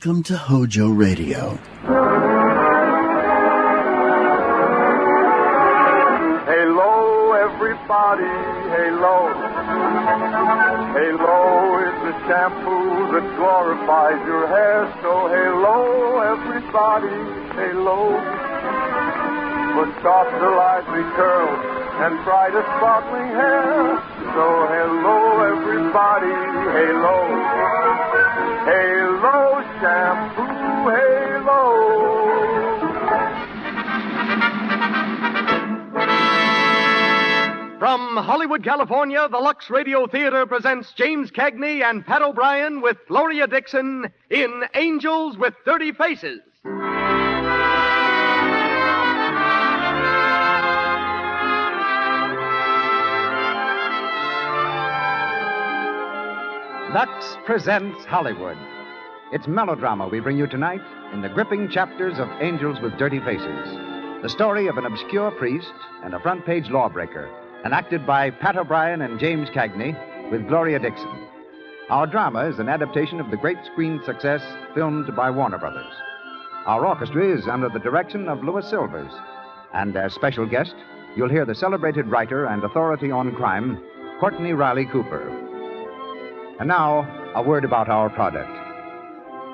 Welcome to Hojo Radio. Halo, everybody, halo. Halo is the shampoo that glorifies your hair. So halo, everybody, halo. For softer, lively curls and brighter, sparkling hair. So hello, everybody, halo. Halo shampoo, halo. From Hollywood, California, the Lux Radio Theater presents James Cagney and Pat O'Brien with Gloria Dixon in Angels with Dirty Faces. Lux presents Hollywood. It's melodrama we bring you tonight in the gripping chapters of Angels with Dirty Faces. The story of an obscure priest and a front-page lawbreaker, enacted by Pat O'Brien and James Cagney with Gloria Dixon. Our drama is an adaptation of the great screen success filmed by Warner Brothers. Our orchestra is under the direction of Louis Silvers. And as special guest, you'll hear the celebrated writer and authority on crime, Courtney Riley Cooper. And now, a word about our product.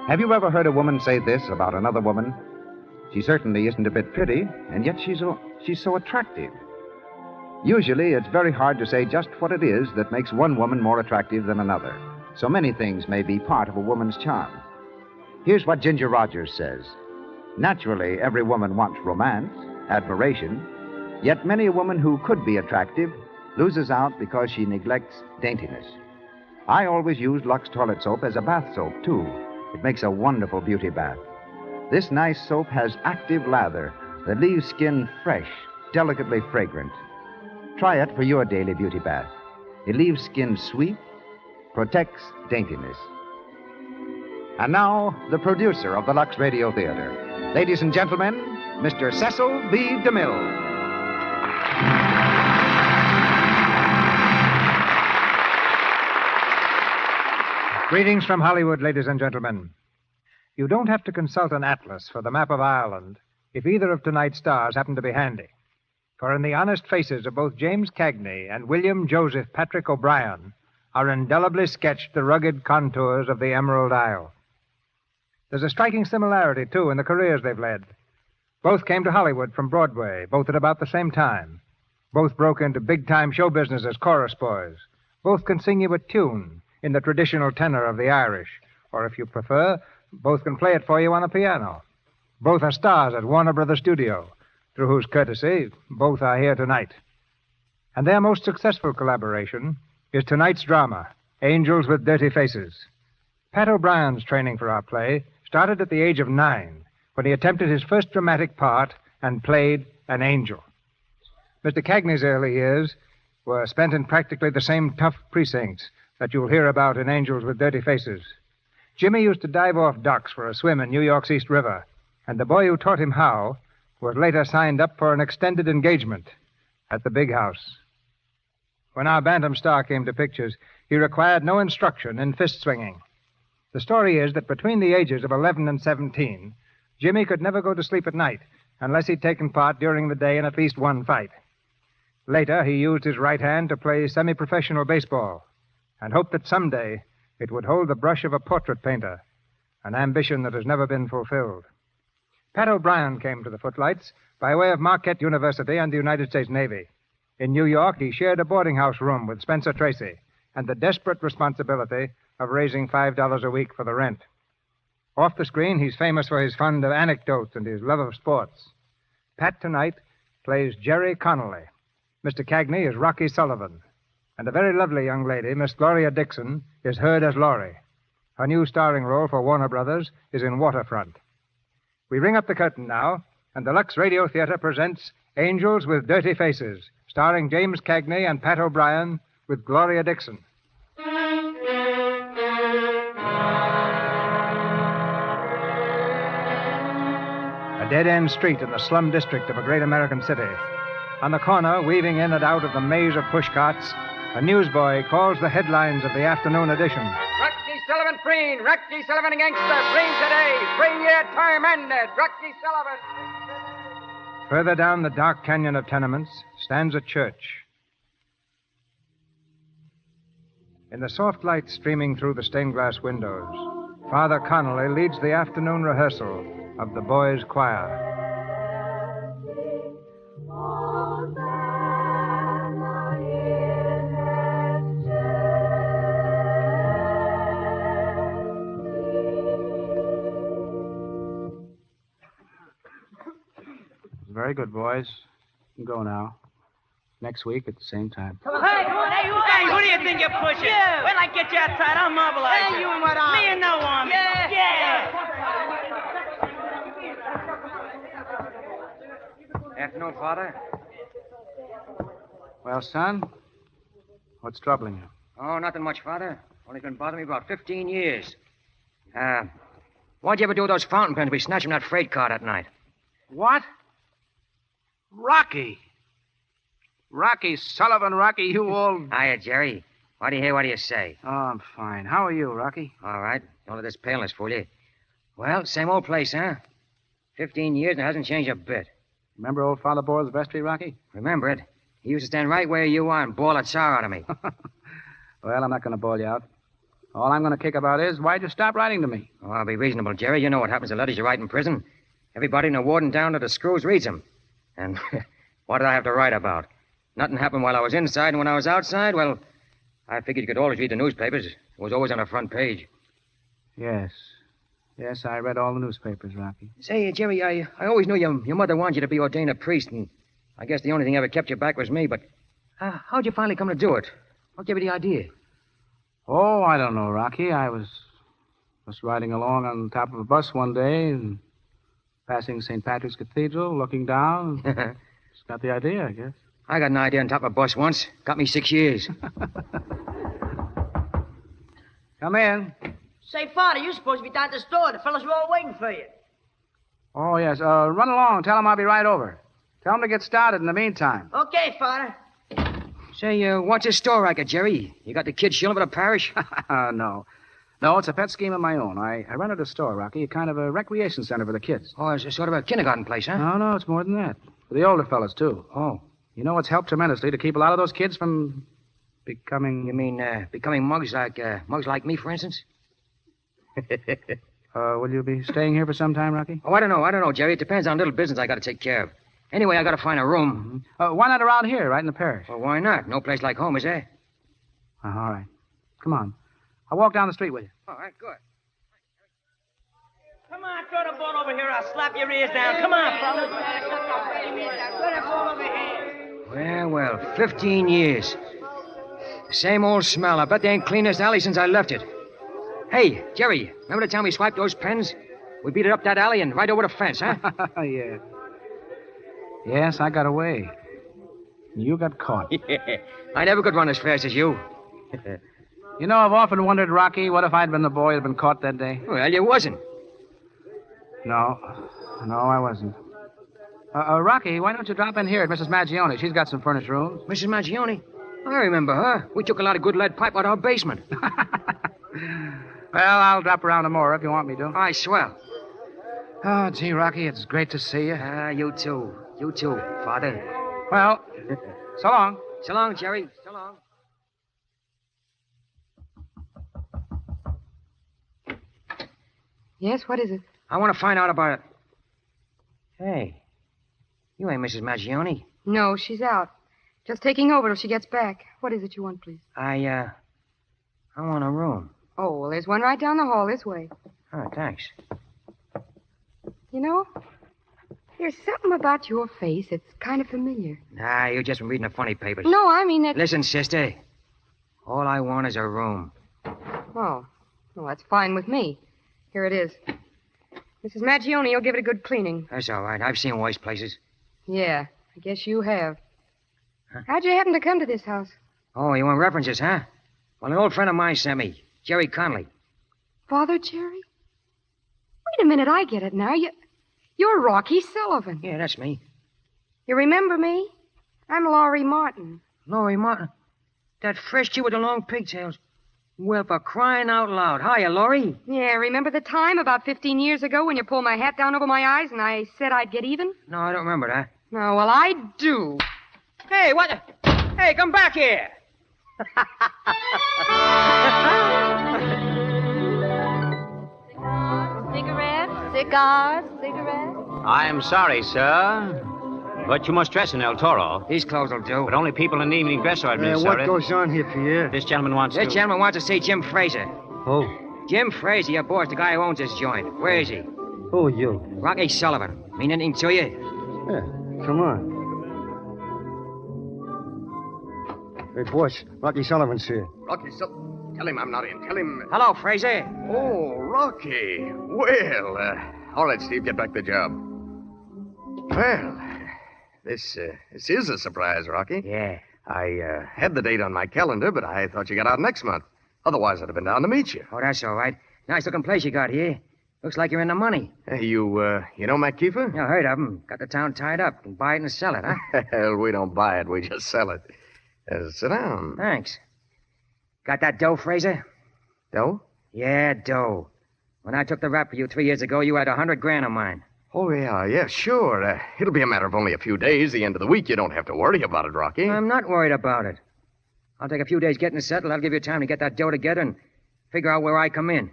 Have you ever heard a woman say this about another woman? She certainly isn't a bit pretty, and yet she's so attractive. Usually, it's very hard to say just what it is that makes one woman more attractive than another. So many things may be part of a woman's charm. Here's what Ginger Rogers says. Naturally, every woman wants romance, admiration, yet many a woman who could be attractive loses out because she neglects daintiness. I always use Lux toilet soap as a bath soap, too. It makes a wonderful beauty bath. This nice soap has active lather that leaves skin fresh, delicately fragrant. Try it for your daily beauty bath. It leaves skin sweet, protects daintiness. And now, the producer of the Lux Radio Theater. Ladies and gentlemen, Mr. Cecil B. DeMille. Greetings from Hollywood, ladies and gentlemen. You don't have to consult an atlas for the map of Ireland if either of tonight's stars happen to be handy. For in the honest faces of both James Cagney and William Joseph Patrick O'Brien are indelibly sketched the rugged contours of the Emerald Isle. There's a striking similarity, too, in the careers they've led. Both came to Hollywood from Broadway, both at about the same time. Both broke into big-time show business as chorus boys. Both can sing you a tune in the traditional tenor of the Irish, or if you prefer, both can play it for you on a piano. Both are stars at Warner Brothers Studio, through whose courtesy both are here tonight. And their most successful collaboration is tonight's drama, Angels with Dirty Faces. Pat O'Brien's training for our play started at the age of 9, when he attempted his first dramatic part and played an angel. Mr. Cagney's early years were spent in practically the same tough precincts that you'll hear about in Angels with Dirty Faces. Jimmy used to dive off docks for a swim in New York's East River, and the boy who taught him how was later signed up for an extended engagement at the big house. When our bantam star came to pictures, he required no instruction in fist swinging. The story is that between the ages of 11 and 17, Jimmy could never go to sleep at night unless he'd taken part during the day in at least one fight. Later, he used his right hand to play semi-professional baseball and hoped that someday it would hold the brush of a portrait painter, an ambition that has never been fulfilled. Pat O'Brien came to the Footlights by way of Marquette University and the United States Navy. In New York, he shared a boarding house room with Spencer Tracy and the desperate responsibility of raising $5 a week for the rent. Off the screen, he's famous for his fund of anecdotes and his love of sports. Pat tonight plays Jerry Connolly. Mr. Cagney is Rocky Sullivan. And a very lovely young lady, Miss Gloria Dixon, is heard as Laurie. Her new starring role for Warner Brothers is in Waterfront. We ring up the curtain now, and the Lux Radio Theater presents Angels with Dirty Faces, starring James Cagney and Pat O'Brien with Gloria Dixon. A dead-end street in the slum district of a great American city. On the corner, weaving in and out of the maze of pushcarts, a newsboy calls the headlines of the afternoon edition. Truck Sullivan free. Rocky Sullivan a gangster. Free today. 3-year term ended. Rocky Sullivan. Further down the dark canyon of tenements stands a church. In the soft light streaming through the stained glass windows, Father Connolly leads the afternoon rehearsal of the boys' choir. Very good, boys. You can go now. Next week at the same time. Come on, hey, who do you think you're pushing? Yeah. Wait till I get you outside. I'll mobilize you. Hey, you and what army? Me and no army. Yeah. Afternoon, Father. Well, son, what's troubling you? Oh, nothing much, Father. Only been bothering me about 15 years. What'd you ever do with those fountain pens we snatched from that freight car that night? What? Rocky. Rocky Sullivan, Rocky, you old... Hiya, Jerry. What do you hear? What do you say? Oh, I'm fine. How are you, Rocky? All right. Don't let this paleness fool you. Well, same old place, huh? 15 years and it hasn't changed a bit. Remember old Father Boyle's vestry, Rocky? Remember it? He used to stand right where you are and bawl a tsar out of me. Well, I'm not going to bawl you out. All I'm going to kick about is, why'd you stop writing to me? Oh, I'll be reasonable, Jerry. You know what happens to letters you write in prison. Everybody in the warden down to the screws reads them. And what did I have to write about? Nothing happened while I was inside, and when I was outside, well, I figured you could always read the newspapers. It was always on the front page. Yes. Yes, I read all the newspapers, Rocky. Say, Jerry, I always knew your mother wanted you to be ordained a priest, and I guess the only thing ever kept you back was me, but how'd you finally come to do it? What gave you the idea? Oh, I don't know, Rocky. I was just riding along on top of a bus one day and passing St. Patrick's Cathedral, looking down. Just got the idea, I guess. I got an idea on top of a bus once. Got me 6 years. Come in. Say, Father, you're supposed to be down at the store. The fellas were all waiting for you. Oh, yes. Run along. Tell them I'll be right over. Tell them to get started in the meantime. Okay, Father. Say, what's this store racket, Jerry? You got the kids shilling for the parish? No. No, it's a pet scheme of my own. I rented a store, Rocky, a kind of a recreation center for the kids. Oh, it's a sort of a kindergarten place, huh? No, it's more than that. For the older fellas, too. Oh. You know, it's helped tremendously to keep a lot of those kids from becoming... You mean, becoming mugs like me, for instance? Will you be staying here for some time, Rocky? Oh, I don't know, Jerry. It depends on little business I got to take care of. Anyway, I got to find a room. Mm-hmm. Why not around here, right in the parish? Well, why not? No place like home, is there? All right. Come on. I'll walk down the street with you. All right, good. Come on, throw the ball over here. I'll slap your ears down. Come on, fellas. Well, 15 years. The same old smell. I bet they ain't cleaned this alley since I left it. Hey, Jerry, remember the time we swiped those pens? We beat it up that alley and right over the fence, huh? Yeah. Yes, I got away. You got caught. Yeah. I never could run as fast as you. You know, I've often wondered, Rocky, what if I'd been the boy who'd been caught that day? Well, you wasn't. No, I wasn't. Rocky, why don't you drop in here at Mrs. Maggione? She's got some furnished rooms. Mrs. Maggione? I remember her. We took a lot of good lead pipe out of our basement. Well, I'll drop around tomorrow if you want me to. Aye, swell. Oh, gee, Rocky, it's great to see you. You too. You too, Father. Well, so long. So long, Jerry. So long. Yes, what is it? I want to find out about it. Hey, you ain't Mrs. Maggione. No, she's out. Just taking over till she gets back. What is it you want, please? I want a room. Oh, well, there's one right down the hall this way. Oh, thanks. You know, there's something about your face that's kind of familiar. Nah, you've just been reading the funny papers. No, I mean that... Listen, sister. All I want is a room. Oh, well, that's fine with me. Here it is. Mrs. Maggione, you'll give it a good cleaning. That's all right. I've seen worse places. Yeah, I guess you have. Huh? How'd you happen to come to this house? Oh, you want references, huh? Well, an old friend of mine sent me. Jerry Conley. Father Jerry? Wait a minute, I get it now. You're Rocky Sullivan. Yeah, that's me. You remember me? I'm Laurie Martin. Laurie Martin? That fresh kid with the long pigtails. Well, for crying out loud. Hiya, Laurie. Yeah, remember the time about 15 years ago when you pulled my hat down over my eyes and I said I'd get even? No, I don't remember that. No, well, I do. Hey, what the... Hey, come back here. Cigars. I'm sorry, sir. But you must dress in El Toro. These clothes will do. But only people in evening dress are admitted, What sir. goes on here, Pierre? This gentleman wants This gentleman wants to see Jim Fraser. Who? Jim Fraser, your boss, the guy who owns this joint. Where is he? Who are you? Rocky Sullivan. Mean anything to you? Yeah, come on. Hey, boss, Rocky Sullivan's here. Rocky Sullivan. Tell him I'm not in. Tell him. Hello, Fraser. Oh, Rocky. Well, all right, Steve, get back to the job. Well, this is a surprise, Rocky. Yeah. I had the date on my calendar, but I thought you got out next month. Otherwise, I'd have been down to meet you. Oh, that's all right. Nice looking place you got here. Looks like you're in the money. Hey, you know McGee? Yeah, heard of him. Got the town tied up. Can buy it and sell it, huh? Hell, we don't buy it. We just sell it. Sit down. Thanks. Got that dough, Fraser? Dough? Yeah, dough. When I took the rap for you 3 years ago, you had $100,000 of mine. Oh, yeah, sure. It'll be a matter of only a few days. The end of the week, you don't have to worry about it, Rocky. I'm not worried about it. I'll take a few days getting settled. I'll give you time to get that dough together and figure out where I come in.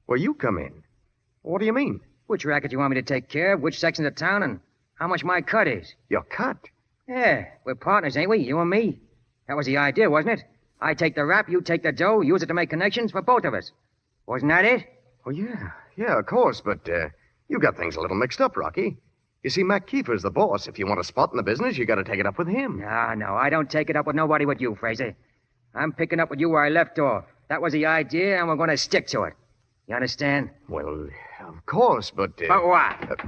Where you come in? What do you mean? Which racket you want me to take care of, which section of town, and how much my cut is. Your cut? Yeah, we're partners, ain't we? You and me. That was the idea, wasn't it? I take the rap, you take the dough, use it to make connections for both of us. Wasn't that it? Oh, yeah, of course, but you got things a little mixed up, Rocky. You see, Mac Kiefer's the boss. If you want a spot in the business, you got to take it up with him. No, I don't take it up with nobody but you, Fraser. I'm picking up with you where I left off. That was the idea, and we're going to stick to it. You understand? Well, of course, but... But what?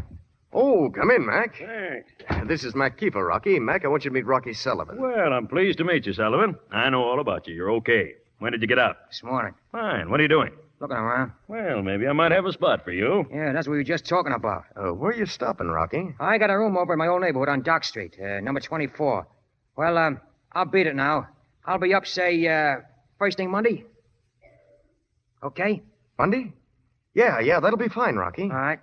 Oh, come in, Mac. Thanks. This is Mac Kiefer, Rocky. Mac, I want you to meet Rocky Sullivan. Well, I'm pleased to meet you, Sullivan. I know all about you. You're okay. When did you get out? This morning. Fine. What are you doing? Looking around. Well, maybe I might have a spot for you. Yeah, that's what we were just talking about. Where are you stopping, Rocky? I got a room over in my old neighborhood on Dock Street, number 24. Well, I'll beat it now. I'll be up, say, first thing Monday. Okay? Monday? Yeah, that'll be fine, Rocky. All right.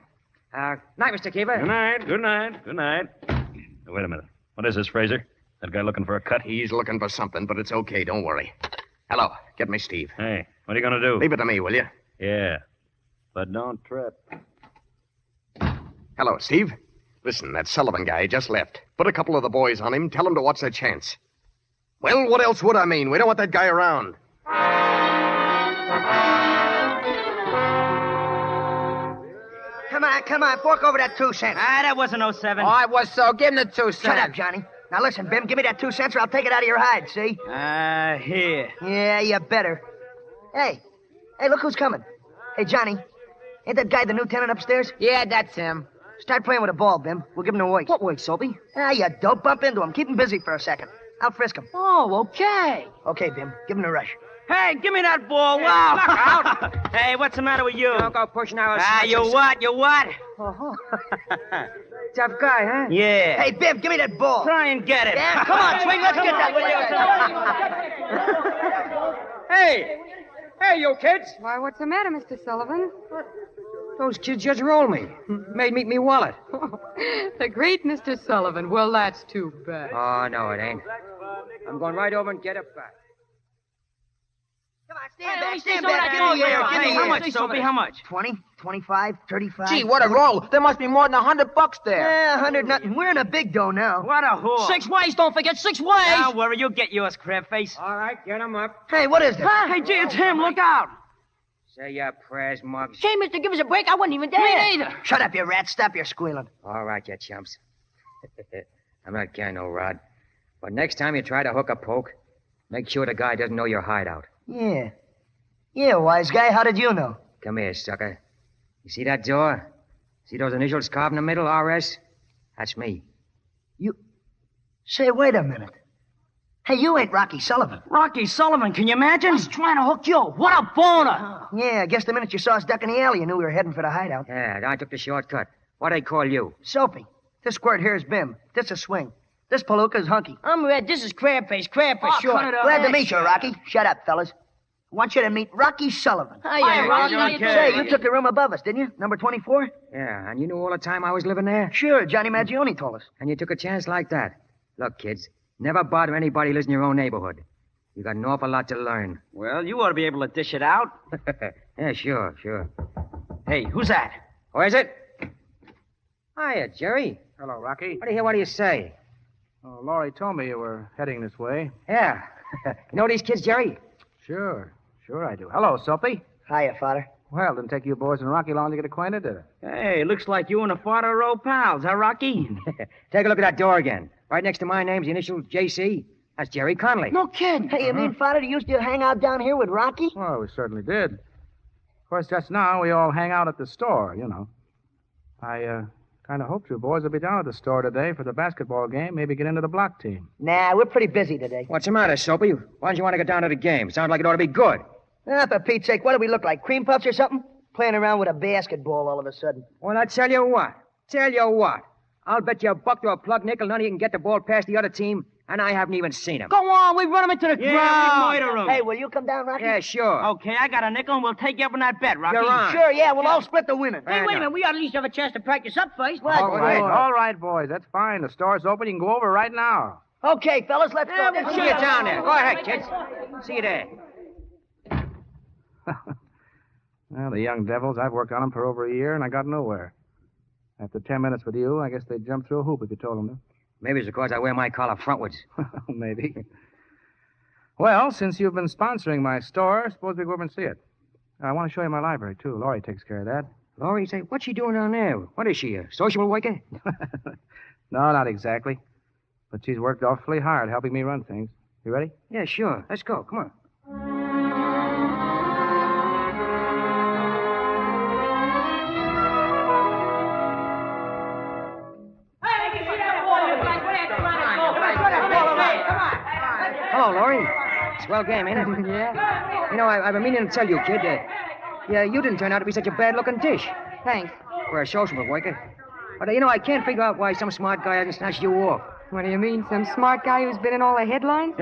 Night, Mr. Kiefer. Good night. Wait a minute. What is this, Fraser? That guy looking for a cut? He's looking for something, but it's okay. Don't worry. Hello. Get me Steve. Hey, what are you going to do? Leave it to me, will you? Yeah. But don't trip. Hello, Steve. Listen, that Sullivan guy just left. Put a couple of the boys on him. Tell him to watch their chance. Well, what else would I mean? We don't want that guy around. Come on, fork over that 2 cents. That wasn't 07. Oh, I was so. Give him the 2 cents. Shut up, Johnny. Now listen, Bim, give me that 2 cents or I'll take it out of your hide, see? Here. Yeah, you better. Hey, look who's coming. Hey, Johnny, ain't that guy the new tenant upstairs? Yeah, that's him. Start playing with a ball, Bim. We'll give him a wake. What wake, Soapy? You dope. Bump into him. Keep him busy for a second. I'll frisk him. Oh, okay. Okay, Bim. Give him a rush. Hey, give me that ball. Wow. Look out. Hey, what's the matter with you? Don't go pushing our... You what? Oh. Tough guy, huh? Yeah. Hey, Bim, give me that ball. Try and get it. Yeah, come on, swing. Let's get that Hey, you kids. Why, what's the matter, Mr. Sullivan? Those kids just rolled me. Made me eat me wallet. The great Mr. Sullivan. Well, that's too bad. Oh, no, it ain't. I'm going right over and get it back. Come on, stand back. Give me here. How much, Soapy? How much? 20, 25, 35. Gee, what a roll. There must be more than $100 there. Yeah, 100 nothing. We're in a big dough now. What a whore. 6 ways, don't forget 6 ways. Don't worry, you'll get yours, crab face. All right, get him up. Hey, what is this? Hey, gee, it's him. Look out. Say your prayers, Muggs. Gee, mister, give us a break. I wasn't even there. Me neither. Shut up, you rat. Stop your squealing. All right, you chumps. I'm not carrying no rod. But next time you try to hook a poke, make sure the guy doesn't know your hideout. Yeah. Yeah, wise guy. How did you know? Come here, sucker. You see that door? See those initials carved in the middle, RS? That's me. You... Say, wait a minute. Hey, you ain't Rocky Sullivan. Rocky Sullivan, can you imagine? He's trying to hook you. What a boner. Yeah, I guess the minute you saw us duck in the alley, you knew we were heading for the hideout. Yeah, I took the shortcut. What they call you? Soapy. This squirt here's Bim. This is Swing. This palooka's Hunky. I'm Red. This is Crab Face. Crab for short. Glad to meet you, Rocky. Shut up, fellas. I want you to meet Rocky Sullivan. Hiya, Rocky. How you doing? Say, you took the room above us, didn't you? Number 24? Yeah, and you knew all the time I was living there? Sure, Johnny Maggione told us. And you took a chance like that? Look, kids, never bother anybody who lives in your own neighborhood. You got an awful lot to learn. Well, you ought to be able to dish it out. Yeah, sure. Hey, who's that? Who is it? Hiya, Jerry. Hello, Rocky. What do you say? Oh, Laurie told me you were heading this way. Yeah. You know these kids, Jerry? Sure I do. Hello, Soapy. Hiya, Father. Well, didn't take you boys and Rocky long to get acquainted, did it? Hey, looks like you and the father are old pals, huh, Rocky? Take a look at that door again. Right next to my name's the initial J.C. That's Jerry Conley. No kidding. Hey, you mean, Father, you used to hang out down here with Rocky? Well, we certainly did. Of course, just now we all hang out at the store, you know. I kind of hoped you boys would be down at the store today for the basketball game, maybe get into the block team. Nah, we're pretty busy today. What's the matter, Soapy? Why don't you want to get down to the game? Sounds like it ought to be good. Ah, for Pete's sake, what do we look like, cream puffs or something? Playing around with a basketball all of a sudden. Well, I tell you what. I'll bet you a buck to a plug nickel none of you can get the ball past the other team, and I haven't even seen him. Go on, we run him into the ground. we murder him. Hey, will you come down, Rocky? Yeah, sure. Okay, I got a nickel, and we'll take you up on that bet, Rocky. You're on. Sure, yeah, we'll all split the winnings. Hey, wait a minute. We ought to at least have a chance to practice up first. All right, boys. That's fine. The store's open. You can go over right now. Okay, fellas, let's go. We'll see you down there. Go ahead, kids. See you there. Well, the young devils, I've worked on them for over a year, and I got nowhere. After 10 minutes with you, I guess they'd jump through a hoop if you told them to. Maybe it's because I wear my collar frontwards. Maybe. Well, since you've been sponsoring my store, suppose we go over and see it. I want to show you my library, too. Laurie takes care of that. Laurie, say, what's she doing down there? What is she, a social worker? No, not exactly. But she's worked awfully hard helping me run things. You ready? Yeah, sure. Let's go. Come on. Hello, Laurie. Swell game, ain't it? Yeah. You know, I've been meaning to tell you, kid. Yeah, you didn't turn out to be such a bad-looking dish. Thanks. For a social worker. But, you know, I can't figure out why some smart guy hasn't snatched you off. What do you mean? Some smart guy who's been in all the headlines?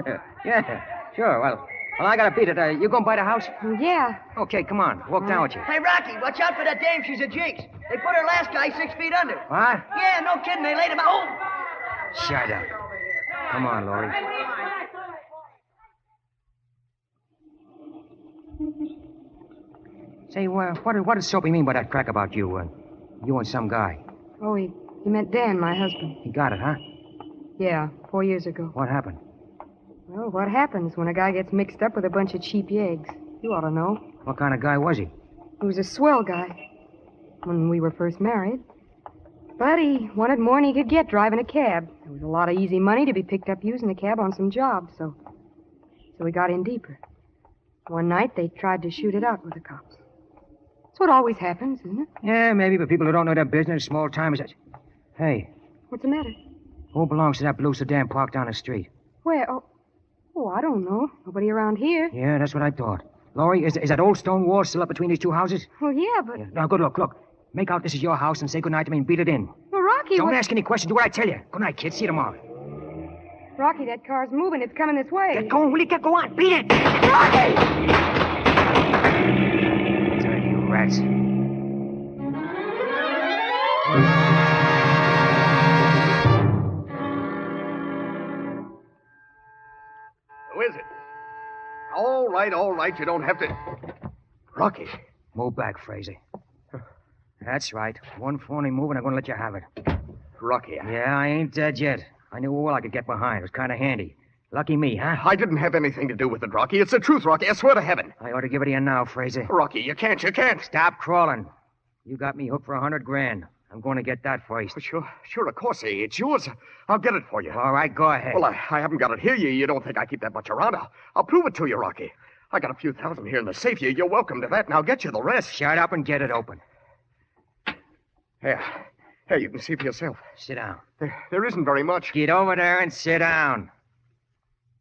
Yeah, sure. Well, I gotta beat it. You going by the house? Yeah. Okay, come on. Walk down with you. Hey, Rocky, watch out for that dame. She's a jinx. They put her last guy 6 feet under. What? Yeah, no kidding. They laid him out. Oh! Shut up. Come on, Laurie. Say, what does Soapy mean by that crack about you? You and some guy. Oh, he meant Dan, my husband. He got it, huh? Yeah, 4 years ago. What happened? Well, what happens when a guy gets mixed up with a bunch of cheap yeggs? You ought to know. What kind of guy was he? He was a swell guy when we were first married. But he wanted more than he could get driving a cab. There was a lot of easy money to be picked up using the cab on some jobs, so we got in deeper. One night, they tried to shoot it out with the cops. That's what always happens, isn't it? Yeah, maybe, but people who don't know their business, small timers. Hey. What's the matter? Who belongs to that blue sedan parked down the street? Where? Oh, I don't know. Nobody around here. Yeah, that's what I thought. Laurie, is that old stone wall still up between these two houses? Well, yeah, but... Yeah. Now, good look. Make out this is your house and say goodnight to me and beat it in. Well, Rocky... Don't ask any questions. Do what I tell you. Good night, kid. See you tomorrow. Rocky, that car's moving. It's coming this way. Get going, will you? Go on. Beat it. Rocky! Dirty rats. Who is it? All right. You don't have to... Rocky. Move back, Fraser. That's right. One phony move and I'm going to let you have it. Rocky. Yeah, I ain't dead yet. I knew all I could get behind. It was kind of handy. Lucky me, huh? I didn't have anything to do with it, Rocky. It's the truth, Rocky. I swear to heaven. I ought to give it to you now, Fraser. Rocky, you can't. Stop crawling. You got me hooked for $100,000. I'm going to get that first. Sure, of course. It's yours. I'll get it for you. All right, go ahead. Well, I haven't got it here. You don't think I keep that much around? I'll prove it to you, Rocky. I got a few thousand here in the safe. You're welcome to that, and I'll get you the rest. Shut up and get it open. Here, you can see for yourself. Sit down. There isn't very much. Get over there and sit down.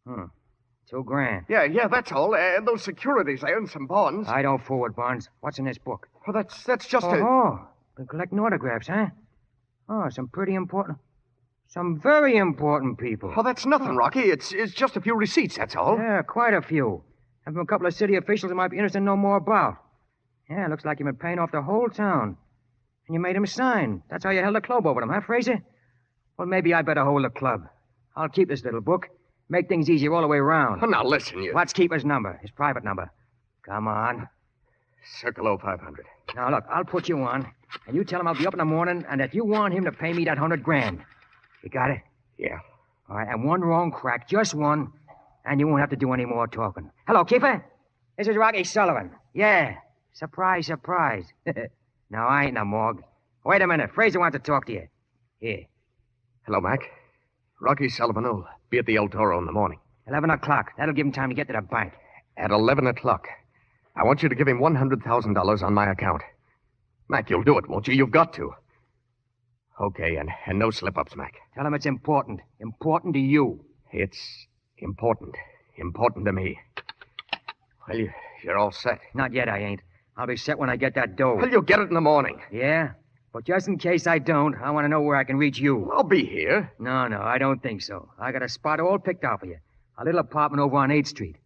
$2,000. Yeah, that's all. And those securities, I earned some bonds. I don't forward bonds. What's in this book? Well, that's just Been collecting autographs, huh? Oh, some very important people. Oh, that's nothing, Rocky. It's just a few receipts, that's all. Yeah, quite a few. And from a couple of city officials who might be interested to know more about. Yeah, looks like you've been paying off the whole town. And you made him sign. That's how you held the club over him, huh, Fraser? Well, maybe I better hold the club. I'll keep this little book. Make things easier all the way around. Oh, now listen, you. What's Keeper's number? His private number. Come on. Circle 0500. Now, look, I'll put you on, and you tell him I'll be up in the morning, and that you want him to pay me that $100,000. You got it? Yeah. All right, and one wrong crack, just one, and you won't have to do any more talking. Hello, Keeper. This is Rocky Sullivan. Yeah. Surprise, surprise. No, I ain't no morgue. Wait a minute. Fraser wants to talk to you. Here. Hello, Mac. Rocky Sullivan will be at the El Toro in the morning. 11 o'clock. That'll give him time to get to the bank. At 11 o'clock. I want you to give him $100,000 on my account. Mac, you'll do it, won't you? You've got to. Okay, and no slip-ups, Mac. Tell him it's important. Important to you. It's important. Important to me. Well, you're all set. Not yet, I ain't. I'll be set when I get that dough. Well, you'll get it in the morning. Yeah? But just in case I don't, I want to know where I can reach you. I'll be here. No, I don't think so. I got a spot all picked out for you. A little apartment over on 8th Street.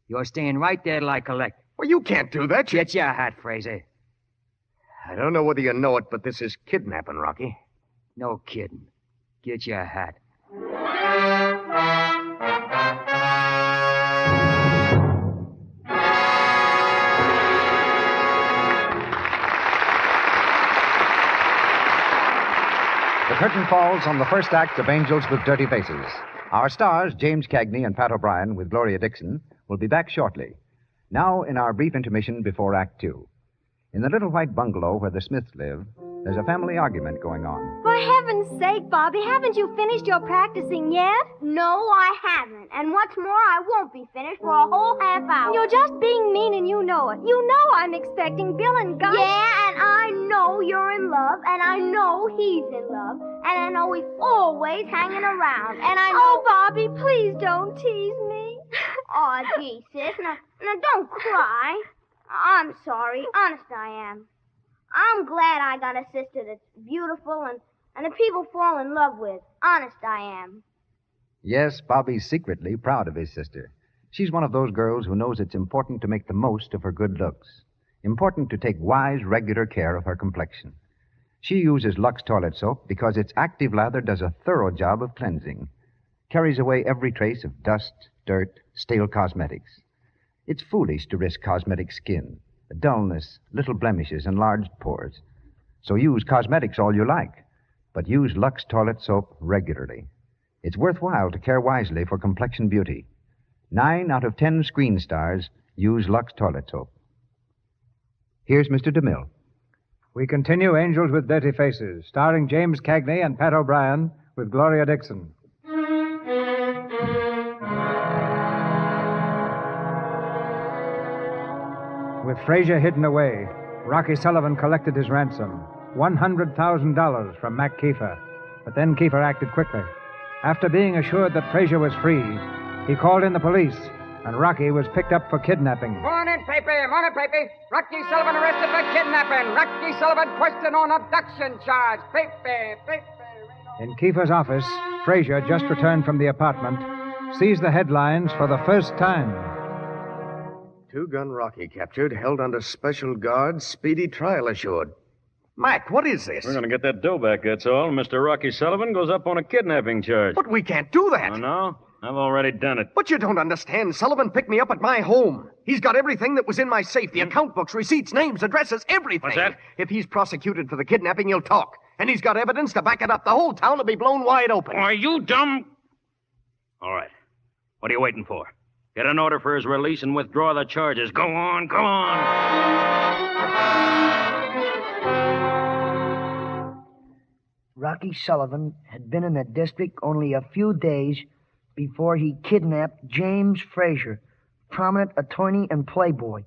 You're staying right there till I collect. Well, you can't do that. Get your hat, Fraser. I don't know whether you know it, but this is kidnapping, Rocky. No kidding. Get your hat. The curtain falls on the first act of Angels with Dirty Faces. Our stars, James Cagney and Pat O'Brien, with Gloria Dixon, will be back shortly. Now, in our brief intermission before Act Two. In the little white bungalow where the Smiths live, there's a family argument going on. For heaven's sake, Bobby, haven't you finished your practicing yet? No, I haven't. And what's more, I won't be finished for a whole half hour. You're just being mean and you know it. You know I'm expecting Bill and Gus. Yeah, and I know you're in love, and I know he's in love, and I know he's always hanging around, and I know... Oh, Bobby, please don't tease me. Oh, gee, sis. Now, don't cry. I'm sorry. Honest, I am. I'm glad I got a sister that's beautiful and that people fall in love with. Honest, I am. Yes, Bobby's secretly proud of his sister. She's one of those girls who knows it's important to make the most of her good looks. Important to take wise, regular care of her complexion. She uses Lux toilet soap because its active lather does a thorough job of cleansing. Carries away every trace of dust, dirt, stale cosmetics. It's foolish to risk cosmetic skin, dullness, little blemishes, enlarged pores. So use cosmetics all you like, but use Lux toilet soap regularly. It's worthwhile to care wisely for complexion beauty. 9 out of 10 screen stars use Lux toilet soap. Here's Mr. DeMille. We continue Angels with Dirty Faces, starring James Cagney and Pat O'Brien with Gloria Dixon. With Fraser hidden away, Rocky Sullivan collected his ransom, $100,000 from Mac Kiefer. But then Kiefer acted quickly. After being assured that Fraser was free, he called in the police, and Rocky was picked up for kidnapping. Morning, paper. Rocky Sullivan arrested for kidnapping. Rocky Sullivan questioned on abduction charge. Paper. In Kiefer's office, Fraser, just returned from the apartment, sees the headlines for the first time. Two-gun Rocky captured, held under special guard, speedy trial assured. Mac, what is this? We're going to get that dough back, that's all. Mr. Rocky Sullivan goes up on a kidnapping charge. But we can't do that. Oh, no? I've already done it. But you don't understand. Sullivan picked me up at my home. He's got everything that was in my safe. The account books, receipts, names, addresses, everything. What's that? If he's prosecuted for the kidnapping, he'll talk. And he's got evidence to back it up. The whole town will be blown wide open. Are you dumb? All right. What are you waiting for? Get an order for his release and withdraw the charges. Go on. Rocky Sullivan had been in the district only a few days before he kidnapped James Fraser, prominent attorney and playboy.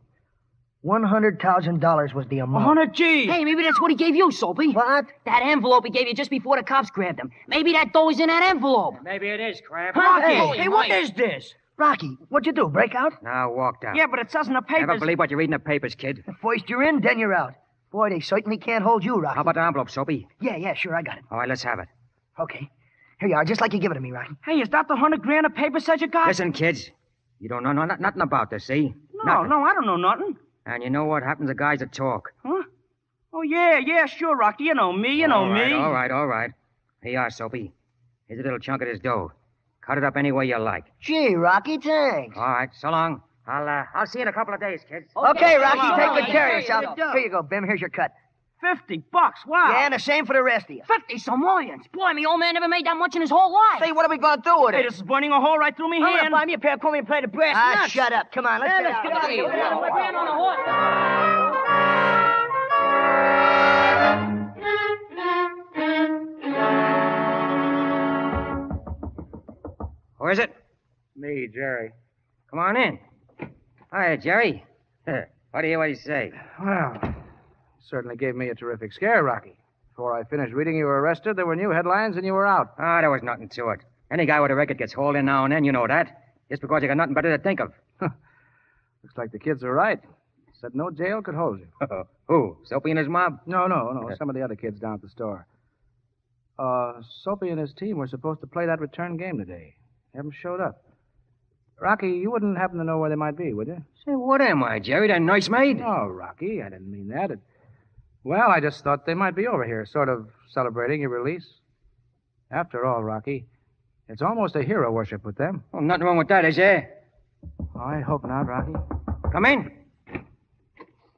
$100,000 was the amount. 100 G. Hey, maybe that's what he gave you, Soapy. What? That envelope he gave you just before the cops grabbed him. Maybe that dough is in that envelope. Maybe it is, Crab. Rocky, hey, what is this? Rocky, what'd you do, break out? Now, walked out. Yeah, but it says in the papers... Never believe what you read in the papers, kid. First you're in, then you're out. Boy, they certainly can't hold you, Rocky. How about the envelope, Soapy? Yeah, sure, I got it. All right, let's have it. Okay. Here you are, just like you give it to me, Rocky. Hey, is that the $100,000 the paper says you got? Listen, kids. You don't know nothing about this, see? Nothing. No, I don't know nothing. And you know what happens to guys that talk. Huh? Oh, yeah, sure, Rocky. You know me, me. All right. Here you are, Soapy. Here's a little chunk of this dough. Cut it up any way you like. Gee, Rocky, thanks. All right, so long. I'll see you in a couple of days, kids. Okay, Rocky, take good care of yourself. Here you go, Bim. Here's your cut. $50. Wow. Yeah, and the same for the rest of you. 50 simoleons. Boy, me old man never made that much in his whole life. Say, what are we going to do with it? Hey, this is burning a hole right through me I'm hand. gonna buy me a pair of comb and play the brass nuts. Shut up. Come on, let's get out. We're on a horse. Who is it? Me, Jerry. Come on in. Hi, Jerry. What do you say? Well, you certainly gave me a terrific scare, Rocky. Before I finished reading you were arrested, there were new headlines, and you were out. There was nothing to it. Any guy with a record gets hauled in now and then, you know that. Just because you got nothing better to think of. Looks like the kids are right. Said no jail could hold you. Who? Soapy and his mob? No. Some of the other kids down at the store. Soapy and his team were supposed to play that return game today. They haven't showed up. Rocky, you wouldn't happen to know where they might be, would you? Say, what am I, Jerry? That nice maid? No, Rocky, I didn't mean that. Well, I just thought they might be over here, sort of celebrating your release. After all, Rocky, it's almost a hero worship with them. Oh, nothing wrong with that, is there? I hope not, Rocky. Come in.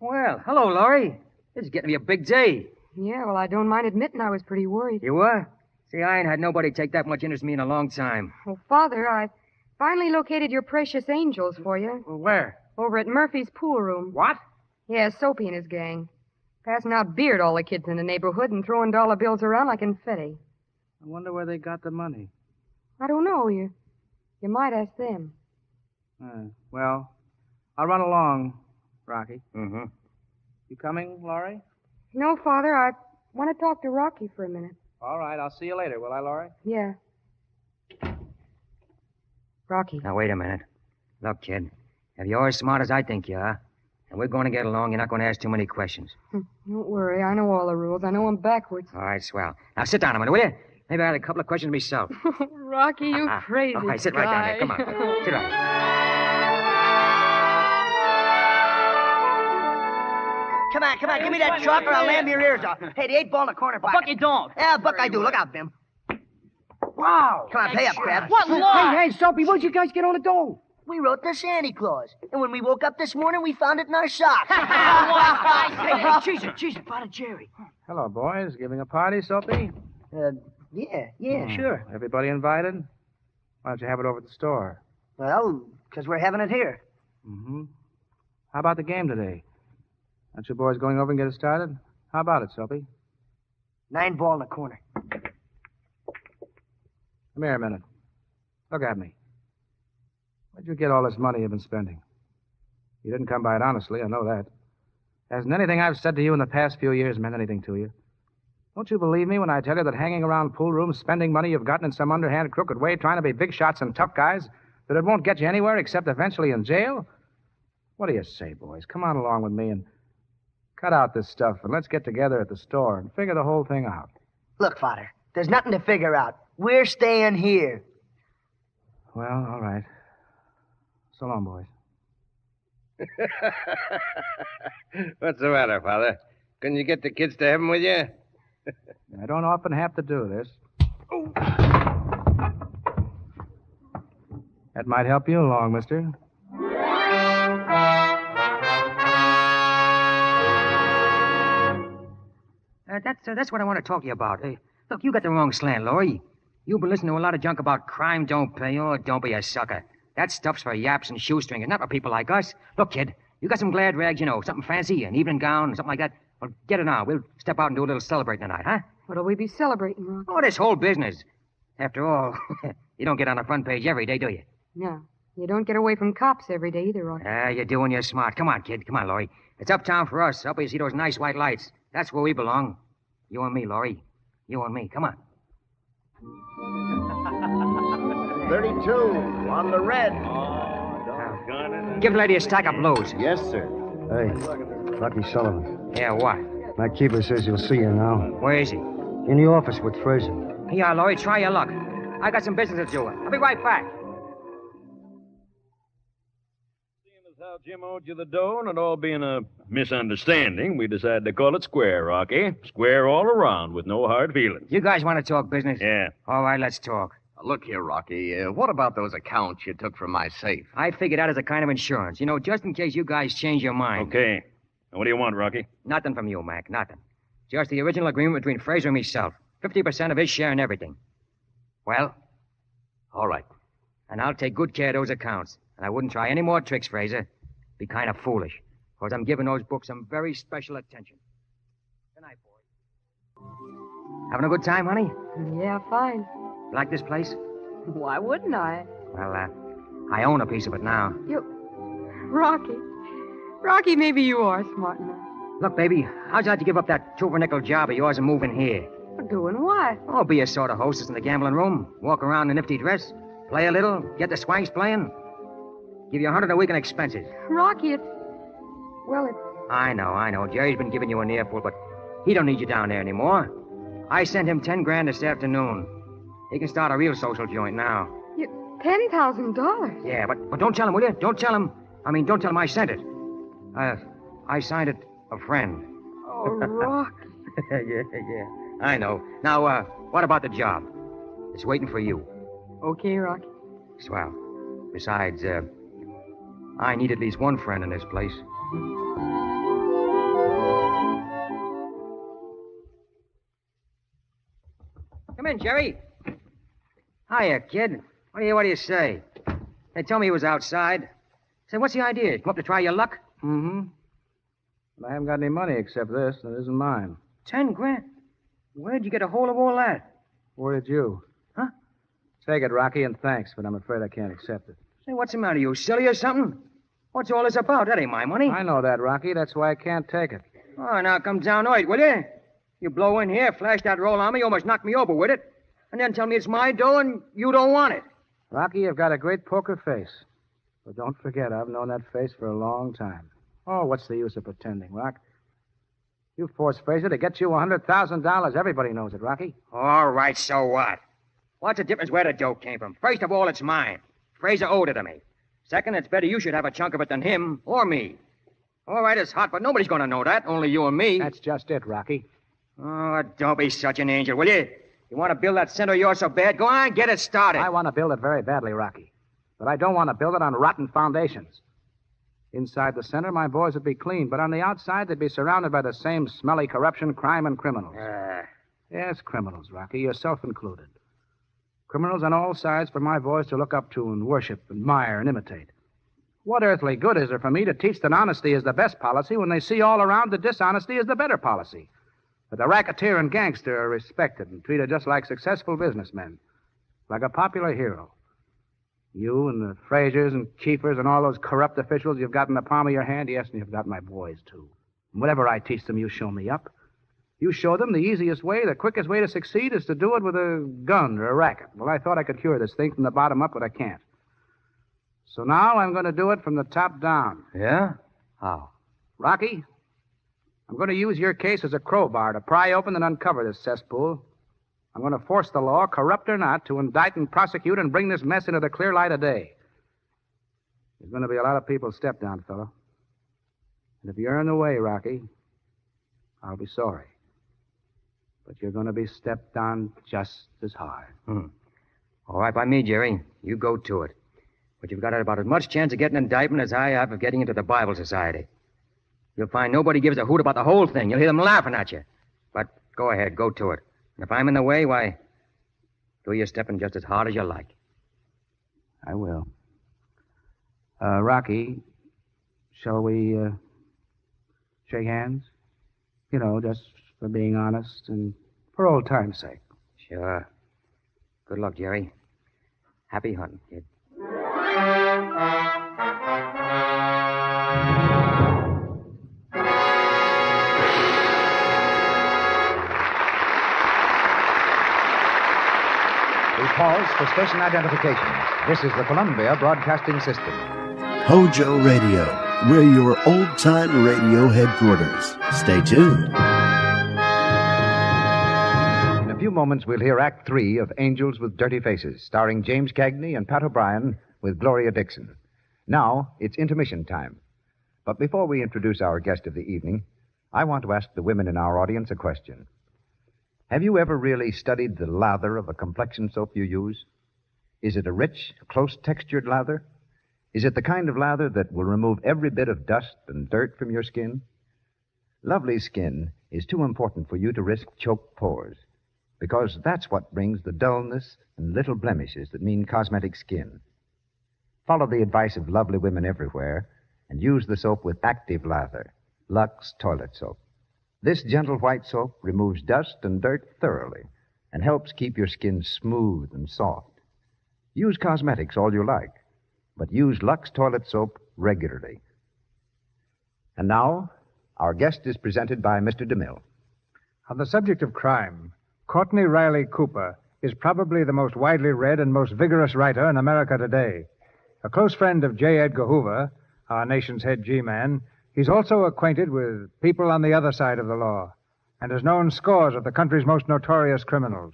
Well, hello, Laurie. This is getting to be a big day. Yeah, well, I don't mind admitting I was pretty worried. You were? See, I ain't had nobody take that much interest in me in a long time. Well, Father, I finally located your precious angels for you. Well, where? Over at Murphy's pool room. What? Yeah, Soapy and his gang. Passing out beer to all the kids in the neighborhood and throwing dollar bills around like confetti. I wonder where they got the money. I don't know. You might ask them. Well, I'll run along, Rocky. Mm-hmm. You coming, Laurie? No, Father, I want to talk to Rocky for a minute. All right, I'll see you later, will I, Laurie? Yeah. Rocky. Now, wait a minute. Look, kid, if you're as smart as I think you are, and we're going to get along, you're not going to ask too many questions. Don't worry. I know all the rules. I know them backwards. All right, swell. Now, sit down a minute, will you? Maybe I had a couple of questions myself. Rocky, you crazy All right, sit guy. right down here. Come on. Sit right. Come on. Give me that chalk or I'll lamb your ears off. Hey, the 8 ball in the corner, Buck. Buck, you don't. Yeah, Buck, I do. Look out, Bim. Wow. Come on, pay up, crap. What lot? Hey, Soapy, where'd you guys get all the dough? We wrote to Santa Claus. And when we woke up this morning, we found it in our socks. Hey, Jesus, Father Jerry. Hello, boys. Giving a party, Soapy? Yeah, sure. Everybody invited? Why don't you have it over at the store? Well, because we're having it here. Mm-hmm. How about the game today? Aren't you boys going over and get it started? How about it, Soapy? 9 ball in the corner. Come here a minute. Look at me. Where'd you get all this money you've been spending? You didn't come by it honestly, I know that. Hasn't anything I've said to you in the past few years meant anything to you? Don't you believe me when I tell you that hanging around pool rooms, spending money you've gotten in some underhand, crooked way, trying to be big shots and tough guys, that it won't get you anywhere except eventually in jail? What do you say, boys? Come on along with me and cut out this stuff and let's get together at the store and figure the whole thing out. Look, Father, there's nothing to figure out. We're staying here. Well, all right. So long, boys. What's the matter, Father? Couldn't you get the kids to heaven with you? I don't often have to do this. That might help you along, mister. That's what I want to talk to you about. Look, you got the wrong slant, Laurie. You've been listening to a lot of junk about crime don't pay. Oh, don't be a sucker. That stuff's for yaps and shoestringers, not for people like us. Look, kid, you got some glad rags, something fancy, an evening gown, something like that. Well, get it now. We'll step out and do a little celebrating tonight, huh? What'll we be celebrating, Rocky? Oh, this whole business. After all, you don't get on the front page every day, do you? No. You don't get away from cops every day either, Rocky. You're doing your smart. Come on, kid. Come on, Laurie. It's uptown for us. Up where you see those nice white lights. That's where we belong. You and me, Laurie. You and me. Come on. 32 on the red. Give the lady a stack of blues. Yes, sir. Hey, Rocky Sullivan. Yeah, what? My keeper says you'll see her now. Where is he? In the office with Fraser. Here, Laurie, try your luck. I got some business to do. I'll be right back. how Jim owed you the dough, and it all being a misunderstanding, we decided to call it square, Rocky. Square all around with no hard feelings. You guys want to talk business? Yeah. All right, let's talk. Look here, Rocky. What about those accounts you took from my safe? I figured out as a kind of insurance. You know, just in case you guys change your mind. Okay. Now, what do you want, Rocky? Nothing from you, Mac. Nothing. Just the original agreement between Fraser and myself. 50% of his share in everything. Well? All right. And I'll take good care of those accounts. And I wouldn't try any more tricks, Fraser. Be kind of foolish. Because I'm giving those books some very special attention. Good night, boys. Having a good time, honey? Yeah, fine. Like this place? Why wouldn't I? Well, I own a piece of it now. Rocky, maybe you are smart enough. Look, baby, how'd you like to give up that two-for-nickel job of yours and move in here? Doing what? Oh, be a sort of hostess in the gambling room. Walk around in a nifty dress. Play a little. Get the swanks playing. Give you $100 a week in expenses. Rocky, it's... I know. Jerry's been giving you an earful, but he don't need you down there anymore. I sent him $10,000 this afternoon. He can start a real social joint now. $10,000? Yeah, but don't tell him, will you? Don't tell him I sent it. I signed it a friend. Oh, Rocky. Yeah. I know. Now, what about the job? It's waiting for you. Okay, Rocky. Swell. Besides, I need at least one friend in this place. Come in, Jerry. Hiya, kid. What do you say? They told me he was outside. Say, what's the idea? You come up to try your luck? Mm-hmm. But I haven't got any money except this, and it isn't mine. $10,000? Where'd you get a hold of all that? Where did you? Huh? Take it, Rocky, and thanks, but I'm afraid I can't accept it. Say, what's the matter? You silly or something? What's all this about? That ain't my money. I know that, Rocky. That's why I can't take it. Oh, now come down to it, will you? You blow in here, flash that roll on me, you almost knock me over with it, and then tell me it's my dough and you don't want it. Rocky, you've got a great poker face. But don't forget, I've known that face for a long time. Oh, what's the use of pretending, Rock? You forced Fraser to get you $100,000. Everybody knows it, Rocky. All right, so what? What's the difference where the dough came from? First of all, it's mine. Fraser owed it to me. Second, it's better you should have a chunk of it than him or me. All right, it's hot, but nobody's going to know that. Only you and me. That's just it, Rocky. Oh, don't be such an angel, will you? You want to build that center of yours so bad? Go on, get it started. I want to build it very badly, Rocky. But I don't want to build it on rotten foundations. Inside the center, my boys would be clean, but on the outside, they'd be surrounded by the same smelly corruption, crime, and criminals. Yes, criminals, Rocky, yourself included. Criminals on all sides for my boys to look up to and worship, admire, and imitate. What earthly good is there for me to teach that honesty is the best policy when they see all around that dishonesty is the better policy? That the racketeer and gangster are respected and treated just like successful businessmen, like a popular hero. You and the Frasers and Keefers and all those corrupt officials you've got in the palm of your hand, yes, and you've got my boys, too. And whatever I teach them, you show me up. You show them the easiest way, the quickest way to succeed is to do it with a gun or a racket. Well, I thought I could cure this thing from the bottom up, but I can't. So now I'm going to do it from the top down. Yeah? How? Rocky, I'm going to use your case as a crowbar to pry open and uncover this cesspool. I'm going to force the law, corrupt or not, to indict and prosecute and bring this mess into the clear light of day. There's going to be a lot of people stepped on, fellow. And if you're in the way, Rocky, I'll be sorry. But you're going to be stepped on just as hard. All right by me, Jerry. You go to it. But you've got about as much chance of getting an indictment as I have of getting into the Bible Society. You'll find nobody gives a hoot about the whole thing. You'll hear them laughing at you. But go ahead, go to it. And if I'm in the way, why, do your stepping just as hard as you like. I will. Rocky, shall we shake hands? You know, just for being honest and for old time's sake. Sure. Good luck, Jerry. Happy hunting, kid. We pause for station identification. This is the Columbia Broadcasting System. Hojo Radio, we're your old-time radio headquarters. Stay tuned. In a few moments, we'll hear Act 3 of Angels with Dirty Faces, starring James Cagney and Pat O'Brien with Gloria Dixon. Now, it's intermission time. But before we introduce our guest of the evening, I want to ask the women in our audience a question. Have you ever really studied the lather of a complexion soap you use? Is it a rich, close-textured lather? Is it the kind of lather that will remove every bit of dust and dirt from your skin? Lovely skin is too important for you to risk choked pores, because that's what brings the dullness and little blemishes that mean cosmetic skin. Follow the advice of lovely women everywhere and use the soap with active lather, Lux toilet soap. This gentle white soap removes dust and dirt thoroughly and helps keep your skin smooth and soft. Use cosmetics all you like, but use Lux toilet soap regularly. And now, our guest is presented by Mr. DeMille. On the subject of crime, Courtney Riley Cooper is probably the most widely read and most vigorous writer in America today. A close friend of J. Edgar Hoover, our nation's head G-man, he's also acquainted with people on the other side of the law and has known scores of the country's most notorious criminals.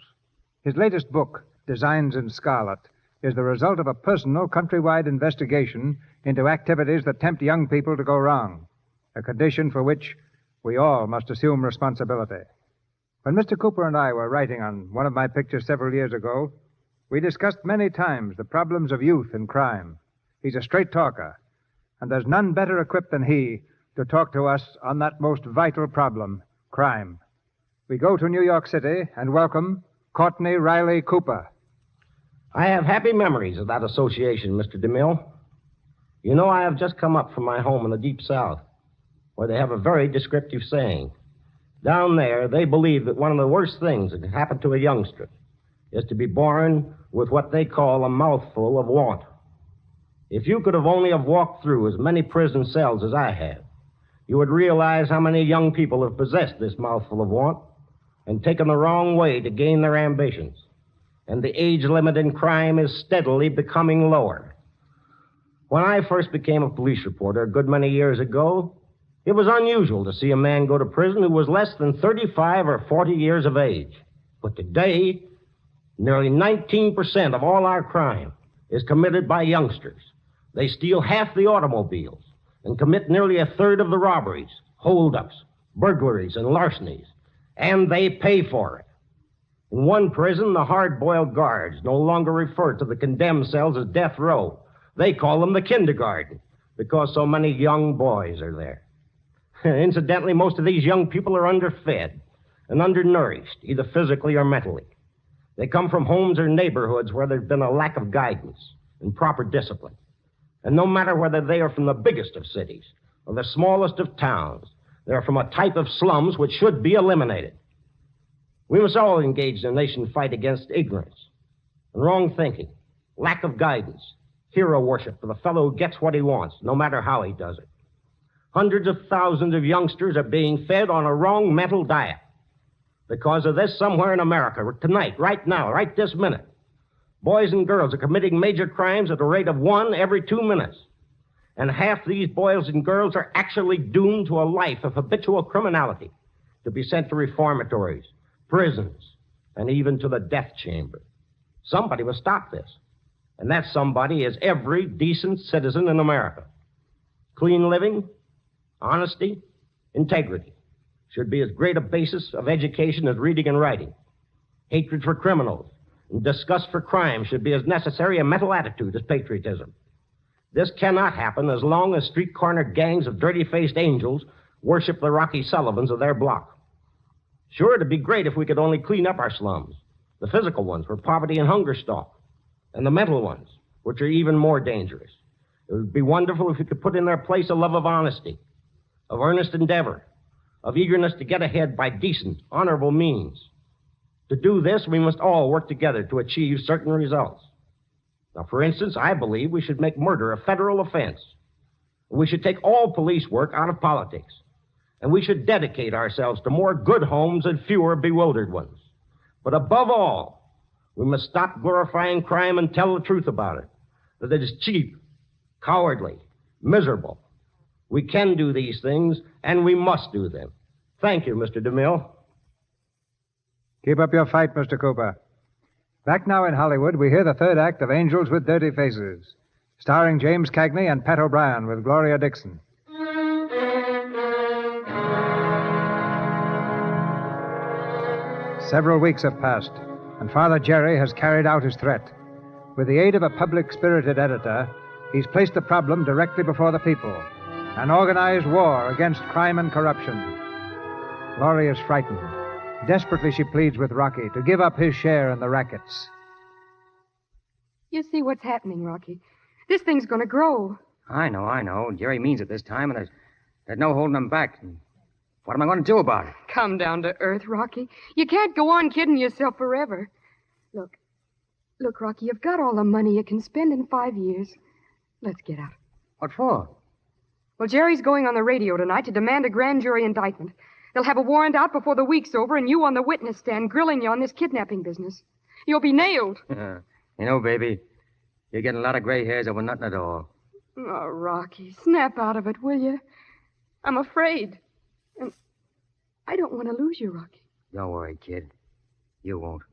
His latest book, Designs in Scarlet, is the result of a personal countrywide investigation into activities that tempt young people to go wrong, a condition for which we all must assume responsibility. When Mr. Cooper and I were writing on one of my pictures several years ago, we discussed many times the problems of youth and crime. He's a straight talker, and there's none better equipped than he to talk to us on that most vital problem, crime. We go to New York City and welcome Courtney Riley Cooper. I have happy memories of that association, Mr. DeMille. You know, I have just come up from my home in the Deep South, where they have a very descriptive saying. Down there, they believe that one of the worst things that can happen to a youngster is to be born with what they call a mouthful of want. If you could have only have walked through as many prison cells as I have, you would realize how many young people have possessed this mouthful of want and taken the wrong way to gain their ambitions. And the age limit in crime is steadily becoming lower. When I first became a police reporter a good many years ago, it was unusual to see a man go to prison who was less than 35 or 40 years of age. But today, nearly 19% of all our crime is committed by youngsters. They steal half the automobiles and commit nearly a third of the robberies, holdups, burglaries, and larcenies. And they pay for it. In one prison, the hard-boiled guards no longer refer to the condemned cells as death row. They call them the kindergarten because so many young boys are there. Incidentally, most of these young people are underfed and undernourished, either physically or mentally. They come from homes or neighborhoods where there's been a lack of guidance and proper discipline. And no matter whether they are from the biggest of cities or the smallest of towns, they're from a type of slums which should be eliminated. We must all engage the nation fight against ignorance and wrong thinking, lack of guidance, hero worship for the fellow who gets what he wants, no matter how he does it. Hundreds of thousands of youngsters are being fed on a wrong mental diet. Because of this, somewhere in America, tonight, right now, right this minute, boys and girls are committing major crimes at the rate of 1 every 2 minutes. And half these boys and girls are actually doomed to a life of habitual criminality, to be sent to reformatories, prisons, and even to the death chamber. Somebody will stop this. And that somebody is every decent citizen in America. Clean living, honesty, integrity should be as great a basis of education as reading and writing. Hatred for criminals and disgust for crime should be as necessary a mental attitude as patriotism. This cannot happen as long as street corner gangs of dirty-faced angels worship the Rocky Sullivans of their block. Sure, it'd be great if we could only clean up our slums, the physical ones where poverty and hunger stalk, and the mental ones, which are even more dangerous. It would be wonderful if we could put in their place a love of honesty, of earnest endeavor, of eagerness to get ahead by decent, honorable means. To do this, we must all work together to achieve certain results. Now, for instance, I believe we should make murder a federal offense. We should take all police work out of politics. And we should dedicate ourselves to more good homes and fewer bewildered ones. But above all, we must stop glorifying crime and tell the truth about it. That it is cheap, cowardly, miserable. We can do these things, and we must do them. Thank you, Mr. DeMille. Keep up your fight, Mr. Cooper. Back now in Hollywood, we hear the third act of Angels with Dirty Faces. starring James Cagney and Pat O'Brien with Gloria Dixon. Several weeks have passed, and Father Jerry has carried out his threat. With the aid of a public-spirited editor, he's placed the problem directly before the people. An organized war against crime and corruption. Gloria is frightened. Desperately, she pleads with Rocky to give up his share in the rackets. You see what's happening, Rocky. This thing's going to grow. I know. Jerry means it this time, and there's no holding him back. What am I going to do about it? Come down to earth, Rocky. You can't go on kidding yourself forever. Look, Rocky, you've got all the money you can spend in 5 years. Let's get out. What for? Well, Jerry's going on the radio tonight to demand a grand jury indictment. They'll have a warrant out before the week's over, and you on the witness stand grilling you on this kidnapping business. You'll be nailed. You know, baby, you're getting a lot of gray hairs over nothing at all. Oh, Rocky, snap out of it, will you? I'm afraid. And I don't want to lose you, Rocky. Don't worry, kid. You won't.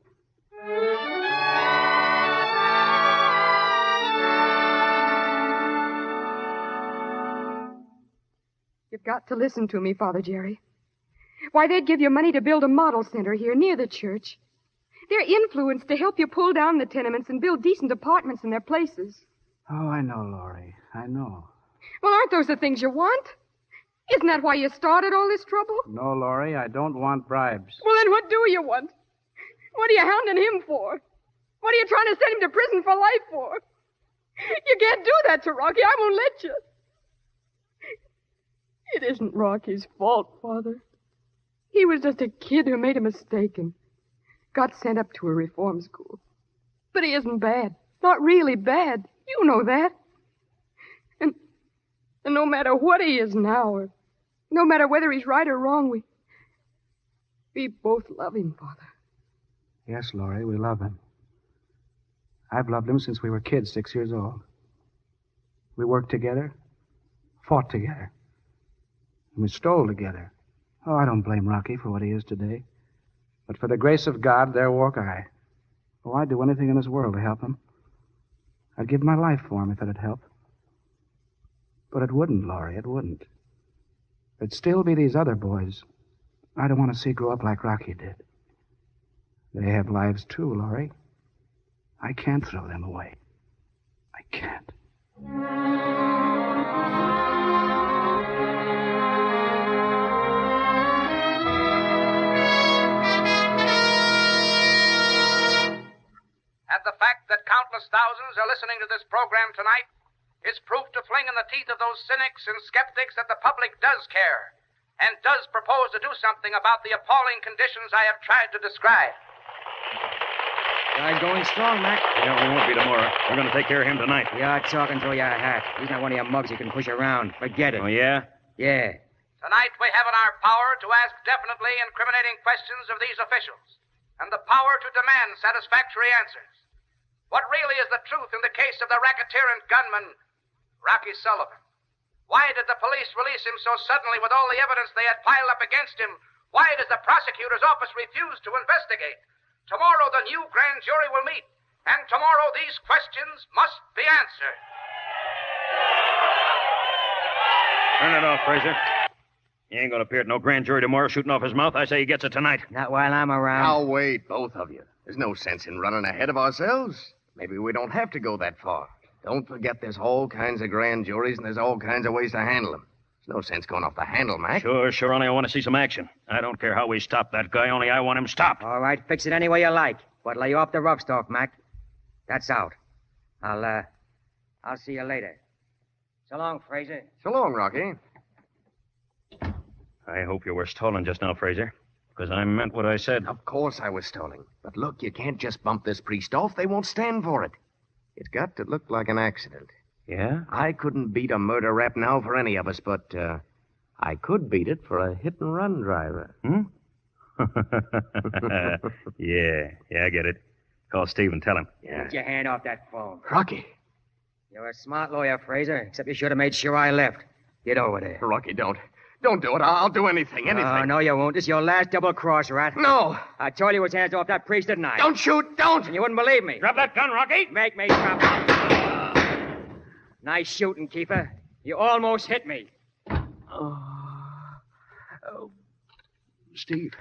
You've got to listen to me, Father Jerry. Why, they'd give you money to build a model center here near the church. They're influenced to help you pull down the tenements and build decent apartments in their places. Oh, I know, Laurie. I know. Well, aren't those the things you want? Isn't that why you started all this trouble? No, Laurie, I don't want bribes. Well, then what do you want? What are you hounding him for? What are you trying to send him to prison for life for? You can't do that to Rocky. I won't let you. It isn't Rocky's fault, Father. He was just a kid who made a mistake and got sent up to a reform school. But he isn't bad. Not really bad. You know that. And no matter what he is now, or no matter whether he's right or wrong, we both love him, Father. Yes, Laurie, we love him. I've loved him since we were kids, 6 years old. We worked together, fought together, and we stole together. Oh, I don't blame Rocky for what he is today. But for the grace of God, there walk I. Oh, I'd do anything in this world to help him. I'd give my life for him if it'd help. But it wouldn't, Laurie, it wouldn't. There'd still be these other boys I don't want to see grow up like Rocky did. They have lives too, Laurie. I can't throw them away. I can't. And the fact that countless thousands are listening to this program tonight is proof to fling in the teeth of those cynics and skeptics that the public does care and does propose to do something about the appalling conditions I have tried to describe. Guy going strong, Mac. Yeah, we won't be tomorrow. We're going to take care of him tonight. You're talking through your hat. He's not one of your mugs you can push around. Forget it. Oh, yeah? Yeah. Tonight we have in our power to ask definitely incriminating questions of these officials and the power to demand satisfactory answers. What really is the truth in the case of the racketeer and gunman, Rocky Sullivan? Why did the police release him so suddenly with all the evidence they had piled up against him? Why does the prosecutor's office refuse to investigate? Tomorrow the new grand jury will meet, and tomorrow these questions must be answered. Turn it off, Fraser. He ain't going to appear at no grand jury tomorrow shooting off his mouth. I say he gets it tonight. Not while I'm around. Now, wait, both of you. There's no sense in running ahead of ourselves. Maybe we don't have to go that far. Don't forget there's all kinds of grand juries, and there's all kinds of ways to handle them. There's no sense going off the handle, Mac. Sure, only I want to see some action. I don't care how we stop that guy, only I want him stopped. All right, fix it any way you like. But lay off the rough stuff, Mac. That's out. I'll see you later. So long, Fraser. So long, Rocky. I hope you were stalling just now, Fraser, because I meant what I said. Of course I was stalling. But look, you can't just bump this priest off. They won't stand for it. It's got to look like an accident. Yeah? I couldn't beat a murder rap now for any of us, but I could beat it for a hit-and-run driver. Yeah, I get it. Call Steve and tell him. Yeah. Get your hand off that phone. Rocky. You're a smart lawyer, Fraser, except you should have made sure I left. Get over there. Rocky, don't. Don't do it. I'll do anything. Oh, no, you won't. This is your last double-cross, rat. No. I told you it was hands off that priest, didn't I? Don't shoot. Don't. And you wouldn't believe me. Drop that gun, Rocky. Make me drop it. Nice shooting, Kiefer. You almost hit me. Steve.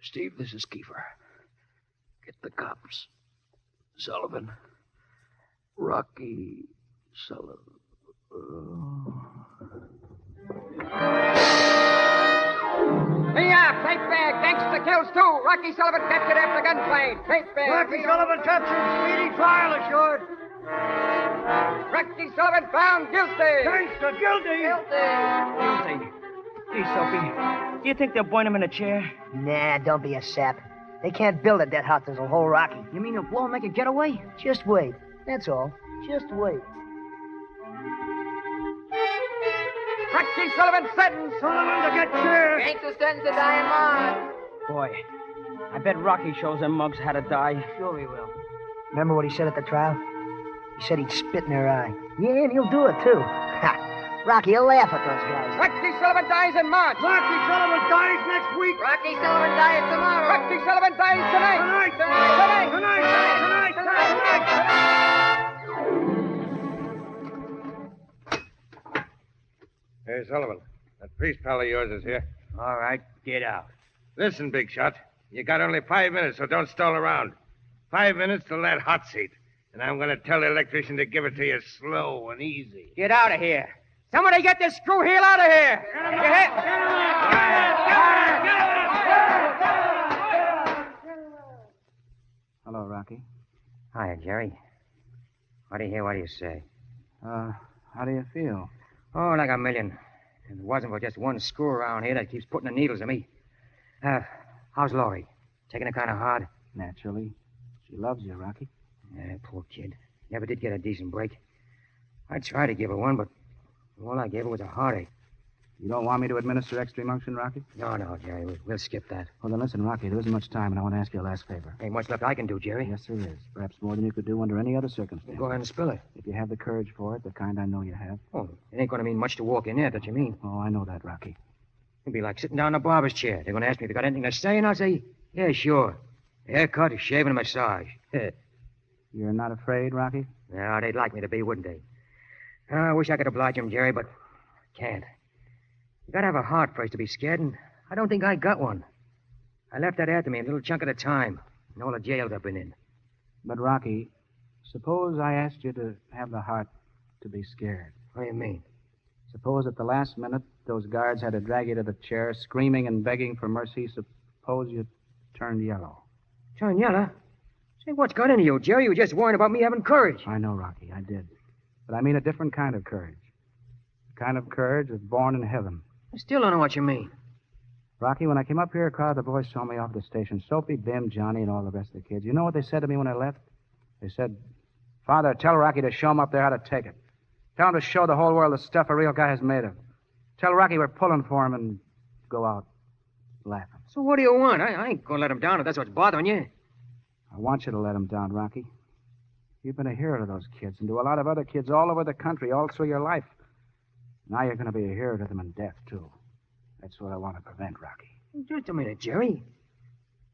Steve, this is Kiefer. Get the cops. Sullivan. Rocky Sullivan. Tape bag, gangster kills 2. Rocky Sullivan captured after gunplane. Tape bag. Rocky Sullivan captured. Speedy trial assured. Rocky Sullivan found guilty. Gangster guilty. Guilty. Gee, Sophie, do you think they'll point him in a chair? Nah, don't be a sap. They can't build a dead house that'll hold Rocky. You mean they'll blow and make a getaway? Just wait. That's all. Just wait. Rocky Sullivan sentenced. Sullivan to get chair. Gangster sentenced to die in March. Boy, I bet Rocky shows them mugs how to die. Sure he will. Remember what he said at the trial? He said he'd spit in their eye. Yeah, and he'll do it, too. Ha! Rocky, he'll laugh at those guys. Rocky Sullivan dies in March. Rocky Sullivan dies next week. Rocky Sullivan dies tomorrow. Rocky Sullivan dies tonight. Hey, Sullivan, that priest pal of yours is here. All right, get out. Listen, big shot. You got only 5 minutes, so don't stall around. 5 minutes till that hot seat. And I'm going to tell the electrician to give it to you slow and easy. Get out of here. Somebody get this screw heel out of here. Hello, Rocky. Hiya, Jerry. What do you hear? What do you say? How do you feel? Oh, like a million. If it wasn't for just one screw around here that keeps putting the needles in me. How's Laurie? Taking it kind of hard? Naturally. She loves you, Rocky. Yeah, poor kid. Never did get a decent break. I tried to give her one, but all I gave her was a heartache. You don't want me to administer extreme unction, Rocky? No, Jerry. We'll skip that. Well, then listen, Rocky, there isn't much time, and I want to ask you a last favor. Ain't much left I can do, Jerry. Yes, there is. Perhaps more than you could do under any other circumstance. Go ahead and spill it. If you have the courage for it, the kind I know you have. Oh, it ain't going to mean much to walk in there, that you mean. Oh, I know that, Rocky. It'd be like sitting down in a barber's chair. They're going to ask me if you got anything to say, and I'll say, yeah, sure. A haircut, a shave, and a massage. You're not afraid, Rocky? No, they'd like me to be, wouldn't they? I wish I could oblige them, Jerry, but I can't. You gotta have a heart first to be scared, and I don't think I got one. I left that after me a little chunk at a time, in all the jails I've been in. But, Rocky, suppose I asked you to have the heart to be scared. What do you mean? Suppose at the last minute those guards had to drag you to the chair, screaming and begging for mercy. Suppose you turned yellow. Turn yellow? Say, what's got into you, Jerry? You were just worrying about me having courage. I know, Rocky, I did. But I mean a different kind of courage. The kind of courage that's born in heaven. I still don't know what you mean. Rocky, when I came up here, a crowd of the boys saw me off at the station. Soapy, Bim, Johnny, and all the rest of the kids. You know what they said to me when I left? They said, Father, tell Rocky to show him up there how to take it. Tell him to show the whole world the stuff a real guy is made of. Tell Rocky we're pulling for him and go out laughing. So what do you want? I ain't going to let him down if that's what's bothering you. I want you to let him down, Rocky. You've been a hero to those kids and to a lot of other kids all over the country, all through your life. Now you're going to be a hero to them in death, too. That's what I want to prevent, Rocky. Just a minute, Jerry.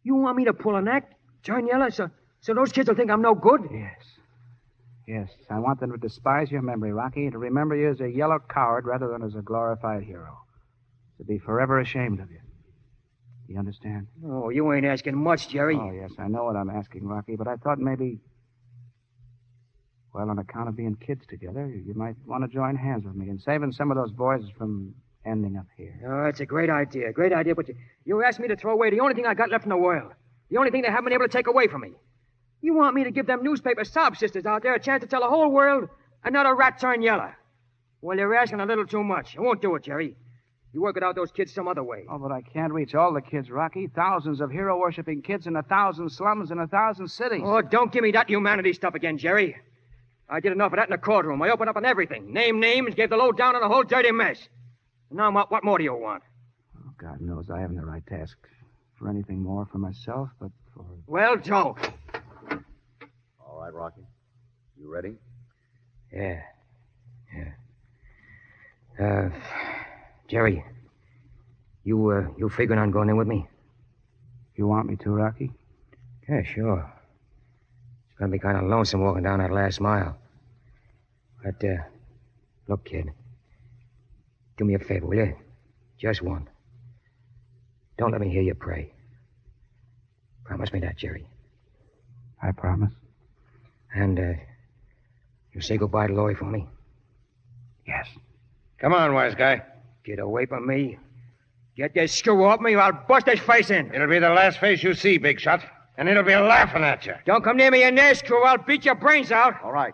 You want me to pull an act, turn yellow, so those kids will think I'm no good? Yes. Yes, I want them to despise your memory, Rocky, and to remember you as a yellow coward rather than as a glorified hero. To be forever ashamed of you. Do you understand? Oh, you ain't asking much, Jerry. Oh, yes, I know what I'm asking, Rocky, but I thought maybe... Well, on account of being kids together, you might want to join hands with me in saving some of those boys from ending up here. Oh, it's a great idea, but you asked me to throw away the only thing I got left in the world. The only thing they haven't been able to take away from me. You want me to give them newspaper sob sisters out there a chance to tell the whole world another rat turned yellow. Well, you're asking a little too much. I won't do it, Jerry. You work it out those kids some other way. Oh, but I can't reach all the kids, Rocky. Thousands of hero-worshipping kids in 1,000 slums in 1,000 cities. Oh, don't give me that humanity stuff again, Jerry. I did enough of that in the courtroom. I opened up on everything. Named names, gave the lowdown on the whole dirty mess. Now, what more do you want? Oh, God knows I haven't the right to ask for anything more for myself, but for... Well, Joe. All right, Rocky. You ready? Yeah. Jerry, you figuring on going in with me? You want me to, Rocky? Yeah, sure. Gonna be kind of lonesome walking down that last mile. But, look, kid. Do me a favor, will you? Just one. Don't let me hear you pray. Promise me that, Jerry. I promise. And, you say goodbye to Laurie for me? Yes. Come on, wise guy. Get away from me. Get this screw off me or I'll bust his face in. It'll be the last face you see, big shot. And it'll be laughing at you. Don't come near me in there, screw. I'll beat your brains out. All right.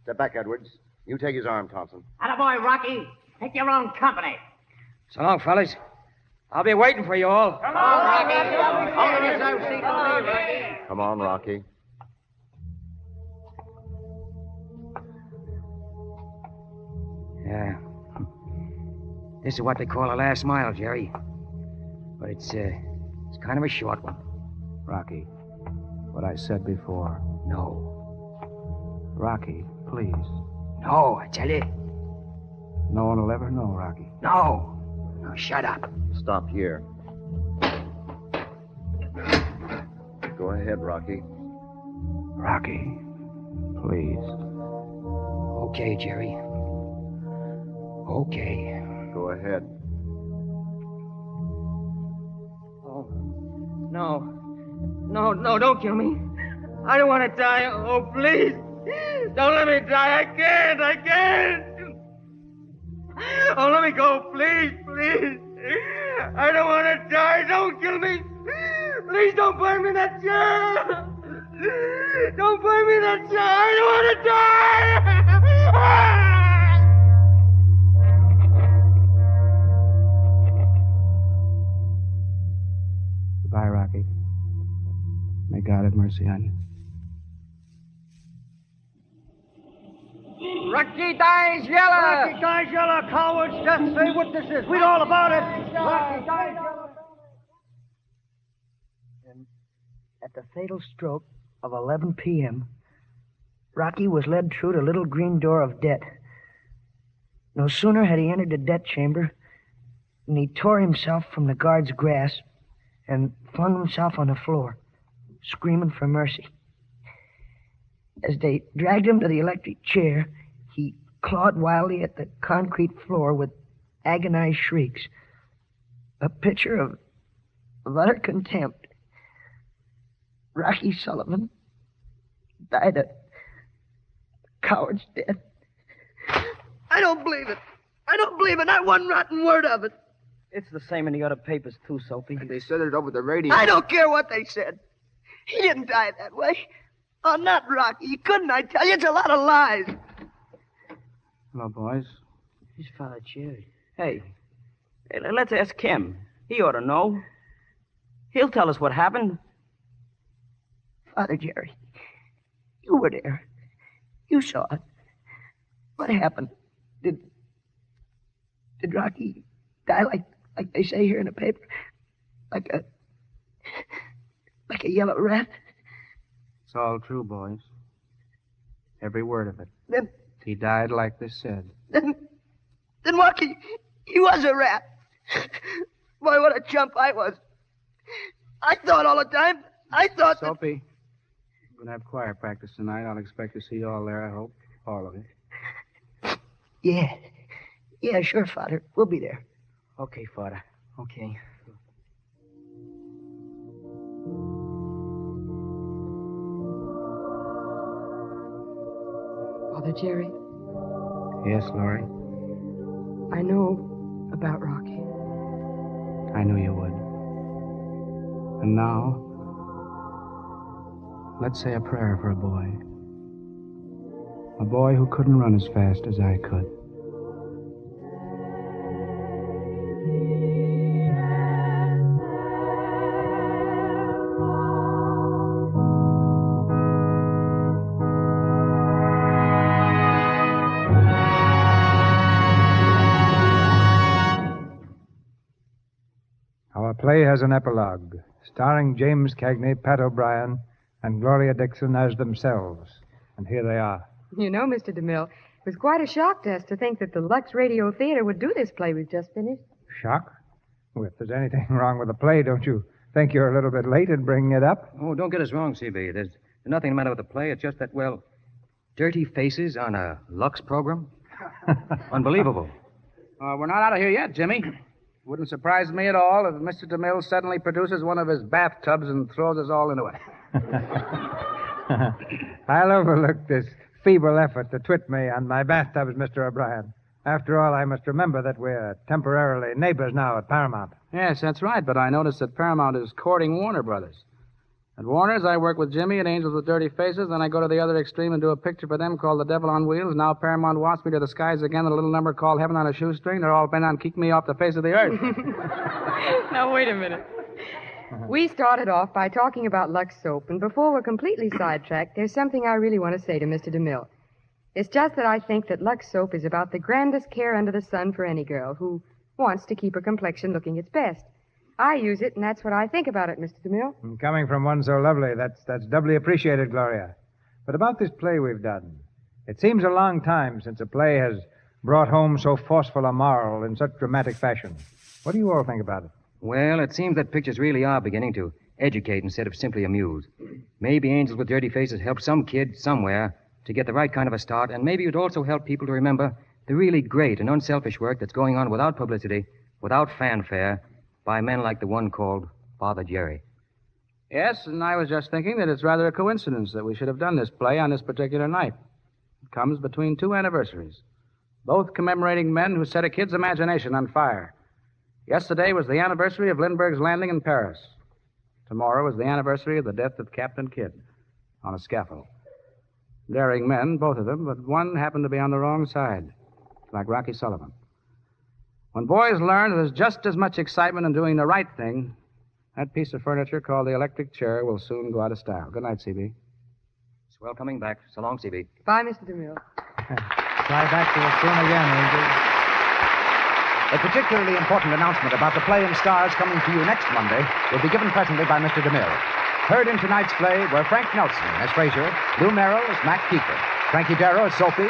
Step back, Edwards. You take his arm, Thompson. Attaboy, Rocky. Take your own company. So long, fellas. I'll be waiting for you all. Come on, Rocky. Hold yourself, seat for me, Rocky. Come on, Rocky. Yeah. This is what they call a last mile, Jerry. But it's kind of a short one. Rocky, what I said before. No. Rocky, please. No, I tell you. No one will ever know, Rocky. No. No, shut up. Stop here. Go ahead, Rocky. Rocky, please. Okay, Jerry. Okay. Go ahead. Oh, no. No, don't kill me. I don't want to die. Oh, please. Don't let me die. I can't. Oh, let me go, please. I don't want to die. Don't kill me. Please don't burn me in that chair. Don't burn me in that chair. I don't want to die. Goodbye, Rocky. May God have mercy on you. Rocky dies yellow! Rocky dies yellow, cowards! Just say what this is. Read all about it. Rocky dies yellow. And at the fatal stroke of 11 p.m., Rocky was led through the little green door of death. No sooner had he entered the death chamber than he tore himself from the guard's grasp and flung himself on the floor, screaming for mercy. As they dragged him to the electric chair, he clawed wildly at the concrete floor with agonized shrieks, a picture of utter contempt. Rocky Sullivan died a coward's death. I don't believe it. Not one rotten word of it. It's the same in the other papers, too, Sophie. They said it over the radio. I don't care what they said. He didn't die that way. Oh, not Rocky. He couldn't, I tell you. It's a lot of lies. Hello, boys. He's Father Jerry. Hey, let's ask him. He ought to know. He'll tell us what happened. Father Jerry, you were there. You saw it. What happened? Did Rocky die like they say here in the paper? Like a yellow rat? It's all true, boys. Every word of it. Then he died like they said. Then Rocky, he was a rat. Boy, what a chump I was. I thought all the time. Sophie, we're going to have choir practice tonight. I'll expect to see you all there, I hope. All of you. Yeah, sure, Father. We'll be there. Okay, Father. Okay. Father Jerry, Yes, Laurie? I know about Rocky. I knew you would. And now, let's say a prayer for a boy. A boy who couldn't run as fast as I could. Our play has an epilogue, starring James Cagney, Pat O'Brien, and Gloria Dixon as themselves. And here they are. You know, Mr. DeMille, it was quite a shock to us to think that the Lux Radio Theater would do this play we've just finished. Shock? Well, if there's anything wrong with the play, don't you think you're a little bit late in bringing it up? Oh, don't get us wrong, CB. There's Nothing the matter with the play. It's just that, well, dirty faces on a Lux program? Unbelievable. We're not out of here yet, Jimmy. Wouldn't surprise me at all if Mr. DeMille suddenly produces one of his bathtubs and throws us all into it. I'll overlook this feeble effort to twit me on my bathtubs, Mr. O'Brien. After all, I must remember that we're temporarily neighbors now at Paramount. Yes, that's right, but I noticed that Paramount is courting Warner Brothers. At Warner's, I work with Jimmy and Angels with Dirty Faces, then I go to the other extreme and do a picture for them called The Devil on Wheels. Now Paramount wants me to the skies again with a little number called Heaven on a Shoestring. They're all bent on keeping me off the face of the earth. Now, wait a minute. We started off by talking about Lux soap, and before we're completely sidetracked, there's something I really want to say to Mr. DeMille. It's just that I think that Lux soap is about the grandest care under the sun for any girl who wants to keep her complexion looking its best. I use it, and that's what I think about it, Mr. DeMille. And coming from one so lovely, that's doubly appreciated, Gloria. But about this play we've done, it seems a long time since a play has brought home so forceful a moral in such dramatic fashion. What do you all think about it? Well, it seems that pictures really are beginning to educate instead of simply amuse. Maybe Angels with Dirty Faces helped some kid somewhere to get the right kind of a start, and maybe it would also help people to remember the really great and unselfish work that's going on without publicity, without fanfare, by men like the one called Father Jerry. Yes, and I was just thinking that it's rather a coincidence that we should have done this play on this particular night. It comes between two anniversaries, both commemorating men who set a kid's imagination on fire. Yesterday was the anniversary of Lindbergh's landing in Paris. Tomorrow was the anniversary of the death of Captain Kidd on a scaffold. Daring men, both of them, but one happened to be on the wrong side, like Rocky Sullivan. When boys learn that there's just as much excitement in doing the right thing, that piece of furniture called the electric chair will soon go out of style. Good night, C.B. Swell coming back. So long, C.B. Bye, Mr. DeMille. Fly back to us soon again, Angel. A particularly important announcement about the play and stars coming to you next Monday will be given presently by Mr. DeMille. Heard in tonight's play were Frank Nelson as Fraser, Lou Merrill as Mac Keeper, Frankie Darrow as Soapy,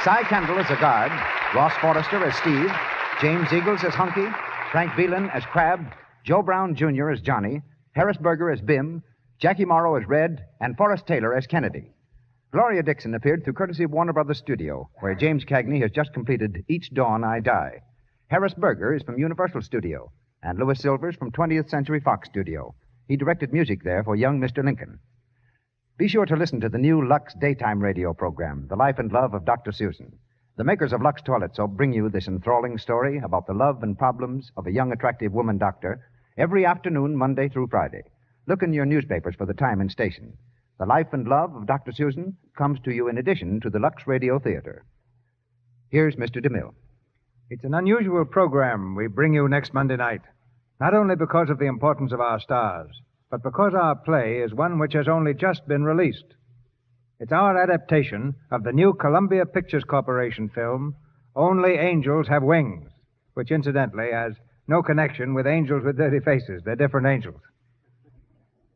Cy Kendall as a guard, Ross Forrester as Steve, James Eagles as Hunky, Frank Velan as Crab, Joe Brown Jr. as Johnny, Harris Berger as Bim, Jackie Morrow as Red, and Forrest Taylor as Kennedy. Gloria Dixon appeared through courtesy of Warner Brothers Studio, where James Cagney has just completed Each Dawn I Die. Harris Berger is from Universal Studio, and Louis Silvers from 20th Century Fox Studio. He directed music there for young Mr. Lincoln. Be sure to listen to the new Lux daytime radio program, The Life and Love of Dr. Susan. The makers of Lux Toilet Soap bring you this enthralling story about the love and problems of a young, attractive woman doctor every afternoon, Monday through Friday. Look in your newspapers for the time and station. The Life and Love of Dr. Susan comes to you in addition to the Lux Radio Theater. Here's Mr. DeMille. It's an unusual program we bring you next Monday night, not only because of the importance of our stars, but because our play is one which has only just been released. It's our adaptation of the new Columbia Pictures Corporation film, Only Angels Have Wings, which incidentally has no connection with Angels with Dirty Faces. They're different angels.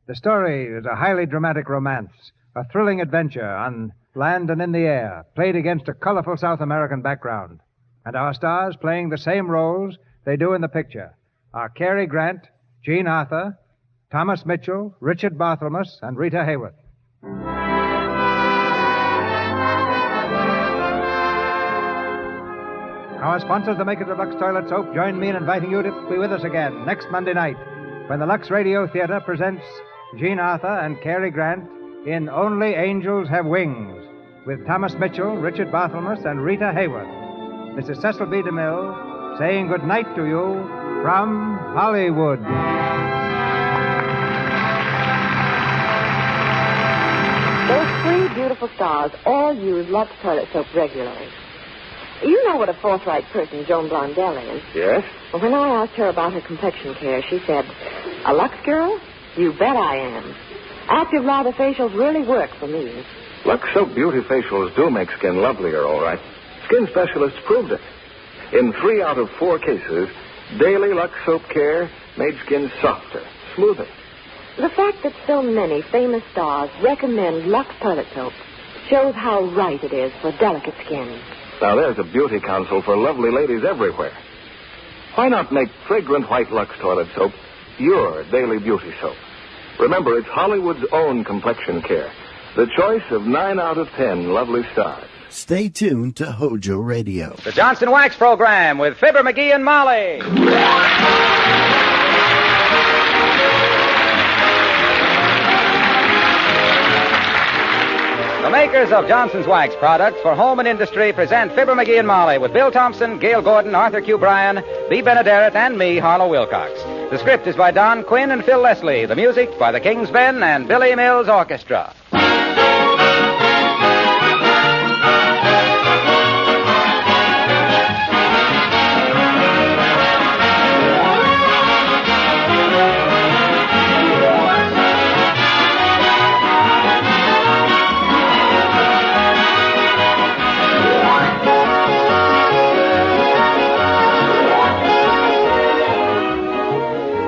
The story is a highly dramatic romance, a thrilling adventure on land and in the air, played against a colorful South American background. And our stars playing the same roles they do in the picture are Cary Grant, Jean Arthur, Thomas Mitchell, Richard Barthelmess, and Rita Hayworth. Our sponsors, the makers of Lux Toilet Soap, join me in inviting you to be with us again next Monday night when the Lux Radio Theater presents Jean Arthur and Cary Grant in Only Angels Have Wings with Thomas Mitchell, Richard Barthelmess, and Rita Hayworth. This is Cecil B. DeMille saying good night to you from Hollywood. Those three beautiful stars all use Lux Toilet Soap regularly. You know what a forthright person Joan Blondell is. Yes? Well, when I asked her about her complexion care, she said, "A Lux girl? You bet I am. Active lather facials really work for me." Lux Soap Beauty Facials do make skin lovelier, all right. Skin specialists proved it. In 3 out of 4 cases, daily Lux Soap care made skin softer, smoother. The fact that so many famous stars recommend Lux Toilet Soap shows how right it is for delicate skin. Now, there's a beauty counsel for lovely ladies everywhere. Why not make fragrant white Lux Toilet Soap your daily beauty soap? Remember, it's Hollywood's own complexion care, The choice of 9 out of 10 lovely stars. Stay tuned to Hojo Radio. The Johnson Wax Program with Fibber, McGee, and Molly. The makers of Johnson's Wax products for home and industry present Fibber, McGee, and Molly with Bill Thompson, Gail Gordon, Arthur Q. Bryan, Bea Benaderet, and me, Harlow Wilcox. The script is by Don Quinn and Phil Leslie. The music by the King's Ben and Billy Mills Orchestra.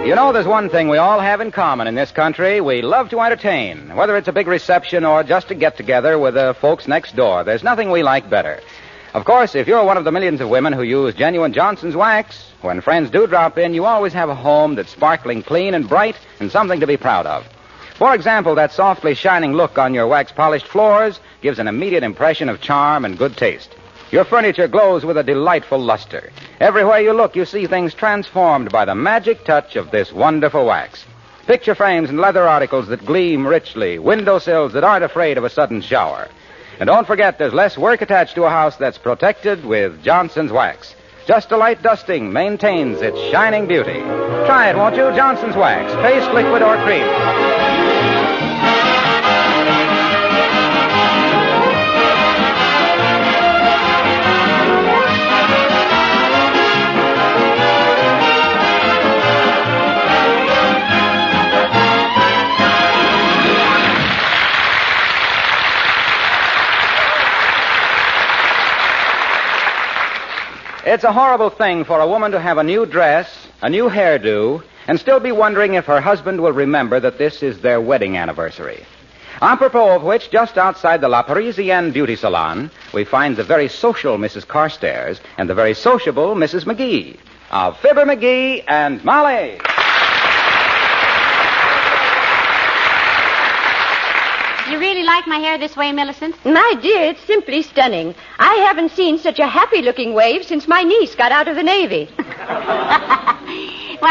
You know, there's one thing we all have in common in this country. We love to entertain, whether it's a big reception or just a get-together with the folks next door. There's nothing we like better. Of course, if you're one of the millions of women who use genuine Johnson's Wax, when friends do drop in, you always have a home that's sparkling clean and bright and something to be proud of. For example, that softly shining look on your wax-polished floors gives an immediate impression of charm and good taste. Your furniture glows with a delightful luster. Everywhere you look, you see things transformed by the magic touch of this wonderful wax. Picture frames and leather articles that gleam richly, windowsills that aren't afraid of a sudden shower. And don't forget, there's less work attached to a house that's protected with Johnson's Wax. Just a light dusting maintains its shining beauty. Try it, won't you? Johnson's Wax, paste, liquid, or cream. It's a horrible thing for a woman to have a new dress, a new hairdo, and still be wondering if her husband will remember that this is their wedding anniversary. Apropos of which, just outside the La Parisienne Beauty Salon, we find the very social Mrs. Carstairs and the very sociable Mrs. McGee of Fibber, McGee, and Molly. You really like my hair this way, Millicent? My dear, it's simply stunning. I haven't seen such a happy-looking wave since my niece got out of the Navy. Well,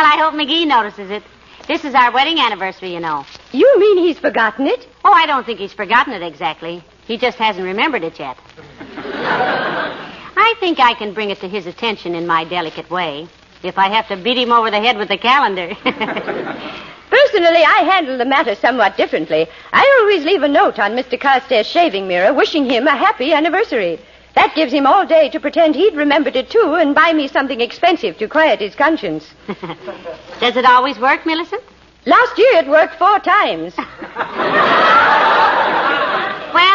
I hope McGee notices it. This is our wedding anniversary, you know. You mean he's forgotten it? Oh, I don't think he's forgotten it exactly. He just hasn't remembered it yet. I think I can bring it to his attention in my delicate way, if I have to beat him over the head with the calendar. Personally, I handle the matter somewhat differently. I always leave a note on Mr. Carstairs' shaving mirror wishing him a happy anniversary. That gives him all day to pretend he'd remembered it, too, and buy me something expensive to quiet his conscience. Does it always work, Millicent? Last year it worked 4 times. Well,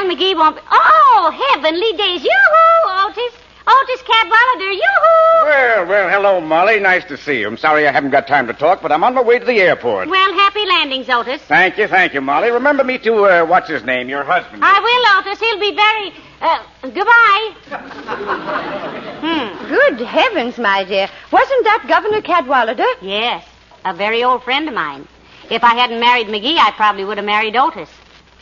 McGee won't be... Oh, heavenly days. Yoo-hoo, Otis. Otis Cadwallader, yoo-hoo! Well, hello, Molly. Nice to see you. I'm sorry I haven't got time to talk, but I'm on my way to the airport. Well, happy landings, Otis. Thank you, Molly. Remember me to, what's his name, your husband. I will, Otis. He'll be very... goodbye. Good heavens, my dear. Wasn't that Governor Cadwallader? Yes, a very old friend of mine. If I hadn't married McGee, I probably would have married Otis.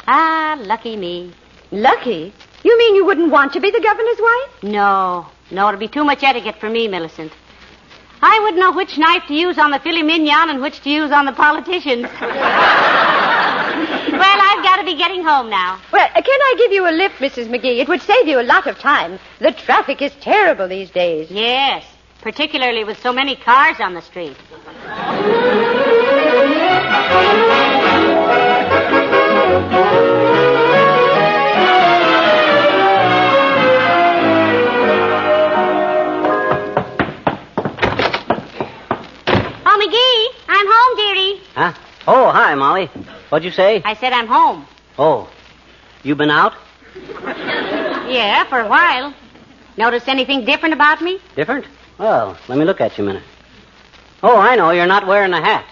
Ah, lucky me. Lucky? You mean you wouldn't want to be the governor's wife? No, it'd be too much etiquette for me, Millicent. I wouldn't know which knife to use on the filet mignon and which to use on the politicians. Well, I've got to be getting home now. Well, can I give you a lift, Mrs. McGee? It would save you a lot of time. The traffic is terrible these days. Yes, particularly with so many cars on the street. Huh? Oh, hi, Molly. What'd you say? I said I'm home. Oh. You been out? Yeah, for a while. Notice anything different about me? Different? Well, let me look at you a minute. Oh, I know. You're not wearing a hat.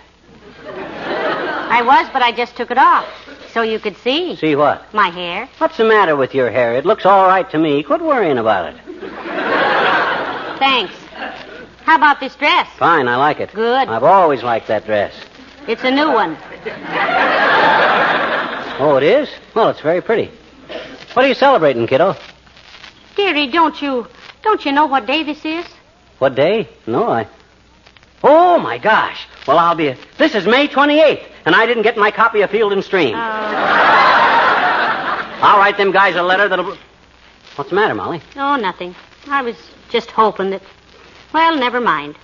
I was, but I just took it off. So you could see. See what? My hair. What's the matter with your hair? It looks all right to me. Quit worrying about it. Thanks. How about this dress? Fine, I like it. Good. I've always liked that dress. It's a new one. Oh, it is? Well, it's very pretty. What are you celebrating, kiddo? Dearie, don't you know what day this is? What day? No, Oh, my gosh. Well, This is May 28th, and I didn't get my copy of Field and Stream. I'll write them guys a letter that'll... What's the matter, Molly? Oh, nothing. I was just hoping that... Well, never mind.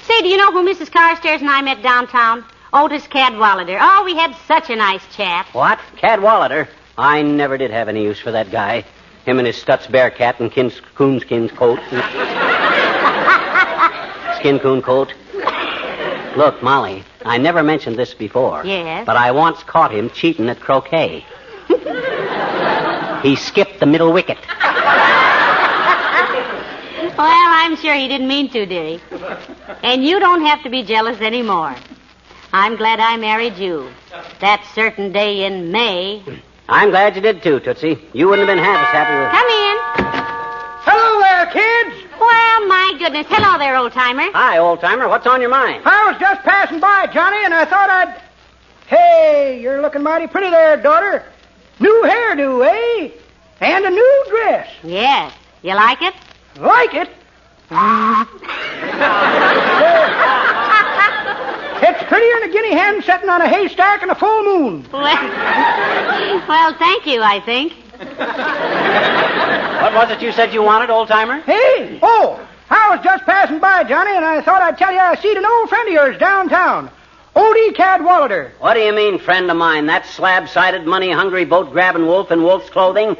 Say, do you know who Mrs. Carstairs and I met downtown? Otis Cadwallader. Oh, we had such a nice chat. What? Cadwallader? I never did have any use for that guy. Him and his Stutz Bearcat and coonskin coat. Skin coon coat. Look, Molly, I never mentioned this before. Yes? But I once caught him cheating at croquet. He skipped the middle wicket. Well, I'm sure he didn't mean to, dearie. And you don't have to be jealous anymore. I'm glad I married you. That certain day in May. I'm glad you did, too, Tootsie. You wouldn't have been half as happy with... Come in. Hello there, kids. Well, my goodness. Hello there, old-timer. Hi, old-timer. What's on your mind? I was just passing by, Johnny, and I thought I'd... Hey, you're looking mighty pretty there, daughter. New hairdo, eh? And a new dress. Yes. You like it? Like it? It's prettier than a guinea hen sitting on a haystack in a full moon. Well, thank you, I think. What was it you said you wanted, old-timer? Hey! Oh, I was just passing by, Johnny, and I thought I'd tell you I seen an old friend of yours downtown. O.D. Cadwallader. What do you mean, friend of mine? That slab-sided, money-hungry, boat-grabbing wolf in wolf's clothing?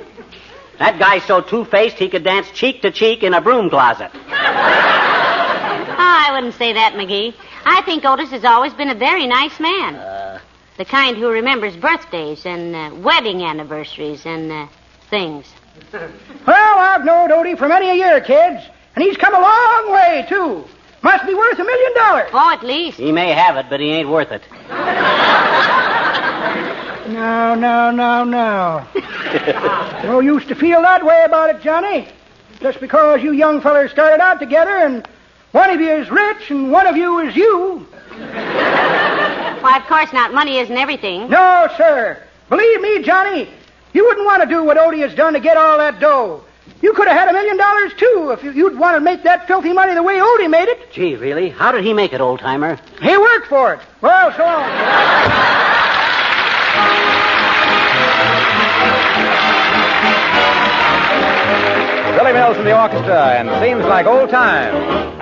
That guy's so two-faced he could dance cheek to cheek in a broom closet. Oh, I wouldn't say that, McGee. I think Otis has always been a very nice man. The kind who remembers birthdays and wedding anniversaries and things. Well, I've known Odie for many a year, kids, and he's come a long way, too. Must be worth $1 million. Oh, at least. He may have it, but he ain't worth it. No. No use to feel that way about it, Johnny. Just because you young fellers started out together and one of you is rich and one of you is you. Why, of course not. Money isn't everything. No, sir. Believe me, Johnny, you wouldn't want to do what Odie has done to get all that dough. You could have had $1 million, too, if you'd want to make that filthy money the way Odie made it. Gee, really? How did he make it, old-timer? He worked for it. Well, so long. Billy Mills in the orchestra, and seems like old times.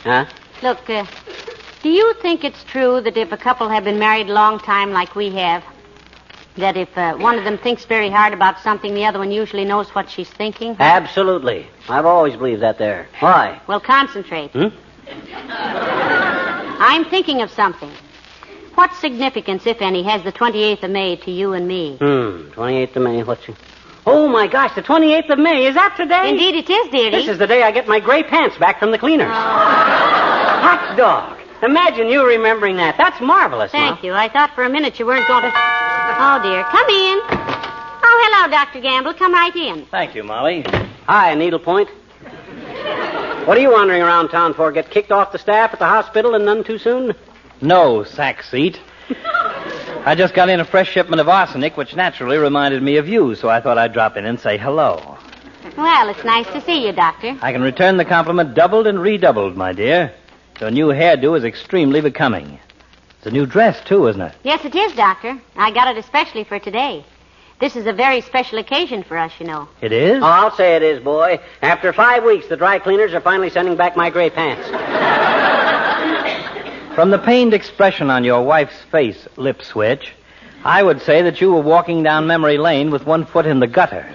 Huh? Look, do you think it's true that if a couple have been married a long time like we have, That if one of them thinks very hard about something, the other one usually knows what she's thinking? Absolutely. I've always believed that there. Why? Well, concentrate. Hmm? I'm thinking of something. What significance, if any, has the 28th of May to you and me? 28th of May, Oh, my gosh, the 28th of May. Is that today? Indeed it is, dearie. This is the day I get my gray pants back from the cleaners. Hot dog. Imagine you remembering that. That's marvelous, Thank you. I thought for a minute you weren't going to... Oh, dear. Come in. Oh, hello, Dr. Gamble. Come right in. Thank you, Molly. Hi, Needlepoint. What are you wandering around town for? Get kicked off the staff at the hospital and none too soon? No, sack seat. I just got in a fresh shipment of arsenic, which naturally reminded me of you, so I thought I'd drop in and say hello. Well, it's nice to see you, Doctor. I can return the compliment doubled and redoubled, my dear. Your new hairdo is extremely becoming. It's a new dress, too, isn't it? Yes, it is, Doctor. I got it especially for today. This is a very special occasion for us, you know. It is? Oh, I'll say it is, boy. After 5 weeks, the dry cleaners are finally sending back my gray pants. From the pained expression on your wife's face, lip switch, I would say that you were walking down memory lane with one foot in the gutter.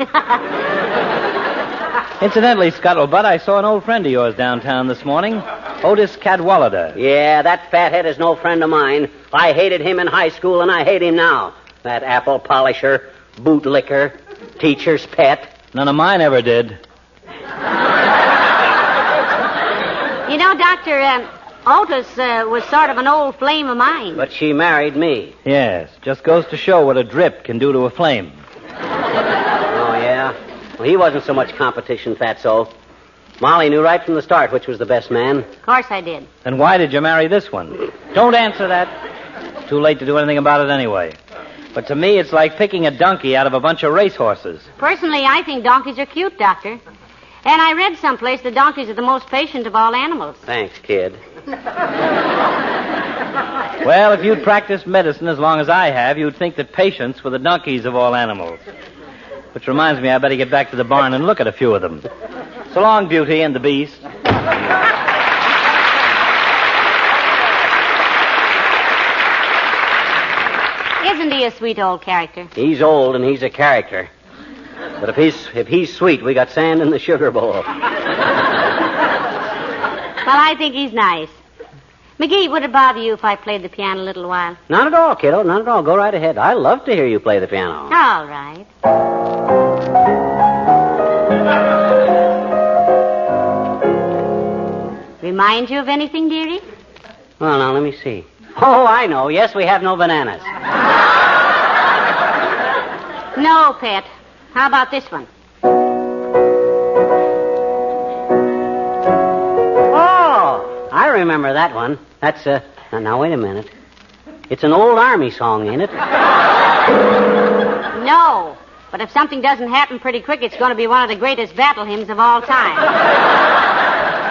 Incidentally, Scuttlebutt, I saw an old friend of yours downtown this morning, Otis Cadwallader. Yeah, that fathead is no friend of mine. I hated him in high school, and I hate him now. That apple polisher, bootlicker, teacher's pet. None of mine ever did. You know, Doctor, Otis was sort of an old flame of mine. But she married me. Yes, just goes to show what a drip can do to a flame. Oh, yeah? Well, he wasn't so much competition, Fatso. Molly knew right from the start which was the best man. Of course I did. Then why did you marry this one? Don't answer that. It's too late to do anything about it anyway. But to me, it's like picking a donkey out of a bunch of racehorses. Personally, I think donkeys are cute, Doctor. And I read someplace that donkeys are the most patient of all animals. Thanks, kid. Well, if you'd practiced medicine as long as I have, you'd think that patients were the donkeys of all animals. Which reminds me, I better get back to the barn and look at a few of them. So long, Beauty and the Beast. Isn't he a sweet old character? He's old and he's a character. But if he's sweet, we got sand in the sugar bowl. Well, I think he's nice. McGee, would it bother you if I played the piano a little while? Not at all, kiddo. Not at all. Go right ahead. I love to hear you play the piano. All right. Remind you of anything, dearie? Well, now, let me see. Oh, I know. Yes, we have no bananas. No, pet. How about this one? Oh, I remember that one. That's, now, wait a minute. It's an old army song, ain't it? No. But if something doesn't happen pretty quick, it's going to be one of the greatest battle hymns of all time.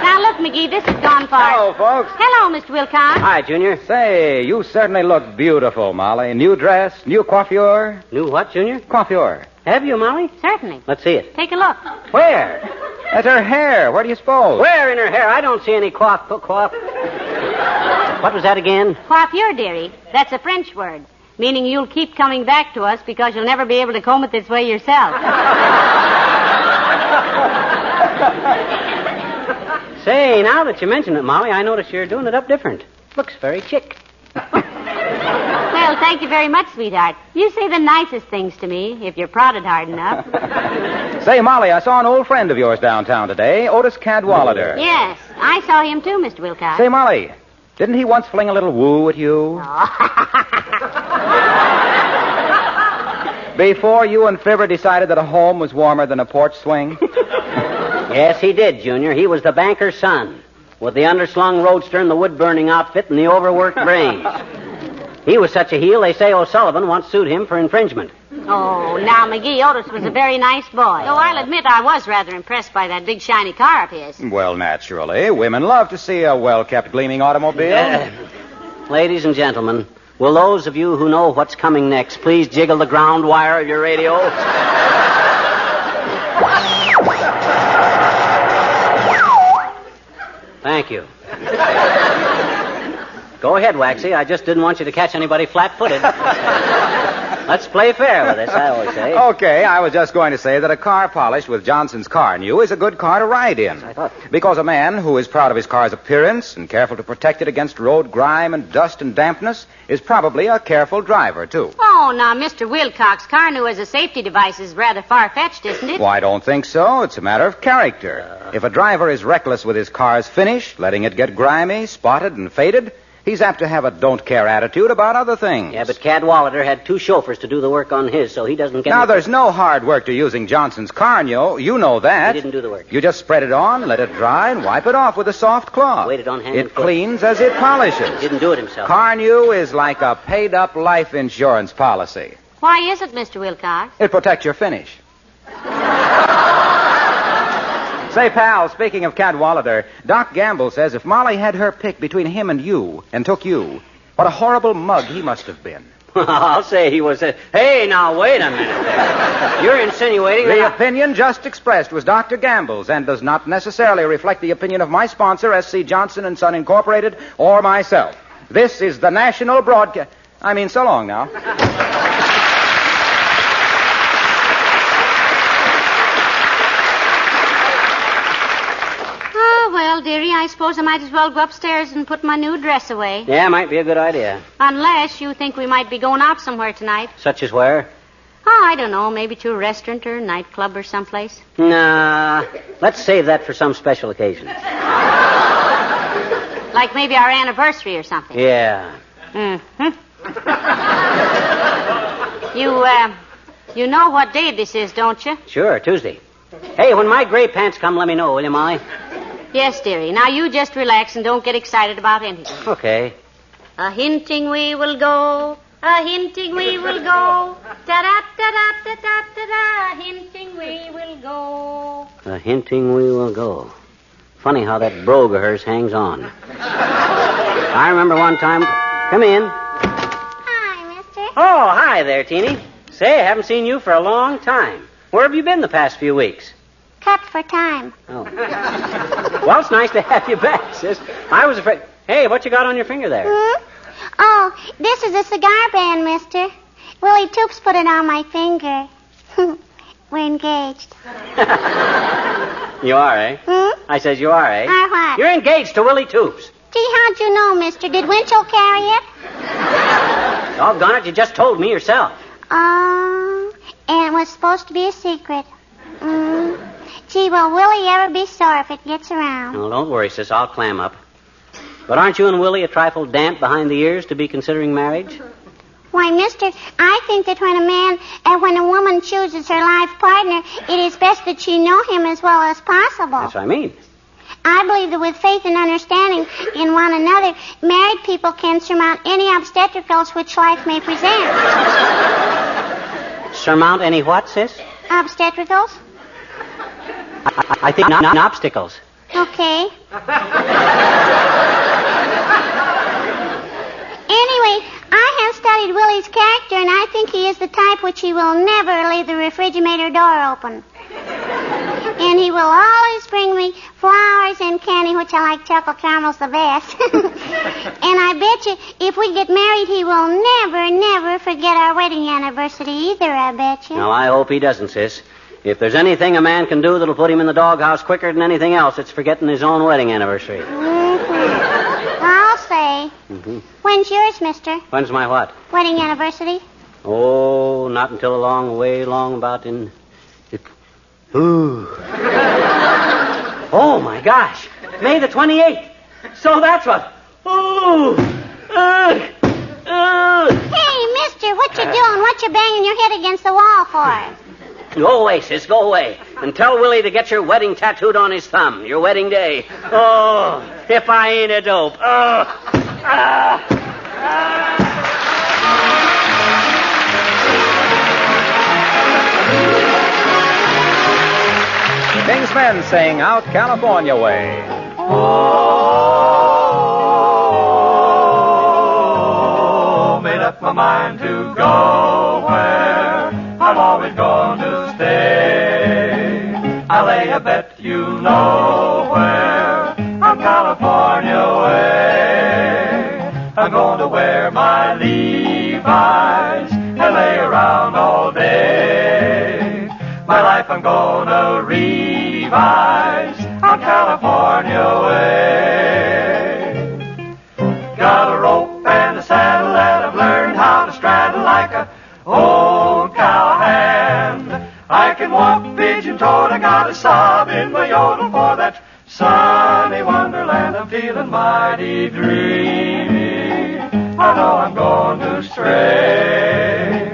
Now, look, McGee, this has gone far. Hello, folks. Hello, Mr. Wilcox. Hi, Junior. Say, you certainly look beautiful, Molly. New dress, new coiffure. New what, Junior? Coiffure. Have you, Molly? Certainly. Let's see it. Take a look. Where? That's her hair. Where do you suppose? Where in her hair? I don't see any coif. What was that again? Coiffure, dearie. That's a French word, meaning you'll keep coming back to us because you'll never be able to comb it this way yourself. Say, now that you mention it, Molly, I notice you're doing it up different. Looks very chic. Well, thank you very much, sweetheart. You say the nicest things to me, if you're prodded hard enough. Say, Molly, I saw an old friend of yours downtown today, Otis Cadwallader. Yes, I saw him too, Mr. Wilcox. Say, Molly, didn't he once fling a little woo at you? Before you and Fibber decided that a home was warmer than a porch swing? Yes, he did, Junior. He was the banker's son, with the underslung roadster and the wood-burning outfit and the overworked brains. He was such a heel, they say O'Sullivan once sued him for infringement. Oh, now, McGee, Otis was a very nice boy. Though I'll admit I was rather impressed by that big shiny car of his. Well, naturally. Women love to see a well-kept, gleaming automobile. Ladies and gentlemen, will those of you who know what's coming next please jiggle the ground wire of your radio? Thank you. Go ahead, Waxy. I just didn't want you to catch anybody flat-footed. Let's play fair with this, I always say. Okay, I was just going to say that a car polished with Johnson's Car New is a good car to ride in. I thought. Because a man who is proud of his car's appearance and careful to protect it against road grime and dust and dampness is probably a careful driver, too. Oh, now, Mr. Wilcox, car new as a safety device is rather far-fetched, isn't it? Well, I don't think so. It's a matter of character. If a driver is reckless with his car's finish, letting it get grimy, spotted, and faded, he's apt to have a don't-care attitude about other things. Yeah, but Cadwallader had 2 chauffeurs to do the work on his, so he doesn't get... Now, there's no hard work to using Johnson's Car New. You know that. He didn't do the work. You just spread it on, let it dry, and wipe it off with a soft cloth. Waited on hand It and foot. cleans as it polishes. He didn't do it himself. Car New is like a paid-up life insurance policy. Why is it, Mr. Wilcox? It protects your finish. Say, pal, speaking of Cadwallader, Doc Gamble says if Molly had her pick between him and you, and took you, what a horrible mug he must have been. I'll say he was... Hey, now, wait a minute there. You're insinuating The opinion just expressed was Dr. Gamble's and does not necessarily reflect the opinion of my sponsor, S.C. Johnson & Son Incorporated, or myself. This is the National Broadcast... so long now. Well, dearie, I suppose I might as well go upstairs and put my new dress away. Yeah, might be a good idea. Unless you think we might be going out somewhere tonight. Such as where? Oh, I don't know. Maybe to a restaurant or nightclub or someplace. Nah, let's save that for some special occasion. Like maybe our anniversary or something. Yeah. Mm-hmm. You know what day this is, don't you? Sure, Tuesday. Hey, when my gray pants come, let me know, will you, Molly? Yes, dearie. Now you just relax and don't get excited about anything. Okay. A-hinting we will go, a-hinting we will go, ta-da-ta-da-ta-ta-ta-da, a-hinting we will go. A-hinting we will go. Funny how that brogue of hers hangs on. I remember one time... Come in. Hi, mister. Oh, hi there, Teeny. Say, I haven't seen you for a long time. Where have you been the past few weeks? Cut for time. Oh. Well, it's nice to have you back, sis. I was afraid... Hey, what you got on your finger there? Hmm? Oh, this is a cigar band, mister. Willie Toops put it on my finger. We're engaged. You are, eh? Hmm? I says you are, eh? Are what? You're engaged to Willie Toops. Gee, how'd you know, mister? Did Winchell carry it? Doggone it, you just told me yourself. Oh, and it was supposed to be a secret. Gee, will Willie ever be sore if it gets around? Oh, don't worry, sis. I'll clam up. But aren't you and Willie a trifle damp behind the ears to be considering marriage? Why, mister, I think that when a woman chooses her life partner, it is best that she know him as well as possible. That's what I mean. I believe that with faith and understanding in one another, married people can surmount any obstacles which life may present. Surmount any what, sis? Obstacles? I think not obstacles. Okay. Anyway, I have studied Willie's character, and I think he is the type which he will never leave the refrigerator door open. And he will always bring me flowers and candy, which I like chocolate caramels the best. And I bet you, if we get married, he will never, never forget our wedding anniversary either, I bet you. No, I hope he doesn't, sis. If there's anything a man can do that'll put him in the doghouse quicker than anything else, it's forgetting his own wedding anniversary. I'll say. When's yours, mister? When's my what? Wedding anniversary? Oh, not until a long way long about in... Ooh. Oh, my gosh. May the 28th. So that's what... Ooh. Hey, mister, what you doing? What you banging your head against the wall for? Go away, sis, go away. And tell Willie to get your wedding tattooed on his thumb, your wedding day. Oh, if I ain't a dope. The King's Men sing Out California Way. Oh, made up my mind to go where I'm always going to stay. I lay a bet you know where I'm California way. I'm going to wear my Levi's and I lay around all day. My life I'm gonna revise on California way. Got a rope and a saddle that I've learned how to straddle like a old cowhand. I can walk pigeon-toed, I got a sob in my yodel for that sunny wonderland. I'm feeling mighty dreamy. I know I'm going to stray,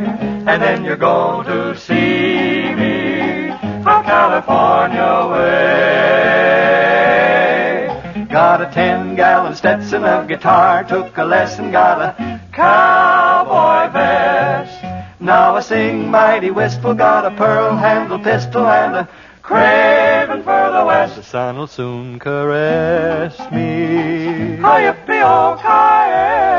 and then you're going to see me from California way. Got a 10-gallon Stetson, a guitar, took a lesson, got a cowboy vest. Now I sing mighty wistful, got a pearl-handled pistol and a craving for the west. The sun'll soon caress me. Hi-yippee-oh-ki-yay.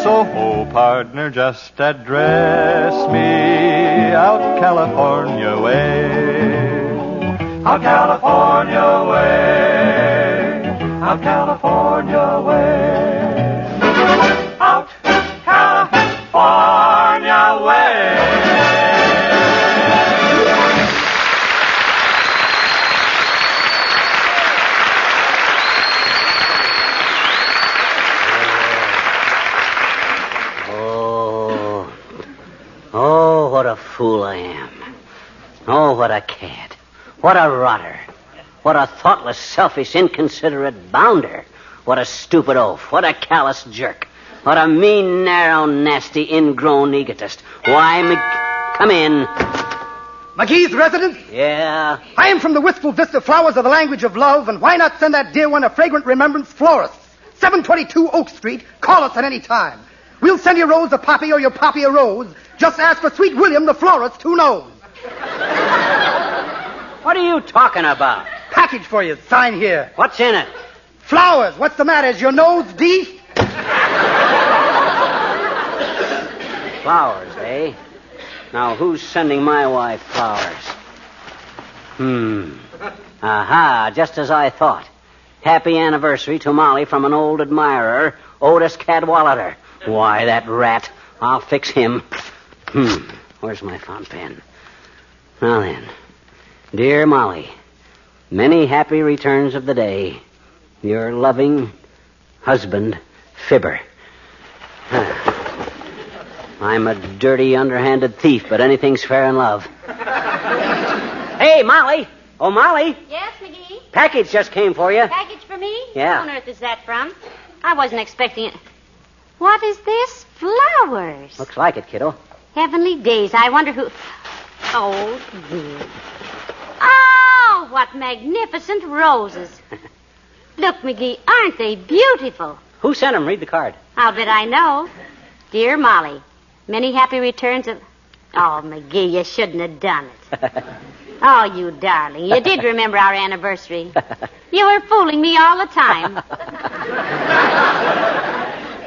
So, ho, partner, just address me out California way. Out California way. Out California way. Out California way. Oh, what a fool I am. Oh, what a cad. What a rotter. What a thoughtless, selfish, inconsiderate bounder. What a stupid oaf. What a callous jerk. What a mean, narrow, nasty, ingrown egotist. Why, come in. McGee's residence? Yeah? I am from the wistful vista flowers of the language of love, and why not send that dear one a fragrant remembrance florist? 722 Oak Street. Call us at any time. We'll send your rose a poppy or your poppy a rose. Just ask for Sweet William, the florist, who knows. What are you talking about? Package for you. Sign here. What's in it? Flowers. What's the matter? Is your nose deep? Flowers, eh? Now, who's sending my wife flowers? Aha, just as I thought. Happy anniversary to Molly from an old admirer, Otis Cadwallader. Why, that rat. I'll fix him. Where's my fountain pen? Now then. Dear Molly, many happy returns of the day. Your loving husband, Fibber. I'm a dirty, underhanded thief, but anything's fair in love. Hey, Molly. Oh, Molly. Yes, McGee? Package just came for you. Package for me? Yeah. What on earth is that from? I wasn't expecting it. What is this? Flowers. Looks like it, kiddo. Heavenly days. I wonder who... Oh, dear. Oh, what magnificent roses. Look, McGee, aren't they beautiful? Who sent them? Read the card. I'll bet I know. Dear Molly, many happy returns of... Oh, McGee, you shouldn't have done it. Oh, you darling. You did remember our anniversary. You were fooling me all the time.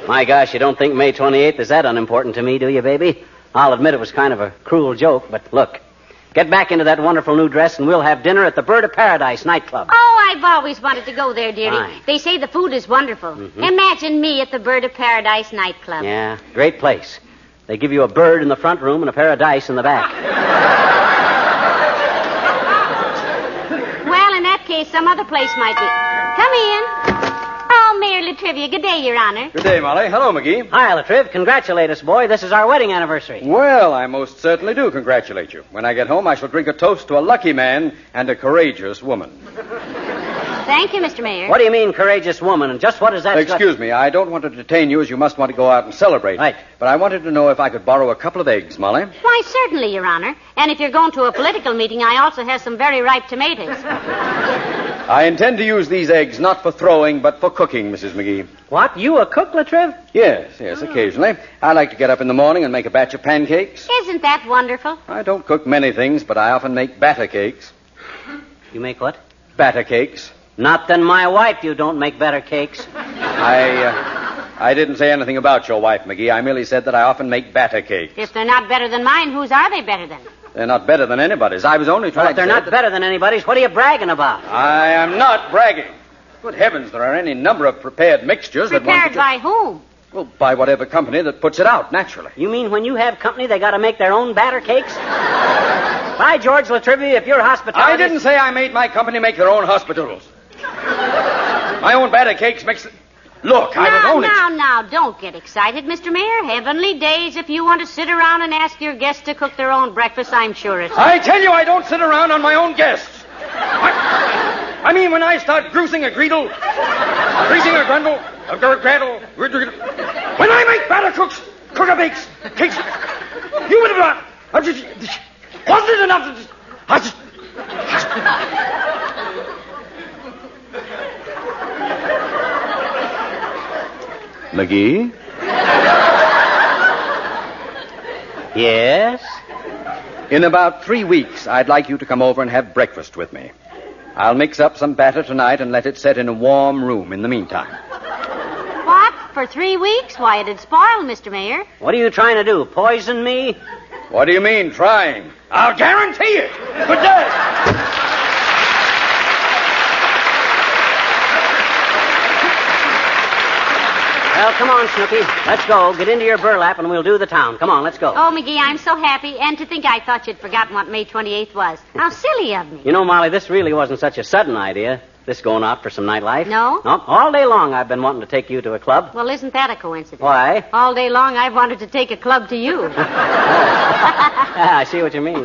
My gosh, you don't think May 28th is that unimportant to me, do you, baby? I'll admit it was kind of a cruel joke, but look. Get back into that wonderful new dress, and we'll have dinner at the Bird of Paradise nightclub. Oh, I've always wanted to go there, dearie. Fine. They say the food is wonderful. Imagine me at the Bird of Paradise nightclub. Yeah, great place. They give you a bird in the front room and a pair of dice in the back. Well, in that case, some other place might be. Come in. Oh, Mayor Latrivia. Good day, Your Honor. Good day, Molly. Hello, McGee. Hi, Latriv. Congratulate us, boy. This is our wedding anniversary. Well, I most certainly do congratulate you. When I get home, I shall drink a toast to a lucky man and a courageous woman. Thank you, Mr. Mayor. What do you mean, courageous woman? And just what is that? Excuse me. I don't want to detain you, as you must want to go out and celebrate. Right. But I wanted to know if I could borrow a couple of eggs, Molly. Why, certainly, Your Honor. And if you're going to a political meeting, I also have some very ripe tomatoes. I intend to use these eggs not for throwing, but for cooking, Mrs. McGee. What? You a cook, Latriv? Yes, occasionally. I like to get up in the morning and make a batch of pancakes. Isn't that wonderful? I don't cook many things, but I often make batter cakes. You make what? Batter cakes. Not than my wife, you don't make better cakes. I didn't say anything about your wife, McGee. I merely said that I often make batter cakes. If they're not better than mine, whose are they better than? They're not better than anybody's. I was only trying Well, if they're not better than anybody's, what are you bragging about? I am not bragging. Good heavens, there are any number of prepared mixtures that one Prepared could by whom? Well, by whatever company that puts it out, naturally. You mean when you have company, they got to make their own batter cakes? By George Latrivia, if your hospitality... I didn't say I made my company make their own hospitals. My own batter cakes makes... Look, I would own it. Now, don't get excited, Mr. Mayor. Heavenly days, if you want to sit around and ask your guests to cook their own breakfast, I'm sure it's... I tell you, I don't sit around on my own guests. I mean, when I start greasing a greedle, greasing a grundle, a gradle, when I make batter cooks, cook-a-bakes, cakes, you would have not... Wasn't it enough to... McGee? Yes? In about 3 weeks, I'd like you to come over and have breakfast with me. I'll mix up some batter tonight and let it set in a warm room in the meantime. What? For 3 weeks? Why, it'd spoil, Mr. Mayor. What are you trying to do, poison me? What do you mean, trying? I'll guarantee it. Good day. Well, come on, Snooky. Let's go. Get into your burlap and we'll do the town. Come on, let's go. Oh, McGee, I'm so happy. And to think I thought you'd forgotten what May 28th was. How silly of me. You know, Molly, this really wasn't such a sudden idea. This going out for some nightlife. No? No. All day long I've been wanting to take you to a club. Well, isn't that a coincidence? Why? All day long I've wanted to take a club to you. I see what you mean.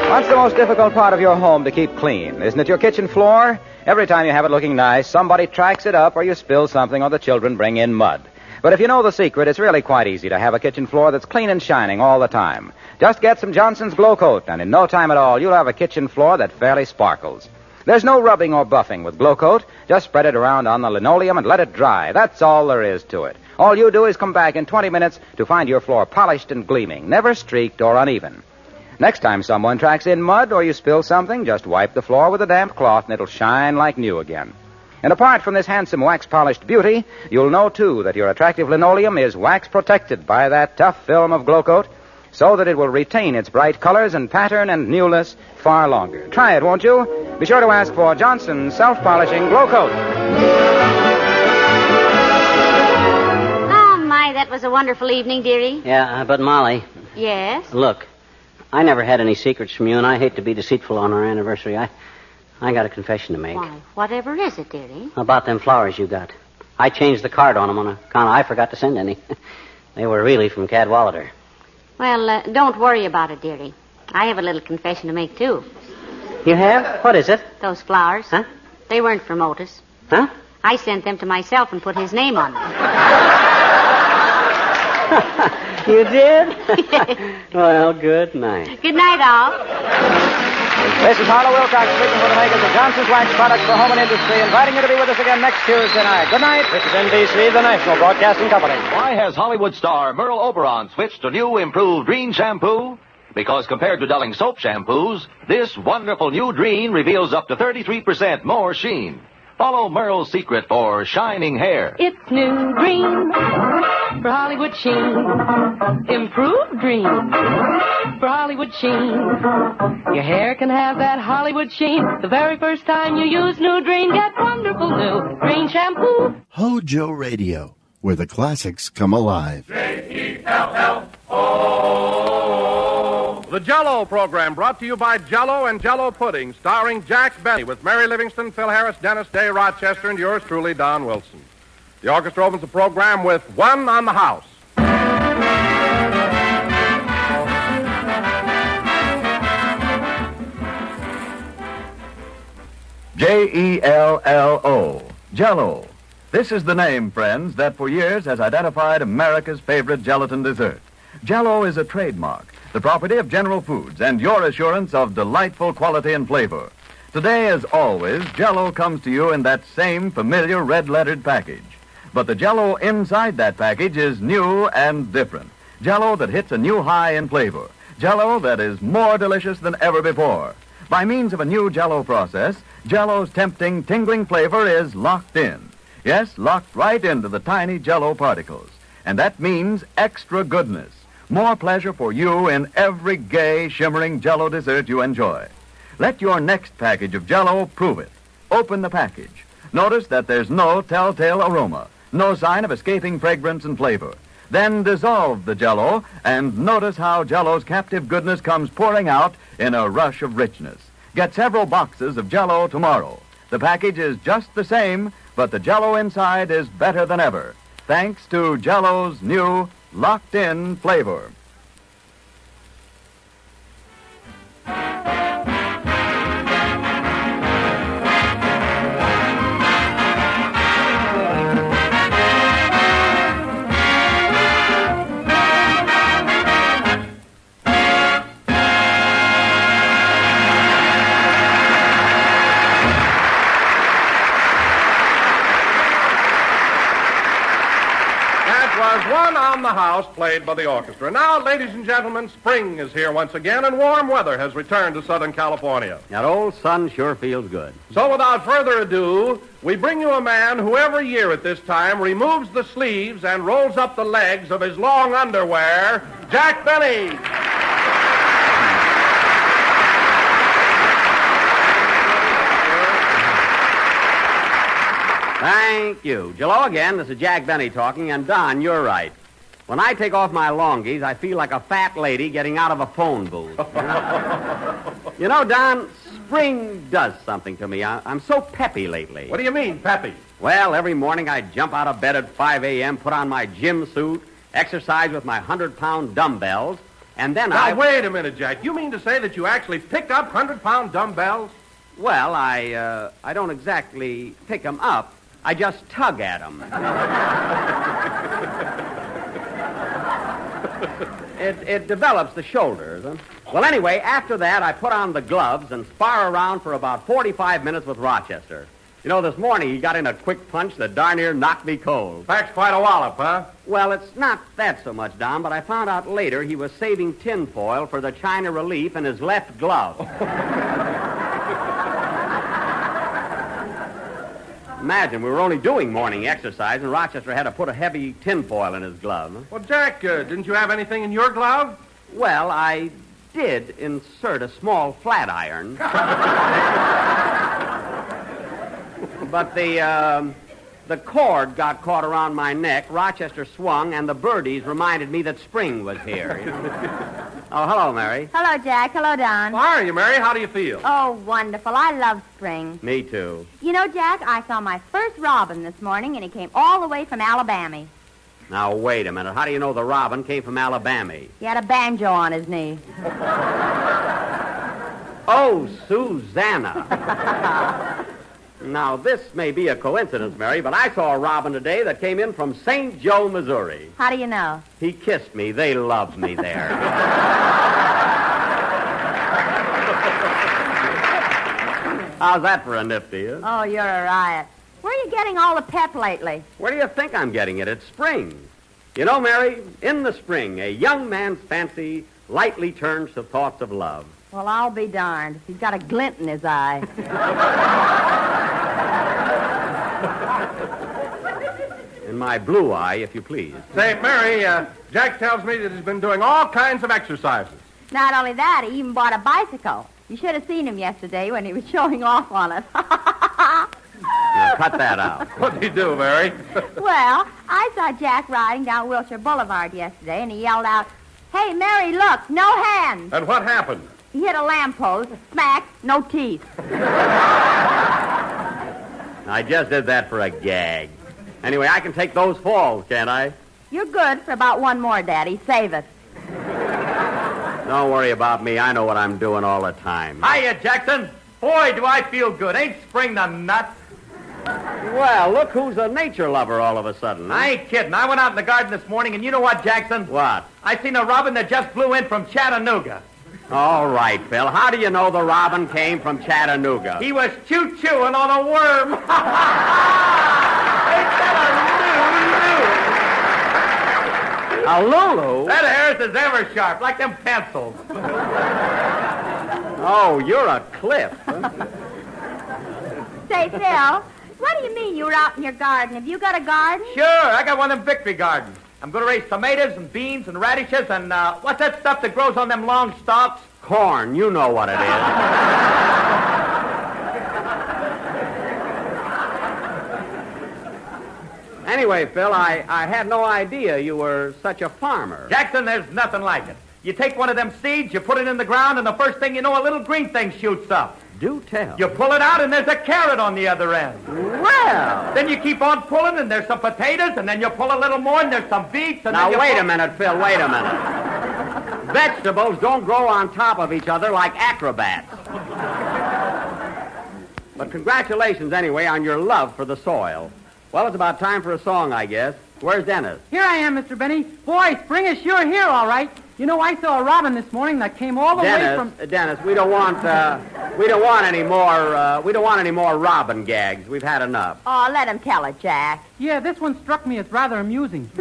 What's the most difficult part of your home to keep clean? Isn't it your kitchen floor? Every time you have it looking nice, somebody tracks it up or you spill something or the children bring in mud. But if you know the secret, it's really quite easy to have a kitchen floor that's clean and shining all the time. Just get some Johnson's Glow Coat, and in no time at all, you'll have a kitchen floor that fairly sparkles. There's no rubbing or buffing with Glow Coat. Just spread it around on the linoleum and let it dry. That's all there is to it. All you do is come back in 20 minutes to find your floor polished and gleaming, never streaked or uneven. Next time someone tracks in mud or you spill something, just wipe the floor with a damp cloth and it'll shine like new again. And apart from this handsome wax-polished beauty, you'll know, too, that your attractive linoleum is wax-protected by that tough film of Glow Coat so that it will retain its bright colors and pattern and newness far longer. Try it, won't you? Be sure to ask for Johnson's Self-Polishing Glow Coat. Oh, my, that was a wonderful evening, dearie. Yeah, but Molly... Yes? Look, I never had any secrets from you, and I hate to be deceitful on our anniversary. I got a confession to make. Why, whatever is it, dearie? About them flowers you got. I changed the card on them on account I forgot to send any. They were really from Cadwallader. Well, don't worry about it, dearie. I have a little confession to make, too. You have? What is it? Those flowers. Huh? They weren't from Otis. Huh? I sent them to myself and put his name on them. You did? Well, good night. Good night, all. This is Harlow Wilcox speaking for the makers of Johnson's Wax Products for Home and Industry, inviting you to be with us again next Tuesday night. Good night. This is NBC, the National Broadcasting Company. Why has Hollywood star Merle Oberon switched to new improved Dreen shampoo? Because compared to Delling soap shampoos, this wonderful new Dreen reveals up to 33% more sheen. Follow Merle's secret for shining hair. It's new Dreen for Hollywood sheen. Improved Dreen for Hollywood sheen. Your hair can have that Hollywood sheen. The very first time you use new Dreen, get wonderful new Dreen shampoo. Hojo Radio, where the classics come alive. The Jell-O program brought to you by Jell-O and Jell-O Pudding, starring Jack Benny with Mary Livingston, Phil Harris, Dennis Day, Rochester, and yours truly, Don Wilson. The orchestra opens the program with One on the House. J-E-L-L-O, Jell-O. This is the name, friends, that for years has identified America's favorite gelatin dessert. Jell-O is a trademark, the property of General Foods, and your assurance of delightful quality and flavor. Today, as always, Jell-O comes to you in that same familiar red-lettered package. But the Jell-O inside that package is new and different. Jell-O that hits a new high in flavor. Jell-O that is more delicious than ever before. By means of a new Jell-O process, Jell-O's tempting, tingling flavor is locked in. Yes, locked right into the tiny Jell-O particles. And that means extra goodness. More pleasure for you in every gay, shimmering Jell-O dessert you enjoy. Let your next package of Jell-O prove it. Open the package. Notice that there's no telltale aroma, no sign of escaping fragrance and flavor. Then dissolve the Jell-O and notice how Jell-O's captive goodness comes pouring out in a rush of richness. Get several boxes of Jell-O tomorrow. The package is just the same, but the Jell-O inside is better than ever, thanks to Jell-O's new locked-in flavor. One on the House, played by the orchestra. Now, ladies and gentlemen, spring is here once again, and warm weather has returned to Southern California. That old sun sure feels good. So, without further ado, we bring you a man who every year at this time removes the sleeves and rolls up the legs of his long underwear, Jack Benny. Thank you. Hello again. This is Jack Benny talking, and Don, you're right. When I take off my longies, I feel like a fat lady getting out of a phone booth. You know, Don, spring does something to me. I'm so peppy lately. What do you mean, peppy? Well, every morning I jump out of bed at 5 a.m., put on my gym suit, exercise with my 100-pound dumbbells, and then Now, wait a minute, Jack. You mean to say that you actually pick up 100-pound dumbbells? Well, I don't exactly pick them up. I just tug at them. It develops the shoulders. Huh? Well, anyway, after that, I put on the gloves and spar around for about 45 minutes with Rochester. You know, this morning he got in a quick punch that darn near knocked me cold. That's quite a wallop, huh? Well, it's not that so much, Don, but I found out later he was saving tinfoil for the China relief in his left glove. Imagine, we were only doing morning exercise, and Rochester had to put a heavy tinfoil in his glove. Huh? Well, Jack, didn't you have anything in your glove? Well, I did insert a small flat iron. But the cord got caught around my neck, Rochester swung, and the birdies reminded me that spring was here. You know? Oh, hello, Mary. Hello, Jack. Hello, Don. How are you, Mary? How do you feel? Oh, wonderful. I love spring. Me too. You know, Jack, I saw my first robin this morning, and he came all the way from Alabama. Now, wait a minute. How do you know the robin came from Alabama? He had a banjo on his knee. Oh, Susanna. Now, this may be a coincidence, Mary, but I saw a robin today that came in from St. Joe, Missouri. How do you know? He kissed me. They loved me there. How's that for a nifty, huh? Oh, you're a riot. Where are you getting all the pep lately? Where do you think I'm getting it? It's spring. You know, Mary, in the spring, a young man's fancy lightly turns to thoughts of love. Well, I'll be darned. He's got a glint in his eye. In my blue eye, if you please. Say, Mary, Jack tells me that he's been doing all kinds of exercises. Not only that, he even bought a bicycle. You should have seen him yesterday when he was showing off on us. Now, cut that out. What did he do, Mary? Well, I saw Jack riding down Wilshire Boulevard yesterday, and he yelled out, "Hey, Mary, look, no hands." And what happened? He hit a lamppost, smack, no teeth. I just did that for a gag. Anyway, I can take those falls, can't I? You're good for about one more, Daddy. Save it. Don't worry about me. I know what I'm doing all the time. Hiya, Jackson. Boy, do I feel good. Ain't spring the nut? Well, look who's a nature lover all of a sudden. I ain't kidding. I went out in the garden this morning, and you know what, Jackson? What? I seen a robin that just flew in from Chattanooga. All right, Phil. How do you know the robin came from Chattanooga? He was choo-chooing on a worm. Ain't that a Lulu? That hair's as ever sharp, like them pencils. Oh, you're a cliff. Huh? Say, Phil, what do you mean you were out in your garden? Have you got a garden? Sure, I got one of them victory gardens. I'm going to raise tomatoes and beans and radishes and, what's that stuff that grows on them long stalks? Corn, you know what it is. Anyway, Phil, I had no idea you were such a farmer. Jackson, there's nothing like it. You take one of them seeds, you put it in the ground, and the first thing you know, a little green thing shoots up. Do tell. You pull it out, and there's a carrot on the other end. Well. Then you keep on pulling, and there's some potatoes, and then you pull a little more, and there's some beets. And Now, then wait a minute, Phil, wait a minute. Vegetables don't grow on top of each other like acrobats. But congratulations, anyway, on your love for the soil. Well, it's about time for a song, I guess. Where's Dennis? Here I am, Mr. Benny. Boy, spring is sure here, all right. You know, I saw a robin this morning that came all the way from... Dennis, we don't want any more robin gags. We've had enough. Oh, let him tell it, Jack. Yeah, this one struck me as rather amusing.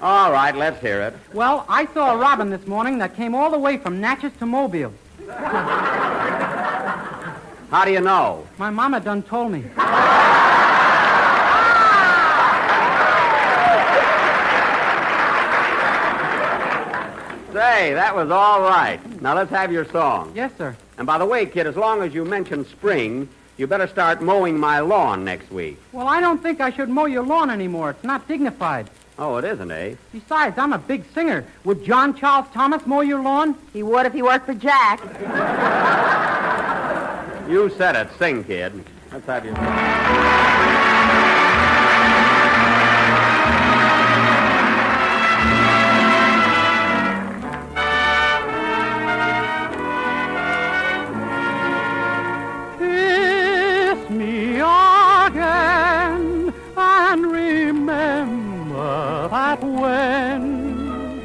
All right, let's hear it. Well, I saw a robin this morning that came all the way from Natchez to Mobile. How do you know? My mama done told me. Say, that was all right. Now let's have your song. Yes, sir. And by the way, kid, as long as you mention spring, you better start mowing my lawn next week. Well, I don't think I should mow your lawn anymore. It's not dignified. Oh, it isn't, eh? Besides, I'm a big singer. Would John Charles Thomas mow your lawn? He would if he worked for Jack. You said it. Sing, kid. Let's have your song. Kiss me again and remember that when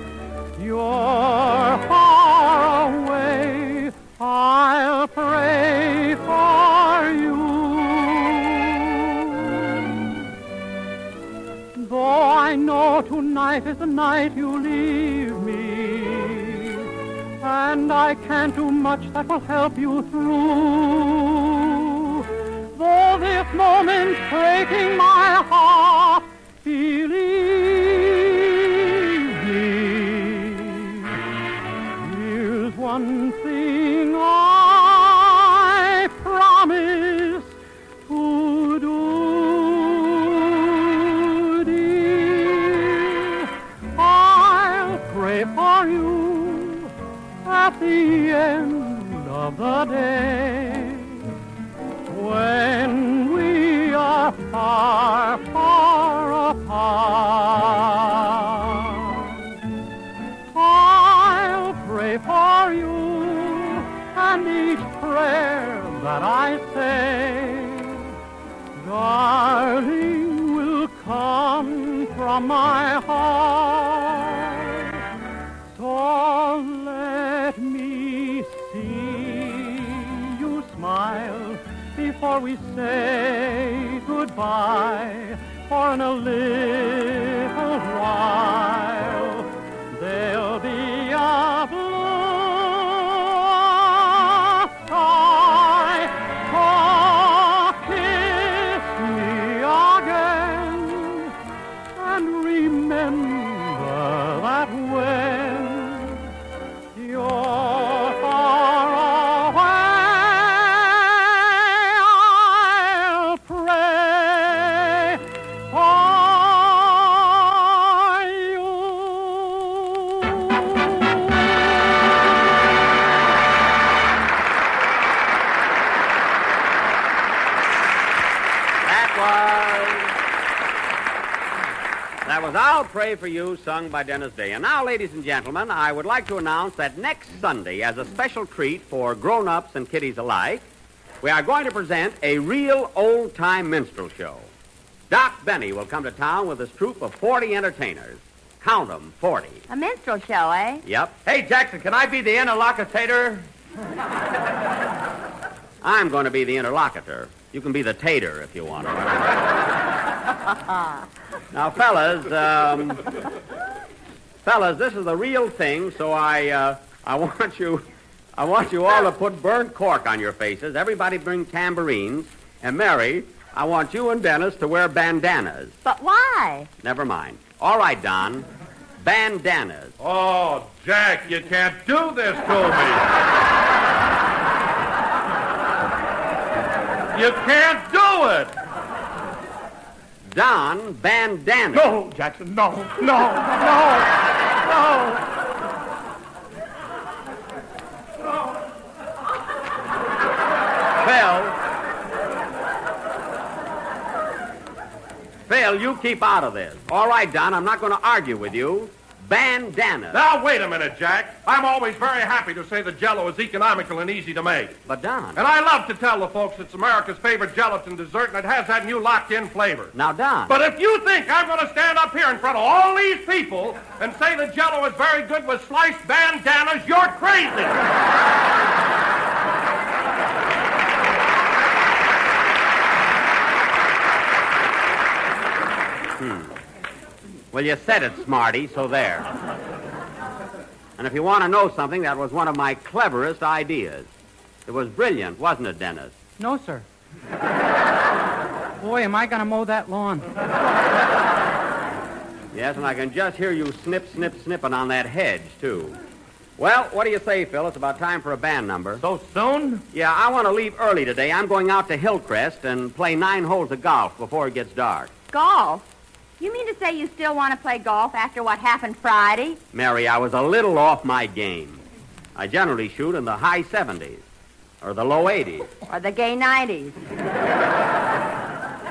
you're far away, I'll pray for you. Though I know tonight is the night you leave me, and I can't do much that will help you through. Though this moment's breaking my heart, believe me, here's one thing I promise to do, dear. I'll pray for you at the end of the day, when we are far, far apart. I'll pray for you, and each prayer that I say, darling, will come from my heart. So let me see you smile before we say goodbye, for in a little while there'll be a blue sky. Oh, kiss me again and remember that when you're far away, I'll pray for you. That was I'll Pray for You, sung by Dennis Day. And now, ladies and gentlemen, I would like to announce that next Sunday, as a special treat for grown-ups and kiddies alike, we are going to present a real old-time minstrel show. Doc Benny will come to town with his troupe of 40 entertainers. Count 'em, 40. A minstrel show, eh? Yep. Hey, Jackson, can I be the interlocutor? I'm going to be the interlocutor. You can be the tater if you want to. Now, fellas, this is the real thing, so I want you all to put burnt cork on your faces. Everybody bring tambourines. And Mary, I want you and Dennis to wear bandanas. But why? Never mind. All right, Don. Bandanas. Oh, Jack, you can't do this to me. You can't do it. Don Bandana. No, Jackson, no. Phil, you keep out of this. All right, Don, I'm not going to argue with you. Bandana. Now, wait a minute, Jack. I'm always very happy to say that Jell-O is economical and easy to make. But, Don... And I love to tell the folks it's America's favorite gelatin dessert, and it has that new locked-in flavor. Now, Don... But if you think I'm going to stand up here in front of all these people and say that Jell-O is very good with sliced bandanas, you're crazy! Well, you said it, Smarty, so there. And if you want to know something, that was one of my cleverest ideas. It was brilliant, wasn't it, Dennis? No, sir. Boy, am I going to mow that lawn. Yes, and I can just hear you snipping on that hedge, too. Well, what do you say, Phil? It's about time for a band number. So soon? Yeah, I want to leave early today. I'm going out to Hillcrest and play 9 holes of golf before it gets dark. Golf? You mean to say you still want to play golf after what happened Friday? Mary, I was a little off my game. I generally shoot in the high 70s, or the low 80s. Or the gay 90s.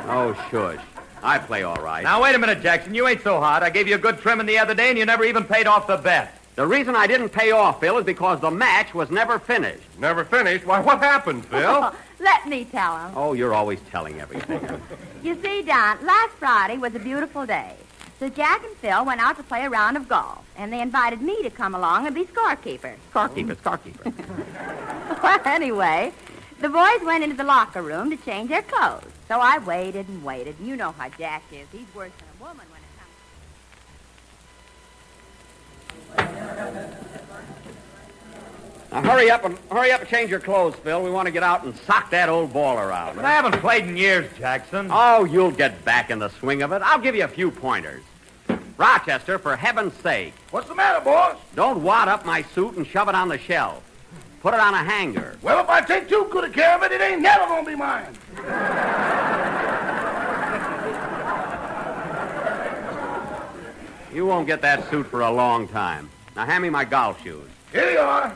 Oh, shush. I play all right. Now, wait a minute, Jackson. You ain't so hot. I gave you a good trimming the other day, and you never even paid off the bet. The reason I didn't pay off, Phil, is because the match was never finished. Never finished? Why, what happened, Phil? Let me tell him. Oh, you're always telling everything. You see, Don, last Friday was a beautiful day. So Jack and Phil went out to play a round of golf, and they invited me to come along and be scorekeeper. Scorekeeper. Well, anyway, the boys went into the locker room to change their clothes. So I waited and waited. You know how Jack is. He's worse than a woman when it comes. Now, hurry up and change your clothes, Phil. We want to get out and sock that old ball around. But I haven't played in years, Jackson. Oh, you'll get back in the swing of it. I'll give you a few pointers. Rochester, for heaven's sake. What's the matter, boss? Don't wad up my suit and shove it on the shelf. Put it on a hanger. Well, if I take too good a care of it, it ain't never gonna be mine. You won't get that suit for a long time. Now, hand me my golf shoes. Here you are.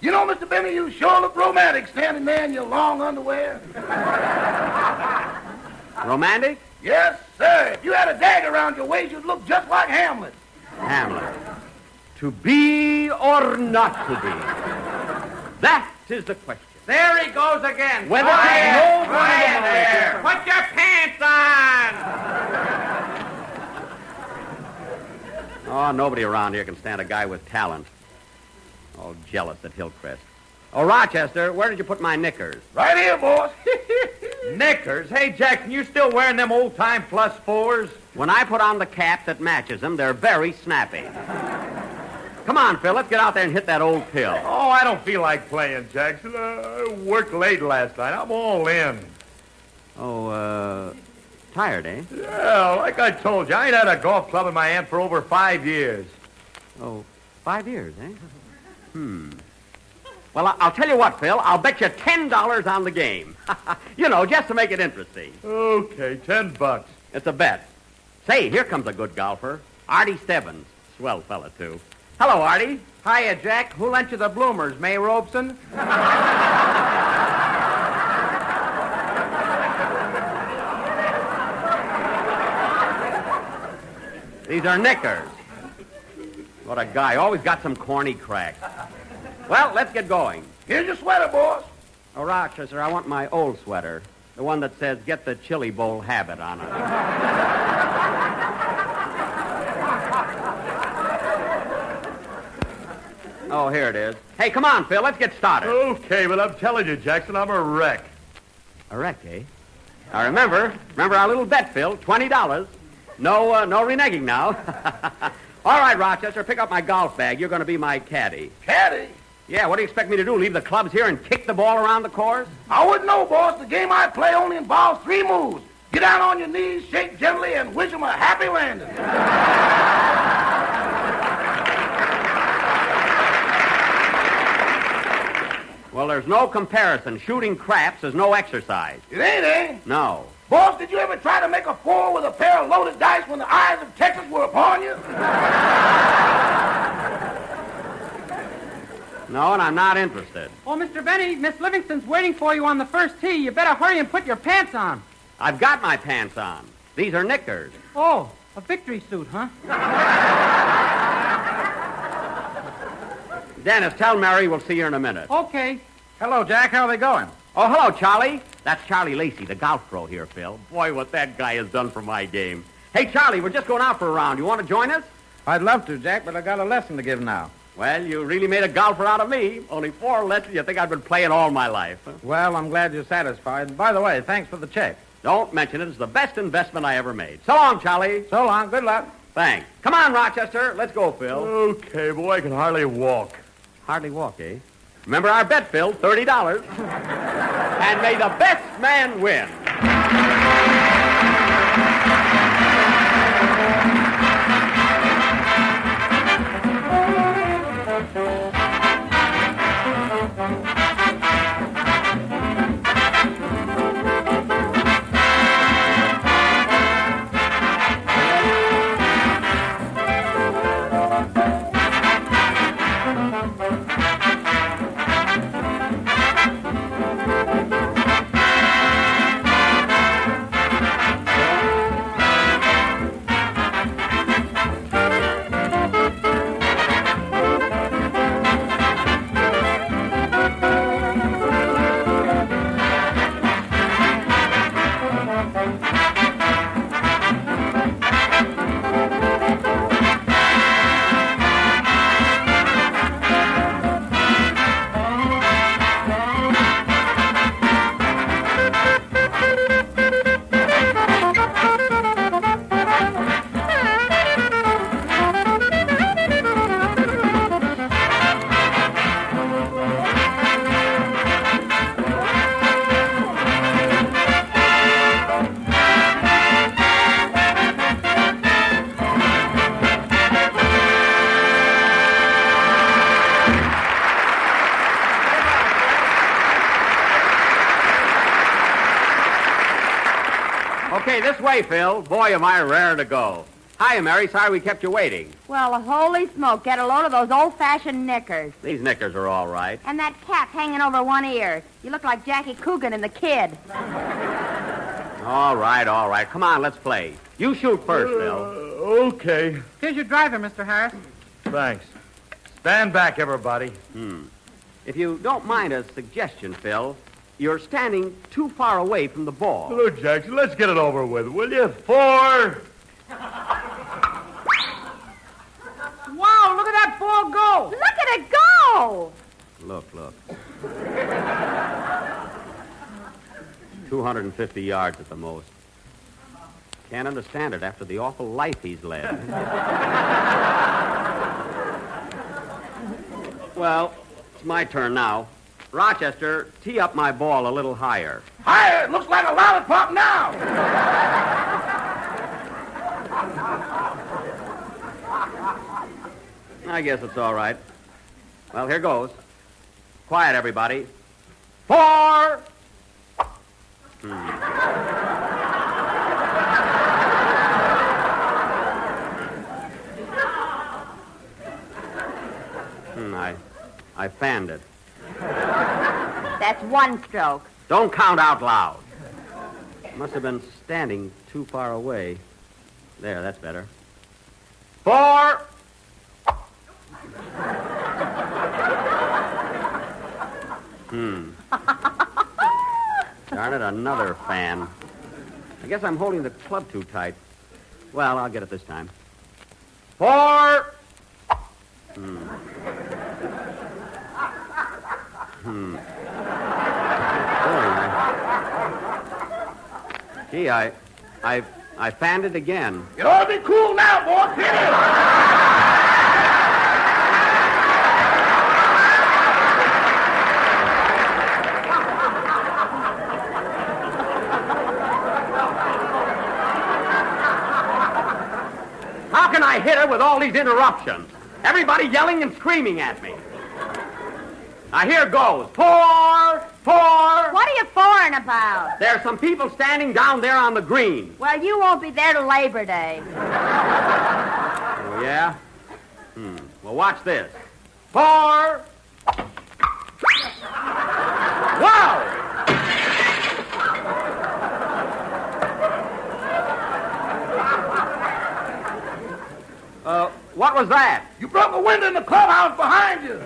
You know, Mr. Benny, you sure look romantic standing there in your long underwear. Romantic? Yes, sir. If you had a dagger around your waist, you'd look just like Hamlet. Hamlet. To be or not to be? That is the question. There he goes again. Whether Quiet there. Put your pants on. Oh, nobody around here can stand a guy with talent. All jealous at Hillcrest. Oh, Rochester, where did you put my knickers? Right here, boss. Knickers? Hey, Jackson, you still wearing them old-time +4s? When I put on the cap that matches them, they're very snappy. Come on, Phil, let's get out there and hit that old pill. Oh, I don't feel like playing, Jackson. I worked late last night. I'm all in. Oh, tired, eh? Yeah, like I told you, I ain't had a golf club in my hand for over 5 years. Oh, 5 years, eh? Well, I'll tell you what, Phil. I'll bet you $10 on the game. You know, just to make it interesting. Okay, $10. It's a bet. Say, here comes a good golfer. Artie Stebbins. Swell fella, too. Hello, Artie. Hiya, Jack. Who lent you the bloomers, May Robeson? These are knickers. What a guy. Always got some corny crack. Well, let's get going. Here's your sweater, boss. Oh, Rochester, I want my old sweater. The one that says, get the chili bowl habit on it. Oh, here it is. Hey, come on, Phil. Let's get started. Okay, but I'm telling you, Jackson, I'm a wreck. A wreck, eh? Now, remember our little bet, Phil. $20. No reneging now. All right, Rochester, pick up my golf bag. You're going to be my caddy. Caddy? Yeah, what do you expect me to do, leave the clubs here and kick the ball around the course? I wouldn't know, boss. The game I play only involves 3 moves. Get down on your knees, shake gently, and wish them a happy landing. Well, there's no comparison. Shooting craps is no exercise. It ain't, eh? No. Boss, did you ever try to make a four with a pair of loaded dice when the eyes of Texas were upon you? No, and I'm not interested. Oh, Mr. Benny, Miss Livingston's waiting for you on the first tee. You better hurry and put your pants on. I've got my pants on. These are knickers. Oh, a victory suit, huh? Dennis, tell Mary we'll see her in a minute. Okay. Hello, Jack. How are they going? Oh, hello, Charlie. That's Charlie Lacey, the golf pro here, Phil. Boy, what that guy has done for my game. Hey, Charlie, we're just going out for a round. You want to join us? I'd love to, Jack, but I got a lesson to give now. Well, you really made a golfer out of me. Only 4 lessons. You think I've been playing all my life. Huh? Well, I'm glad you're satisfied. By the way, thanks for the check. Don't mention it. It's the best investment I ever made. So long, Charlie. So long. Good luck. Thanks. Come on, Rochester. Let's go, Phil. Okay, boy, I can hardly walk. Hardly walk, eh? Remember our bet, Phil, $30. And may the best man win. Okay, this way, Phil. Boy, am I raring to go. Hiya, Mary. Sorry we kept you waiting. Well, holy smoke. Get a load of those old-fashioned knickers. These knickers are all right. And that cap hanging over one ear. You look like Jackie Coogan in The Kid. All right. Come on, let's play. You shoot first, Phil. Okay. Here's your driver, Mr. Harris. Thanks. Stand back, everybody. If you don't mind a suggestion, Phil, you're standing too far away from the ball. Look, Jackson, let's get it over with, will you? 4. Wow, look at that ball go. Look at it go. Look. 250 yards at the most. Can't understand it after the awful life he's led. Well, it's my turn now. Rochester, tee up my ball a little higher. Higher? It looks like a lollipop now. I guess it's all right. Well, here goes. Quiet, everybody. 4. I fanned it. That's one stroke. Don't count out loud. Must have been standing too far away. There, that's better. 4. Darn it, another fan. I guess I'm holding the club too tight. Well, I'll get it this time. 4. Gee, I fanned it again. You ought to be cool now, boy. Hit it. How can I hit her with all these interruptions? Everybody yelling and screaming at me. Now, here goes. Four. What are you foreign about? There are some people standing down there on the green. Well, you won't be there till Labor Day. Oh, yeah? Well, watch this. 4. Wow! What was that? You broke a window in the clubhouse behind you.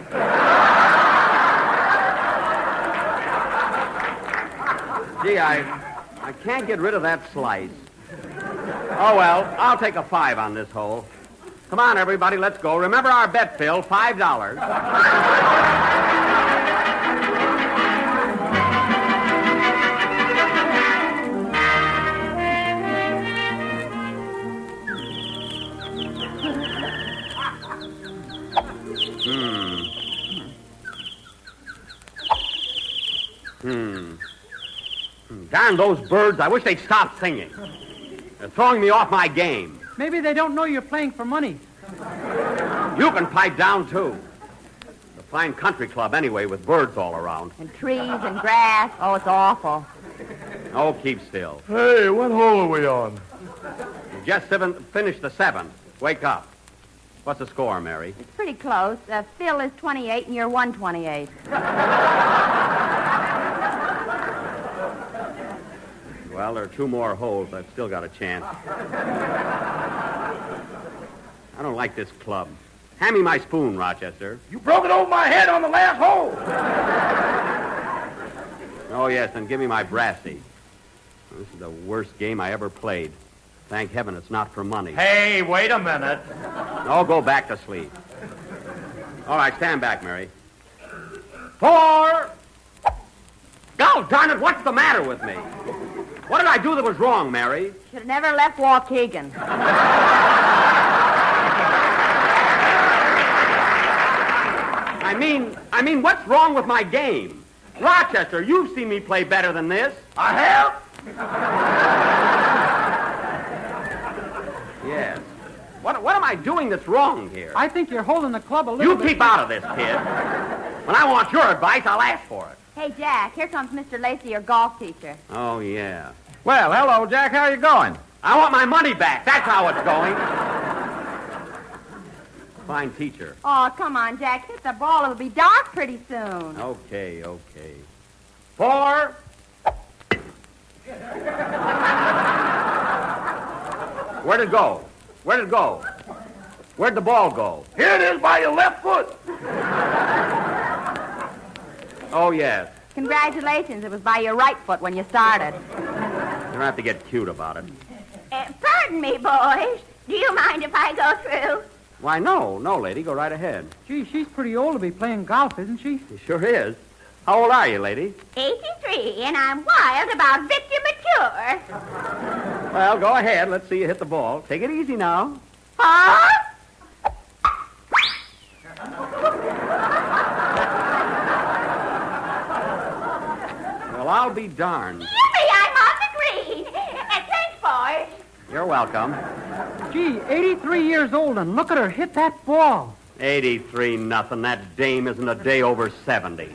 Gee, I can't get rid of that slice. Oh, well, I'll take a 5 on this hole. Come on, everybody, let's go. Remember our bet, Phil, $5. Darn those birds. I wish they'd stop singing. They're throwing me off my game. Maybe they don't know you're playing for money. You can pipe down, too. It's a fine country club anyway, with birds all around. And trees and grass. Oh, it's awful. Oh, keep still. Hey, what hole are we on? You just finished the 7th. Wake up. What's the score, Mary? It's pretty close. Phil is 28 and you're 128. Well, there are 2 more holes. I've still got a chance. I don't like this club. Hand me my spoon, Rochester. You broke it over my head on the last hole. Oh, yes, then give me my brassy. This is the worst game I ever played. Thank heaven it's not for money. Hey, wait a minute. Oh, go back to sleep. All right, stand back, Mary. 4. Oh, darn it, what's the matter with me? What did I do that was wrong, Mary? Should have never left Waukegan. I mean, what's wrong with my game? Rochester, you've seen me play better than this. I have? Yes. What am I doing that's wrong here? I think you're holding the club a little bit. You keep out of this, kid. When I want your advice, I'll ask for it. Hey, Jack, here comes Mr. Lacey, your golf teacher. Oh, yeah. Well, hello, Jack. How you going? I want my money back. That's how it's going. Fine teacher. Oh, come on, Jack. Hit the ball. It'll be dark pretty soon. Okay. 4. Where'd it go? Where'd the ball go? Here it is by your left foot. Oh, yes. Congratulations. It was by your right foot when you started. You don't have to get cute about it. Pardon me, boys. Do you mind if I go through? Why, no, lady. Go right ahead. Gee, she's pretty old to be playing golf, isn't she? She sure is. How old are you, lady? 83, and I'm wild about Victor Mature. Well, go ahead. Let's see you hit the ball. Take it easy now. Huh? Well, I'll be darned. Yippee, I'm on the green. Thanks, boys. You're welcome. Gee, 83 years old, and look at her hit that ball. 83 nothing. That dame isn't a day over 70.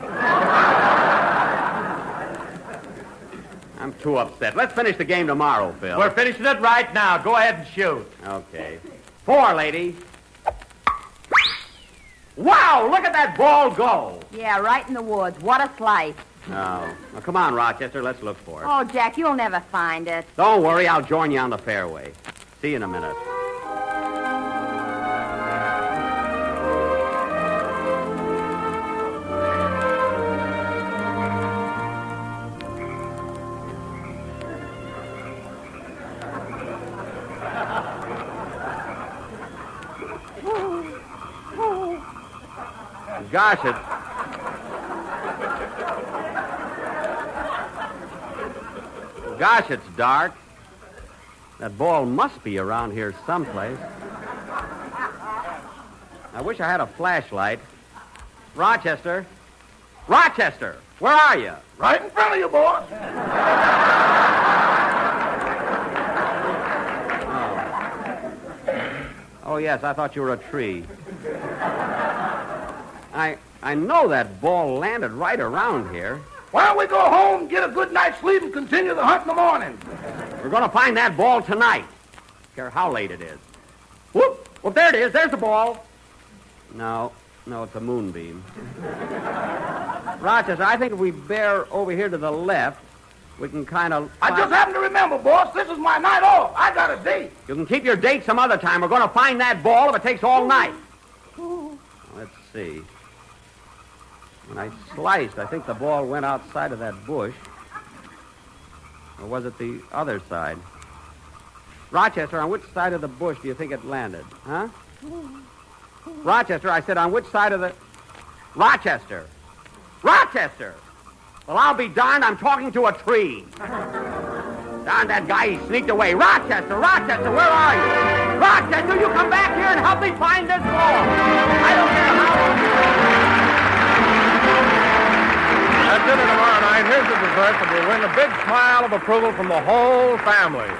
I'm too upset. Let's finish the game tomorrow, Phil. We're finishing it right now. Go ahead and shoot. Okay. 4, lady. Wow, look at that ball go. Yeah, right in the woods. What a slice. Oh. Well, come on, Rochester. Let's look for it. Oh, Jack, you'll never find it. Don't worry. I'll join you on the fairway. See you in a minute. Gosh, it's dark. That ball must be around here someplace. I wish I had a flashlight. Rochester, where are you? Right in front of you, boss. Oh, yes, I thought you were a tree. I know that ball landed right around here. Why don't we go home, get a good night's sleep, and continue the hunt in the morning? We're going to find that ball tonight. Don't care how late it is. Whoop! Well, there it is. There's the ball. No, it's a moonbeam. Rochester, I think if we bear over here to the left, we can kind of... I just happen to remember, boss, this is my night off. I got a date. You can keep your date some other time. We're going to find that ball if it takes all night. Let's see. When I sliced, I think the ball went outside of that bush. Or was it the other side? Rochester, on which side of the bush do you think it landed? Huh? Rochester, I said, on which side of the... Rochester! Rochester! Well, I'll be darned, I'm talking to a tree. Darn that guy, he sneaked away. Rochester, where are you? Rochester, you come back here and help me find this ball. I don't care how... At dinner tomorrow night, here's a dessert that will win a big smile of approval from the whole family.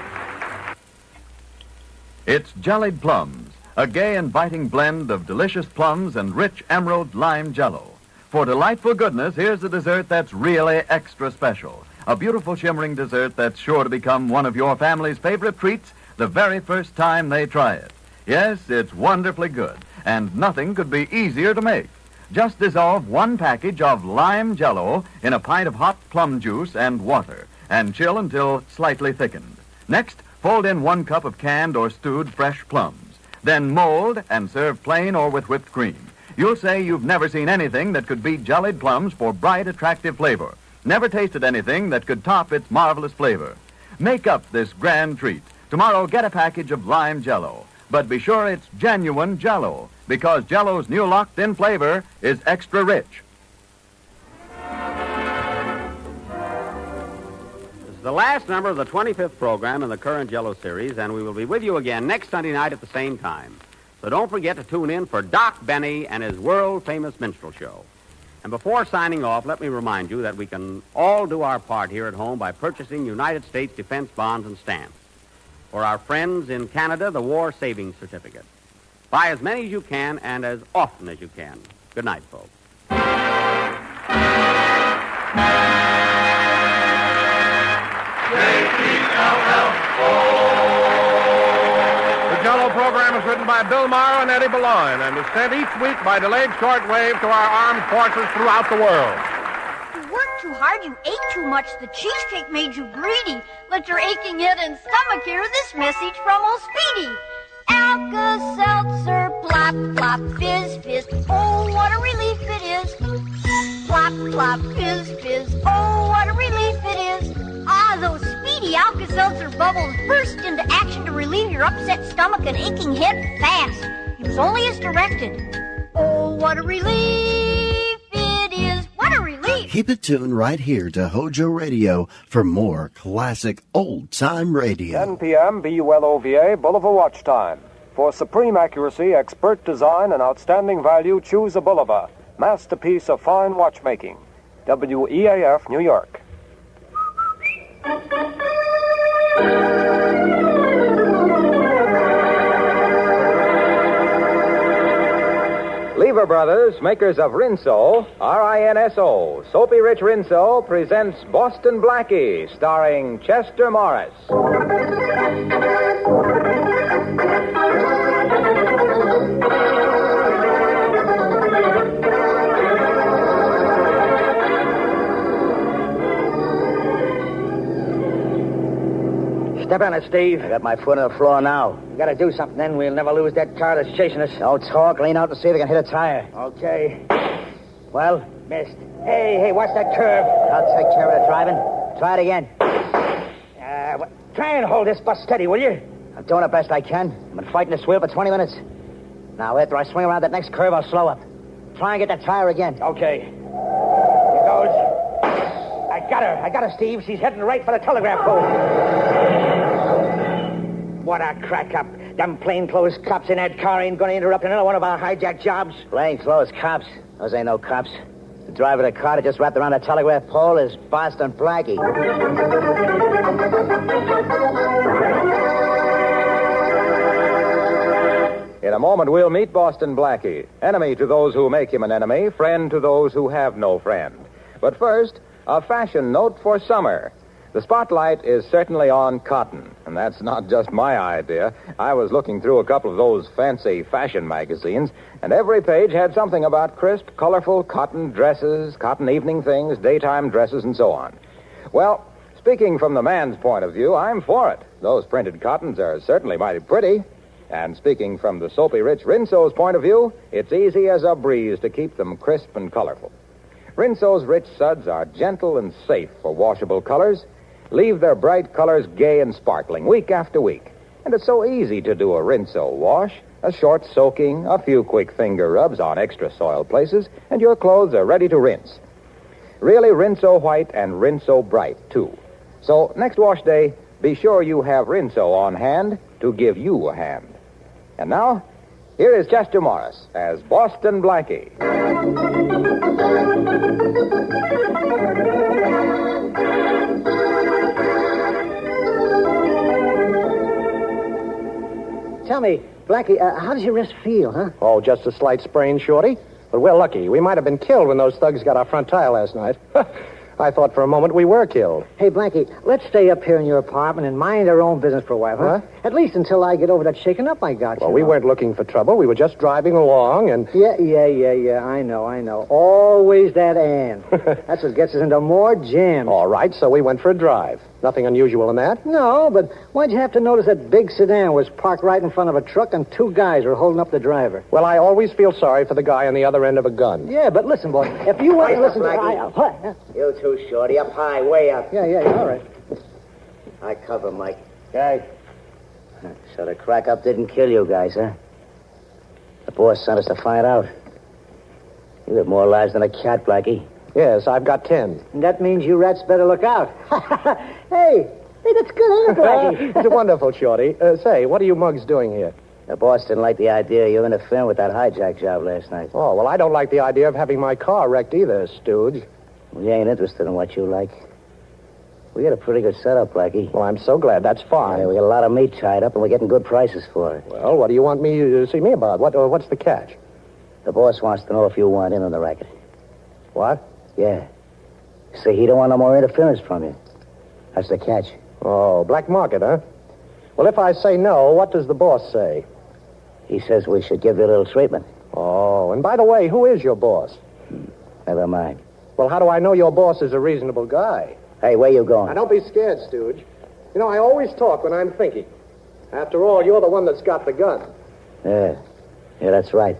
It's jellied plums, a gay, inviting blend of delicious plums and rich emerald lime jello. For delightful goodness, here's a dessert that's really extra special. A beautiful, shimmering dessert that's sure to become one of your family's favorite treats the very first time they try it. Yes, it's wonderfully good, and nothing could be easier to make. Just dissolve 1 package of lime jello in a pint of hot plum juice and water, and chill until slightly thickened. Next, fold in 1 cup of canned or stewed fresh plums. Then mold and serve plain or with whipped cream. You'll say you've never seen anything that could beat jellied plums for bright, attractive flavor. Never tasted anything that could top its marvelous flavor. Make up this grand treat. Tomorrow, get a package of lime jello. But be sure it's genuine jello, because jello's new locked-in flavor is extra rich. This is the last number of the 25th program in the current Jello series, and we will be with you again next Sunday night at the same time. So don't forget to tune in for Doc Benny and his world-famous minstrel show. And before signing off, let me remind you that we can all do our part here at home by purchasing United States defense bonds and stamps. For our friends in Canada, the War Savings Certificate. Buy as many as you can and as often as you can. Good night, folks. The Jello program is written by Bill Morrow and Eddie Boulogne and is sent each week by delayed shortwave to our armed forces throughout the world. You worked too hard, you ate too much, the cheesecake made you greedy. Let your aching head and stomach hear this message from old Speedy. Alka-Seltzer, plop, plop, fizz, fizz, oh, what a relief it is. Plop, plop, fizz, fizz, oh, what a relief it is. Ah, those Speedy Alka-Seltzer bubbles burst into action to relieve your upset stomach and aching head fast. It was only as directed. Oh, what a relief it is. What a relief. Keep it tuned right here to Hojo Radio for more classic old-time radio. 10 p.m. BULOVA, Bulliver Watch Time. For supreme accuracy, expert design, and outstanding value, choose a Bulliver. Masterpiece of fine watchmaking. WEAF, New York. Lever Brothers, makers of Rinso, R-I-N-S-O, Soapy Rich Rinso, presents Boston Blackie, starring Chester Morris. Step on it, Steve. I got my foot on the floor now. We gotta do something, then we'll never lose that car that's chasing us. Don't talk. Lean out to see if we can hit a tire. Okay. Well, missed. Hey, watch that curve. I'll take care of the driving. Try it again. Try and hold this bus steady, will you? I'm doing the best I can. I've been fighting this wheel for 20 minutes. Now, after I swing around that next curve, I'll slow up. Try and get that tire again. Okay. Here goes. I got her, Steve. She's heading right for the telegraph pole. What a crack-up. Them plainclothes cops in that car ain't gonna interrupt another one of our hijack jobs. Plainclothes cops? Those ain't no cops. The driver of the car that just wrapped around the telegraph pole is Boston Blackie. You a moment, we'll meet Boston Blackie. Enemy to those who make him an enemy, friend to those who have no friend. But first, a fashion note for summer. The spotlight is certainly on cotton, and that's not just my idea. I was looking through a couple of those fancy fashion magazines, and every page had something about crisp, colorful cotton dresses, cotton evening things, daytime dresses, and so on. Well, speaking from the man's point of view, I'm for it. Those printed cottons are certainly mighty pretty. And speaking from the soapy rich Rinso's point of view, it's easy as a breeze to keep them crisp and colorful. Rinso's rich suds are gentle and safe for washable colors, leave their bright colors gay and sparkling week after week. And it's so easy to do a Rinso wash. A short soaking, a few quick finger rubs on extra soiled places, and your clothes are ready to rinse. Really Rinso white and Rinso bright, too. So next wash day, be sure you have Rinso on hand to give you a hand. And now, here is Chester Morris as Boston Blackie. Tell me, Blackie, how does your wrist feel, huh? Oh, just a slight sprain, Shorty. But we're lucky. We might have been killed when those thugs got our front tire last night. I thought for a moment we were killed. Hey, Blackie, let's stay up here in your apartment and mind our own business for a while, huh? At least until I get over that shaking up I got. Well, we weren't looking for trouble. We were just driving along and... Yeah. I know. Always that and. That's what gets us into more jams. All right, so we went for a drive. Nothing unusual in that? No, but why'd you have to notice that big sedan was parked right in front of a truck and two guys were holding up the driver? Well, I always feel sorry for the guy on the other end of a gun. Yeah, but listen, boy, if you want to listen to... You too, Shorty. Up high, way up. Yeah, all right. I cover, Mike. Okay. So the crack up didn't kill you guys, huh? The boss sent us to find out. You have more lives than a cat, Blackie. Yes, I've got 10. And that means you rats better look out. Hey, that's good, ain't it, Blackie? It's wonderful, Shorty. Say, what are you mugs doing here? The boss didn't like the idea of you interfering with that hijack job last night. Oh, well, I don't like the idea of having my car wrecked either, Stooge. We ain't interested in what you like. We got a pretty good setup, Blackie. Well, I'm so glad. That's fine. Yeah, we got a lot of meat tied up, and we're getting good prices for it. Well, what do you want me to see me about? What's the catch? The boss wants to know if you want in on the racket. What? Yeah. See, he don't want no more interference from you. That's the catch. Oh, black market, huh? Well, if I say no, what does the boss say? He says we should give you a little treatment. Oh, and by the way, who is your boss? Never mind. Well, how do I know your boss is a reasonable guy? Hey, where you going? Now, don't be scared, Stooge. You know, I always talk when I'm thinking. After all, you're the one that's got the gun. Yeah, that's right.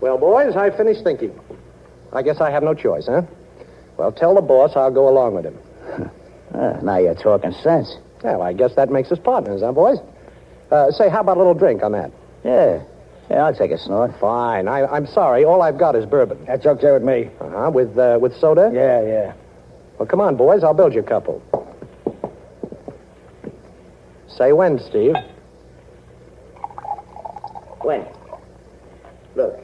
Well, boys, I finished thinking. I guess I have no choice, huh? Well, tell the boss I'll go along with him. Now you're talking sense. Well, I guess that makes us partners, huh, boys? Say, how about a little drink on that? Yeah, I'll take a snort. Fine. I'm sorry. All I've got is bourbon. That's okay with me. Uh-huh. With soda? Yeah. Well, come on, boys. I'll build you a couple. Say when, Steve. When? Look,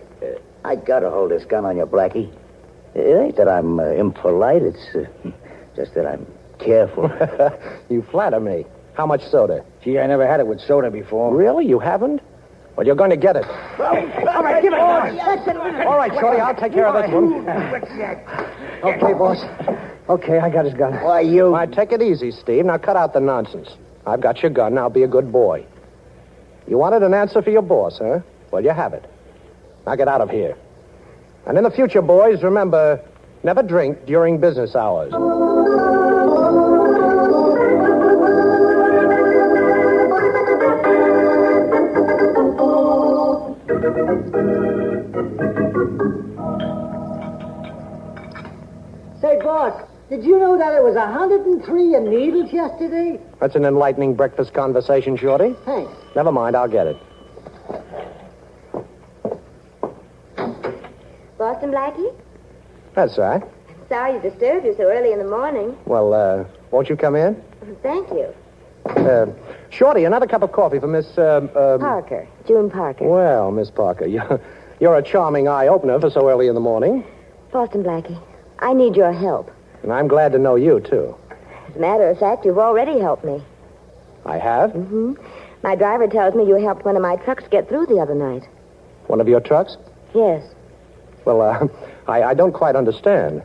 I gotta hold this gun on you, Blackie. It ain't that I'm impolite. It's just that I'm careful. You flatter me. How much soda? Gee, I never had it with soda before. Really? You haven't? Well, you're going to get it. All right, give it. All right, Shorty, I'll take care of this one. Okay, boss. Okay, I got his gun. Why, you... All right, take it easy, Steve. Now, cut out the nonsense. I've got your gun. Now, be a good boy. You wanted an answer for your boss, huh? Well, you have it. Now, get out of here. And in the future, boys, remember, never drink during business hours. Say, boss, did you know that it was 103 in needles yesterday? That's an enlightening breakfast conversation, Shorty. Thanks. Never mind, I'll get it. Boston Blackie? That's right. I'm sorry to disturb you so early in the morning. Well, won't you come in? Thank you. Shorty, another cup of coffee for Miss, Parker. June Parker. Well, Miss Parker, you're a charming eye-opener for so early in the morning. Boston Blackie, I need your help. And I'm glad to know you, too. As a matter of fact, you've already helped me. I have? Mm-hmm. My driver tells me you helped one of my trucks get through the other night. One of your trucks? Yes. Well, I don't quite understand.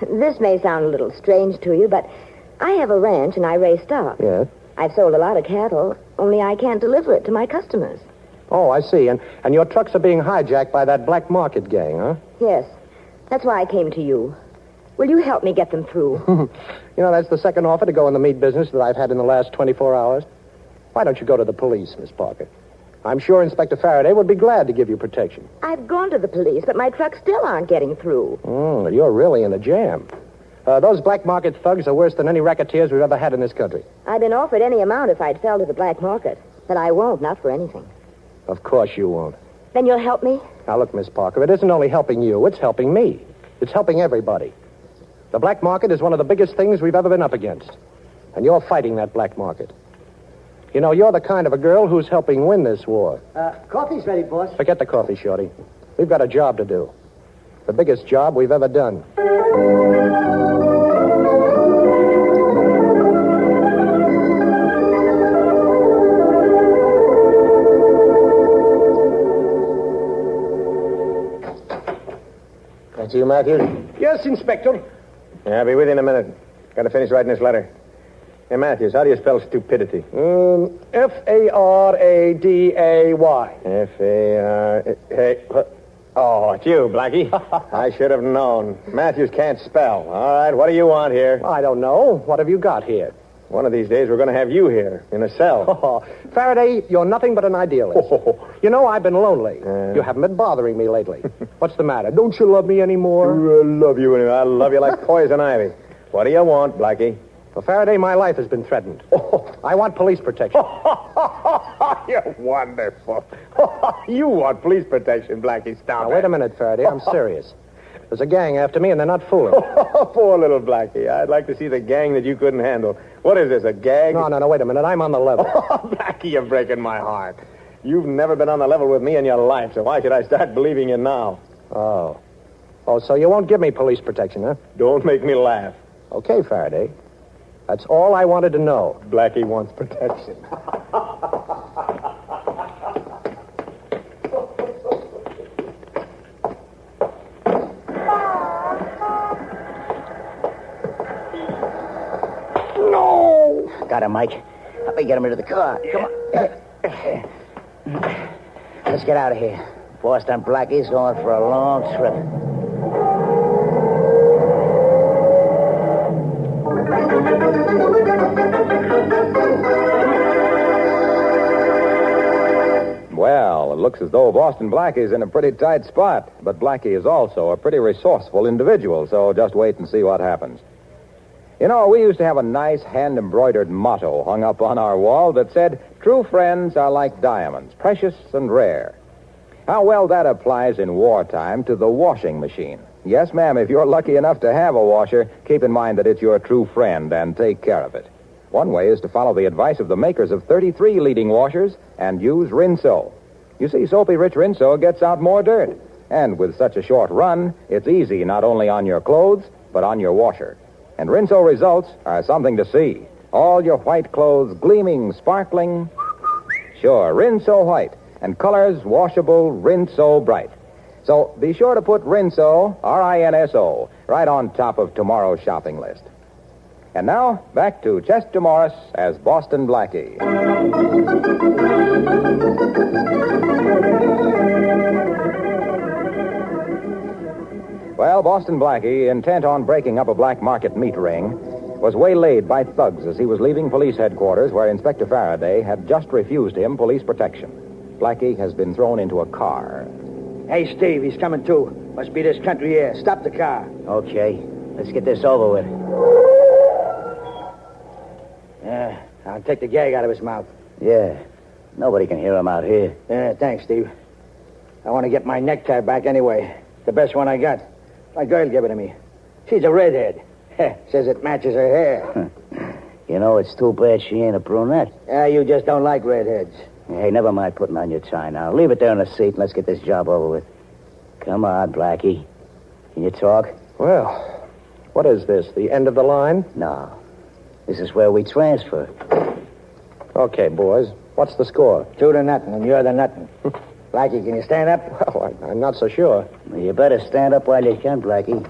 This may sound a little strange to you, but I have a ranch and I raise stock. Yes? I've sold a lot of cattle, only I can't deliver it to my customers. Oh, I see. And your trucks are being hijacked by that black market gang, huh? Yes. That's why I came to you. Will you help me get them through? You know, that's the second offer to go in the meat business that I've had in the last 24 hours. Why don't you go to the police, Miss Parker? I'm sure Inspector Faraday would be glad to give you protection. I've gone to the police, but my trucks still aren't getting through. You're really in a jam. Those black market thugs are worse than any racketeers we've ever had in this country. I've been offered any amount if I'd fell to the black market. But I won't, not for anything. Of course you won't. Then you'll help me? Now, look, Miss Parker, it isn't only helping you, it's helping me. It's helping everybody. The black market is one of the biggest things we've ever been up against. And you're fighting that black market. You know, you're the kind of a girl who's helping win this war. Coffee's ready, boss. Forget the coffee, Shorty. We've got a job to do. The biggest job we've ever done. That's you, Matthews? Yes, Inspector. Yeah, I'll be with you in a minute. Got to finish writing this letter. Hey, Matthews, how do you spell stupidity? F-A-R-A-D-A-Y. F-A-R... Hey, oh, it's you, Blackie. I should have known. Matthews can't spell. All right, what do you want here? I don't know. What have you got here? One of these days, we're going to have you here, in a cell. Oh, Faraday, you're nothing but an idealist. You know, I've been lonely. You haven't been bothering me lately. What's the matter? Don't you love me anymore? I love you anyway. I love you like poison ivy. What do you want, Blackie? Well, Faraday, my life has been threatened. I want police protection. You're wonderful. You want police protection, Blackie. Stop Now, wait a minute, Faraday. I'm serious. There's a gang after me, and they're not fooling. Poor little Blackie. I'd like to see the gang that you couldn't handle. What is this, a gag? No, wait a minute. I'm on the level. Blackie, you're breaking my heart. You've never been on the level with me in your life, so why should I start believing you now? Oh, so you won't give me police protection, huh? Don't make me laugh. Okay, Faraday. That's all I wanted to know. Blackie wants protection. No! Got him, Mike. Help me get him into the car. Come on. Let's get out of here. Boston Blackie's going for a long trip. Well, it looks as though Boston Blackie's in a pretty tight spot, but Blackie is also a pretty resourceful individual, so just wait and see what happens. You know, we used to have a nice hand-embroidered motto hung up on our wall that said, "True friends are like diamonds, precious and rare." How well that applies in wartime to the washing machine. Yes, ma'am, if you're lucky enough to have a washer, keep in mind that it's your true friend and take care of it. One way is to follow the advice of the makers of 33 leading washers and use Rinso. You see, soapy-rich Rinso gets out more dirt. And with such a short run, it's easy not only on your clothes, but on your washer. And Rinso results are something to see. All your white clothes gleaming, sparkling. Sure, Rinso white. And colors washable, Rinso bright. So be sure to put Rinso, R-I-N-S-O, right on top of tomorrow's shopping list. And now, back to Chester Morris as Boston Blackie. Well, Boston Blackie, intent on breaking up a black market meat ring, was waylaid by thugs as he was leaving police headquarters where Inspector Faraday had just refused him police protection. Blackie has been thrown into a car. Hey, Steve, he's coming too. Must be this country air. Stop the car. Okay, let's get this over with. Yeah, I'll take the gag out of his mouth. Yeah, nobody can hear him out here. Yeah, thanks, Steve. I want to get my necktie back anyway. The best one I got. My girl gave it to me. She's a redhead. Says it matches her hair. You know, it's too bad she ain't a brunette. Yeah, you just don't like redheads. Hey, never mind putting on your tie now. Leave it there in the seat and let's get this job over with. Come on, Blackie. Can you talk? Well, what is this, the end of the line? No. This is where we transfer. Okay, boys. What's the score? 2-0, and you're the nothing. Blackie, can you stand up? Well, I'm not so sure. Well, you better stand up while you can, Blackie.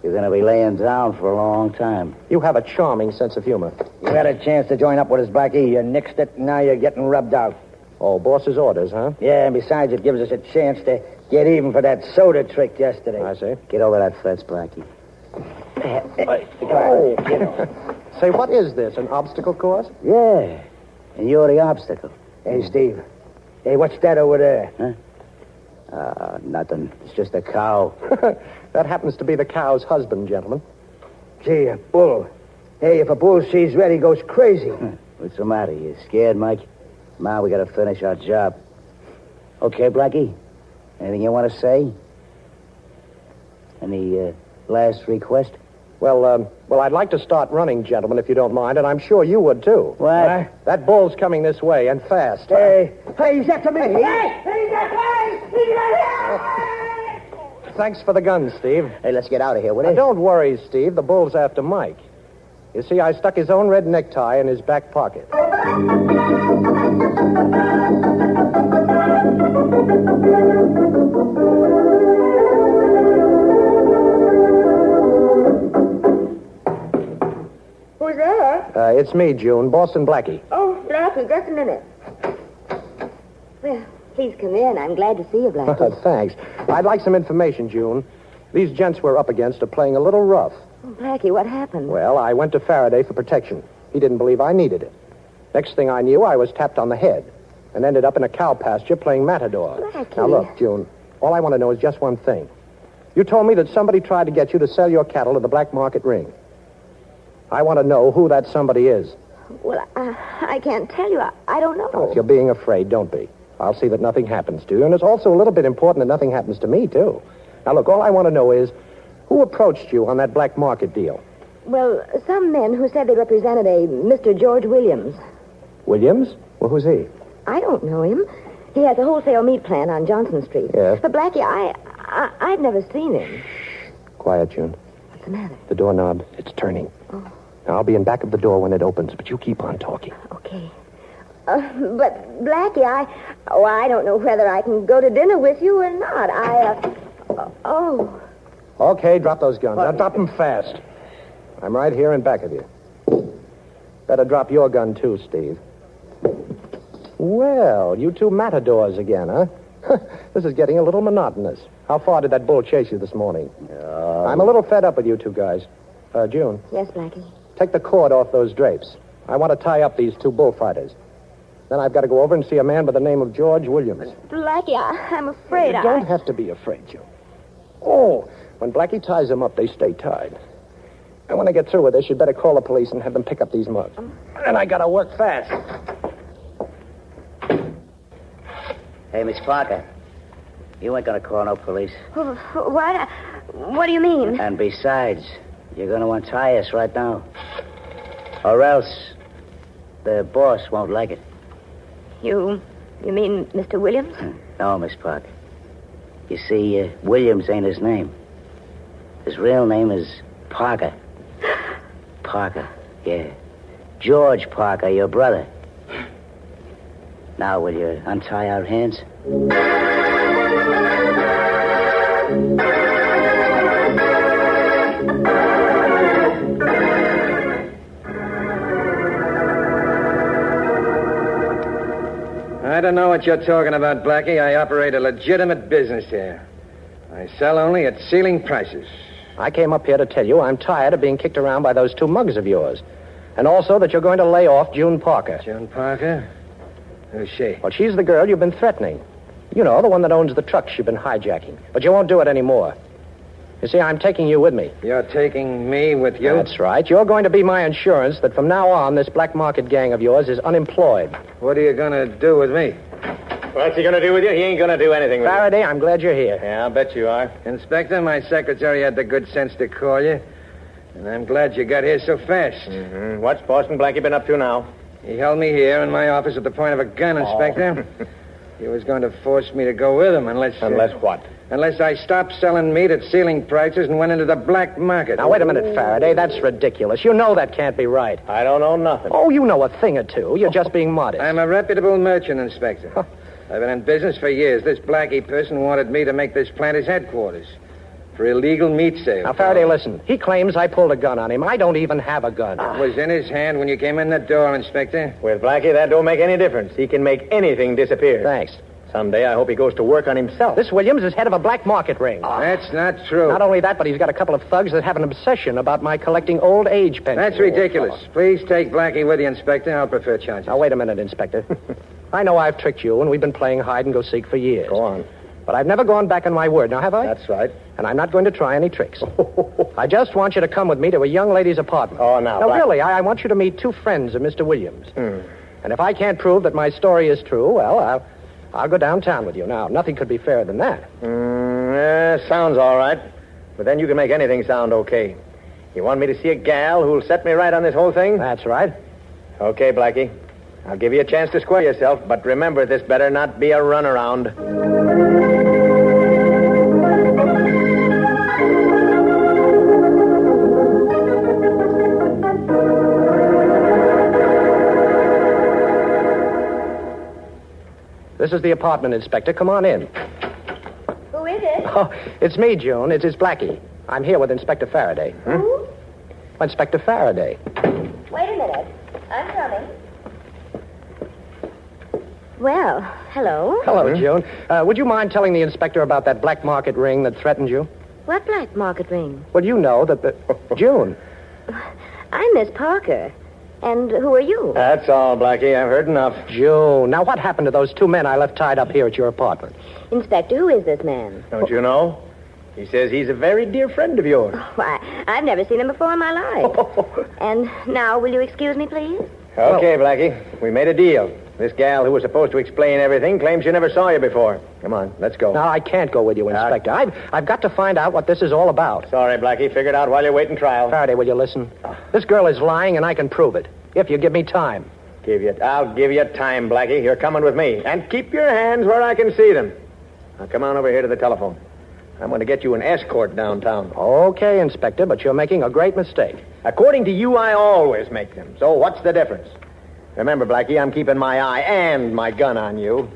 You're going to be laying down for a long time. You have a charming sense of humor. You had a chance to join up with us, Blackie. You nixed it, and now you're getting rubbed out. Oh, boss's orders, huh? Yeah, and besides, it gives us a chance to get even for that soda trick yesterday. I see. Get over that fence, Blackie. Say, what is this, an obstacle course? Yeah, and you're the obstacle. Hey, Steve. Hey, what's that over there? Huh? Nothing. It's just a cow. That happens to be the cow's husband, gentlemen. Gee, a bull. Hey, if a bull sees red, he goes crazy. What's the matter? You scared, Mike? Come on, we got to finish our job. Okay, Blackie? Anything you want to say? Any last request? Well, I'd like to start running, gentlemen, if you don't mind, and I'm sure you would, too. What? That bull's coming this way, and fast. Hey, he's after me. Thanks for the gun, Steve. Hey, let's get out of here, will you? Don't worry, Steve. The bull's after Mike. You see, I stuck his own red necktie in his back pocket. Who's there? It's me, June. Boston Blackie. Oh, Blackie, just a minute. Well, please come in. I'm glad to see you, Blackie. Thanks. I'd like some information, June. These gents we're up against are playing a little rough. Oh, Blackie, what happened? Well, I went to Faraday for protection. He didn't believe I needed it. Next thing I knew, I was tapped on the head and ended up in a cow pasture playing matador. Blackie. Now, look, June, all I want to know is just one thing. You told me that somebody tried to get you to sell your cattle to the black market ring. I want to know who that somebody is. Well, I can't tell you. I don't know. If you're being afraid, don't be. I'll see that nothing happens to you, and it's also a little bit important that nothing happens to me, too. Now, look, all I want to know is who approached you on that black market deal? Well, some men who said they represented a Mr. George Williams. Williams? Well, who's he? I don't know him. He has a wholesale meat plant on Johnson Street. Yes? But, Blackie, I'd never seen him. Quiet, June. What's the matter? The doorknob, it's turning. Oh. Now, I'll be in back of the door when it opens, but you keep on talking. Okay. But, Blackie, I don't know whether I can go to dinner with you or not. Oh. Okay, drop those guns. Now, drop them fast. I'm right here in back of you. Better drop your gun, too, Steve. Well, you two matadors again, huh? This is getting a little monotonous. How far did that bull chase you this morning? I'm a little fed up with you two guys. June. Yes, Blackie. Take the cord off those drapes. I want to tie up these two bullfighters. Then I've got to go over and see a man by the name of George Williams. Blackie, I'm afraid You don't have to be afraid, June. Oh, when Blackie ties them up, they stay tied. And when I get through with this, you'd better call the police and have them pick up these mugs. And I gotta work fast. Hey, Miss Parker. You ain't gonna call no police. What? What do you mean? And besides, you're gonna untie us right now. Or else the boss won't like it. You mean Mr. Williams? No, Miss Parker. You see, Williams ain't his name. His real name is Parker. Parker, yeah. George Parker, your brother. Now, will you untie our hands? I don't know what you're talking about, Blackie. I operate a legitimate business here. I sell only at ceiling prices. I came up here to tell you I'm tired of being kicked around by those two mugs of yours. And also that you're going to lay off June Parker. June Parker? Who's she? Well, she's the girl you've been threatening. You know, the one that owns the trucks you've been hijacking. But you won't do it anymore. You see, I'm taking you with me. You're taking me with you? That's right. You're going to be my insurance that from now on this black market gang of yours is unemployed. What are you going to do with me? What's he going to do with you? He ain't going to do anything with Faraday, I'm glad you're here. Yeah, I'll bet you are. Inspector, my secretary had the good sense to call you. And I'm glad you got here so fast. Mm-hmm. What's Boston Blackie been up to now? He held me here in my office at the point of a gun, Inspector. He was going to force me to go with him unless... Unless what? Unless I stopped selling meat at ceiling prices and went into the black market. Now, wait a minute, Faraday. That's ridiculous. You know that can't be right. I don't know nothing. Oh, you know a thing or two. You're just being modest. I'm a reputable merchant, Inspector. I've been in business for years. This Blackie person wanted me to make this plant his headquarters for illegal meat sales. Now, Faraday, listen. He claims I pulled a gun on him. I don't even have a gun. It was in his hand when you came in the door, Inspector. With Blackie, that don't make any difference. He can make anything disappear. Thanks. Someday I hope he goes to work on himself. This Williams is head of a black market ring. That's not true. Not only that, but he's got a couple of thugs that have an obsession about my collecting old age pensions. That's ridiculous. Please take Blackie with you, Inspector. I'll prefer charges. Now, wait a minute, Inspector. I know I've tricked you, and we've been playing hide-and-go-seek for years. Go on. But I've never gone back on my word, now have I? That's right. And I'm not going to try any tricks. I just want you to come with me to a young lady's apartment. Oh, now. Now, really, I want you to meet two friends of Mr. Williams. And if I can't prove that my story is true, well, I'll go downtown with you. Now, nothing could be fairer than that. Sounds all right. But then you can make anything sound okay. You want me to see a gal who'll set me right on this whole thing? That's right. Okay, Blackie. I'll give you a chance to square yourself, but remember, this better not be a runaround. This is the apartment, Inspector. Come on in. Who is it? Oh, it's me, June. It's Blackie. I'm here with Inspector Faraday. Who? Inspector Faraday. Wait a minute. I'm coming. Well, hello. Hello, June. Would you mind telling the inspector about that black market ring that threatened you? What black market ring? Well, you know that the... June. I'm Miss Parker. And who are you? That's all, Blackie. I've heard enough. June. Now, what happened to those two men I left tied up here at your apartment? Inspector, who is this man? Don't you know? He says he's a very dear friend of yours. Why, I've never seen him before in my life. And now, will you excuse me, please? Okay, Blackie. We made a deal. This gal who was supposed to explain everything claims she never saw you before. Come on, let's go. No, I can't go with you, Inspector. I've got to find out what this is all about. Sorry, Blackie. Figure it out while you're waiting trial. Faraday, will you listen? This girl is lying, and I can prove it. If you give me time. I'll give you time, Blackie. You're coming with me. And keep your hands where I can see them. Now, come on over here to the telephone. I'm going to get you an escort downtown. Okay, Inspector, but you're making a great mistake. According to you, I always make them. So what's the difference? Remember, Blackie, I'm keeping my eye and my gun on you.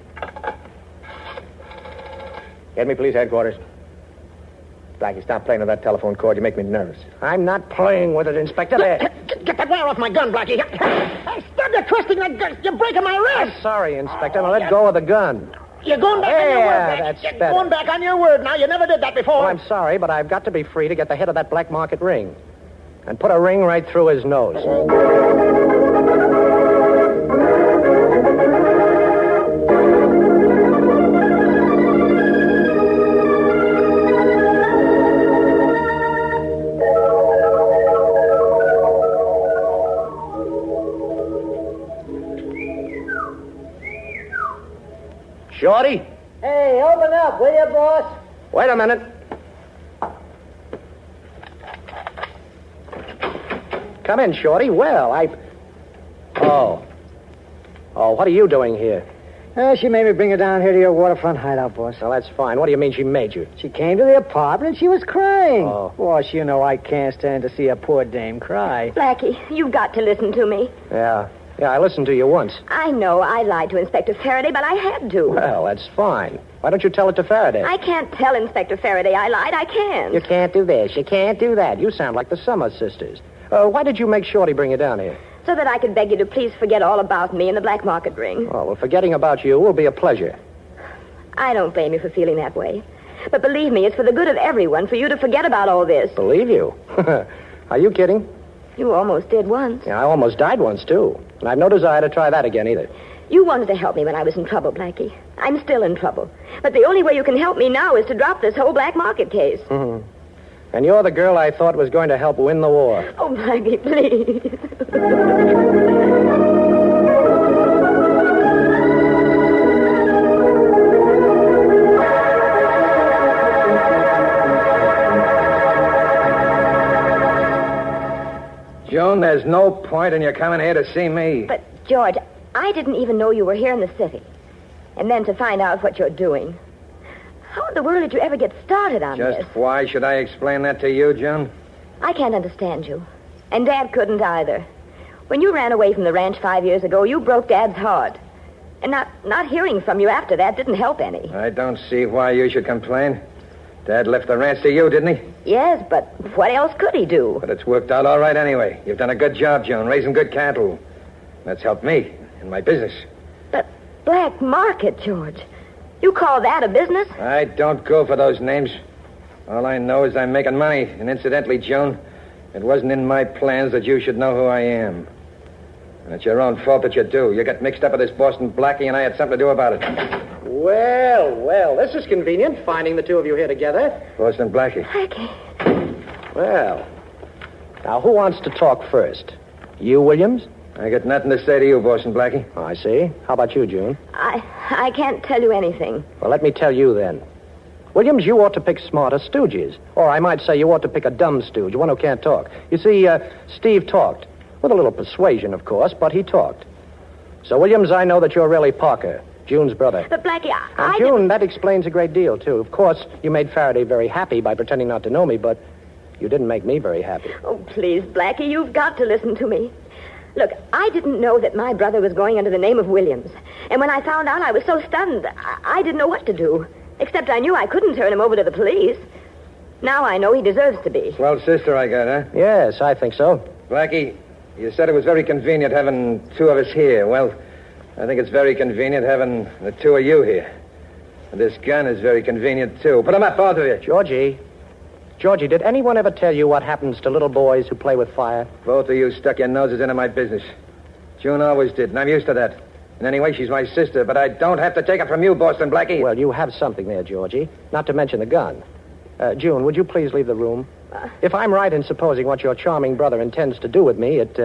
Get me police headquarters. Blackie, stop playing with that telephone cord. You make me nervous. I'm not playing with it, Inspector. Get that wire off my gun, Blackie. Stop you twisting that gun. You're breaking my wrist. I'm sorry, Inspector. Now let go of the gun. You're going back on your word. That's You're better. going back on your word now. You never did that before. Well, I'm sorry, but I've got to be free to get the head of that black market ring. And put a ring right through his nose. Shorty? Hey, open up, will you, boss? Wait a minute. Come in, Shorty. Well, Oh, what are you doing here? She made me bring her down here to your waterfront hideout, boss. Well, that's fine. What do you mean she made you? She came to the apartment and she was crying. Oh. Boss, you know I can't stand to see a poor dame cry. Blackie, you've got to listen to me. Yeah, I listened to you once. I know I lied to Inspector Faraday, but I had to. Well, that's fine. Why don't you tell it to Faraday? I can't tell Inspector Faraday I lied. I can't. You can't do this. You can't do that. You sound like the Summer Sisters. Why did you make Shorty bring you down here? So that I could beg you to please forget all about me and the black market ring. Oh, well, forgetting about you will be a pleasure. I don't blame you for feeling that way. But believe me, it's for the good of everyone for you to forget about all this. Believe you? Are you kidding? You almost did once. Yeah, I almost died once, too. And I've no desire to try that again, either. You wanted to help me when I was in trouble, Blackie. I'm still in trouble. But the only way you can help me now is to drop this whole black market case. Mm-hmm. And you're the girl I thought was going to help win the war. Oh, Blackie, please. Joan, there's no point in your coming here to see me. But, George, I didn't even know you were here in the city. and then to find out what you're doing. How in the world did you ever get started on this? Just why should I explain that to you, Joan? I can't understand you. And Dad couldn't either. When you ran away from the ranch 5 years ago, you broke Dad's heart. And not hearing from you after that didn't help any. I don't see why you should complain. Dad left the ranch to you, didn't he? Yes, but what else could he do? But it's worked out all right anyway. You've done a good job, Joan, raising good cattle. That's helped me in my business. But black market, George. You call that a business? I don't go for those names. All I know is I'm making money. And incidentally, Joan, it wasn't in my plans that you should know who I am. And it's your own fault that you do. You got mixed up with this Boston Blackie, and I had something to do about it. Well, this is convenient, finding the two of you here together. Boston Blackie. Blackie. Well, now who wants to talk first? You, Williams? I got nothing to say to you, Boston Blackie. Oh, I see. How about you, June? I can't tell you anything. Well, let me tell you then. Williams, you ought to pick smarter stooges. Or I might say you ought to pick a dumb stooge, one who can't talk. You see, Steve talked. With a little persuasion, of course, but he talked. So, Williams, I know that you're really Parker, June's brother. But, Blackie, Now, June, that explains a great deal, too. Of course, you made Faraday very happy by pretending not to know me, but you didn't make me very happy. Oh, please, Blackie, you've got to listen to me. Look, I didn't know that my brother was going under the name of Williams. And when I found out, I was so stunned, I didn't know what to do. Except I knew I couldn't turn him over to the police. Now I know he deserves to be. Swell sister I got, huh? Yes, I think so. Blackie, you said it was very convenient having two of us here. Well, I think it's very convenient having the two of you here. And this gun is very convenient, too. Put them up, both of you. Georgie, did anyone ever tell you what happens to little boys who play with fire? Both of you stuck your noses into my business. June always did, and I'm used to that. And anyway, she's my sister, but I don't have to take it from you, Boston Blackie. Well, you have something there, Georgie. Not to mention the gun. June, would you please leave the room? If I'm right in supposing what your charming brother intends to do with me, it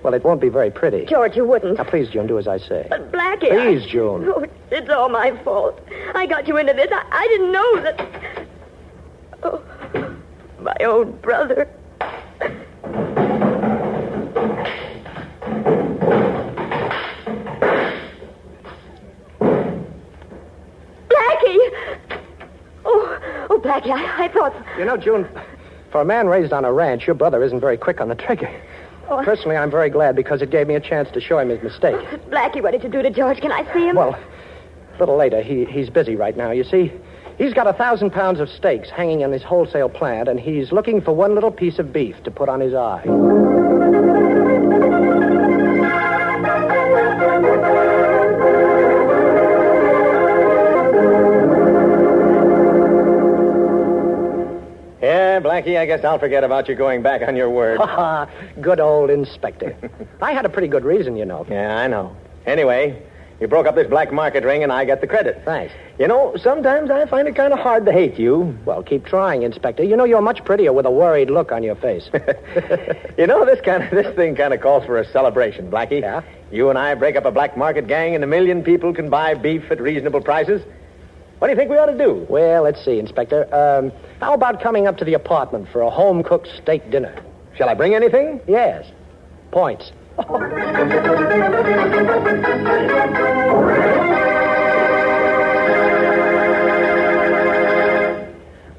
won't be very pretty. George, you wouldn't. Now, please, June, do as I say. But, Blackie, Please, June. Oh, it's all my fault. I got you into this. I didn't know that... Oh, my own brother. Blackie! Oh, Blackie, I thought... You know, June, for a man raised on a ranch, your brother isn't very quick on the trigger. Oh, Personally, I'm very glad because it gave me a chance to show him his mistake. Blackie, what did you do to George? Can I see him? Well, a little later. He's busy right now. You see, he's got 1,000 pounds of steaks hanging in his wholesale plant, and he's looking for one little piece of beef to put on his eye. Yeah, Blackie, I guess I'll forget about you going back on your word. Good old inspector. I had a pretty good reason, you know. Yeah, I know. Anyway, you broke up this black market ring, and I get the credit. Thanks. You know, sometimes I find it kind of hard to hate you. Well, keep trying, Inspector. You know you're much prettier with a worried look on your face. You know, this thing kind of calls for a celebration, Blackie. Yeah? You and I break up a black market gang, and 1 million people can buy beef at reasonable prices. What do you think we ought to do? Well, let's see, Inspector. How about coming up to the apartment for a home-cooked steak dinner? Shall I bring anything? Yes. Points.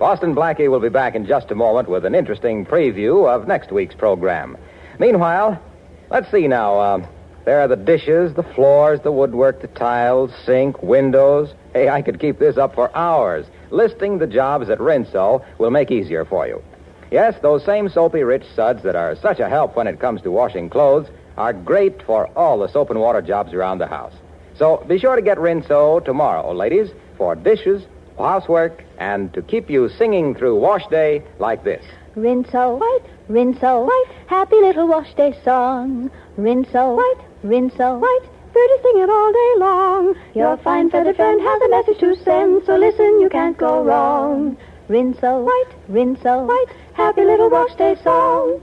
Boston Blackie will be back in just a moment with an interesting preview of next week's program. Meanwhile, let's see now. There are the dishes, the floors, the woodwork, the tiles, sink, windows. Hey, I could keep this up for hours. Listing the jobs that Rinso will make easier for you. Yes, those same soapy rich suds that are such a help when it comes to washing clothes are great for all the soap and water jobs around the house. So be sure to get Rinso tomorrow, ladies, for dishes, housework, and to keep you singing through wash day like this. Rinso white, Rinso white, happy little wash day song. Rinso white, Rinso white, birdies sing it all day long. Your fine feathered friend has a message to send, so listen, you can't go wrong. Rinso white, happy little wash day song.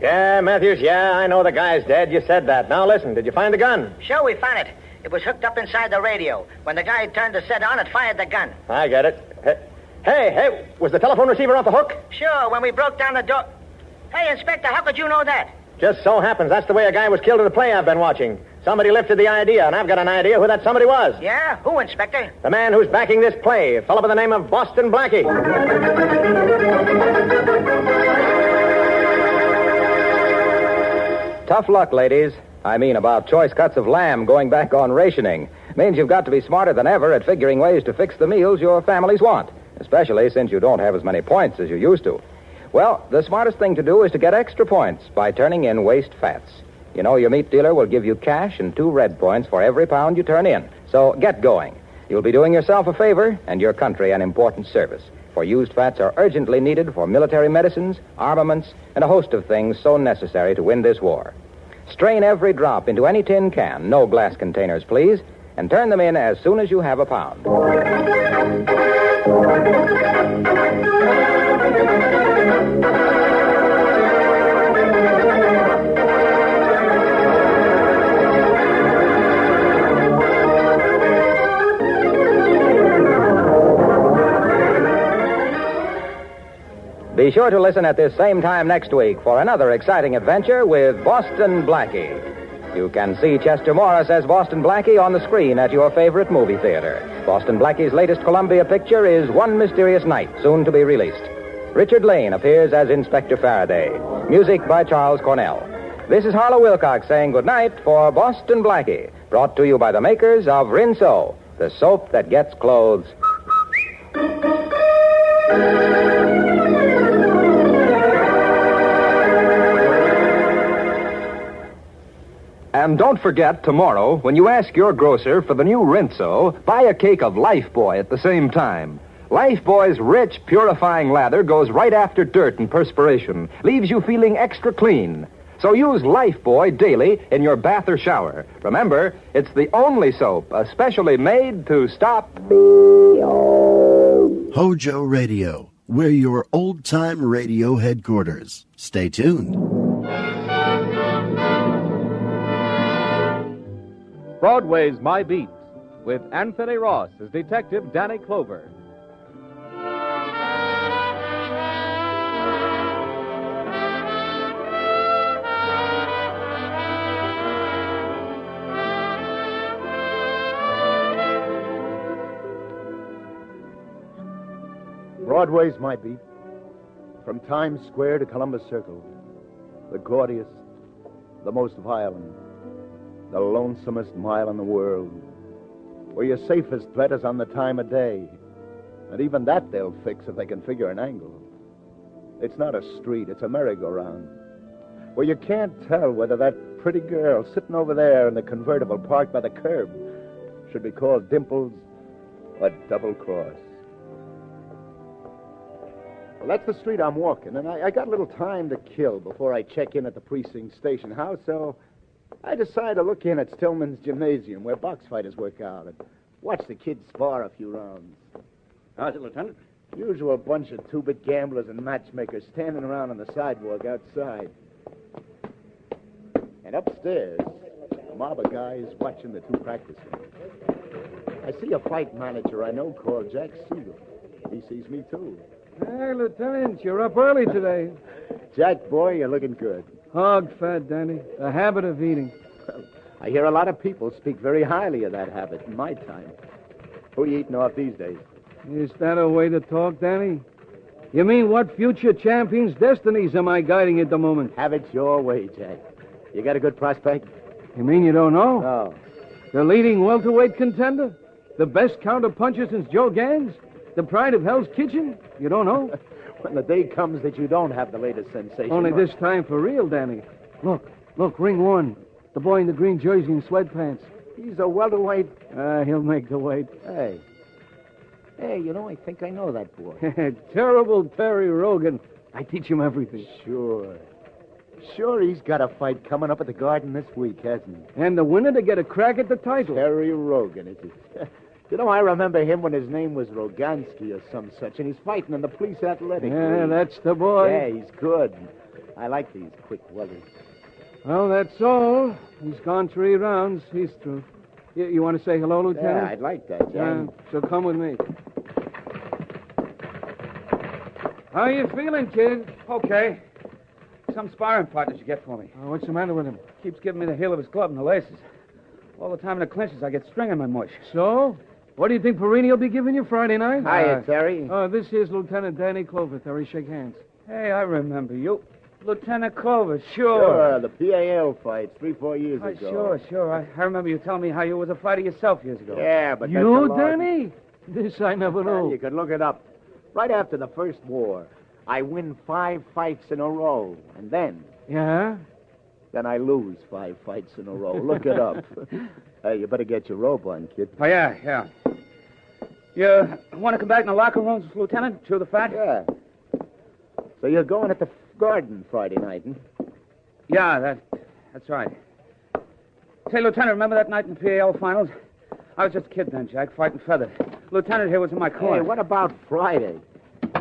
Yeah, Matthews, I know the guy's dead. You said that. Now listen, did you find the gun? Sure, we found it. It was hooked up inside the radio. When the guy turned the set on, it fired the gun. I get it. Hey, was the telephone receiver off the hook? Sure, when we broke down the door... Hey, Inspector, how could you know that? Just so happens that's the way a guy was killed in the play I've been watching. Somebody lifted the idea, and I've got an idea who that somebody was. Yeah? Who, Inspector? The man who's backing this play, a fellow by the name of Boston Blackie. Tough luck, ladies. I mean about choice cuts of lamb going back on rationing. Means you've got to be smarter than ever at figuring ways to fix the meals your families want, especially since you don't have as many points as you used to. Well, the smartest thing to do is to get extra points by turning in waste fats. You know, your meat dealer will give you cash and 2 red points for every pound you turn in. So get going. You'll be doing yourself a favor and your country an important service. For used fats are urgently needed for military medicines, armaments, and a host of things so necessary to win this war. Strain every drop into any tin can, no glass containers, please, and turn them in as soon as you have a pound. Be sure to listen at this same time next week for another exciting adventure with Boston Blackie. You can see Chester Morris as Boston Blackie on the screen at your favorite movie theater. Boston Blackie's latest Columbia picture is One Mysterious Night, soon to be released. Richard Lane appears as Inspector Faraday. Music by Charles Cornell. This is Harlow Wilcox saying goodnight for Boston Blackie, brought to you by the makers of Rinso, the soap that gets clothes. And don't forget, tomorrow, when you ask your grocer for the new Rinso, buy a cake of Lifebuoy at the same time. Lifebuoy's rich, purifying lather goes right after dirt and perspiration, leaves you feeling extra clean. So use Lifebuoy daily in your bath or shower. Remember, it's the only soap especially made to stop... Hojo Radio, we're your old-time radio headquarters. Stay tuned. Broadway's My Beat, with Anthony Ross as Detective Danny Clover. Broadway's My Beat. From Times Square to Columbus Circle. The gaudiest, the most violent, the lonesomest mile in the world, where your safest bet is on the time of day. And even that they'll fix if they can figure an angle. It's not a street, it's a merry-go-round, where you can't tell whether that pretty girl sitting over there in the convertible parked by the curb should be called Dimples or Double Cross. Well, that's the street I'm walking, and I got a little time to kill before I check in at the precinct station house, so I decided to look in at Stillman's Gymnasium, where box fighters work out, and watch the kids spar a few rounds. How's it, Lieutenant? Usual bunch of two-bit gamblers and matchmakers standing around on the sidewalk outside. And upstairs, a mob of guys watching the two practicing. I see a fight manager I know called Jack Siegel. He sees me, too. Hey, Lieutenant, you're up early today. Jack, boy, you're looking good. Hog fat, Danny. The habit of eating. I hear a lot of people speak very highly of that habit in my time. Who are you eating off these days? Is that a way to talk, Danny? You mean what future champion's destinies am I guiding at the moment? Have it your way, Jack. You got a good prospect? You mean you don't know? No. The leading welterweight contender? The best counter-puncher since Joe Gans? The pride of Hell's Kitchen? You don't know? When the day comes that you don't have the latest sensation. Only this time for real, Danny. Look, ring one. The boy in the green jersey and sweatpants. He's a welterweight. He'll make the weight. Hey, you know, I think I know that boy. Terrible Terry Rogan. I teach him everything. Sure, he's got a fight coming up at the Garden this week, hasn't he? And the winner to get a crack at the title. Terry Rogan, is it? You know, I remember him when his name was Rogansky or some such, and he's fighting in the police athletic Yeah, league. that's the boy. Yeah, he's good. I like these quick welders. Well, that's all. He's gone 3 rounds. He's through. You want to say hello, Lieutenant? Yeah, I'd like that, John. So come with me. How you feeling, kid? Okay. some sparring partners you get for me. What's the matter with him? Keeps giving me the heel of his club and the laces. All the time in the clinches, I get string in my mush. So? What do you think Perini will be giving you Friday night? Hiya, Terry. This here's Lieutenant Danny Clover, Terry. Shake hands. Hey, I remember you. Lieutenant Clover, Sure, the PAL fight 3-4 years ago. Sure. I remember you telling me how you was a fighter yourself years ago. Yeah, but You, Danny? This I never knew. You can look it up. Right after the first war, I win 5 fights in a row, and then... Yeah? Then I lose 5 fights in a row. Look it up. Hey, you better get your robe on, kid. Oh, yeah. You want to come back in the locker rooms, Lieutenant? Chew the fat? Yeah. So you're going at the Garden Friday night, huh? Yeah, that's right. Say, Lieutenant, remember that night in the PAL finals? I was just a kid then, Jack, fighting feather. Lieutenant here was in my corner. Hey, what about Friday?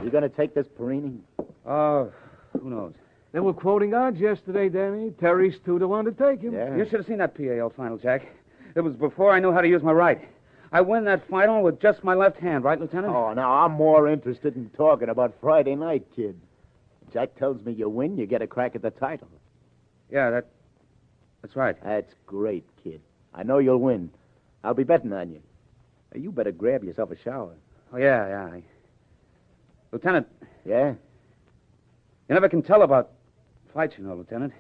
You going to take this Perini? Oh, who knows? They were quoting odds yesterday, Danny. Terry's 2-1 to take him. Yeah. You should have seen that PAL final, Jack. It was before I knew how to use my right. I win that final with just my left hand, right, Lieutenant? Oh, now I'm more interested in talking about Friday night, kid. Jack tells me you win, you get a crack at the title. Yeah, that's right. That's great, kid. I know you'll win. I'll be betting on you. You better grab yourself a shower. Oh, yeah. Lieutenant. Yeah? You never can tell about fights, you know, Lieutenant.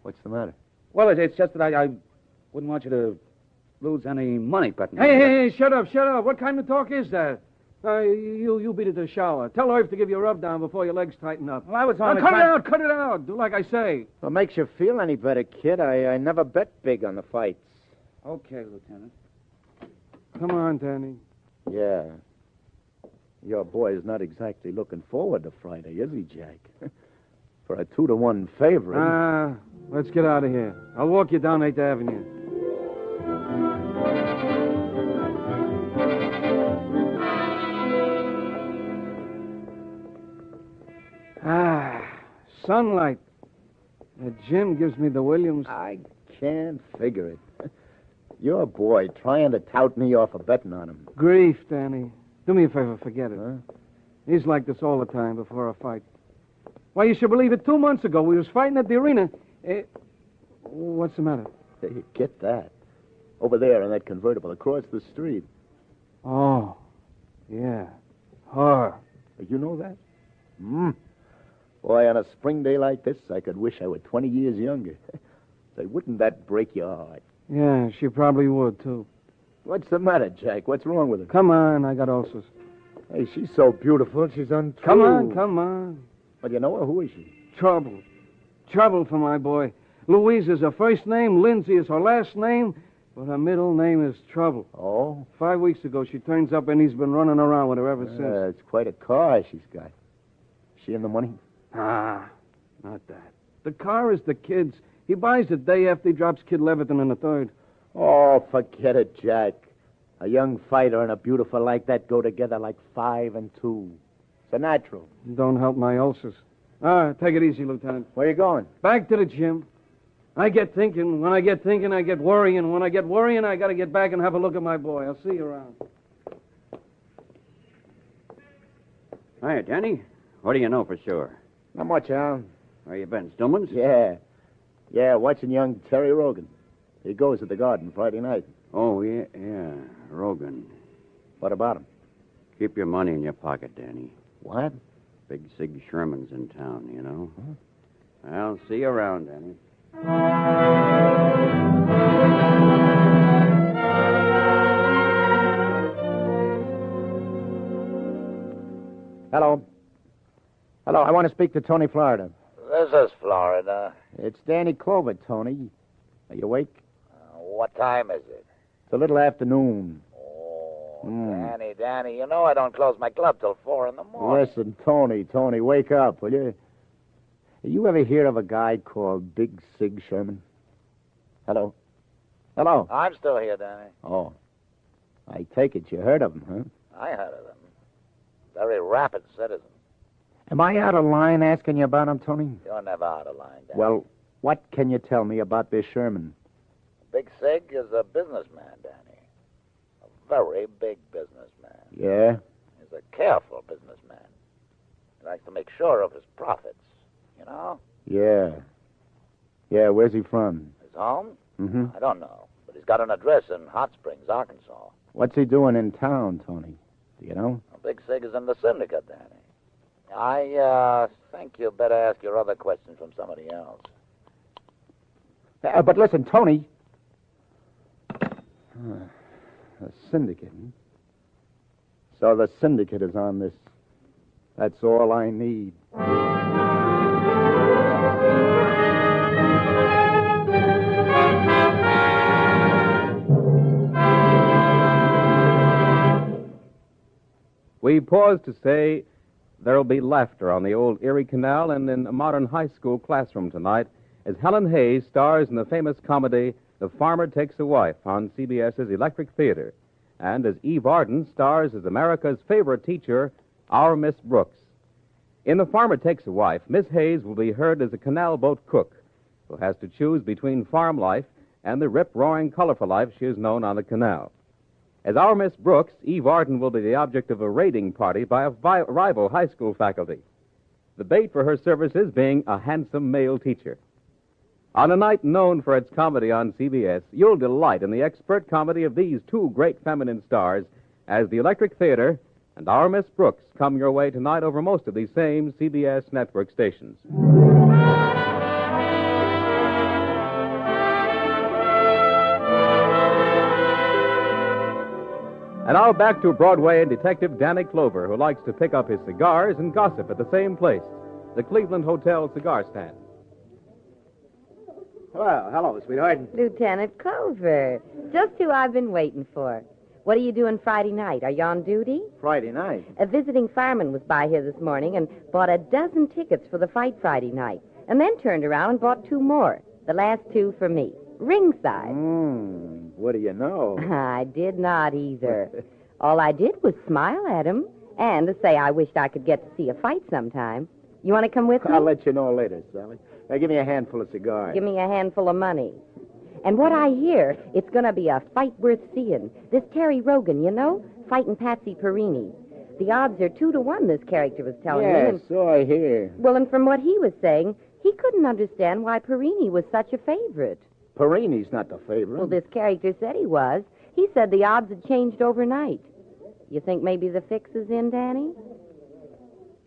What's the matter? Well, it's just that I wouldn't want you to lose any money betting. Hey, shut up. What kind of talk is that? You beat it to the shower. Tell Irv to give you a rub down before your legs tighten up. Well, I was on cut it out. Do like I say. What makes you feel any better, kid? I never bet big on the fights. Okay, Lieutenant. Come on, Danny. Yeah. Your boy is not exactly looking forward to Friday, is he, Jack? For a 2-1 favorite. Let's get out of here. I'll walk you down 8th Avenue. Sunlight. The gym gives me the Williams. I can't figure it. Your boy trying to tout me off of betting on him. Grief, Danny. Do me a favor, forget it. Huh? He's like this all the time before a fight. Why, you should believe it, 2 months ago, we was fighting at the arena. What's the matter? Hey, get that. Over there in that convertible across the street. Oh, yeah. Her. You know that? Boy, on a spring day like this, I could wish I were 20 years younger. Say, wouldn't that break your heart? Yeah, she probably would, too. What's the matter, Jack? What's wrong with her? Come on, I got ulcers. Hey, she's so beautiful, she's untrue. Come on. Well, you know her? Who is she? Trouble. Trouble for my boy. Louise is her first name, Lindsay is her last name, but her middle name is Trouble. Oh? 5 weeks ago, she turns up and he's been running around with her ever since. It's quite a car she's got. Is she in the money? Not that. The car is the kid's. He buys it day after he drops Kid Leviton in the 3rd. Oh, forget it, Jack. A young fighter and a beautiful like that go together like 5 and 2. It's a natural. Don't help my ulcers. All right, take it easy, Lieutenant. Where you going? Back to the gym. I get thinking. When I get thinking, I get worrying. When I get worrying, I got to get back and have a look at my boy. I'll see you around. Hi, Danny. What do you know for sure? Not much, Al. Where you been, Stillman's? Yeah, watching young Terry Rogan. He goes to the Garden Friday night. Oh, yeah, Rogan. What about him? Keep your money in your pocket, Danny. What? Big Sig Sherman's in town, you know. Huh? I'll see you around, Danny. Hello. Hello, I want to speak to Tony Florida. This is Florida. It's Danny Clover, Tony. Are you awake? What time is it? It's a little afternoon. Danny, you know I don't close my club till 4 in the morning. Listen, Tony, wake up, will you? You ever hear of a guy called Big Sig Sherman? Hello? Hello? I'm still here, Danny. Oh. I take it you heard of him, huh? I heard of him. Very rapid citizen. Am I out of line asking you about him, Tony? You're never out of line, Danny. Well, what can you tell me about this Sherman? Big Sig is a businessman, Danny. A very big businessman. Yeah? He's a careful businessman. He likes to make sure of his profits, you know? Yeah. Yeah, where's he from? His home? Mm-hmm. I don't know. But he's got an address in Hot Springs, Arkansas. What's he doing in town, Tony? Do you know? Big Sig is in the syndicate, Danny. I think you better ask your other questions from somebody else. But listen, Tony. The syndicate. So the syndicate is on this. That's all I need. We pause to say there'll be laughter on the old Erie Canal and in a modern high school classroom tonight as Helen Hayes stars in the famous comedy The Farmer Takes a Wife on CBS's Electric Theater, and as Eve Arden stars as America's favorite teacher, our Miss Brooks. In The Farmer Takes a Wife, Miss Hayes will be heard as a canal boat cook who has to choose between farm life and the rip-roaring, colorful life she has known on the canal. As our Miss Brooks, Eve Arden will be the object of a raiding party by a rival high school faculty. The bait for her services being a handsome male teacher. On a night known for its comedy on CBS, you'll delight in the expert comedy of these two great feminine stars as the Electric Theater and our Miss Brooks come your way tonight over most of these same CBS network stations. And now back to Broadway and Detective Danny Clover, who likes to pick up his cigars and gossip at the same place, the Cleveland Hotel cigar stand. Well, hello, sweetheart. Lieutenant Clover. Just who I've been waiting for. What are you doing Friday night? Are you on duty? Friday night? A visiting fireman was by here this morning and bought a dozen tickets for the fight Friday night, and then turned around and bought 2 more. The last 2 for me. Ringside. What do you know? I did not either. All I did was smile at him and to say I wished I could get to see a fight sometime. You want to come with me? I'll let you know later, Sally. Now, give me a handful of cigars. Give me a handful of money. And what I hear, it's going to be a fight worth seeing. This Terry Rogan, you know, fighting Patsy Perini. The odds are 2 to 1, this character was telling me. Yes, so I hear. Well, and from what he was saying, he couldn't understand why Perini was such a favorite. Perini's not the favorite. Well, this character said he was. He said the odds had changed overnight. You think maybe the fix is in, Danny?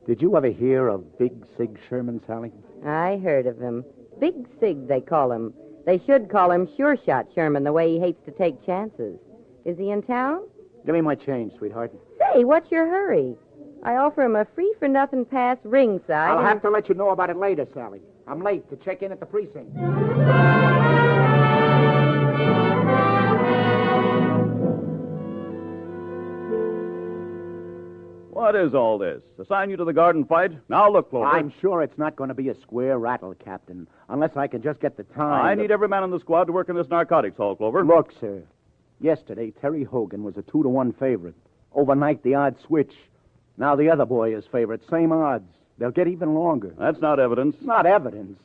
Did you ever hear of Big Sig Sherman, Sally? I heard of him. Big Sig, they call him. They should call him Sure Shot Sherman, the way he hates to take chances. Is he in town? Give me my change, sweetheart. Say, what's your hurry? I offer him a free-for-nothing pass ringside. I'll have to let you know about it later, Sally. I'm late to check in at the precinct. What is all this? Assign you to the garden fight? Now look, Clover. I'm sure it's not going to be a square rattle, Captain, unless I can just get the time. I need every man in the squad to work in this narcotics hall, Clover. Look, sir. Yesterday, Terry Hogan was a 2 to 1 favorite. Overnight, the odds switch. Now the other boy is favorite. Same odds. They'll get even longer. That's not evidence. Not evidence.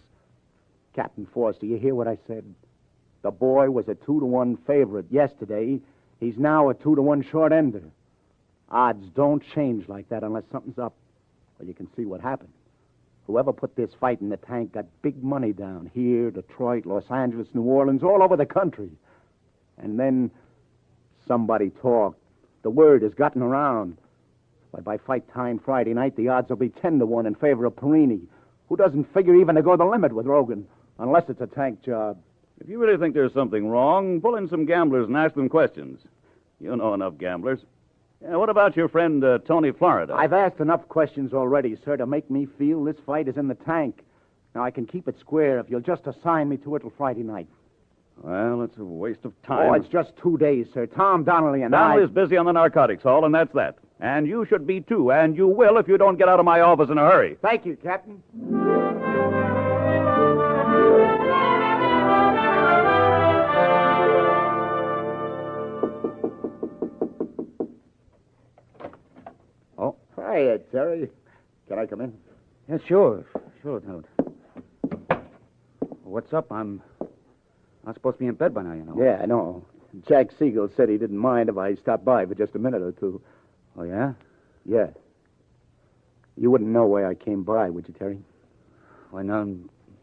Captain Forster, you hear what I said? The boy was a 2 to 1 favorite yesterday. He's now a 2 to 1 short ender. Odds don't change like that unless something's up. Well, you can see what happened. Whoever put this fight in the tank got big money down here, Detroit, Los Angeles, New Orleans, all over the country. And then somebody talked. The word has gotten around. By fight time Friday night, the odds will be 10 to 1 in favor of Perini, who doesn't figure even to go the limit with Rogan, unless it's a tank job. If you really think there's something wrong, pull in some gamblers and ask them questions. You know enough gamblers. What about your friend, Tony Florida? I've asked enough questions already, sir, to make me feel this fight is in the tank. Now, I can keep it square if you'll just assign me to it till Friday night. Well, it's a waste of time. Oh, it's just 2 days, sir. Tom Donnelly and Donnelly's busy on the narcotics hall, and that's that. And you should be, too, and you will if you don't get out of my office in a hurry. Thank you, Captain. Oh, hi, Terry. Can I come in? Yeah, sure, Lieutenant. What's up? I'm not supposed to be in bed by now, you know. Yeah, I know. Jack Siegel said he didn't mind if I stopped by for just a minute or two. Oh, yeah? Yeah. You wouldn't know why I came by, would you, Terry? Why,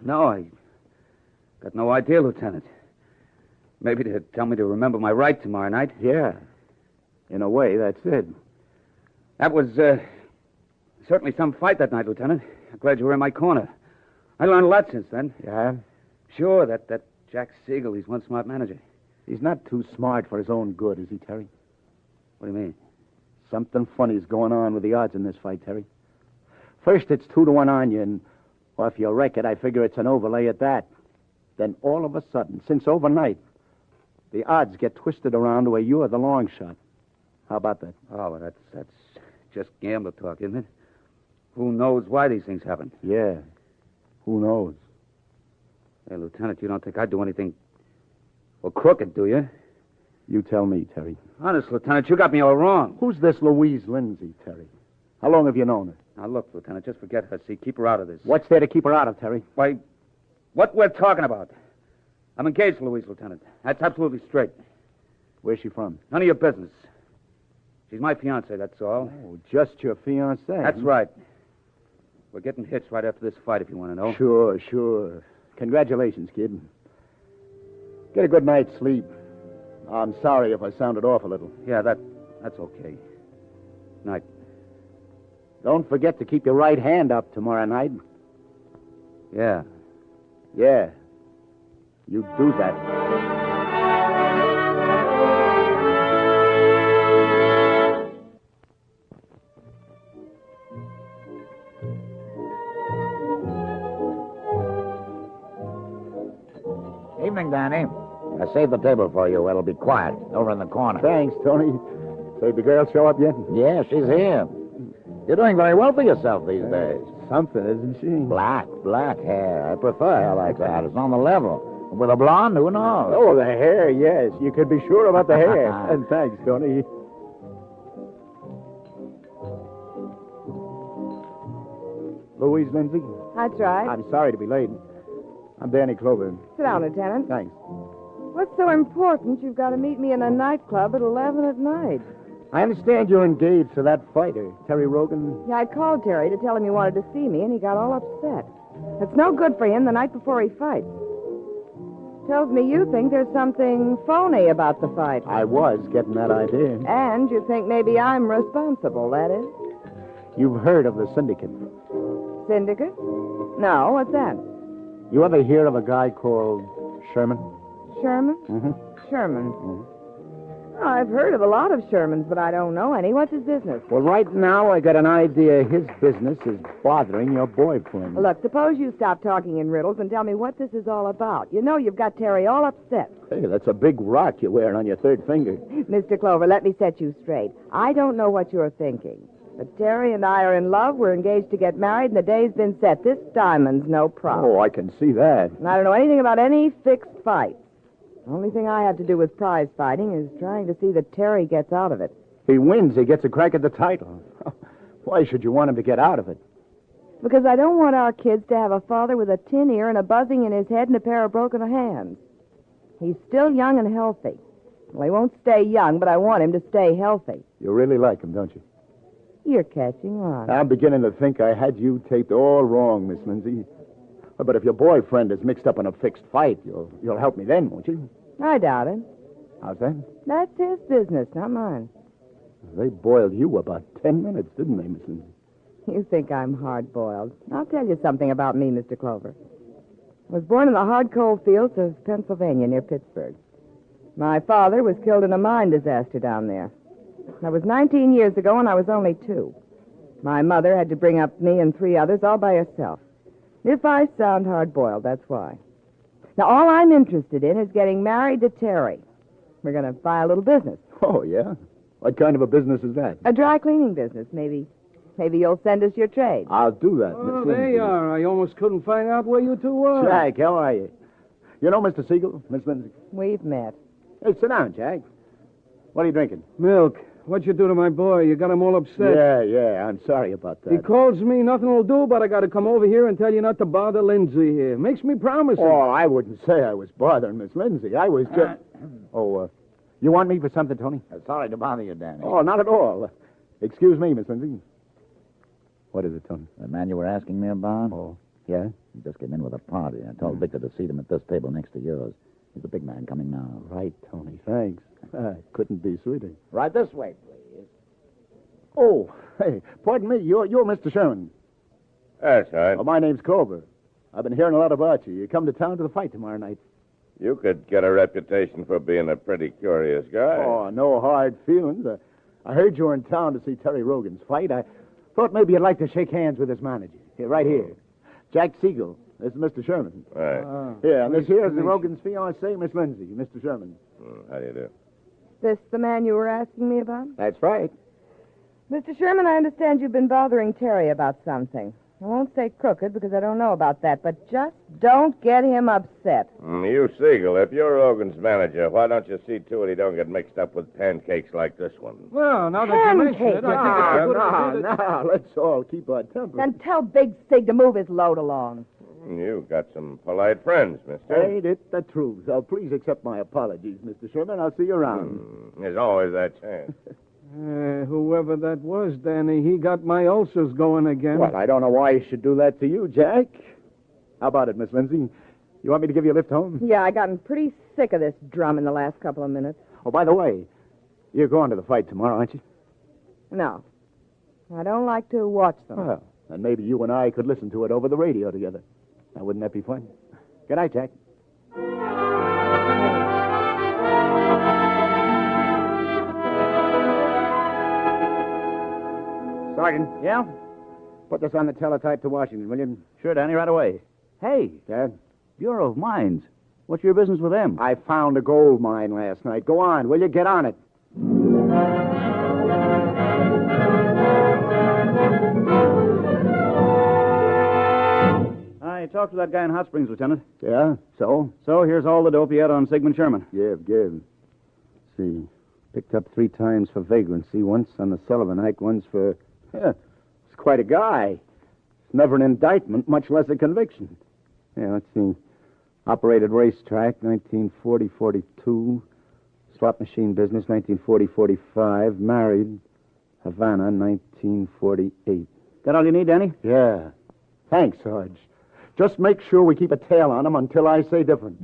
No, I got no idea, Lieutenant. Maybe to tell me to remember my right tomorrow night. Yeah. In a way, that's it. That was certainly some fight that night, Lieutenant. I'm glad you were in my corner. I learned a lot since then. Yeah? Sure, that Jack Siegel, he's one smart manager. He's not too smart for his own good, is he, Terry? What do you mean? Something funny's going on with the odds in this fight, Terry. First, it's 2-1 on you, and well, if you wreck it, I figure it's an overlay at that. Then all of a sudden, since overnight, the odds get twisted around to where you're the long shot. How about that? Oh, well, that's just gambler talk, isn't it? Who knows why these things happen? Yeah. Who knows? Hey, Lieutenant, you don't think I'd do anything crooked, do you? You tell me, Terry. Honest, Lieutenant, you got me all wrong. Who's this Louise Lindsay, Terry? How long have you known her? Now, look, Lieutenant, just forget her. See, keep her out of this. What's there to keep her out of, Terry? Why, what we're talking about. I'm engaged to Louise, Lieutenant. That's absolutely straight. Where's she from? None of your business. She's my fiancée, that's all. Oh, just your fiancée. That's right. We're getting hitched right after this fight, if you want to know. Sure. Congratulations, kid. Get a good night's sleep. I'm sorry if I sounded off a little. Yeah, that's okay. Night. Don't forget to keep your right hand up tomorrow night. Yeah. Yeah. You do that. Evening, Danny. I saved the table for you. It'll be quiet over in the corner. Thanks, Tony. Say, the girl show up yet? Yeah, she's here. You're doing very well for yourself these days. Something, isn't she? Black hair. I prefer hair like that. It's on the level. With a blonde, who knows? Oh, the hair, yes. You could be sure about the hair. And thanks, Tony. Louise Lindsay? That's right. I'm sorry to be late. I'm Danny Clover. Sit down, Lieutenant. Thanks. What's so important you've got to meet me in a nightclub at 11 at night? I understand you're engaged to that fighter, Terry Rogan. Yeah, I called Terry to tell him he wanted to see me, and he got all upset. It's no good for him the night before he fights. Tells me you think there's something phony about the fight. I was getting that idea. And you think maybe I'm responsible, that is? You've heard of the syndicate. Syndicate? No, what's that? You ever hear of a guy called Sherman? Sherman? Mm-hmm. Sherman. Oh, I've heard of a lot of Shermans, but I don't know any. What's his business? Well, right now I got an idea his business is bothering your boyfriend. Look, suppose you stop talking in riddles and tell me what this is all about. You know you've got Terry all upset. Hey, that's a big rock you're wearing on your third finger. Mr. Clover, let me set you straight. I don't know what you're thinking. But Terry and I are in love. We're engaged to get married, and the day's been set. This diamond's no problem. Oh, I can see that. And I don't know anything about any fixed fight. The only thing I have to do with prize fighting is trying to see that Terry gets out of it. He wins, he gets a crack at the title. Why should you want him to get out of it? Because I don't want our kids to have a father with a tin ear and a buzzing in his head and a pair of broken hands. He's still young and healthy. Well, he won't stay young, but I want him to stay healthy. You really like him, don't you? You're catching on. I'm beginning to think I had you taped all wrong, Miss Lindsay. But if your boyfriend is mixed up in a fixed fight, you'll help me then, won't you? I doubt it. How's that? That's his business, not mine. They boiled you about 10 minutes, didn't they, Miss Lindsay? You think I'm hard-boiled. I'll tell you something about me, Mr. Clover. I was born in the hard coal fields of Pennsylvania near Pittsburgh. My father was killed in a mine disaster down there. That was 19 years ago, and I was only 2. My mother had to bring up me and 3 others all by herself. If I sound hard-boiled, that's why. Now, all I'm interested in is getting married to Terry. We're going to buy a little business. Oh, yeah? What kind of a business is that? A dry cleaning business, maybe. Maybe you'll send us your trade. I'll do that, Oh, Miss there Lindsay. you are. I almost couldn't find out where you two were. Jack, how are you? You know Mr. Siegel, Miss Lindsay? We've met. Hey, sit down, Jack. What are you drinking? Milk. What'd you do to my boy? You got him all upset. Yeah. I'm sorry about that. He calls me, nothing will do, but I got to come over here and tell you not to bother Lindsay here. Makes me promise him. Oh, I wouldn't say I was bothering Miss Lindsay. I was just... you want me for something, Tony? Sorry to bother you, Danny. Oh, not at all. Excuse me, Miss Lindsay. What is it, Tony? The man you were asking me about? Oh. Yeah? He just came in with a party. I told Victor to seat him at this table next to yours. He's the big man coming now. Right, Tony. Thanks. Couldn't be sweeter. Right this way, please. Oh, hey, pardon me. You're Mr. Sherman. That's right. Oh, my name's Clover. I've been hearing a lot about you. You come to town to the fight tomorrow night. You could get a reputation for being a pretty curious guy. Oh, no hard feelings. I heard you were in town to see Terry Rogan's fight. I thought maybe you'd like to shake hands with his manager. Here, right here. Jack Siegel. This is Mr. Sherman. Right. Here, and this here is the Rogan's fiancée, Miss Lindsay, Mr. Sherman. How do you do? This the man you were asking me about? That's right. Mr. Sherman, I understand you've been bothering Terry about something. I won't say crooked because I don't know about that, but just don't get him upset. You, Siegel, if you're Rogan's manager, why don't you see to it he don't get mixed up with pancakes like this one? Well, now that you mention it, I think it's a good idea. No, let's all keep our temper. Then tell Big Sig to move his load along. You've got some polite friends, mister. Ain't it the truth? So please accept my apologies, Mr. Sherman. I'll see you around. There's always that chance. Whoever that was, Danny, he got my ulcers going again. Well, I don't know why he should do that to you, Jack. How about it, Miss Lindsay? You want me to give you a lift home? Yeah, I gotten pretty sick of this drum in the last couple of minutes. Oh, by the way, you're going to the fight tomorrow, aren't you? No. I don't like to watch them. Well, then maybe you and I could listen to it over the radio together. Now, wouldn't that be fun? Good night, Jack. Sergeant. Yeah? Put this on the teletype to Washington, will you? Sure, Danny, right away. Hey, Dad? Bureau of Mines. What's your business with them? I found a gold mine last night. Go on, will you? Get on it. I talked to that guy in Hot Springs, Lieutenant. Yeah? So? So here's all the dope he had on Sigmund Sherman. Give. See. Picked up 3 times for vagrancy, once on the Sullivan hike, once for... Yeah, he's quite a guy. It's never an indictment, much less a conviction. Yeah, let's see. Operated racetrack, 1940-42. Slot machine business, 1940-45. Married, Havana, 1948. That all you need, Danny? Yeah. Thanks, Sarge. Just make sure we keep a tail on him until I say different.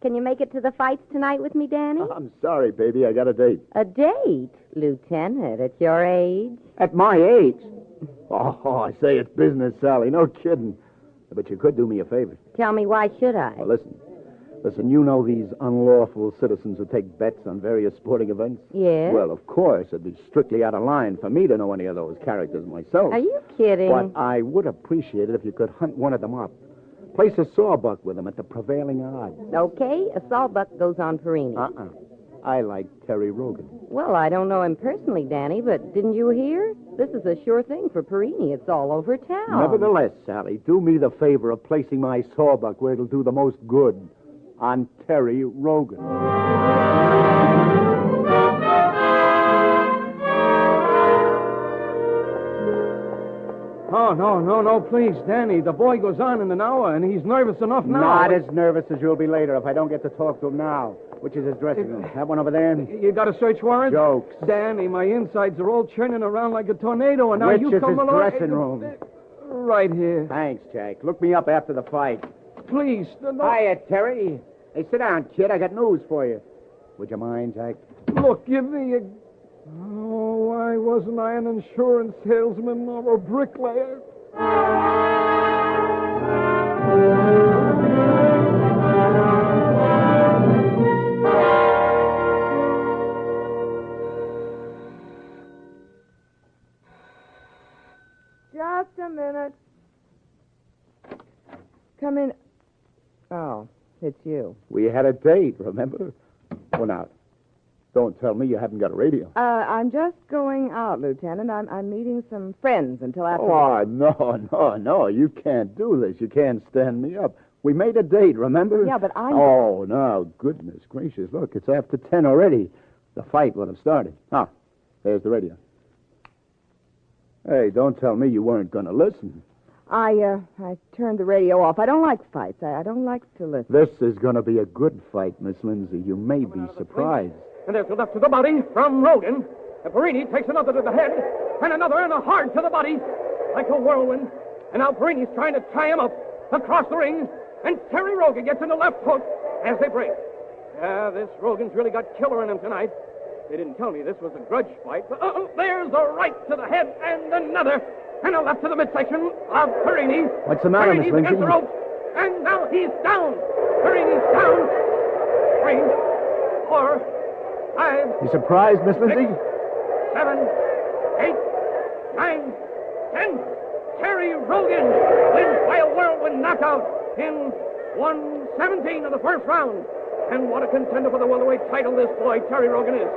Can you make it to the fights tonight with me, Danny? I'm sorry, baby. I got a date. A date, Lieutenant, at your age? At my age? Oh, I say it's business, Sally. No kidding. But you could do me a favor. Tell me, why should I? Well, listen, you know these unlawful citizens who take bets on various sporting events? Yes. Well, of course, it'd be strictly out of line for me to know any of those characters myself. Are you kidding? But I would appreciate it if you could hunt one of them up. Place a sawbuck with them at the prevailing odds. Okay, a sawbuck goes on Perini. I like Terry Rogan. Well, I don't know him personally, Danny, but didn't you hear? This is a sure thing for Perini. It's all over town. Nevertheless, Sally, do me the favor of placing my sawbuck where it'll do the most good. On Terry Rogan. Oh, no, please, Danny. The boy goes on in an hour, and he's nervous enough now. Not as nervous as you'll be later if I don't get to talk to him now. Which is his dressing room? That one over there? You got a search warrant? Jokes. Danny, my insides are all churning around like a tornado, and now Which you is come his along... dressing room? Right here. Thanks, Jack. Look me up after the fight. Please. No. Hiya, Terry. Hey, sit down, kid. I got news for you. Would you mind, Jack? Look, give me a... Oh, why wasn't I an insurance salesman or a bricklayer? Just a minute. Come in. Oh, it's you. We had a date, remember? Well, now, don't tell me you haven't got a radio. I'm just going out, Lieutenant. I'm meeting some friends until after... Oh, no. You can't do this. You can't stand me up. We made a date, remember? Yeah, but I... Oh, no, goodness gracious. Look, it's after 10 already. The fight would have started. Ah, there's the radio. Hey, don't tell me you weren't going to listen. I turned the radio off. I don't like fights. I don't like to listen. This is going to be a good fight, Miss Lindsay. You may be surprised. And there's a left to the body from Rogan. And Perini takes another to the head, and another and a hard to the body, like a whirlwind. And now Perini's trying to tie him up across the ring, and Terry Rogan gets in the left hook as they break. Yeah, this Rogan's really got killer in him tonight. They didn't tell me this was a grudge fight, but there's a right to the head and another, and a left to the midsection of Perini. What's the matter, Miss Perini's Lindsay? against the rope, and now he's down. Perini's down. 3, 4, 5. You surprised, Miss Lindsay? 7, 8, 9, 10. Terry Rogan wins by a whirlwind knockout in 1:17 of the first round. And what a contender for the welterweight title this boy, Terry Rogan, is.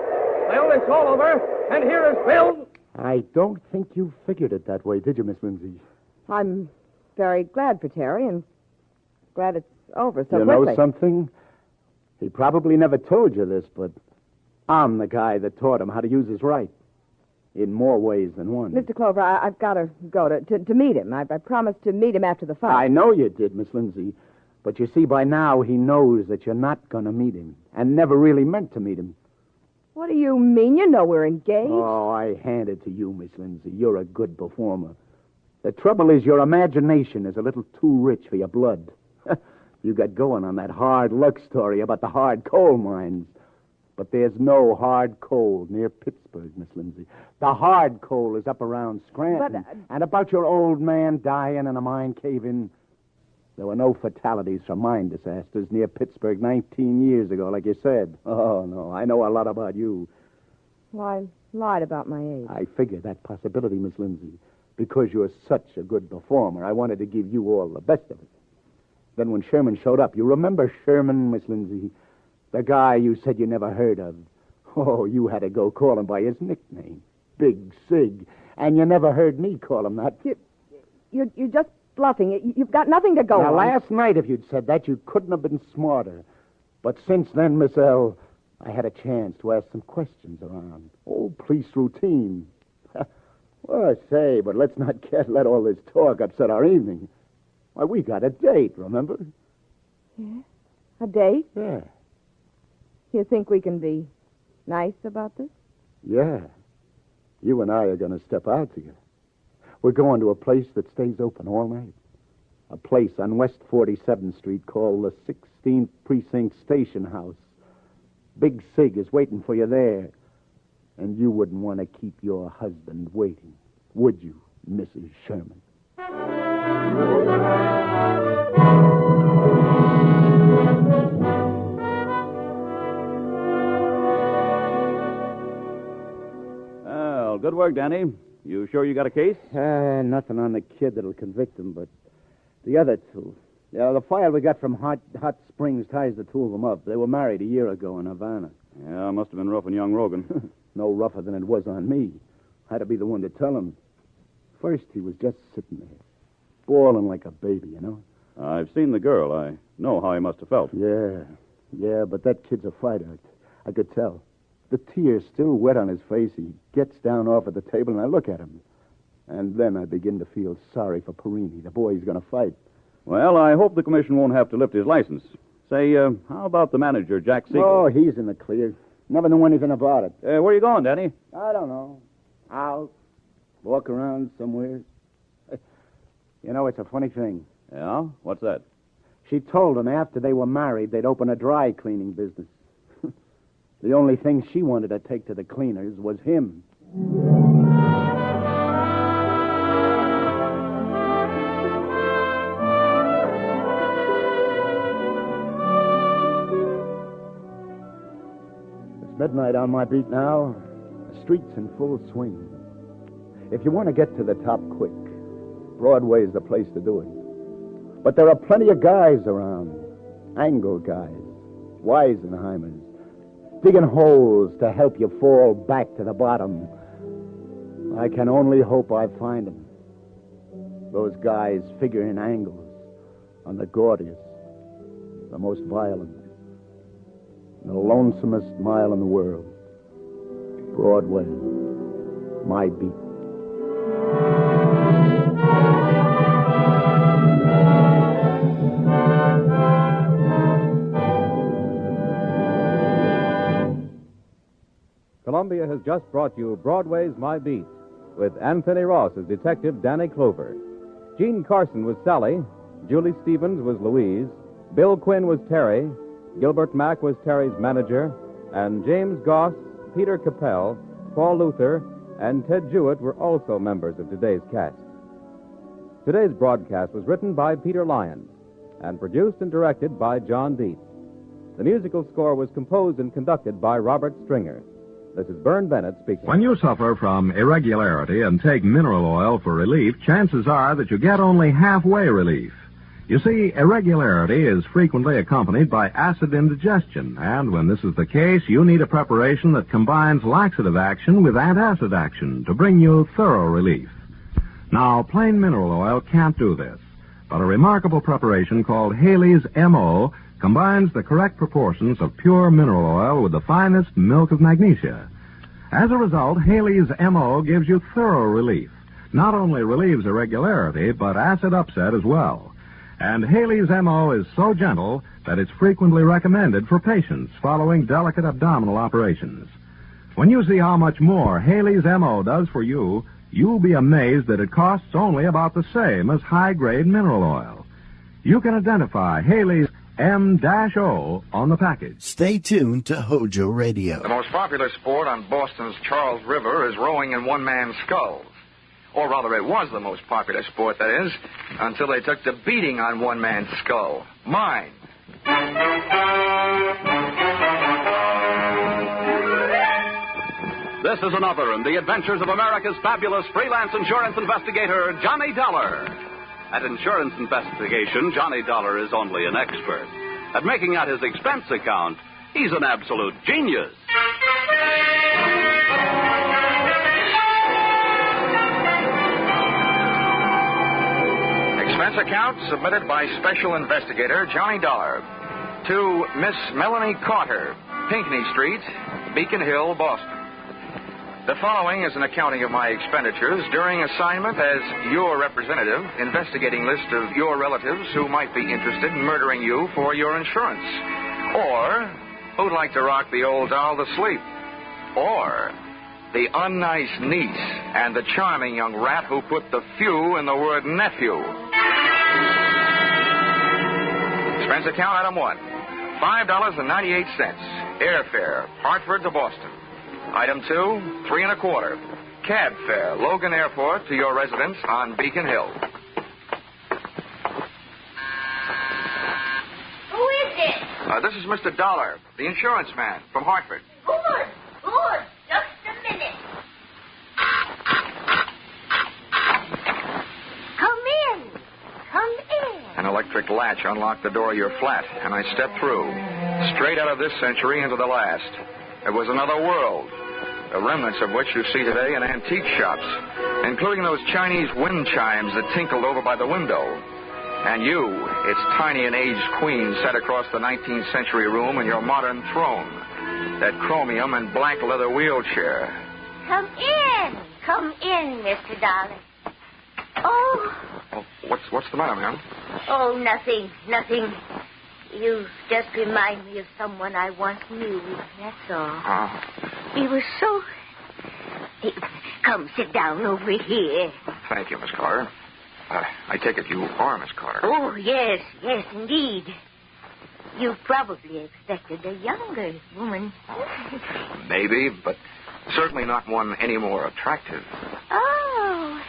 Well, it's all over, and here is Bill. I don't think you figured it that way, did you, Miss Lindsay? I'm very glad for Terry and glad it's over so you quickly. know something? He probably never told you this, but I'm the guy that taught him how to use his right. In more ways than one. Mr. Clover, I've got to go to meet him. I promised to meet him after the fight. I know you did, Miss Lindsay. But you see, by now he knows that you're not going to meet him and never really meant to meet him. What do you mean? You know we're engaged. Oh, I hand it to you, Miss Lindsay. You're a good performer. The trouble is your imagination is a little too rich for your blood. You got going on that hard luck story about the hard coal mines. But there's no hard coal near Pittsburgh, Miss Lindsay. The hard coal is up around Scranton. But, And about your old man dying in a mine cave-in. There were no fatalities from mine disasters near Pittsburgh 19 years ago, like you said. Oh, no, I know a lot about you. Well, I lied about my age. I figured that possibility, Miss Lindsay. Because you're such a good performer, I wanted to give you all the best of it. Then when Sherman showed up, you remember Sherman, Miss Lindsay? The guy you said you never heard of. Oh, you had to go call him by his nickname, Big Sig. And you never heard me call him that. You're just bluffing. You've got nothing to go Now, on. last night, if you'd said that, you couldn't have been smarter. But since then, Miss L., I had a chance to ask some questions around. Old police routine. Well, I say, but let's not let all this talk upset our evening. Why, we got a date, remember? Yeah? A date? Yeah. You think we can be nice about this? Yeah. You and I are going to step out together. We're going to a place that stays open all night. A place on West 47th Street called the 16th Precinct Station House. Big Sig is waiting for you there. And you wouldn't want to keep your husband waiting, would you, Mrs. Sherman? Well, good work, Danny. You sure you got a case? Nothing on the kid that'll convict him, but the other two. Yeah, the file we got from Hot Springs ties the two of them up. They were married a year ago in Havana. Yeah, must have been rough on young Rogan. No rougher than it was on me. Had to be the one to tell him. First, he was just sitting there, bawling like a baby, you know? I've seen the girl. I know how he must have felt. Yeah, but that kid's a fighter. I could tell. The tears still wet on his face. He gets down off at the table, and I look at him. And then I begin to feel sorry for Perini, the boy he's going to fight. Well, I hope the commission won't have to lift his license. Say, how about the manager, Jack Siegel? Oh, he's in the clear. Never knew anything about it. Where are you going, Danny? I don't know. Out. Walk around somewhere. You know, it's a funny thing. Yeah? What's that? She told him after they were married they'd open a dry cleaning business. The only thing she wanted to take to the cleaners was him. It's midnight on my beat now. The street's in full swing. If you want to get to the top quick, Broadway's the place to do it. But there are plenty of guys around. Angle guys. Weisenheimers. Digging holes to help you fall back to the bottom. I can only hope I find them. Those guys figuring angles on the gaudiest, the most violent, the lonesomest mile in the world. Broadway, my beat. Columbia has just brought you Broadway's My Beat, with Anthony Ross as Detective Danny Clover. Jean Carson was Sally, Julie Stevens was Louise, Bill Quinn was Terry, Gilbert Mack was Terry's manager, and James Goss, Peter Capel, Paul Luther, and Ted Jewett were also members of today's cast. Today's broadcast was written by Peter Lyons and produced and directed by John Dietz. The musical score was composed and conducted by Robert Stringer. This is Bern Bennett speaking. When you suffer from irregularity and take mineral oil for relief, chances are that you get only halfway relief. You see, irregularity is frequently accompanied by acid indigestion, and when this is the case, you need a preparation that combines laxative action with antacid action to bring you thorough relief. Now, plain mineral oil can't do this, but a remarkable preparation called Haley's M.O. combines the correct proportions of pure mineral oil with the finest milk of magnesia. As a result, Haley's M.O. gives you thorough relief. Not only relieves irregularity, but acid upset as well. And Haley's M.O. is so gentle that it's frequently recommended for patients following delicate abdominal operations. When you see how much more Haley's M.O. does for you, you'll be amazed that it costs only about the same as high-grade mineral oil. You can identify Haley's M-O on the package. Stay tuned to Hojo Radio. The most popular sport on Boston's Charles River is rowing in one-man sculls. Or rather, it was the most popular sport, that is, until they took to beating on one-man's skull. Mine. This is another in the adventures of America's fabulous freelance insurance investigator, Johnny Dollar. At insurance investigation, Johnny Dollar is only an expert. At making out his expense account, he's an absolute genius. Expense account submitted by Special Investigator Johnny Dollar to Miss Melanie Carter, Pinckney Street, Beacon Hill, Boston. The following is an accounting of my expenditures during assignment as your representative, investigating list of your relatives who might be interested in murdering you for your insurance, or who'd like to rock the old doll to sleep, or the unnice niece and the charming young rat who put the few in the word nephew. Expense account item 1, $5.98, airfare, Hartford to Boston. Item 2, $3 1/4, cab fare, Logan Airport to your residence on Beacon Hill. Who is it? This is Mr. Dollar, the insurance man from Hartford. Good. Just a minute. Come in. An electric latch unlocked the door of your flat, and I stepped through, straight out of this century into the last. It was another world, the remnants of which you see today in antique shops, including those Chinese wind chimes that tinkled over by the window. And you, its tiny and aged queen, sat across the 19th century room in your modern throne, that chromium and black leather wheelchair. Come in, Mr. Dollar. Oh, What's the matter, ma'am? oh, nothing. You just remind me of someone I once knew, that's all. He was so... Come, sit down over here. Thank you, Miss Carter. I take it you are Miss Carter. Oh, yes, indeed. You probably expected a younger woman. Maybe, but certainly not one any more attractive. Oh.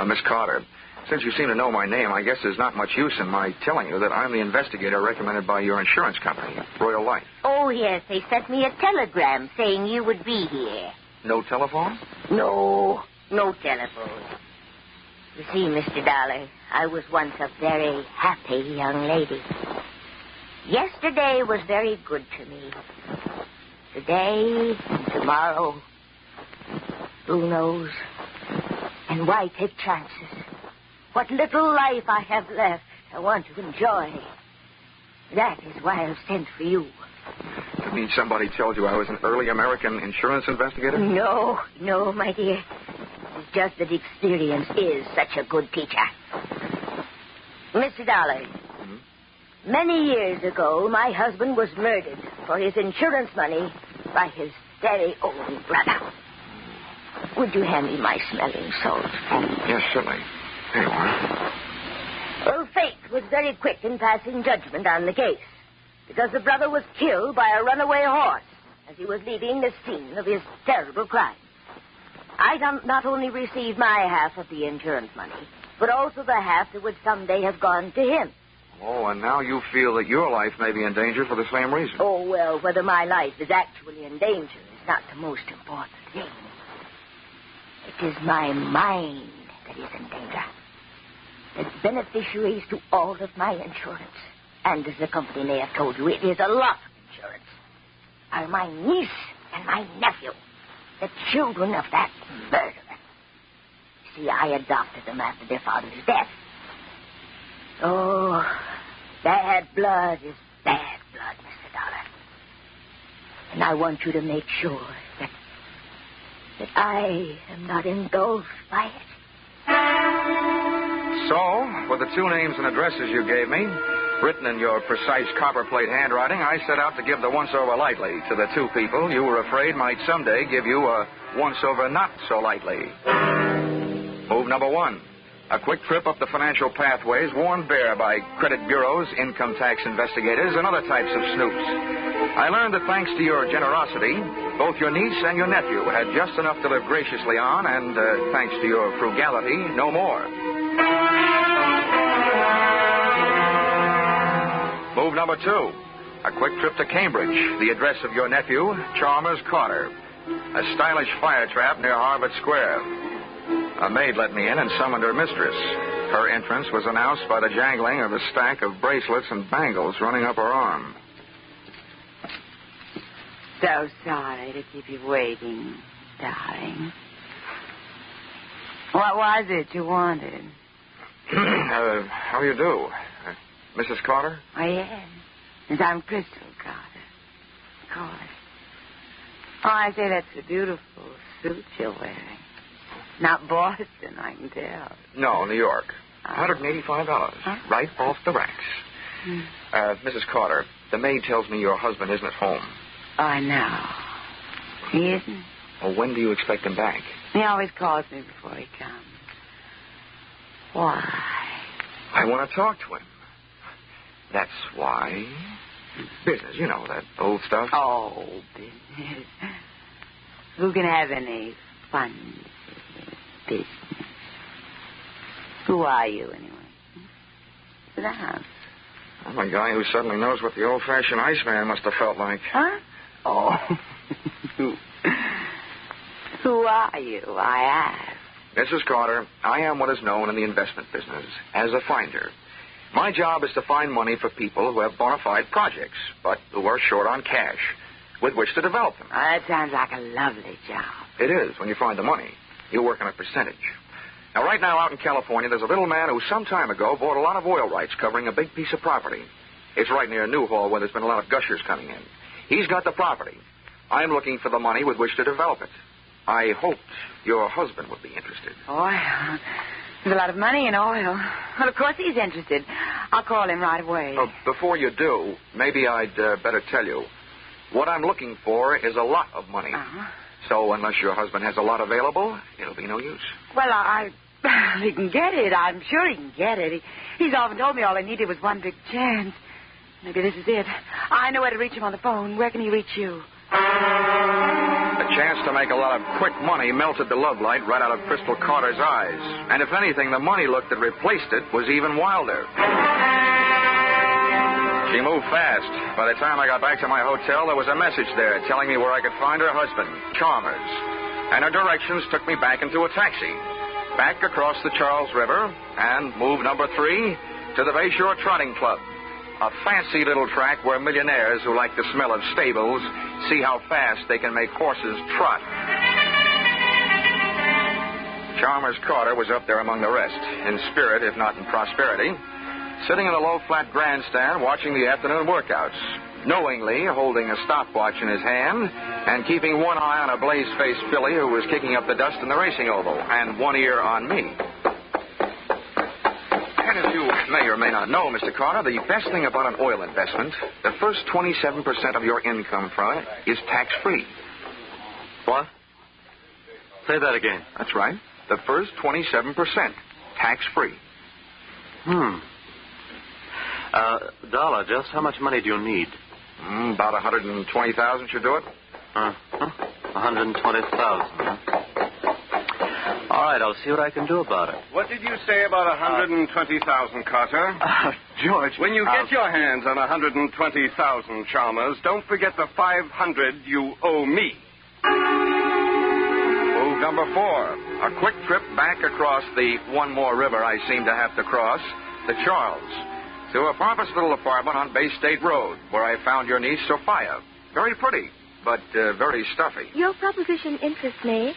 Miss Carter, since you seem to know my name, I guess there's not much use in my telling you that I'm the investigator recommended by your insurance company, Royal Life. Oh, yes, they sent me a telegram saying you would be here. No telephone? No telephone. You see, Mr. Dollar, I was once a very happy young lady. Yesterday was very good to me. Today and tomorrow, who knows? And why take chances? What little life I have left, I want to enjoy. That is why I've sent for you. You mean somebody told you I was an early American insurance investigator? No, my dear. It's just that experience is such a good teacher. Mr. Dollar, many years ago, my husband was murdered for his insurance money by his very own brother. Would you hand me my smelling salts, please? Yes, certainly. Here you are. Well, fate was very quick in passing judgment on the case, because the brother was killed by a runaway horse as he was leaving the scene of his terrible crime. I not only received my half of the insurance money, but also the half that would someday have gone to him. Oh, and now you feel that your life may be in danger for the same reason. Oh, well, whether my life is actually in danger is not the most important thing. It is my mind that is in danger. The beneficiaries to all of my insurance, and as the company may have told you, it is a lot of insurance, are my niece and my nephew, the children of that murderer. See, I adopted them after their father's death. Oh, bad blood is bad blood, Mr. Dollar. And I want you to make sure that I am not engulfed by it. So, with the 2 names and addresses you gave me, written in your precise copperplate handwriting, I set out to give the once-over lightly to the 2 people you were afraid might someday give you a once-over not so lightly. Move number 1. A quick trip up the financial pathways worn bare by credit bureaus, income tax investigators, and other types of snoops. I learned that thanks to your generosity, both your niece and your nephew had just enough to live graciously on, and thanks to your frugality, no more. Move number 2. A quick trip to Cambridge, the address of your nephew, Chalmers Carter. A stylish fire trap near Harvard Square. A maid let me in and summoned her mistress. Her entrance was announced by the jangling of a stack of bracelets and bangles running up her arm. So sorry to keep you waiting, darling. What was it you wanted? How do you do? Mrs. Carter? Oh, yes. Yes, I'm Crystal Carter. Of course. Oh, I say that's a beautiful suit you're wearing. Not Boston, I can tell. No, New York. $185. Huh? Right off the racks. Mrs. Carter, the maid tells me your husband isn't at home. I know. He isn't? Well, when do you expect him back? He always calls me before he comes. Why? I want to talk to him. That's why. Business, you know, that old stuff. Oh, business. Who can have any fun business? Who are you, anyway? Sit down. I'm a guy who suddenly knows what the old-fashioned Iceman must have felt like. Huh? Oh. Who are you, I ask? Mrs. Carter, I am what is known in the investment business as a finder. My job is to find money for people who have bona fide projects, but who are short on cash, with which to develop them. Oh, that sounds like a lovely job. It is, when you find the money. You work on a percentage. Now, right now out in California, there's a little man who some time ago bought a lot of oil rights covering a big piece of property. It's right near Newhall, where there's been a lot of gushers coming in. He's got the property. I'm looking for the money with which to develop it. I hoped your husband would be interested. Oil? There's a lot of money in oil. Well, of course he's interested. I'll call him right away. Oh, before you do, maybe I'd better tell you. What I'm looking for is a lot of money. Uh-huh. So unless your husband has a lot available, it'll be no use. Well, he can get it. I'm sure he can get it. He's often told me all I needed was one big chance. Maybe this is it. I know where to reach him on the phone. Where can he reach you? The chance to make a lot of quick money melted the love light right out of Crystal Carter's eyes. And if anything, the money look that replaced it was even wilder. She moved fast. By the time I got back to my hotel, there was a message there telling me where I could find her husband, Chalmers. And her directions took me back into a taxi, back across the Charles River, and move number 3 to the Bayshore Trotting Club, a fancy little track where millionaires who like the smell of stables see how fast they can make horses trot. Chalmers Carter was up there among the rest, in spirit if not in prosperity, sitting in a low-flat grandstand watching the afternoon workouts, knowingly holding a stopwatch in his hand and keeping one eye on a blaze-faced filly who was kicking up the dust in the racing oval, and one ear on me. And as you may or may not know, Mr. Carter, the best thing about an oil investment, the first 27% of your income from it is tax-free. What? Say that again. That's right. The first 27%. Tax-free. Dollar, just how much money do you need? About 120,000 should do it. 120,000, huh? All right, I'll see what I can do about it. What did you say about 120,000, Carter? George. When you get your hands on 120,000, Chalmers, don't forget the 500 you owe me. Move number 4. A quick trip back across the one more river I seem to have to cross, the Charles, to a pompous little apartment on Bay State Road, where I found your niece, Sophia. Very pretty, but very stuffy. Your proposition interests me.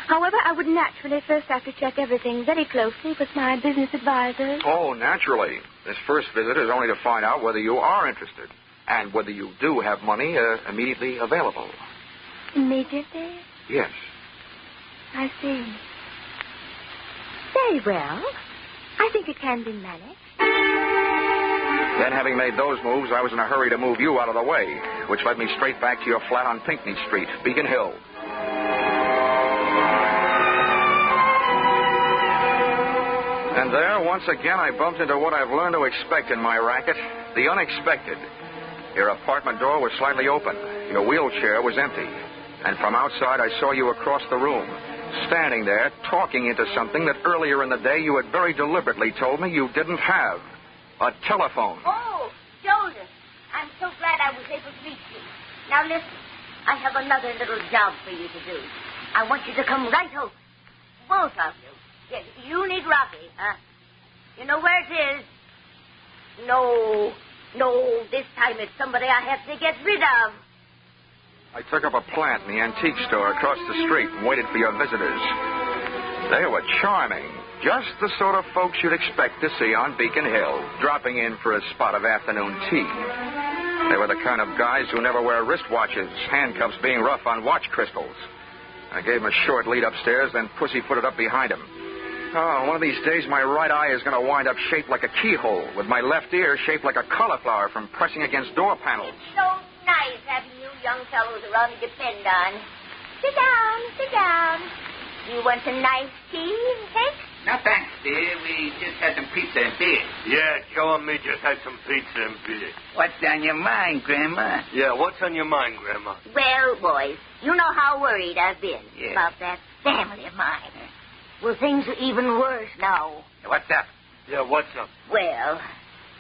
However, I would naturally first have to check everything very closely with my business advisors. Oh, naturally. This first visit is only to find out whether you are interested and whether you do have money immediately available. Immediately? Yes. I see. Very well. I think it can be managed. Then, having made those moves, I was in a hurry to move you out of the way, which led me straight back to your flat on Pinckney Street, Beacon Hill. And there, once again, I bumped into what I've learned to expect in my racket, the unexpected. Your apartment door was slightly open. Your wheelchair was empty. And from outside, I saw you across the room, standing there, talking into something that earlier in the day you had very deliberately told me you didn't have. A telephone. Oh, Joseph, I'm so glad I was able to reach you. Now, listen, I have another little job for you to do. I want you to come right over. Both of you. Yes, you need Rocky, huh? You know where it is? No, this time it's somebody I have to get rid of. I took up a plant in the antique store across the street and waited for your visitors. They were charming. Just the sort of folks you'd expect to see on Beacon Hill, dropping in for a spot of afternoon tea. They were the kind of guys who never wear wristwatches, handcuffs being rough on watch crystals. I gave him a short lead upstairs, then pussyfooted up behind him. Oh, one of these days my right eye is going to wind up shaped like a keyhole, with my left ear shaped like a cauliflower from pressing against door panels. It's so nice having you young fellows around to depend on. Sit down, sit down. You want some nice tea and cake? No, thanks, dear. We just had some pizza and beer. Yeah, Joe and me just had some pizza and beer. What's on your mind, Grandma? Yeah, what's on your mind, Grandma? Well, boys, you know how worried I've been about that family of mine. Well, things are even worse now. What's up? Yeah, what's up? Well,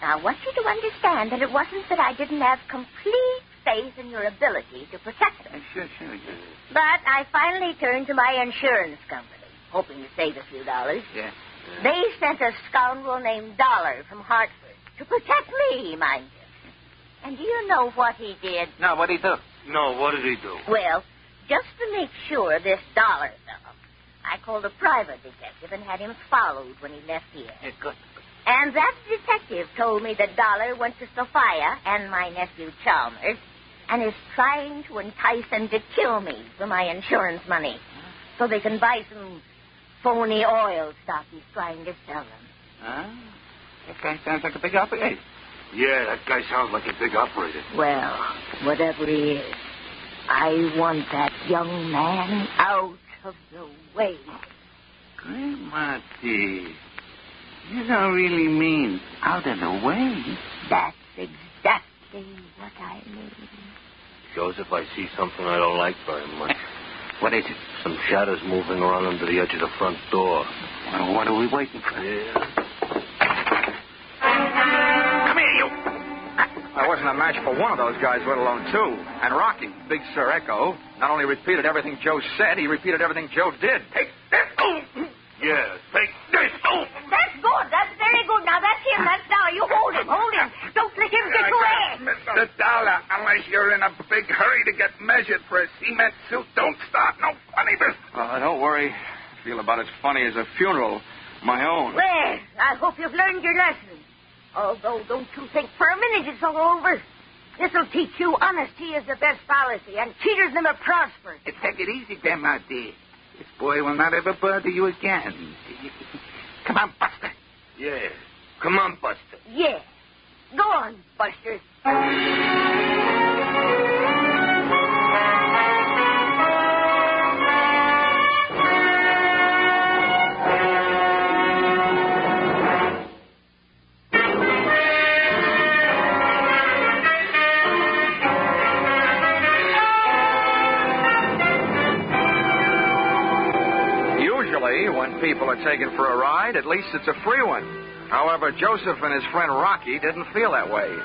I want you to understand that it wasn't that I didn't have complete faith in your ability to protect them. Sure. But I finally turned to my insurance company, hoping to save a few dollars. Yeah. They sent a scoundrel named Dollar from Hartford to protect me, mind you. And do you know what he did? No, what did he do? No, what did he do? Well, just to make sure this Dollar fellow, I called a private detective and had him followed when he left here. Yeah, good. And that detective told me that Dollar went to Sophia and my nephew Chalmers and is trying to entice them to kill me for my insurance money so they can buy some phony oil stock he's trying to sell them. That guy sounds like a big operator. Yeah, that guy sounds like a big operator. Well, whatever he is, I want that young man out of the way. Grandma, dear, you don't really mean out of the way. That's exactly what I mean. Joseph, I see something I don't like very much. What is it? Some shadows moving around under the edge of the front door. Well, what are we waiting for? Yeah. Come here, you. I wasn't a match for one of those guys, let alone two. And Rocky, Big Sir Echo, not only repeated everything Joe said, he repeated everything Joe did. Take this. Oh. Yeah, take this. Oh. That's good. That's very good. Now, that's him. That's Dollar. You hold him. Hold him. Don't let him get away. Mr. Dollar, unless you're in a big hurry to get measured for a cement suit, don't start no funny business. Don't worry. I feel about as funny as a funeral. My own. Well, I hope you've learned your lesson. Although, don't you think for a minute it's all over. This'll teach you honesty is the best policy, and cheaters never prosper. Take it easy, Grandma, dear. This boy will not ever bother you again. Come on, Buster. Yeah. Come on, Buster. Yeah. Go on, Buster. people are taken for a ride, at least it's a free one. However, Joseph and his friend Rocky didn't feel that way.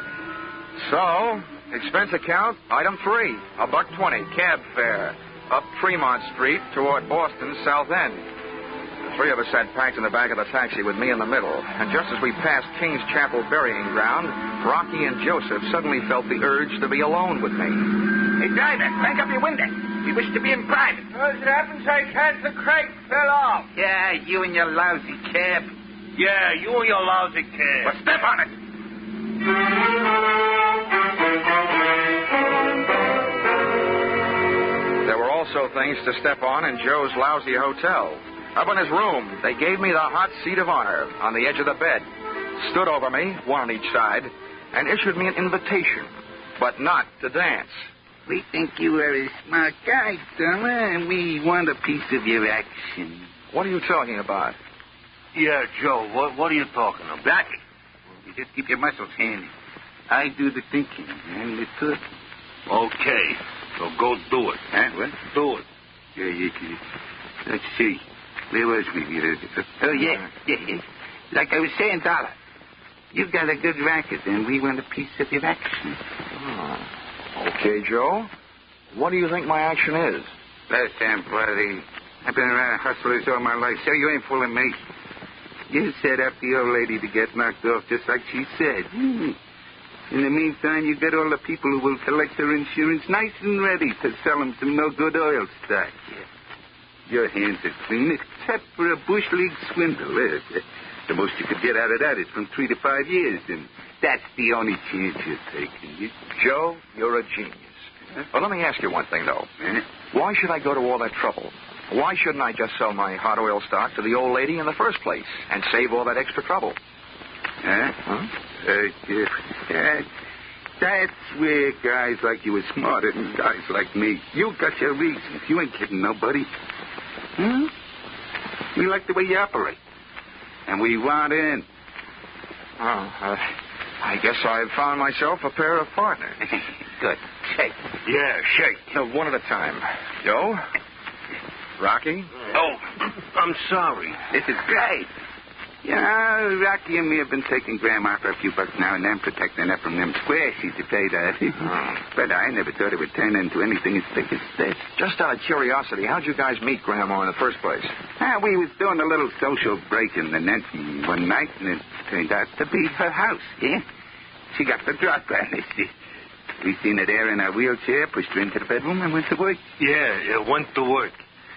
So, expense account, item 3, $1.20, cab fare, up Tremont Street toward Boston's South End. The three of us sat packed in the back of the taxi with me in the middle, and just as we passed King's Chapel burying ground, Rocky and Joseph suddenly felt the urge to be alone with me. Hey, driver, crank up your window. We wish to be in private. As it happens, I can't. The crank fell off. Yeah, you and your lousy cab. Yeah, you and your lousy cab. Well, step on it. There were also things to step on in Joe's lousy hotel. Up in his room, they gave me the hot seat of honor on the edge of the bed, stood over me, one on each side, and issued me an invitation, but not to dance. We think you are a smart guy, fella, and we want a piece of your action. What are you talking about? Yeah, Joe, what are you talking about? Blackie. You just keep your muscles handy. I do the thinking, and it's good. Okay, so go do it. Huh? What? Do it. Yeah. Let's see. Where was we? Oh, yeah. Like I was saying, Dollar, you've got a good racket, and we want a piece of your action. Oh. Okay, Joe. What do you think my action is? Listen, buddy, I've been around hustlers all my life, so you ain't fooling me. You set up the old lady to get knocked off just like she said. In the meantime, you get all the people who will collect their insurance nice and ready to sell them some no-good oil stock. Your hands are clean, except for a bush league swindle. The most you could get out of that is from 3 to 5 years, and that's the only chance you're taking. Joe, you're a genius. Huh? Well, let me ask you one thing, though. Why should I go to all that trouble? Why shouldn't I just sell my hot oil stock to the old lady in the first place and save all that extra trouble? That's where guys like you are smarter than guys like me. You got your reasons. You ain't kidding nobody. We like the way you operate. And we want in. I guess I've found myself a pair of partners. Good. Shake. Yeah, shake. One at a time. Joe? Rocky? Oh, I'm sorry. This is great. Yeah, Rocky and me have been taking Grandma for a few bucks now and then, protecting her from them squares she's afraid of. But I never thought it would turn into anything as big as this. Just out of curiosity, how'd you guys meet Grandma in the first place? We was doing a little social break in the net one night, and it turned out to be her house, yeah? She got the drop on us. We seen her there in her wheelchair, pushed her into the bedroom, and went to work. Yeah, went to work.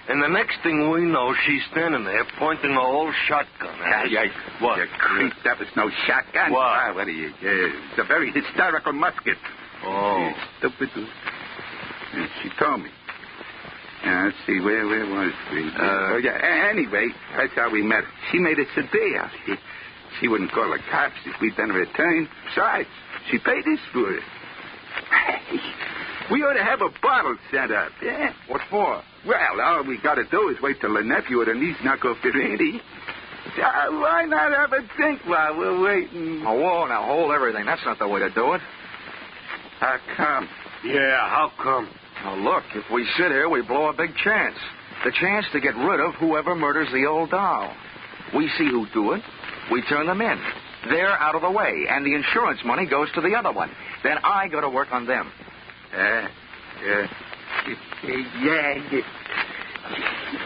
And the next thing we know, she's standing there pointing a old shotgun at us. What? You creep, that was no shotgun. What? What are you? It's a very hysterical musket. Oh. Stupid. She told me. Let's see, where was we? Anyway, that's how we met. She made us a deal. She wouldn't call the cops if we'd done her a turn. Besides, she paid us for it. We ought to have a bottle set up, yeah? What for? Well, all we got to do is wait till the nephew or the niece knock off their ante. Why not have a drink while we're waiting? Oh, whoa, now hold everything. That's not the way to do it. How come? Yeah, how come? Now, look, if we sit here, we blow a big chance. The chance to get rid of whoever murders the old doll. We see who do it. We turn them in. They're out of the way, and the insurance money goes to the other one. Then I go to work on them.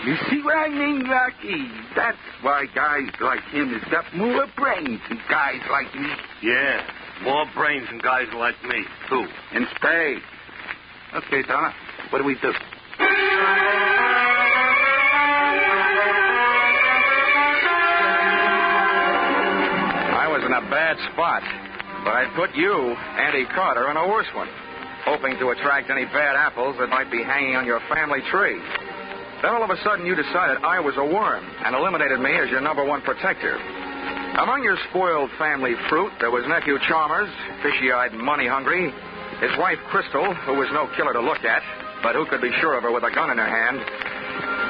You see what I mean, Rocky? That's why guys like him has got more brains than guys like me. Yeah, more brains than guys like me, too. In spades. Okay, Donna, what do we do? I was in a bad spot, but I put you, Auntie Carter, in a worse one, hoping to attract any bad apples that might be hanging on your family tree. Then all of a sudden you decided I was a worm and eliminated me as your number one protector. Among your spoiled family fruit, there was nephew Chalmers, fishy-eyed and money-hungry, his wife Crystal, who was no killer to look at, but who could be sure of her with a gun in her hand.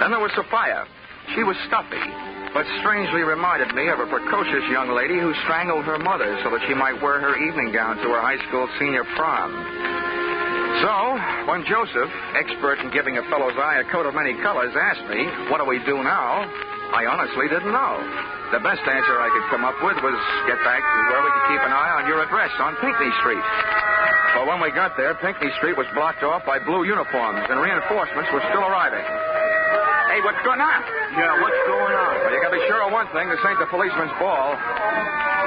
Then there was Sophia. She was stuffy, but strangely reminded me of a precocious young lady who strangled her mother so that she might wear her evening gown to her high school senior prom. So, when Joseph, expert in giving a fellow's eye a coat of many colors, asked me, what do we do now? I honestly didn't know. The best answer I could come up with was get back to where we could keep an eye on your address on Pinckney Street. But when we got there, Pinckney Street was blocked off by blue uniforms, and reinforcements were still arriving. Hey, what's going on? Yeah, what's going on? Well, you can be sure of one thing. This ain't the policeman's ball.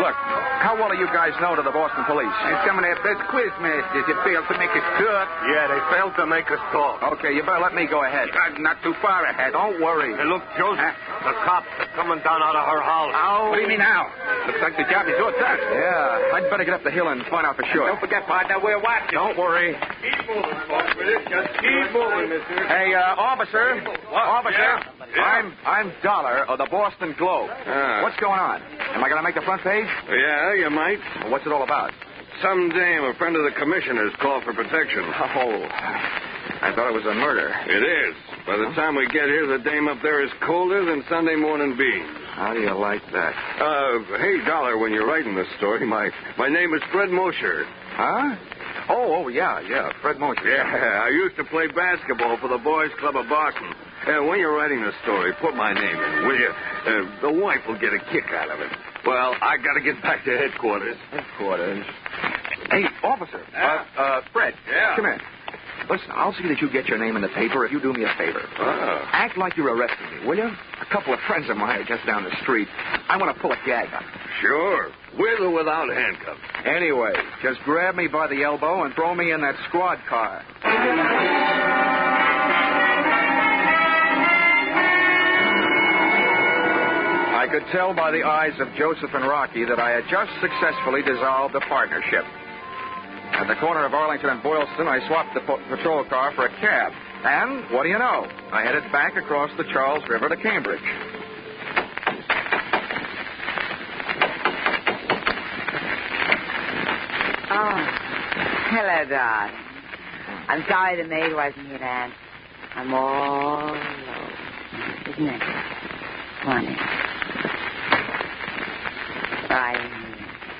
Look, how well do you guys know to the Boston police? And some of their best quizmasters have failed to make us talk. Yeah, they failed to make us talk. Okay, you better let me go ahead. Not too far ahead. Don't worry. Hey, look, Joseph, the cops are coming down out of her house. Oh. What do you mean now? Looks like the job is yours, sir. Yeah, I'd better get up the hill and find out for sure. Don't forget, partner, we're watching. Don't worry. Keep moving, folks. Just keep moving, mister. Hey, officer. Officer. Yeah. I'm Dollar of the Boston Globe. What's going on? Am I going to make the front page? Yeah, you might. Well, what's it all about? Some dame, a friend of the commissioner's, called for protection. Oh, I thought it was a murder. It is. By the time we get here, the dame up there is colder than Sunday morning beans. How do you like that? Hey, Dollar, when you're writing this story, my name is Fred Mosher. Huh? Oh, yeah, Fred Mosher. Yeah, I used to play basketball for the Boys Club of Boston. When you're writing the story, put my name in, will you? The wife will get a kick out of it. Well, I got to get back to headquarters. Headquarters? Hey, officer. Fred. Yeah? Come in. Listen, I'll see that you get your name in the paper if you do me a favor. Act like you're arresting me, will you? A couple of friends of mine are just down the street. I want to pull a gag on them. Sure. With or without handcuffs. Anyway, just grab me by the elbow and throw me in that squad car. I could tell by the eyes of Joseph and Rocky that I had just successfully dissolved the partnership. At the corner of Arlington and Boylston, I swapped the patrol car for a cab. And, what do you know? I headed back across the Charles River to Cambridge. Oh, hello, darling. I'm sorry the maid wasn't here to answer. I'm all alone. Isn't it? Funny.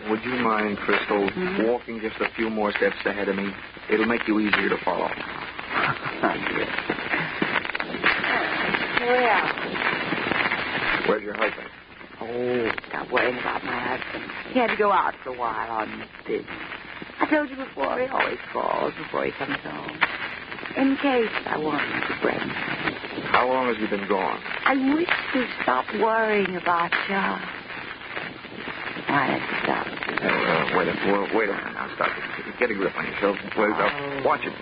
Would you mind, Crystal, walking just a few more steps ahead of me? It'll make you easier to follow. Where's your husband? Oh, stop worrying about my husband. He had to go out for a while on business. I told you before, he always calls before he comes home. In case I wanted to bring him. How long has he been gone? I wish to stop worrying about you. Why, stop. Wait a minute now. Stop. Get a grip on yourself. Wait, watch it.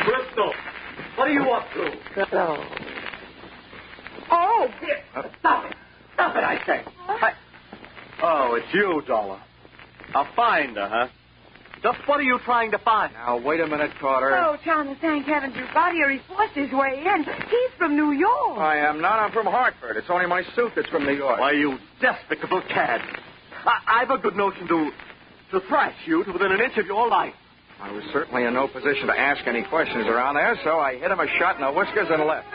Crystal, what are you up to? Hello. Oh, dear. Stop it. Stop it, I say. Oh, it's you, Dollar. A finder, huh? Just what are you trying to find? Now, wait a minute, Carter. Oh, Thomas, thank heavens you got here. He's forced his way in. He's from New York. I am not. I'm from Hartford. It's only my suit that's from New York. Why, you despicable cad. I've a good notion to thrash you to within an inch of your life. I was certainly in no position to ask any questions around there, so I hit him a shot in the whiskers and left.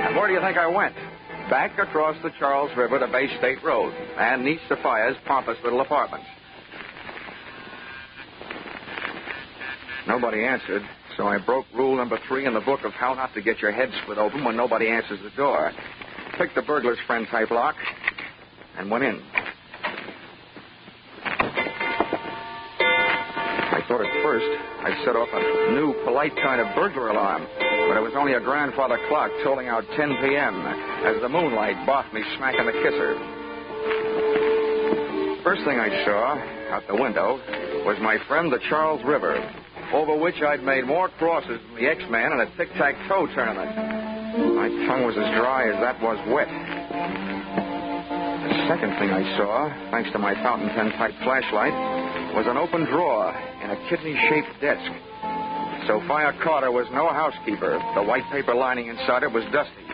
And where do you think I went? Back across the Charles River to Bay State Road and Niece Sophia's pompous little apartments. Nobody answered, so I broke rule number 3 in the book of how not to get your head split open when nobody answers the door. Picked the burglar's friend type lock and went in. I thought at first I'd set off a new, polite kind of burglar alarm, but it was only a grandfather clock tolling out 10 p.m. as the moonlight boffed me smack in the kisser. First thing I saw out the window was my friend the Charles River, over which I'd made more crosses than the X-Man in a tic-tac-toe tournament. My tongue was as dry as that was wet. The second thing I saw, thanks to my fountain pen-type flashlight, was an open drawer in a kidney-shaped desk. Sophia Carter was no housekeeper. The white paper lining inside it was dusty,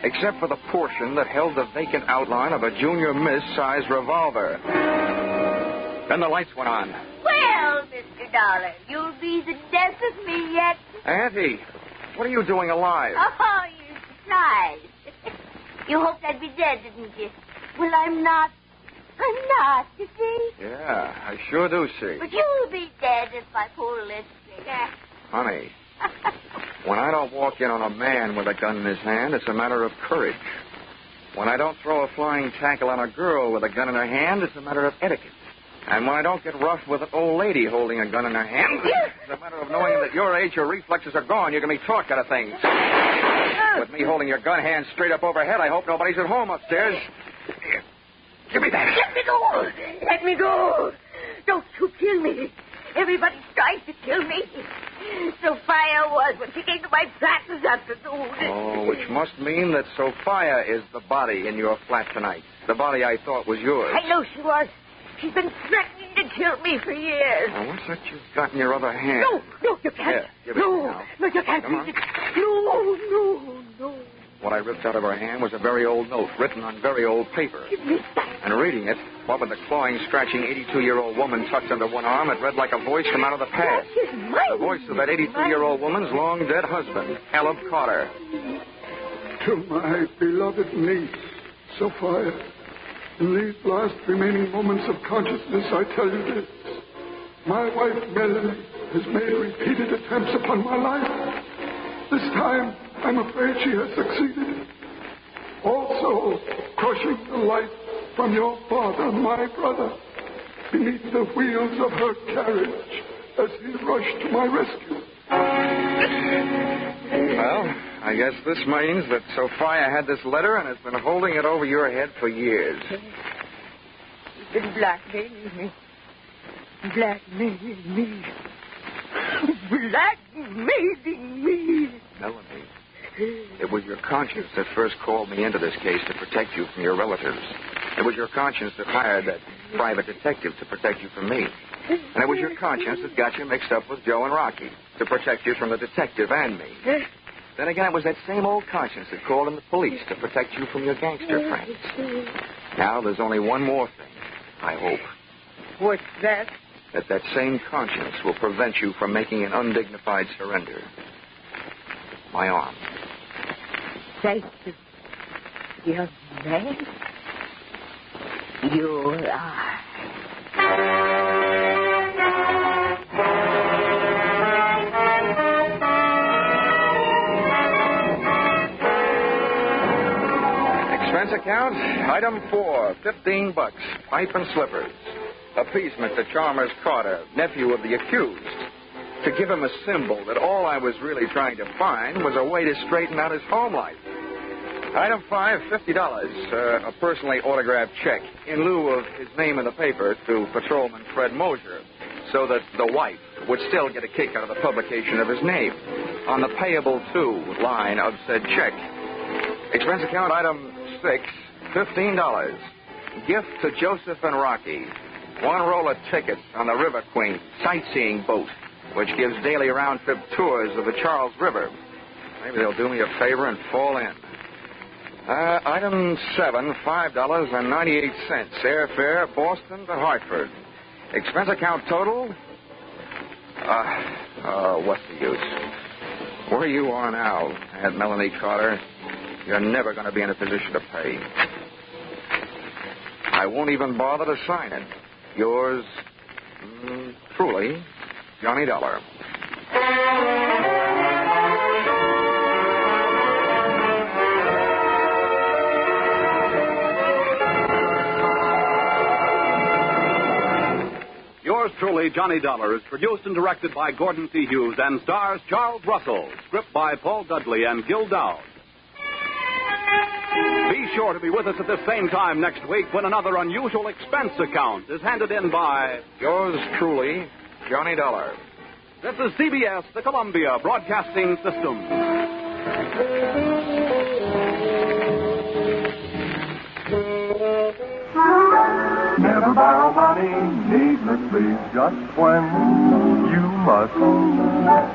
except for the portion that held the vacant outline of a junior miss-sized revolver. Then the lights went on. Well, Mr. Dollar, you'll be the death of me yet. Auntie, what are you doing alive? Oh, you're surprised. You hoped I'd be dead, didn't you? Well, I'm not. I'm not, you see? Yeah, I sure do see. But you'll be dead if I pull this trigger. Honey, When I don't walk in on a man with a gun in his hand, it's a matter of courage. When I don't throw a flying tackle on a girl with a gun in her hand, it's a matter of etiquette. And when I don't get rough with an old lady holding a gun in her hand, it's a matter of knowing that at your age your reflexes are gone. You can be taught kind of things. With me holding your gun hand straight up overhead, I hope nobody's at home upstairs. Here, give me that. Let me go. Let me go. Don't you kill me. Everybody's trying to kill me. Sophia was when she came to my flat this afternoon. Oh, which must mean that Sophia is the body in your flat tonight. The body I thought was yours. I know she was. She's been threatening to kill me for years. Now, what's that you've got in your other hand? No, you can't. Here, give it to me now. No, you can't. Come on. No. What I ripped out of her hand was a very old note written on very old paper. Give me that. And reading it, what with the clawing, scratching 82-year-old woman tucked under one arm, it read like a voice from out of the past. The voice of that 82-year-old woman's long-dead husband, Ahab Carter. To my beloved niece, Sophia, in these last remaining moments of consciousness, I tell you this. My wife, Melanie, has made repeated attempts upon my life. This time, I'm afraid she has succeeded. Also, crushing the life from your father, my brother, beneath the wheels of her carriage as he rushed to my rescue. Well, I guess this means that Sophia had this letter and has been holding it over your head for years. She's been blackmailing me. Blackmailing me. Melanie, it was your conscience that first called me into this case to protect you from your relatives. It was your conscience that hired that private detective to protect you from me. And it was your conscience that got you mixed up with Joe and Rocky to protect you from the detective and me. Then again, it was that same old conscience that called in the police to protect you from your gangster friends. Now, there's only one more thing, I hope. What's that? That same conscience will prevent you from making an undignified surrender. My arm. Thank you, young man. You are. Expense account, item 4, $15, pipe and slippers. Appeasement to Chalmers Carter, nephew of the accused. To give him a symbol that all I was really trying to find was a way to straighten out his home life. Item 5, $50, a personally autographed check in lieu of his name in the paper to Patrolman Fred Mosier, so that the wife would still get a kick out of the publication of his name on the payable to line of said check. Expense account item 6, $15. Gift to Joseph and Rocky. One roll of tickets on the River Queen sightseeing boat, which gives daily round-trip tours of the Charles River. Maybe they'll do me a favor and fall in. Item 7, $5.98. Airfare, Boston to Hartford. Expense account total? What's the use? Where you are now, Aunt Melanie Carter, you're never going to be in a position to pay. I won't even bother to sign it. Yours, truly, Johnny Dollar. Yours truly, Johnny Dollar, is produced and directed by Gordon C. Hughes and stars Charles Russell. Script by Paul Dudley and Gil Dowd. Be sure to be with us at the same time next week when another unusual expense account is handed in by yours truly, Johnny Dollar. This is CBS, the Columbia Broadcasting System. Never borrow money needlessly just when you must.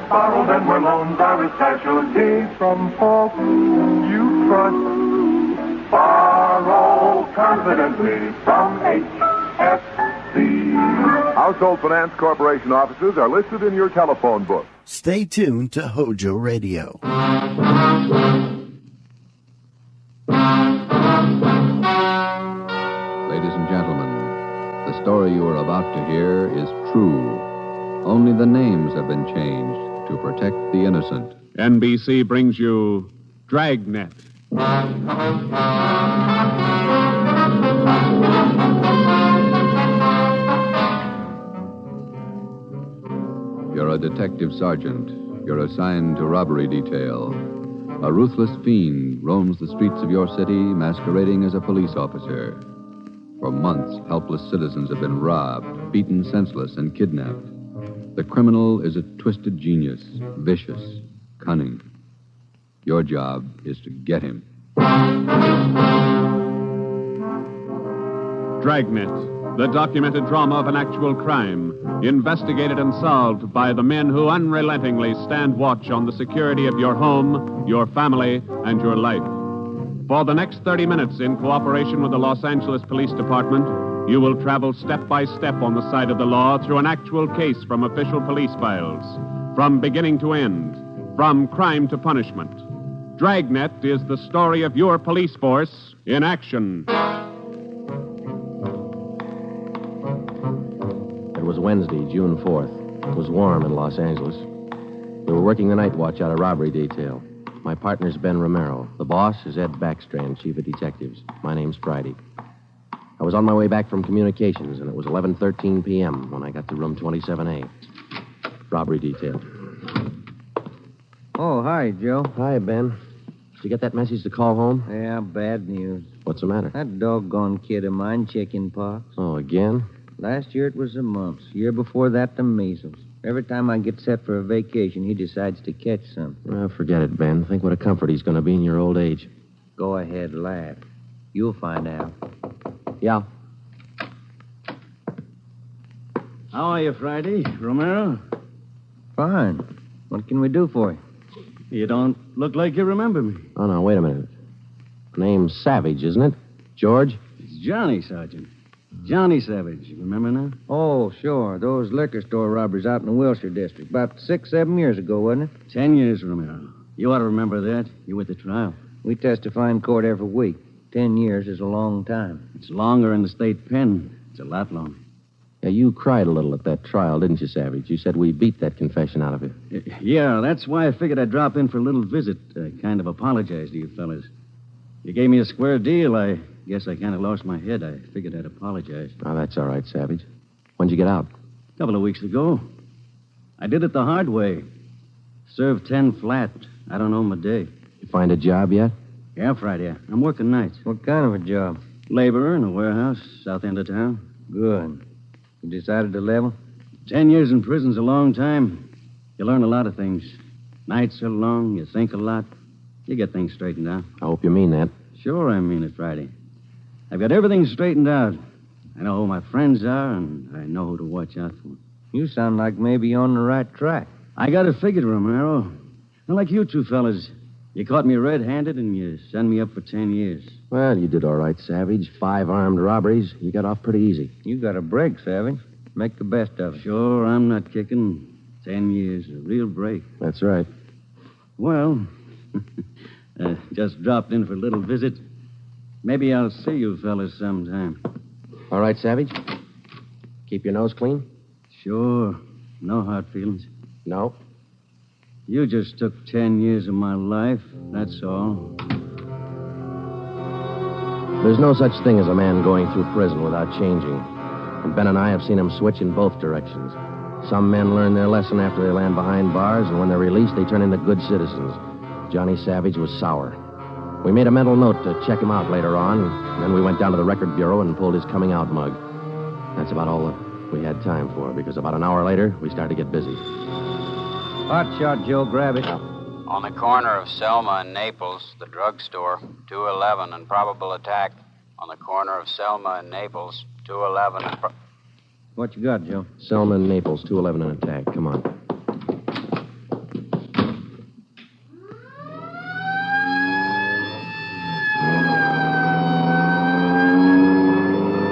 Borrow them where loans are a specialty from folks you trust. Borrow confidently from HFC. Household Finance Corporation offices are listed in your telephone book. Stay tuned to Hojo Radio. Ladies and gentlemen, the story you are about to hear is true. Only the names have been changed to protect the innocent. NBC brings you Dragnet. You're a detective sergeant. You're assigned to robbery detail. A ruthless fiend roams the streets of your city masquerading as a police officer. For months, helpless citizens have been robbed, beaten senseless, and kidnapped. The criminal is a twisted genius, vicious, cunning. Your job is to get him. Dragnet, the documented drama of an actual crime, investigated and solved by the men who unrelentingly stand watch on the security of your home, your family, and your life. For the next 30 minutes, in cooperation with the Los Angeles Police Department, you will travel step by step on the side of the law through an actual case from official police files, from beginning to end, from crime to punishment. Dragnet is the story of your police force in action. It was Wednesday, June 4th. It was warm in Los Angeles. We were working the night watch out of robbery detail. My partner's Ben Romero. The boss is Ed Backstrand, chief of detectives. My name's Friday. I was on my way back from communications, and it was 11:13 p.m. when I got to room 27A. Robbery detail. Oh, hi, Joe. Hi, Ben. Did you get that message to call home? Yeah, bad news. What's the matter? That doggone kid of mine, chicken pox. Oh, again? Last year it was the mumps. Year before that, the measles. Every time I get set for a vacation, he decides to catch something. Well, forget it, Ben. Think what a comfort he's going to be in your old age. Go ahead, laugh. You'll find out. Yeah. How are you, Friday? Romero? Fine. What can we do for you? You don't look like you remember me. Oh, no, wait a minute. Name's Savage, isn't it? George? It's Johnny, Sergeant. Johnny Savage. You remember now? Oh, sure. Those liquor store robberies out in the Wilshire district. About 6-7 years ago, wasn't it? 10 years, Romero. You ought to remember that. You were at the trial. We testify in court every week. 10 years is a long time. It's longer in the state pen. It's a lot longer. Yeah, you cried a little at that trial, didn't you, Savage? You said we beat that confession out of you. Yeah, that's why I figured I'd drop in for a little visit. Kind of apologize to you fellas. You gave me a square deal. I guess I kind of lost my head. I figured I'd apologize. Oh, that's all right, Savage. When'd you get out? A couple of weeks ago. I did it the hard way. Served 10 flat. I don't know my day. You find a job yet? Yeah, Friday. I'm working nights. What kind of a job? Laborer in a warehouse, south end of town. Good. You decided to level? 10 years in prison's a long time. You learn a lot of things. Nights are long. You think a lot. You get things straightened out. I hope you mean that. Sure, I mean it, Friday. I've got everything straightened out. I know who my friends are, and I know who to watch out for. You sound like maybe you're on the right track. I got it figured, Romero. Not like you two fellas. You caught me red-handed, and you sent me up for 10 years. Well, you did all right, Savage. 5 armed robberies. You got off pretty easy. You got a break, Savage. Make the best of it. Sure, I'm not kicking. 10 years, a real break. That's right. Well, just dropped in for a little visit. Maybe I'll see you fellas sometime. All right, Savage? Keep your nose clean? Sure. No hard feelings. No? You just took 10 years of my life, that's all. There's no such thing as a man going through prison without changing. And Ben and I have seen him switch in both directions. Some men learn their lesson after they land behind bars, and when they're released, they turn into good citizens. Johnny Savage was sour. We made a mental note to check him out later on, and then we went down to the record bureau and pulled his coming out mug. That's about all that we had time for, because about an hour later, we started to get busy. Hot shot, Joe. Grab it. On the corner of Selma and Naples, the drugstore, 211 and probable attack. On the corner of Selma and Naples, 211 and... What you got, Joe? Selma and Naples, 211 and attack. Come on.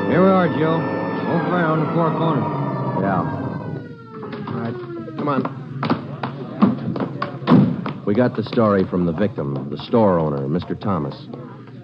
Here we are, Joe. Over there on the far corner. Yeah. All right. Come on. We got the story from the victim, the store owner, Mr. Thomas.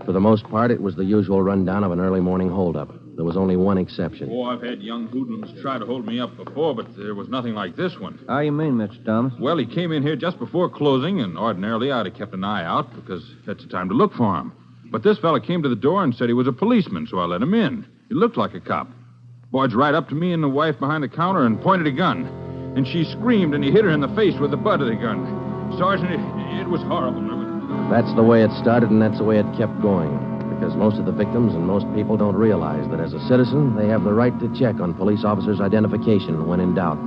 For the most part, it was the usual rundown of an early morning holdup. There was only one exception. Oh, I've had young hoodlums try to hold me up before, but there was nothing like this one. How you mean, Mr. Thomas? Well, he came in here just before closing, and ordinarily I'd have kept an eye out because that's the time to look for him. But this fella came to the door and said he was a policeman, so I let him in. He looked like a cop. Barged right up to me and the wife behind the counter and pointed a gun. And she screamed, and he hit her in the face with the butt of the gun. Sergeant, it was horrible. That's the way it started, and that's the way it kept going. Because most of the victims and most people don't realize that as a citizen, they have the right to check on police officers' identification when in doubt.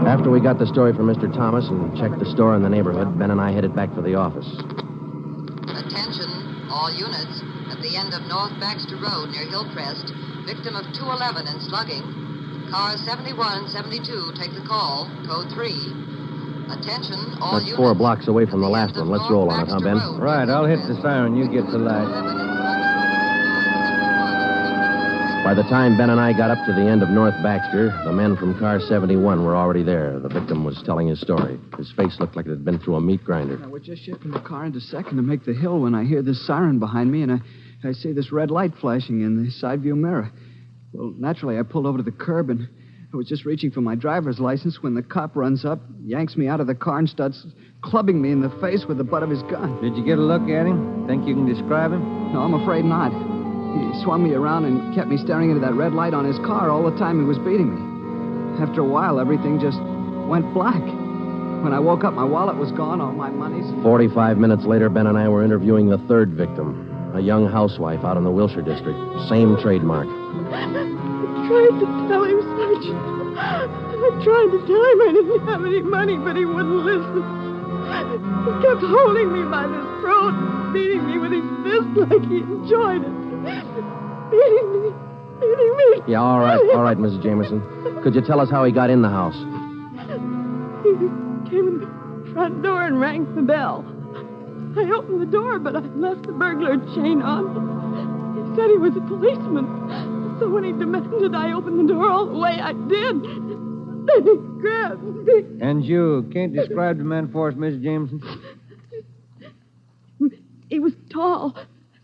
After we got the story from Mr. Thomas and checked the store in the neighborhood, Ben and I headed back for the office. Attention, all units. At the end of North Baxter Road near Hillcrest, victim of 211 and slugging. Cars 71 and 72 take the call. Code 3. Attention, all That's units. 4 blocks away from the last one. Let's roll on it, huh, Ben? Right, I'll hit the siren. You get the light. By the time Ben and I got up to the end of North Baxter, the men from car 71 were already there. The victim was telling his story. His face looked like it had been through a meat grinder. We're just shipping the car into second to make the hill when I hear this siren behind me, and I see this red light flashing in the side view mirror. Well, naturally, I pulled over to the curb, and I was just reaching for my driver's license when the cop runs up, yanks me out of the car, and starts clubbing me in the face with the butt of his gun. Did you get a look at him? Think you can describe him? No, I'm afraid not. He swung me around and kept me staring into that red light on his car all the time he was beating me. After a while, everything just went black. When I woke up, my wallet was gone, all my money's... 45 minutes later, Ben and I were interviewing the third victim, a young housewife out in the Wilshire district. Same trademark. I tried to tell him, Sergeant. I tried to tell him I didn't have any money, but he wouldn't listen. He kept holding me by the throat, beating me with his fist like he enjoyed it. Beating me. Yeah, all right, Mrs. Jameson. Could you tell us how he got in the house? He came in the front door and rang the bell. I opened the door, but I left the burglar chain on. He said he was a policeman. So when he demanded I open the door all the way, I did. Then he grabbed me. And you can't describe the man for us, Mrs. Jameson? He was tall,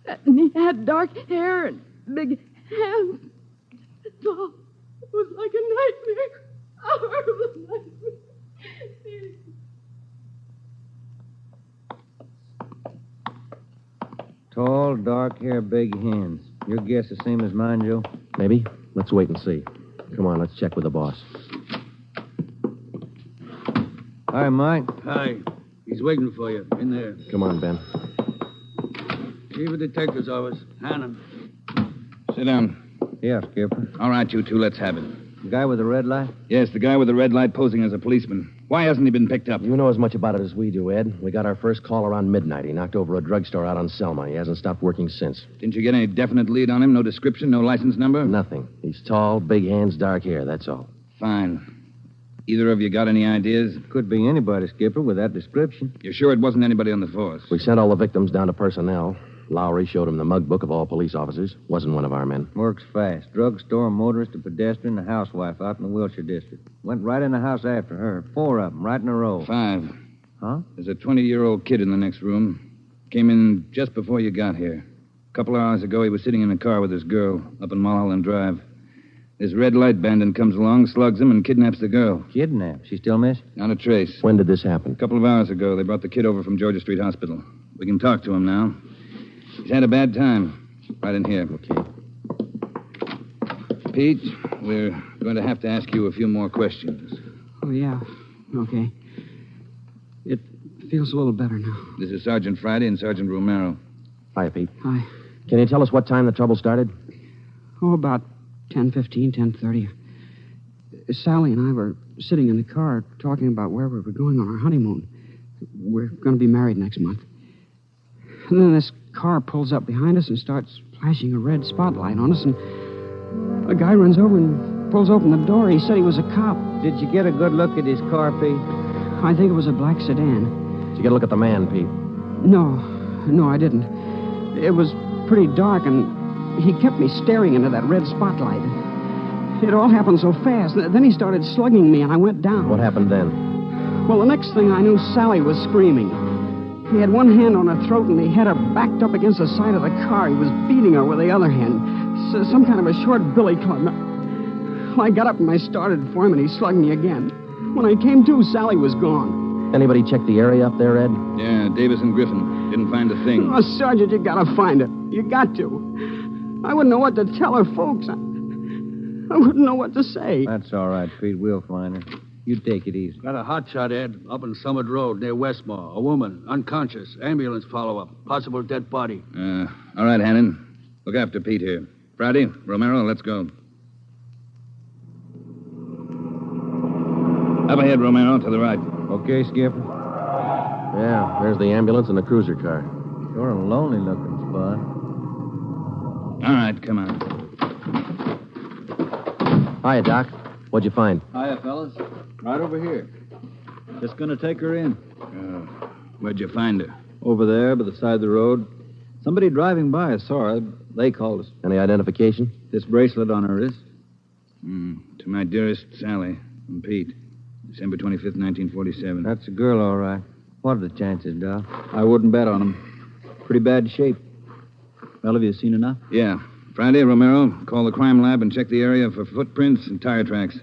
and he had dark hair and big hands. That's all. It was like a nightmare. A horrible nightmare. Tall, dark hair, big hands. Your guess the same as mine, Joe? Maybe. Let's wait and see. Come on, let's check with the boss. Hi, Mike. Hi. He's waiting for you. In there. Come on, Ben. Chief of Detectives Office. Hannon. Sit down. Yeah, Skipper. All right, you two, let's have it. The guy with the red light? Yes, the guy with the red light posing as a policeman. Why hasn't he been picked up? You know as much about it as we do, Ed. We got our first call around midnight. He knocked over a drugstore out on Selma. He hasn't stopped working since. Didn't you get any definite lead on him? No description, no license number? Nothing. He's tall, big hands, dark hair, that's all. Fine. Either of you got any ideas? Could be anybody, Skipper, with that description. You're sure it wasn't anybody on the force? We sent all the victims down to personnel. Lowry showed him the mug book of all police officers. Wasn't one of our men. Works fast. Drugstore, motorist, a pedestrian, a housewife out in the Wilshire district. Went right in the house after her. 4 of them, right in a row. 5. Huh? There's a 20-year-old kid in the next room. Came in just before you got here. A couple of hours ago, he was sitting in a car with his girl up in Mulholland Drive. This red light bandit comes along, slugs him, and kidnaps the girl. Kidnapped? She still missing? Not a trace. When did this happen? A couple of hours ago. They brought the kid over from Georgia Street Hospital. We can talk to him now. He's had a bad time. Right in here. Okay. Pete, we're going to have to ask you a few more questions. Oh, yeah. Okay. It feels a little better now. This is Sergeant Friday and Sergeant Romero. Hi, Pete. Hi. Can you tell us what time the trouble started? Oh, about 10:15, 10:30. Sally and I were sitting in the car talking about where we were going on our honeymoon. We're going to be married next month. And then this car pulls up behind us and starts flashing a red spotlight on us, and a guy runs over and pulls open the door. He said he was a cop. Did you get a good look at his car, Pete? I think it was a black sedan. Did you get a look at the man, Pete? No, I didn't. It was pretty dark, and he kept me staring into that red spotlight. It all happened so fast. Then he started slugging me, and I went down. What happened then? Well, the next thing I knew, Sally was screaming. He had one hand on her throat, and he had her backed up against the side of the car. He was beating her with the other hand. Some kind of a short billy club. Well, I got up and I started for him, and he slugged me again. When I came to, Sally was gone. Anybody check the area up there, Ed? Yeah, Davis and Griffin. Didn't find a thing. Oh, Sergeant, you gotta find her. You got to. I wouldn't know what to tell her folks. I wouldn't know what to say. That's all right, Pete. We'll find her. You take it easy. Got a hot shot, Ed, up on Summit Road near Westmore. A woman, unconscious. Ambulance follow-up. Possible dead body. All right, Hannon. Look after Pete here. Friday, Romero, let's go. Up ahead, Romero, to the right. Okay, Skipper. Yeah, there's the ambulance and the cruiser car. Sure a lonely-looking spot. All right, come on. Hiya, Doc. What'd you find? Hiya, fellas. Right over here. Just gonna take her in. Where'd you find her? Over there, by the side of the road. Somebody driving by saw her. They called us. Any identification? This bracelet on her wrist. To my dearest Sally from Pete. December 25th, 1947. That's a girl, all right. What are the chances, Doc? I wouldn't bet on them. Pretty bad shape. Well, have you seen enough? Yeah. Friday, Romero, call the crime lab and check the area for footprints and tire tracks.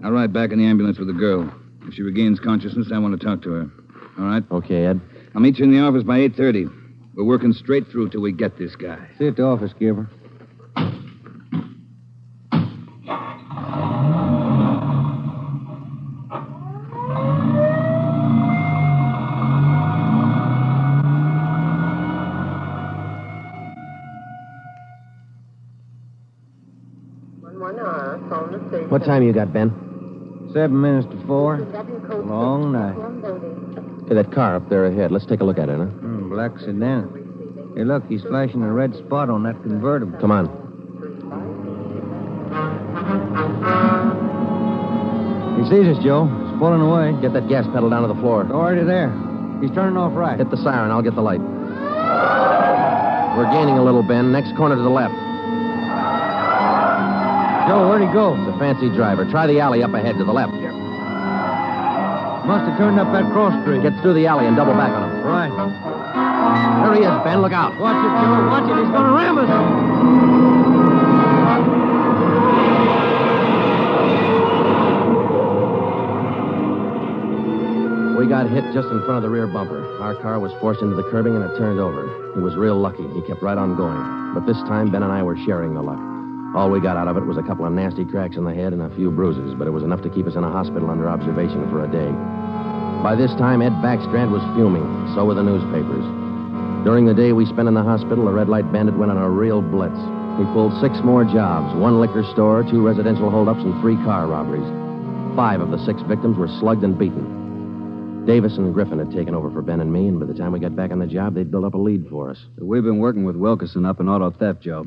I'll ride back in the ambulance with the girl. If she regains consciousness, I want to talk to her. All right? Okay, Ed. I'll meet you in the office by 8:30. We're working straight through till we get this guy. See you at the office, Skipper. What time you got, Ben? 7 minutes to 4. Long night. Hey, that car up there ahead. Let's take a look at it, huh? Black sedan. Hey, look, he's flashing a red spot on that convertible. Come on. He sees us, Joe. He's pulling away. Get that gas pedal down to the floor. Already there. He's turning off right. Hit the siren. I'll get the light. We're gaining a little, Ben. Next corner to the left. Joe, where'd he go? It's a fancy driver. Try the alley up ahead to the left here. Must have turned up that cross street. Get through the alley and double back on him. Right. There he is, Ben. Look out. Watch it, Joe. Watch it. He's going to ram us. We got hit just in front of the rear bumper. Our car was forced into the curbing and it turned over. He was real lucky. He kept right on going. But this time, Ben and I were sharing the luck. All we got out of it was a couple of nasty cracks in the head and a few bruises, but it was enough to keep us in a hospital under observation for a day. By this time, Ed Backstrand was fuming. So were the newspapers. During the day we spent in the hospital, the red light bandit went on a real blitz. He pulled 6 more jobs, 1 liquor store, 2 residential holdups, and 3 car robberies. 5 of the 6 victims were slugged and beaten. Davis and Griffin had taken over for Ben and me, and by the time we got back on the job, they'd built up a lead for us. We've been working with Wilkerson up in auto theft, Joe.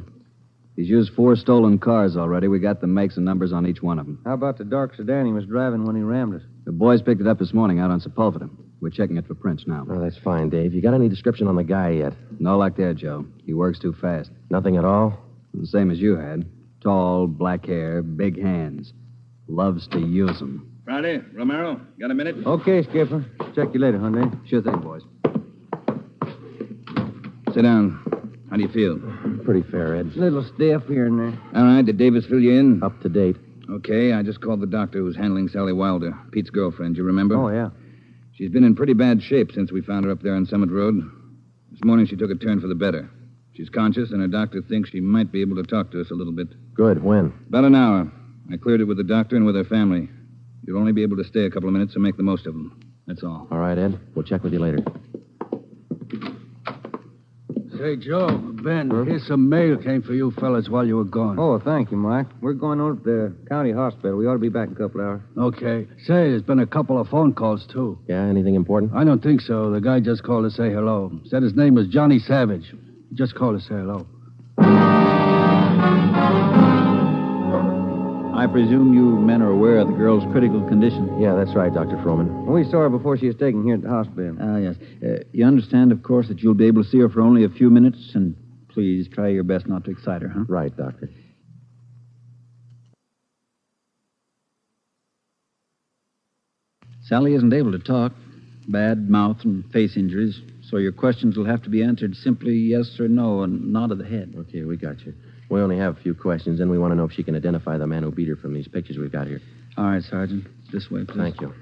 He's used 4 stolen cars already. We got the makes and numbers on each one of them. How about the dark sedan he was driving when he rammed us? The boys picked it up this morning out on Sepulveda. We're checking it for prints now. Oh, that's fine, Dave. You got any description on the guy yet? No luck there, Joe. He works too fast. Nothing at all? The same as you had. Tall, black hair, big hands. Loves to use them. Friday, Romero, got a minute? Okay, Skipper. Check you later, Hyundai. Sure thing, boys. Sit down. How do you feel? Pretty fair, Ed. Little stiff here and there. All right, did Davis fill you in? Up to date. Okay, I just called the doctor who's handling Sally Wilder, Pete's girlfriend, you remember? Oh, yeah. She's been in pretty bad shape since we found her up there on Summit Road. This morning she took a turn for the better. She's conscious, and her doctor thinks she might be able to talk to us a little bit. Good. When? About an hour. I cleared it with the doctor and with her family. You'll only be able to stay a couple of minutes, so make the most of them. That's all. All right, Ed. We'll check with you later. Say, Joe, Ben, here's some mail came for you fellas while you were gone. Oh, thank you, Mike. We're going over to the county hospital. We ought to be back in a couple hours. Okay. Say, there's been a couple of phone calls, too. Yeah, anything important? I don't think so. The guy just called to say hello. Said his name was Johnny Savage. He just called to say hello. I presume you men are aware of the girl's critical condition. Yeah, that's right, Dr. Froman. We saw her before she was taken here at the hospital. Yes. You understand, of course, that you'll be able to see her for only a few minutes, and please try your best not to excite her, huh? Right, Doctor. Sally isn't able to talk. Bad mouth and face injuries. So your questions will have to be answered simply yes or no, and nod of the head. Okay, we got you. We only have a few questions, and we want to know if she can identify the man who beat her from these pictures we've got here. All right, Sergeant. This way, please. Thank you.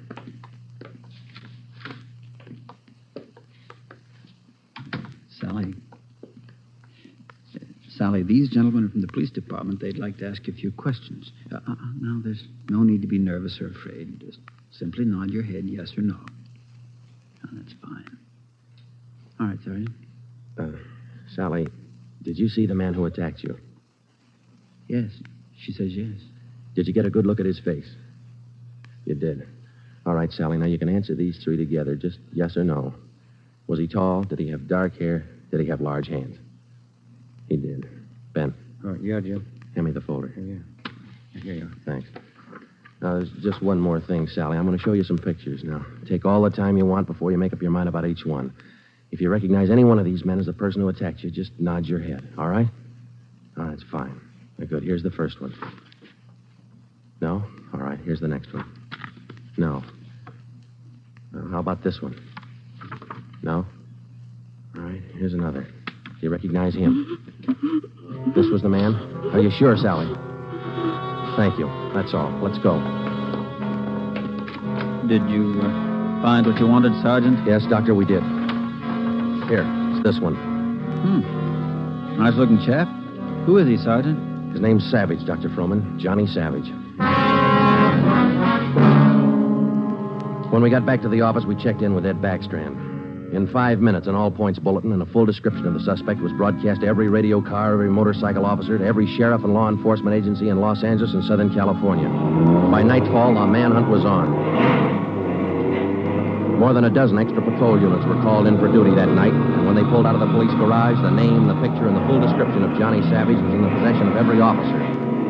Sally, these gentlemen are from the police department. They'd like to ask you a few questions. Now, there's no need to be nervous or afraid. Just simply nod your head yes or no. Oh, that's fine. All right, Sergeant. Sally, did you see the man who attacked you? Yes. She says yes. Did you get a good look at his face? You did. All right, Sally, now you can answer these three together, just yes or no. Was he tall? Did he have dark hair? Did he have large hands? He did. Ben. All right, yeah, Jim. Hand me the folder. Yeah. Here you are. Thanks. Now, there's just one more thing, Sally. I'm going to show you some pictures now. Take all the time you want before you make up your mind about each one. If you recognize any one of these men as the person who attacked you, just nod your head, all right? Oh, that's fine. Good. Here's the first one. No? All right, here's the next one. No. How about this one? No? All right, here's another. Do you recognize him? This was the man? Are you sure, Sally? Thank you. That's all. Let's go. Did you find what you wanted, Sergeant? Yes, Doctor, we did. Here, it's this one. Nice-looking chap. Who is he, Sergeant? His name's Savage, Dr. Froman. Johnny Savage. When we got back to the office, we checked in with Ed Backstrand. In 5 minutes, an all-points bulletin and a full description of the suspect was broadcast to every radio car, every motorcycle officer, to every sheriff and law enforcement agency in Los Angeles and Southern California. By nightfall, the manhunt was on. More than a dozen extra patrol units were called in for duty that night, and when they pulled out of the police garage, the name, the picture, and the full description of Johnny Savage was in the possession of every officer.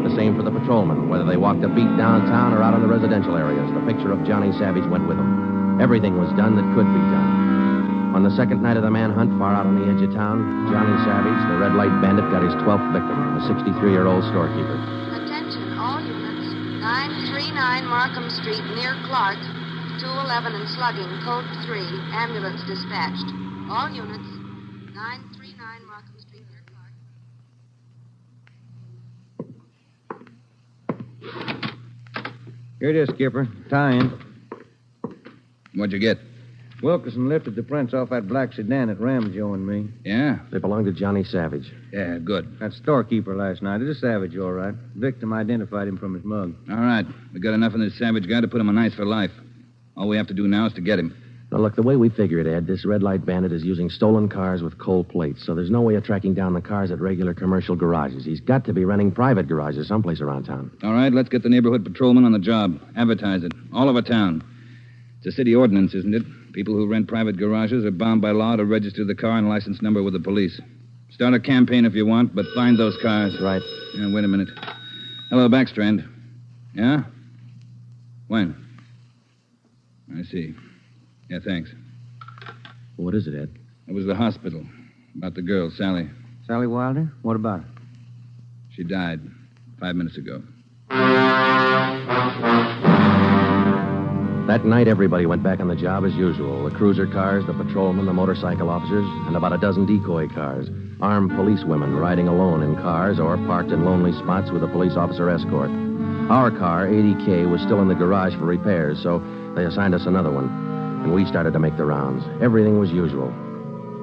The same for the patrolmen, whether they walked a beat downtown or out in the residential areas. The picture of Johnny Savage went with them. Everything was done that could be done. On the second night of the manhunt, far out on the edge of town, Johnny Savage, the red light bandit, got his 12th victim, a 63-year-old storekeeper. Attention, all units. 939 Markham Street, near Clark. 211 and slugging, code 3. Ambulance dispatched. All units. 939 Markham Street, near Clark. Here it is, Skipper. Tie-in. What'd you get? Wilkerson lifted the prints off that black sedan that rammed Joe and me. Yeah? They belonged to Johnny Savage. Yeah, good. That storekeeper last night. It is Savage, all right. Victim identified him from his mug. All right. We got enough of this Savage guy to put him on ice for life. All we have to do now is to get him. Now, look, the way we figure it, Ed, this red light bandit is using stolen cars with cold plates, so there's no way of tracking down the cars at regular commercial garages. He's got to be renting private garages someplace around town. All right, let's get the neighborhood patrolman on the job. Advertise it. All over town. It's a city ordinance, isn't it? People who rent private garages are bound by law to register the car and license number with the police. Start a campaign if you want, but find those cars. Right. Yeah, wait a minute. Hello, Backstrand. Yeah? When? I see. Yeah, thanks. What is it, Ed? It was the hospital. About the girl, Sally. Sally Wilder? What about her? She died 5 minutes ago. That night, everybody went back on the job as usual. The cruiser cars, the patrolmen, the motorcycle officers, and about a dozen decoy cars. Armed policewomen riding alone in cars or parked in lonely spots with a police officer escort. Our car, 80K, was still in the garage for repairs, so they assigned us another one. And we started to make the rounds. Everything was usual.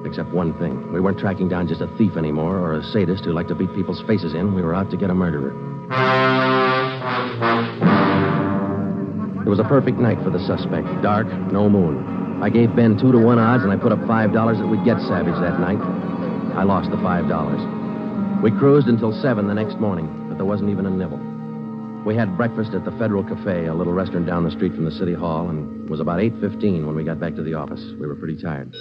Except one thing. We weren't tracking down just a thief anymore or a sadist who liked to beat people's faces in. We were out to get a murderer. It was a perfect night for the suspect. Dark, no moon. I gave Ben 2-to-1 odds, and I put up $5 that we'd get Savage that night. I lost the $5. We cruised until 7 the next morning, but there wasn't even a nibble. We had breakfast at the Federal Cafe, a little restaurant down the street from the city hall, and it was about 8:15 when we got back to the office. We were pretty tired.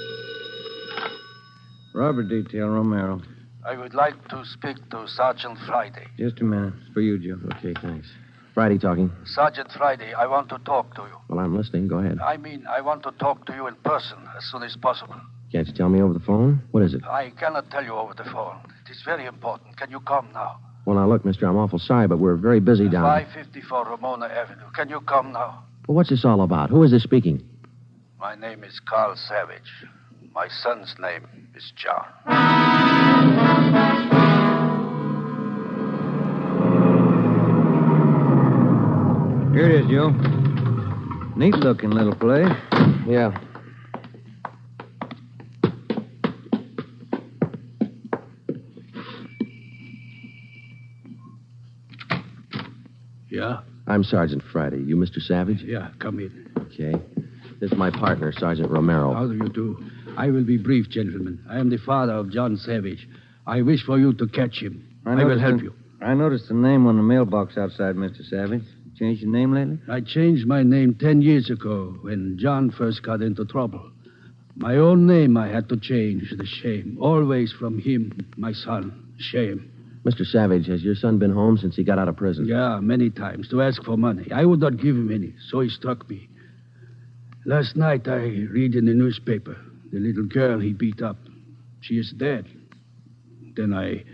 Robbery detail, Romero. I would like to speak to Sergeant Friday. Just a minute. It's for you, Joe. Okay, thanks. Friday talking. Sergeant Friday, I want to talk to you. Well, I'm listening. Go ahead. I want to talk to you in person as soon as possible. Can't you tell me over the phone? What is it? I cannot tell you over the phone. It is very important. Can you come now? Well, now, look, mister, I'm awful sorry, but we're very busy down 554 Ramona Avenue. Can you come now? Well, what's this all about? Who is this speaking? My name is Carl Savage. My son's name is John. Here it is, Joe. Neat-looking little place. Yeah. Yeah? I'm Sergeant Friday. You Mr. Savage? Yeah, come in. Okay. This is my partner, Sergeant Romero. How do you do? I will be brief, gentlemen. I am the father of John Savage. I wish for you to catch him. I will help you. I noticed the name on the mailbox outside, Mr. Savage. Changed your name lately? I changed my name 10 years ago when John first got into trouble. My own name I had to change. The shame. Always from him, my son. Shame. Mr. Savage, has your son been home since he got out of prison? Yeah, many times to ask for money. I would not give him any, so he struck me. Last night I read in the newspaper the little girl he beat up. She is dead. Then I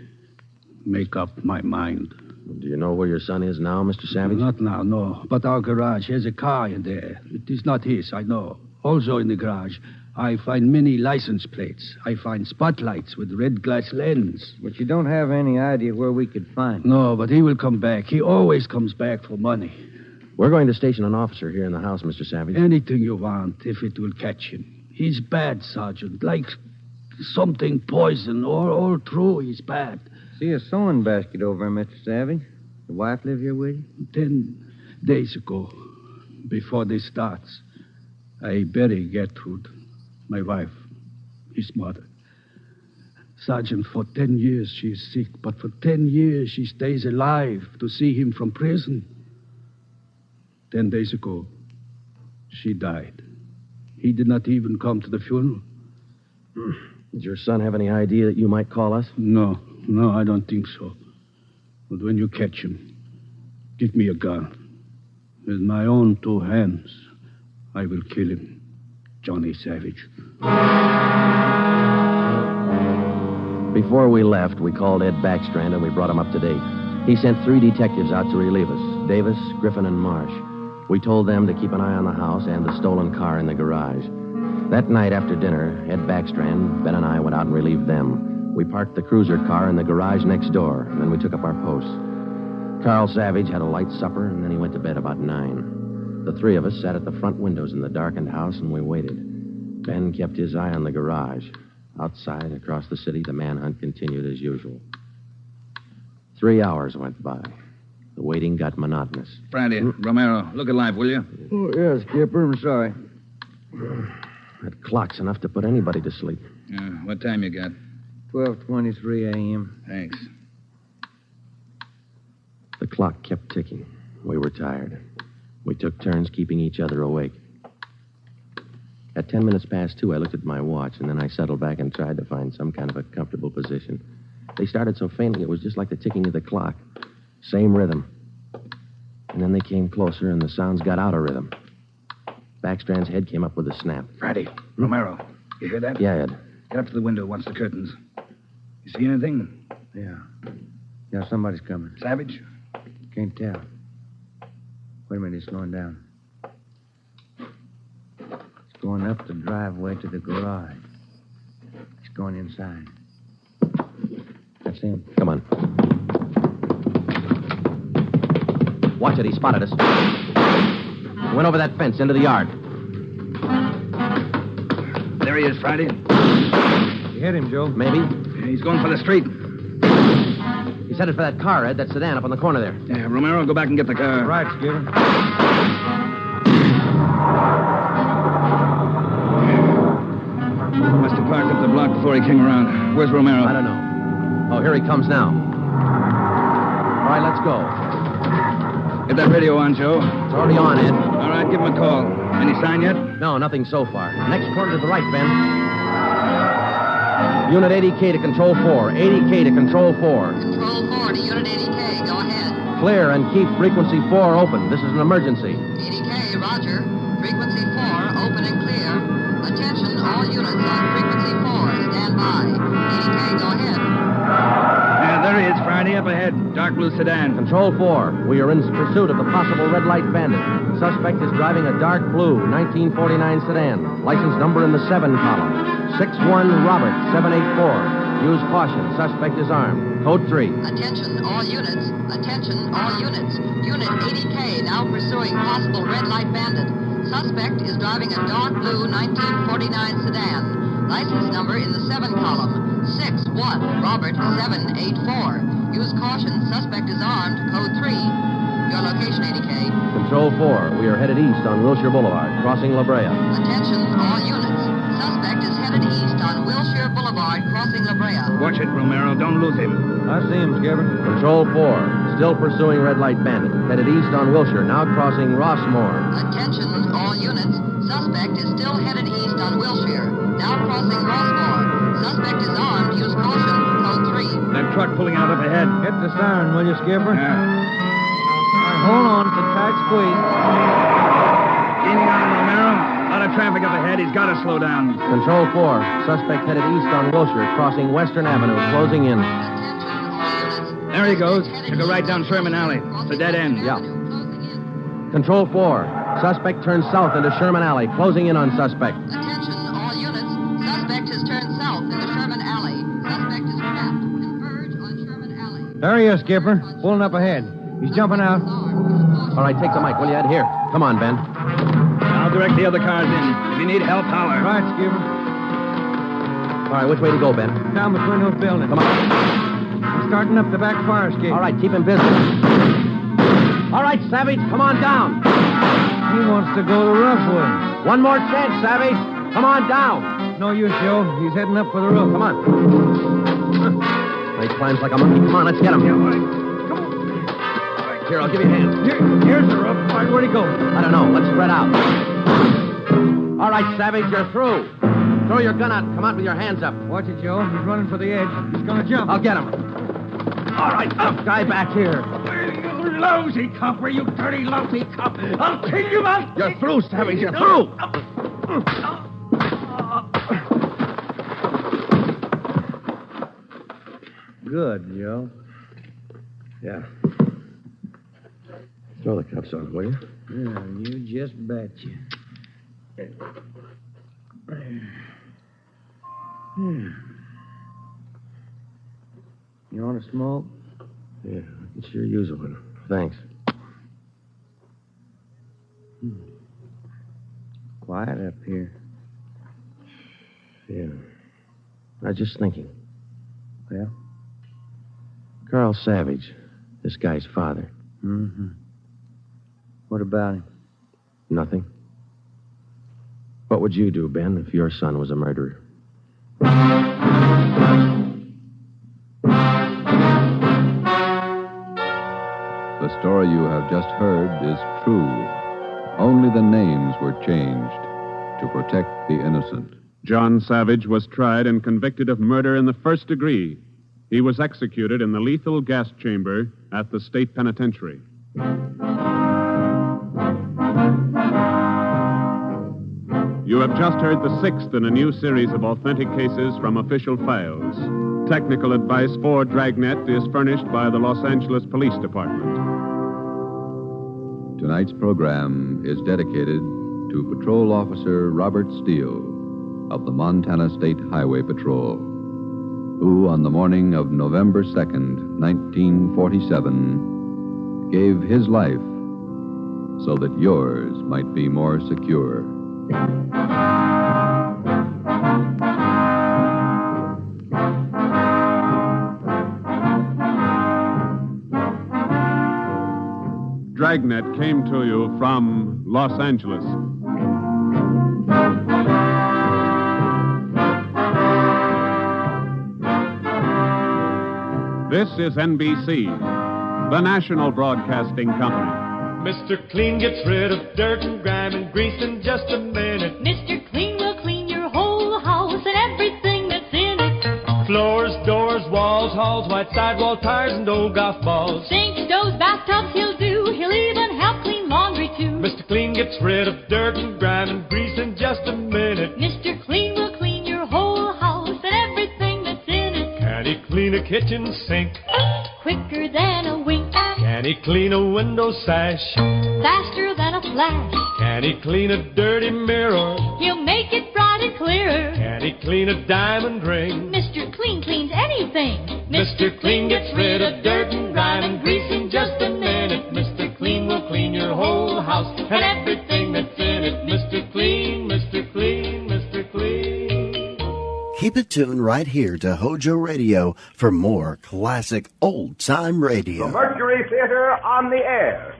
make up my mind. Do you know where your son is now, Mr. Savage? Not now, no. But our garage has a car in there. It is not his, I know. Also in the garage, I find many license plates. I find spotlights with red glass lens. But you don't have any idea where we could find him. No, but he will come back. He always comes back for money. We're going to station an officer here in the house, Mr. Savage. Anything you want, if it will catch him. He's bad, Sergeant. Like something poison. All through, he's bad. See a sewing basket over there, Mr. Savage. The wife live here with you? 10 days ago, before this starts, I bury Gertrude, my wife, his mother. Sergeant, for 10 years she is sick, but for 10 years she stays alive to see him from prison. 10 days ago, she died. He did not even come to the funeral. Did your son have any idea that you might call us? No, I don't think so. But when you catch him, give me a gun. With my own 2 hands, I will kill him. Johnny Savage. Before we left, we called Ed Backstrand and we brought him up to date. He sent 3 detectives out to relieve us, Davis, Griffin, and Marsh. We told them to keep an eye on the house and the stolen car in the garage. That night after dinner, Ed Backstrand, Ben, and I went out and relieved them. We parked the cruiser car in the garage next door, and then we took up our posts. Carl Savage had a light supper, and then he went to bed about 9. The 3 of us sat at the front windows in the darkened house, and we waited. Ben kept his eye on the garage. Outside, across the city, the manhunt continued as usual. 3 hours went by. The waiting got monotonous. Friday, Romero, look alive, will you? Oh, yeah, Skipper. I'm sorry. That clock's enough to put anybody to sleep. What time you got? 12:23 a.m. Thanks. The clock kept ticking. We were tired. We took turns keeping each other awake. At 10 minutes past 2, I looked at my watch, and then I settled back and tried to find some kind of a comfortable position. They started so faintly, it was just like the ticking of the clock. Same rhythm. And then they came closer, and the sounds got out of rhythm. Backstrand's head came up with a snap. Friday, Romero, you hear that? Yeah, Ed. Get up to the window, watch the curtains. You see anything? Yeah. Yeah, somebody's coming. Savage? Can't tell. Wait a minute, he's slowing down. He's going up the driveway to the garage. He's going inside. That's him. Come on. Watch it, he spotted us. He went over that fence into the yard. There he is, Friday. You hit him, Joe. Maybe. He's going for the street. He's headed for that car, Ed, that sedan up on the corner there. Yeah, Romero, go back and get the car. Right, Skipper. Must have parked up the block before he came around. Where's Romero? I don't know. Oh, here he comes now. All right, let's go. Get that radio on, Joe. It's already on, Ed. All right, give him a call. Any sign yet? No, nothing so far. Next corner to the right, Ben. Unit 80K to Control 4. 80K to Control 4. Control 4 to Unit 80K. Go ahead. Clear and keep frequency 4 open. This is an emergency. 80K, roger. Frequency 4, open and clear. Attention, all units on frequency 4. Stand by. 80K, go ahead. Yeah, there he is, Friday. Alrighty, up ahead. Dark blue sedan. Control 4, we are in pursuit of the possible red light bandit. Suspect is driving a dark blue 1949 sedan. License number in the 7 column. 61 Robert 784. Use caution. Suspect is armed. Code 3. Attention, all units. Attention, all units. Unit 80K now pursuing possible red light bandit. Suspect is driving a dark blue 1949 sedan. License number in the 7 column. 61 Robert 784. Use caution. Suspect is armed. Code 3. Your location, 80K. Control 4, we are headed east on Wilshire Boulevard, crossing La Brea. Attention, all units. Suspect is headed east on Wilshire Boulevard, crossing La Brea. Watch it, Romero. Don't lose him. I see him, Skipper. Control 4, still pursuing red light bandit. Headed east on Wilshire, now crossing Rossmore. Attention, all units. Suspect is still headed east on Wilshire, now crossing Rossmore. Suspect is armed. Use caution. Code 3. That truck pulling out up ahead. Hit the siren, will you, Skipper? Yeah. Hold on, it's a tight squeeze. Gaining on him, Romero. A lot of traffic up ahead. He's got to slow down. Control 4, suspect headed east on Wilshire, crossing Western Avenue, closing in. There he goes. Took a right down Sherman Alley. It's a dead end. Yeah. Control 4, suspect turns south into Sherman Alley, closing in on suspect. Attention, all units. Suspect has turned south into Sherman Alley. Suspect is trapped. Converge on Sherman Alley. There he is, Skipper. Pulling up ahead. He's jumping out. All right, take the mic, will you, Ed? Here. Come on, Ben. I'll direct the other cars in. If you need help, holler. Right, Skipper. All right, which way to go, Ben? Down between those buildings. Come on. He's starting up the back fire escape. All right, keep him busy. All right, Savage, come on down. He wants to go the rough way. One more chance, Savage. Come on down. No use, Joe. He's heading up for the roof. Come on. He climbs like a monkey. Come on, let's get him. Yeah, all right. Here, I'll give you a hand. Here's the rope. All right, where'd he go? I don't know. Let's spread out. All right, Savage, you're through. Throw your gun out and come out with your hands up. Watch it, Joe. He's running for the edge. He's going to jump. I'll get him. All right, tough guy back here. You lousy copper, you dirty, lousy cop. I'll kill you out. You're through, Savage. You're through. Good, Joe. Yeah. Throw the cuffs on, will you? Yeah, you just betcha. You want to smoke? Yeah, I could sure use one. Thanks. Quiet up here. Yeah. I was just thinking. Well? Carl Savage, this guy's father. Mm-hmm. What about him? Nothing. What would you do, Ben, if your son was a murderer? The story you have just heard is true. Only the names were changed to protect the innocent. John Savage was tried and convicted of murder in the first degree. He was executed in the lethal gas chamber at the state penitentiary. You have just heard the sixth in a new series of authentic cases from official files. Technical advice for Dragnet is furnished by the Los Angeles Police Department. Tonight's program is dedicated to Patrol Officer Robert Steele of the Montana State Highway Patrol, who on the morning of November 2nd, 1947, gave his life so that yours might be more secure. Dragnet came to you from Los Angeles. This is NBC, the national broadcasting company. Mr. Clean gets rid of dirt and grime and grease in just a minute. Mr. Clean will clean your whole house and everything that's in it. Floors, doors, walls, halls, white sidewall tires, and old golf balls. Sinks, stoves, bathtubs he'll do. He'll even help clean laundry, too. Mr. Clean gets rid of dirt and grime and grease in just a minute. Mr. Clean will clean your whole house and everything that's in it. Can he clean a kitchen sink? Quick Can he clean a window sash? Faster than a flash. Can he clean a dirty mirror? He'll make it bright and clear. Can he clean a diamond ring? Mr. Clean cleans anything. Mr. Clean gets rid of dirt and grime and grease in just a minute. Mr. Clean will clean your whole house and everything that's in it. Mr. Clean, Mr. Clean, Mr. Clean. Keep it tuned right here to Hojo Radio for more classic old-time radio. The Mercury Theater on the air.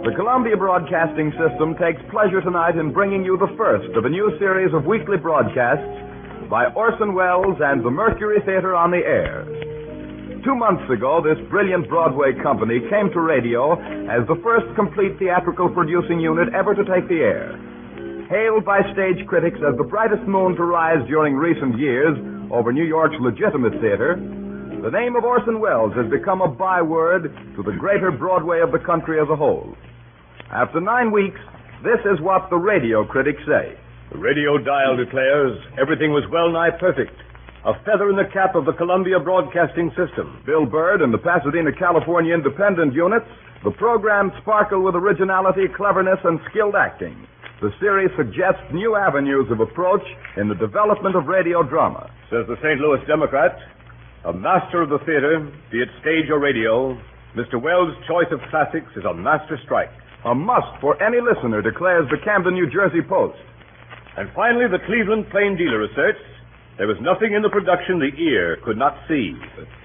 The Columbia Broadcasting System takes pleasure tonight in bringing you the first of a new series of weekly broadcasts by Orson Welles and the Mercury Theater on the air. 2 months ago, this brilliant Broadway company came to radio as the first complete theatrical producing unit ever to take the air. Hailed by stage critics as the brightest moon to rise during recent years over New York's legitimate theater, the name of Orson Welles has become a byword to the greater Broadway of the country as a whole. After 9 weeks, this is what the radio critics say. The radio dial declares everything was well-nigh perfect. A feather in the cap of the Columbia Broadcasting System. Bill Bird and the Pasadena, California independent units, the programs sparkle with originality, cleverness, and skilled acting. The series suggests new avenues of approach in the development of radio drama. Says the St. Louis Democrat, a master of the theater, be it stage or radio, Mr. Welles' choice of classics is a master strike. A must for any listener, declares the Camden, New Jersey Post. And finally, the Cleveland Plain Dealer asserts there was nothing in the production the ear could not see.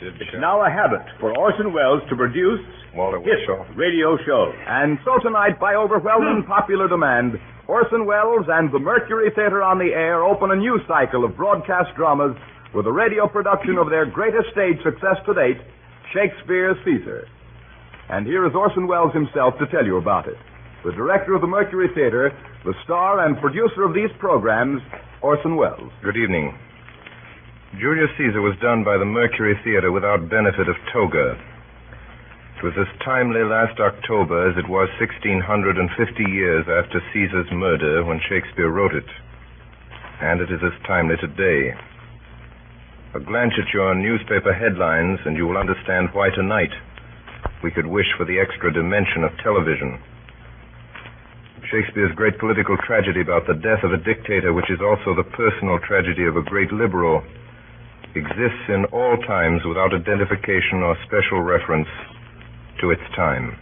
It's now a habit for Orson Welles to produce his radio shows. And so tonight, by overwhelming popular demand, Orson Welles and the Mercury Theater on the air open a new cycle of broadcast dramas with a radio production of their greatest stage success to date, Shakespeare's Caesar. And here is Orson Welles himself to tell you about it. The director of the Mercury Theater, the star and producer of these programs, Orson Welles. Good evening. Julius Caesar was done by the Mercury Theater without benefit of toga. It was as timely last October as it was 1,650 years after Caesar's murder when Shakespeare wrote it. And it is as timely today. A glance at your newspaper headlines and you will understand why tonight we could wish for the extra dimension of television. Shakespeare's great political tragedy about the death of a dictator, which is also the personal tragedy of a great liberal, exists in all times without identification or special reference to its time.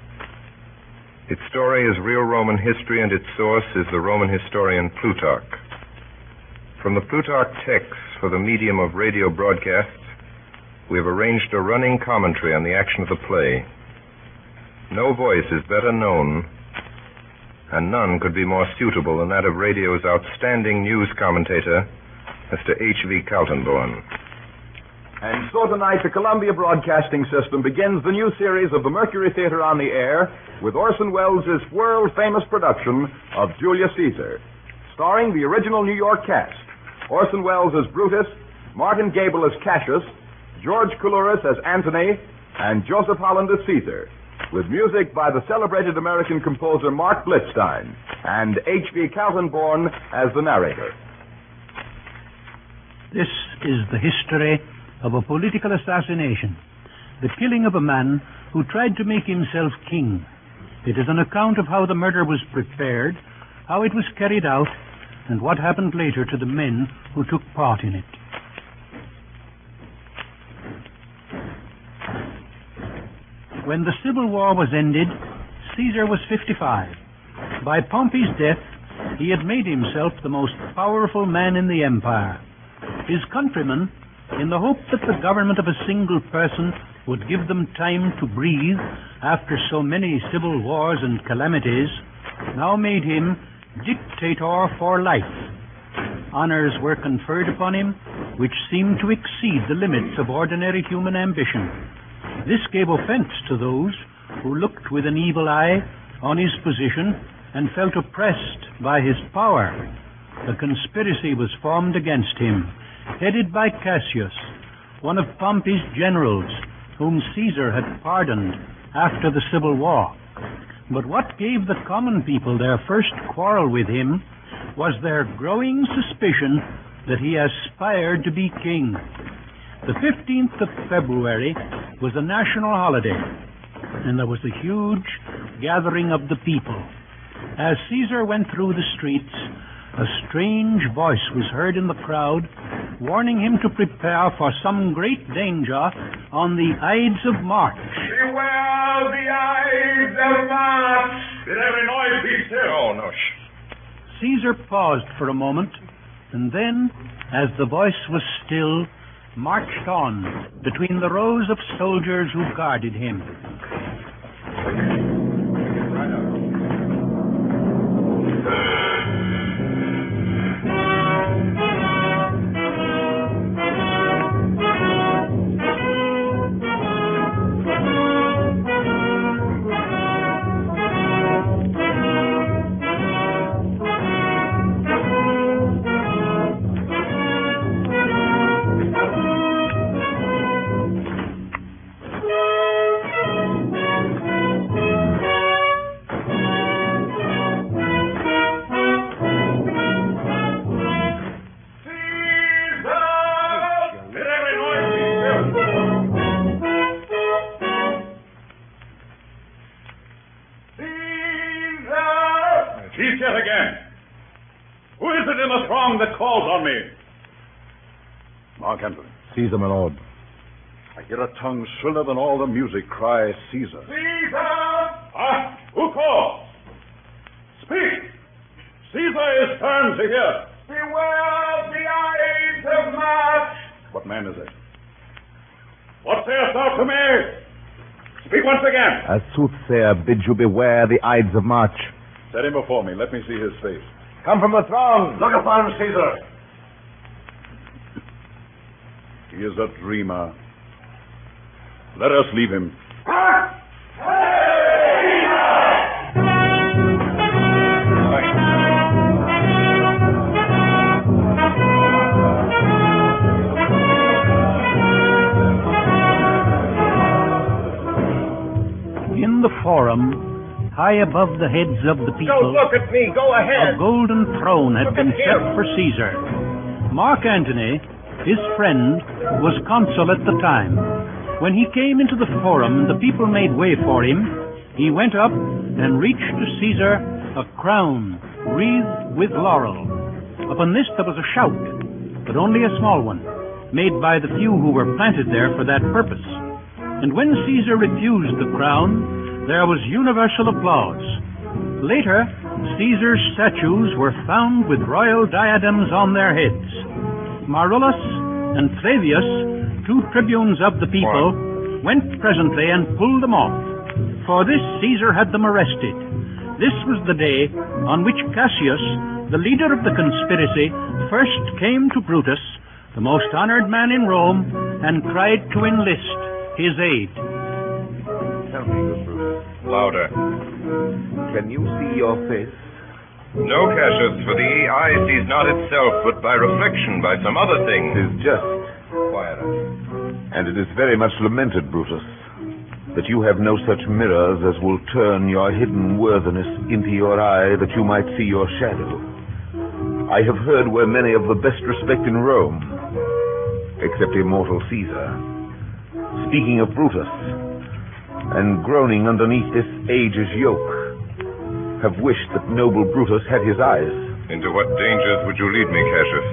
Its story is real Roman history, and its source is the Roman historian Plutarch. From the Plutarch texts for the medium of radio broadcasts, we have arranged a running commentary on the action of the play. No voice is better known, and none could be more suitable than that of radio's outstanding news commentator, Mr. H.V. Kaltenborn. And so tonight, the Columbia Broadcasting System begins the new series of the Mercury Theater on the air with Orson Welles' world-famous production of Julius Caesar, starring the original New York cast: Orson Welles as Brutus, Martin Gable as Cassius, George Coulouris as Antony, and Joseph Holland as Caesar, with music by the celebrated American composer Mark Blitzstein and H.V. Kaltenborn as the narrator. This is the history of a political assassination, the killing of a man who tried to make himself king. It is an account of how the murder was prepared, how it was carried out, and what happened later to the men who took part in it. When the Civil War was ended, Caesar was 55. By Pompey's death, he had made himself the most powerful man in the empire. His countrymen, in the hope that the government of a single person would give them time to breathe after so many civil wars and calamities, now made him dictator for life. Honors were conferred upon him which seemed to exceed the limits of ordinary human ambition. This gave offense to those who looked with an evil eye on his position and felt oppressed by his power. A conspiracy was formed against him, headed by Cassius, one of Pompey's generals, whom Caesar had pardoned after the Civil War. But what gave the common people their first quarrel with him was their growing suspicion that he aspired to be king. The 15th of February was a national holiday, and there was a huge gathering of the people. As Caesar went through the streets, a strange voice was heard in the crowd, warning him to prepare for some great danger on the Ides of March. Beware the Ides of March! Did every noise be still? Oh, no. Caesar paused for a moment, and then, as the voice was still, marched on between the rows of soldiers who guarded him. Caesar, my lord. I hear a tongue shriller than all the music cry, Caesar. Caesar! Ah, who calls? Speak! Caesar is turned to hear. Beware the Ides of March! What man is it? What sayest thou to me? Speak once again. A soothsayer bids you beware the Ides of March. Set him before me. Let me see his face. Come from the throng. Look upon Caesar. He is a dreamer. Let us leave him. In the forum, high above the heads of the people, Don't look at me. Go ahead. a golden throne had been set for Caesar. Mark Antony, his friend, was consul at the time. When he came into the forum and the people made way for him, he went up and reached to Caesar a crown wreathed with laurel. Upon this there was a shout, but only a small one, made by the few who were planted there for that purpose. And when Caesar refused the crown, there was universal applause. Later, Caesar's statues were found with royal diadems on their heads. Marullus and Flavius, two tribunes of the people, went presently and pulled them off. For this Caesar had them arrested. This was the day on which Cassius, the leader of the conspiracy, first came to Brutus, the most honored man in Rome, and tried to enlist his aid. Tell me, good Brutus. Louder. Can you see your face? No, Cassius, for the eye sees not itself, but by reflection, by some other thing. It is just. Quieter. And it is very much lamented, Brutus, that you have no such mirrors as will turn your hidden worthiness into your eye, that you might see your shadow. I have heard where many of the best respect in Rome, except immortal Caesar, speaking of Brutus, and groaning underneath this age's yoke, have wished that noble Brutus had his eyes. Into what dangers would you lead me, Cassius?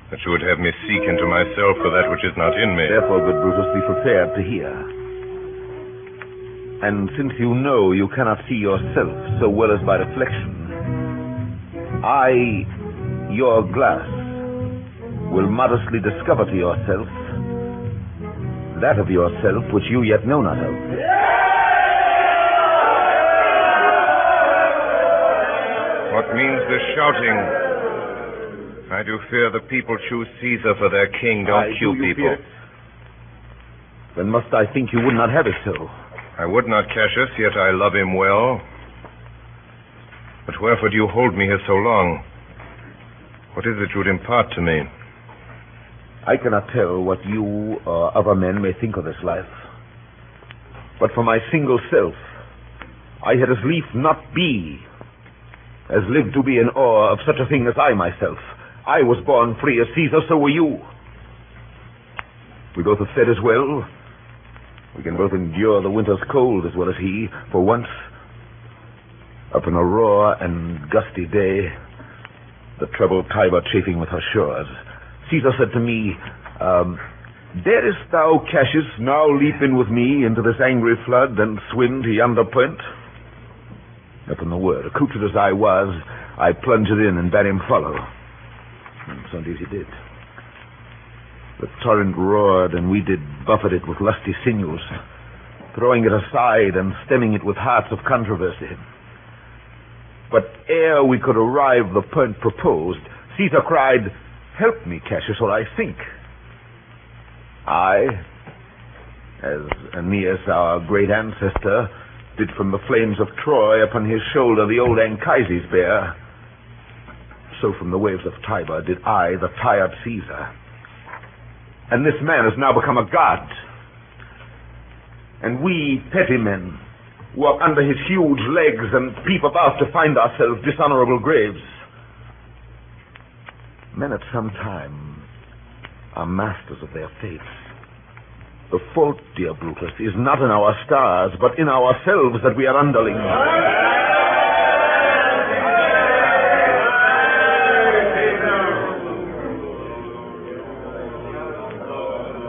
That you would have me seek into myself for that which is not in me. Therefore, good Brutus, be prepared to hear. And since you know you cannot see yourself so well as by reflection, I, your glass, will modestly discover to yourself that of yourself which you yet know not of. What means this shouting? I do fear the people choose Caesar for their king. Don't you people. Then must I think you would not have it so? I would not, Cassius, yet I love him well. But wherefore do you hold me here so long? What is it you would impart to me? I cannot tell what you or other men may think of this life. But for my single self, I had as lief not be, as live to be in awe of such a thing as I myself. I was born free as Caesar, so were you. We both have fed as well. We can both endure the winter's cold as well as he. For once, up in a raw and gusty day, the troubled Tiber chafing with her shores, Caesar said to me, darest thou, Cassius, now leap in with me into this angry flood and swim to yonder point? Upon the word, accoutred as I was, I plunged in and bade him follow. And so indeed he did. The torrent roared, and we did buffet it with lusty sinews, throwing it aside and stemming it with hearts of controversy. But ere we could arrive the point proposed, Caesar cried, help me, Cassius, or I sink. I, as Aeneas, our great ancestor, did from the flames of Troy upon his shoulder the old Anchises bear, so from the waves of Tiber did I, the tired Caesar. And this man has now become a god. And we, petty men, walk under his huge legs and peep about to find ourselves dishonorable graves. Men at some time are masters of their fates. The fault, dear Brutus, is not in our stars, but in ourselves that we are underlings.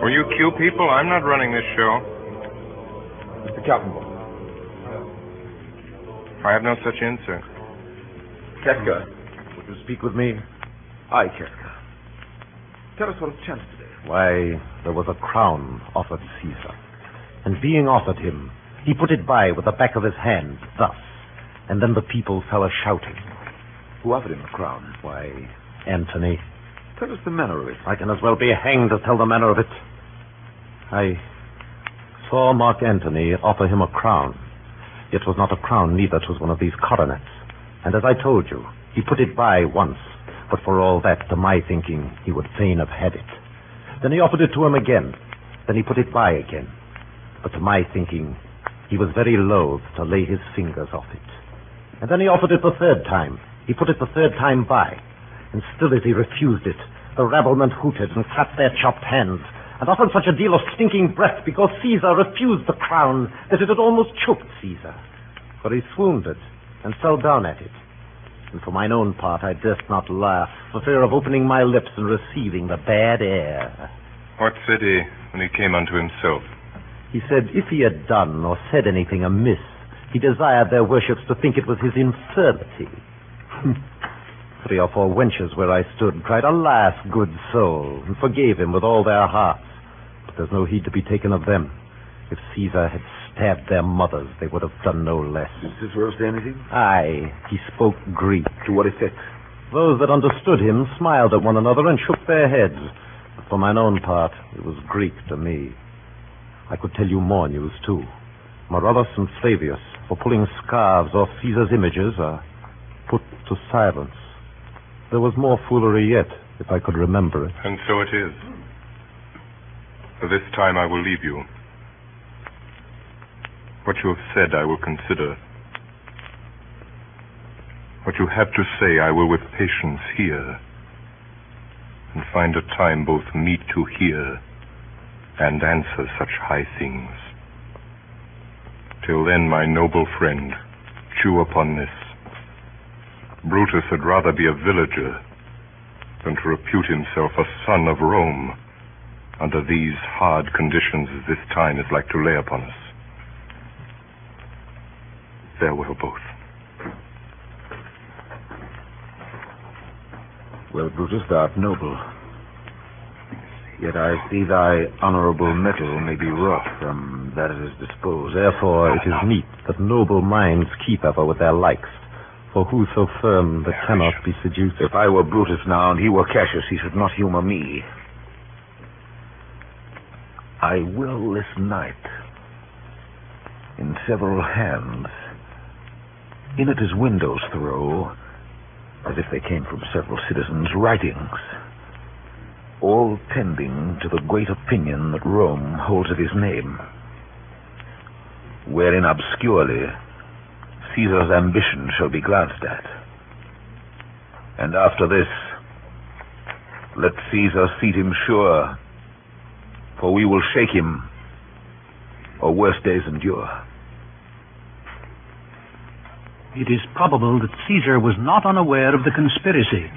Will you cue people? I'm not running this show. Mr. Kaltenbaum. I have no such insert. Keska, would you speak with me? Aye, Keska. Tell us what has chanced today. Why, there was a crown offered Caesar. And being offered him, he put it by with the back of his hand, thus. And then the people fell a-shouting. Who offered him the crown? Why, Antony. Tell us the manner of it. I can as well be hanged to tell the manner of it. I saw Mark Antony offer him a crown. It was not a crown, neither. It was one of these coronets. And as I told you, he put it by once. But for all that, to my thinking, he would fain have had it. Then he offered it to him again. Then he put it by again. But to my thinking, he was very loath to lay his fingers off it. And then he offered it the third time. He put it the third time by. And still as he refused it, the rabblement hooted and clapped their chopped hands, and offered such a deal of stinking breath because Caesar refused the crown that it had almost choked Caesar. For he swooned it and fell down at it. And for mine own part, I durst not laugh, for fear of opening my lips and receiving the bad air. What said he when he came unto himself? He said if he had done or said anything amiss, he desired their worships to think it was his infirmity. 3 or 4 wenches where I stood cried, alas, good soul, and forgave him with all their hearts. But there's no heed to be taken of them. If Caesar had stabbed their mothers, they would have done no less. Did Cicero say anything? Aye, he spoke Greek. To what effect? Those that understood him smiled at one another and shook their heads. But for mine own part, it was Greek to me. I could tell you more news, too. Marullus and Flavius, for pulling scarves off Caesar's images, are put to silence. There was more foolery yet, if I could remember it. And so it is. For this time I will leave you. What you have said I will consider. What you have to say I will with patience hear, and find a time both meet to hear and answer such high things. Till then, my noble friend, chew upon this. Brutus had rather be a villager than to repute himself a son of Rome under these hard conditions as this time is like to lay upon us. Farewell, both. Well, Brutus, thou art noble. Yet I see thy honorable metal may be wrought from that it is disposed. Therefore it is meet that noble minds keep ever with their likes. For who so firm that cannot be seduced? If I were Brutus now and he were Cassius, he should not humor me. I will this night, in several hands, in at his windows throw, as if they came from several citizens' writings, all tending to the great opinion that Rome holds of his name, wherein obscurely Caesar's ambition shall be glanced at. And after this, let Caesar seat him sure, for we will shake him, or worse days endure. It is probable that Caesar was not unaware of the conspiracy,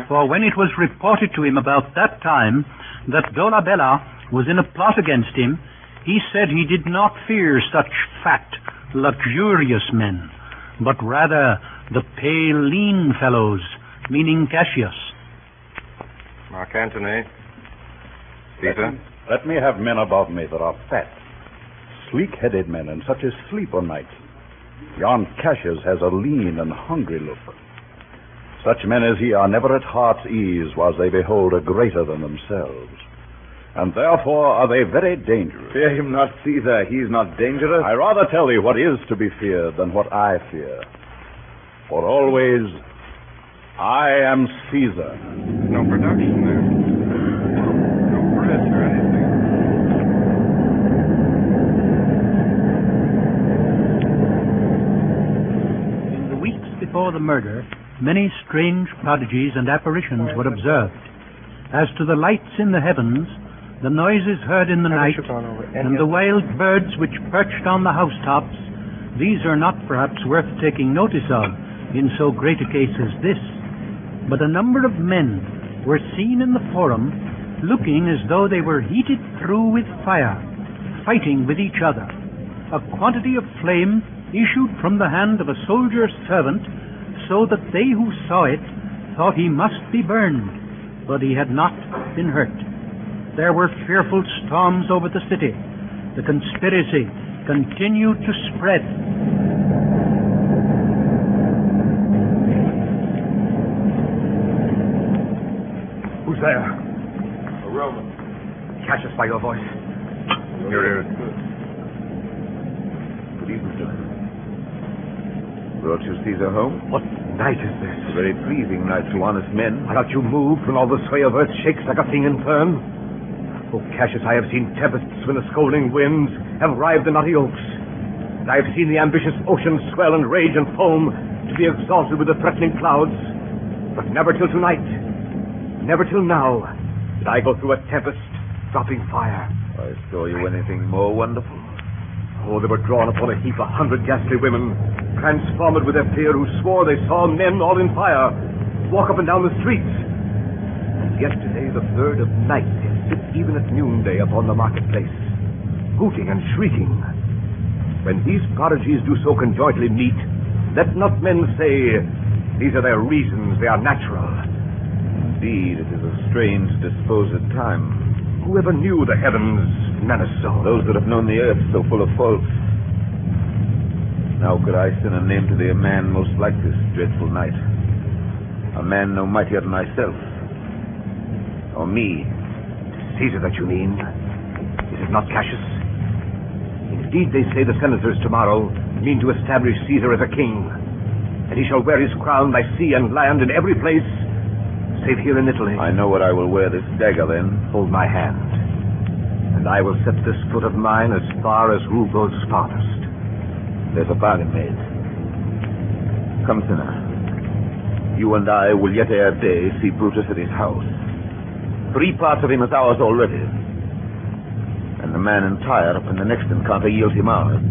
for when it was reported to him about that time that Dolabella was in a plot against him, he said he did not fear such fat, luxurious men, but rather the pale, lean fellows, meaning Cassius. Mark Antony. Caesar. Let me have men about me that are fat, sleek-headed men, and such as sleep o' night. Yon Cassius has a lean and hungry look. Such men as he are never at heart's ease whilst they behold a greater than themselves. And therefore are they very dangerous. Fear him not, Caesar. He is not dangerous. I rather tell thee what is to be feared than what I fear. For always, I am Caesar. No production there. No press or anything. In the weeks before the murder, many strange prodigies and apparitions were observed. As to the lights in the heavens, the noises heard in the night, and the wild birds which perched on the housetops, these are not perhaps worth taking notice of in so great a case as this. But a number of men were seen in the forum looking as though they were heated through with fire, fighting with each other. A quantity of flame issued from the hand of a soldier's servant, so that they who saw it thought he must be burned, but he had not been hurt. There were fearful storms over the city. The conspiracy continued to spread. Who's there? A Roman. Catch us by your voice. Your ears. Good evening, sir. Brought you Caesar home? What night is this? A very pleasing night to honest men. Are not you moved when all the sway of earth shakes like a thing in turn? Oh, Cassius, I have seen tempests when the scolding winds have rived the knotty oaks. And I have seen the ambitious ocean swell and rage and foam to be exalted with the threatening clouds. But never till tonight, never till now, did I go through a tempest, dropping fire. I saw you anything more wonderful? Oh, they were drawn upon a heap 100 ghastly women, transformed with their fear, who swore they saw men all in fire walk up and down the streets. And yet today the bird of night sits even at noonday upon the marketplace, hooting and shrieking. When these prodigies do so conjointly meet, let not men say, these are their reasons, they are natural. Indeed, it is a strange disposed time. Whoever knew the heavens menace so? Those that have known the earth so full of faults. Now could I send a name to thee, a man most like this dreadful night. A man no mightier than myself. Or me. Caesar that you mean? Is it not Cassius? Indeed, they say the senators tomorrow mean to establish Caesar as a king, and he shall wear his crown by sea and land in every place, save here in Italy. I know what I will wear this dagger then. Hold my hand, and I will set this foot of mine as far as rule goes farthest. There's a bargain made. Come, sinner. You and I will yet ere day see Brutus at his house. 3 parts of him is ours already. And the man in Tyre up in the next encounter yields him ours.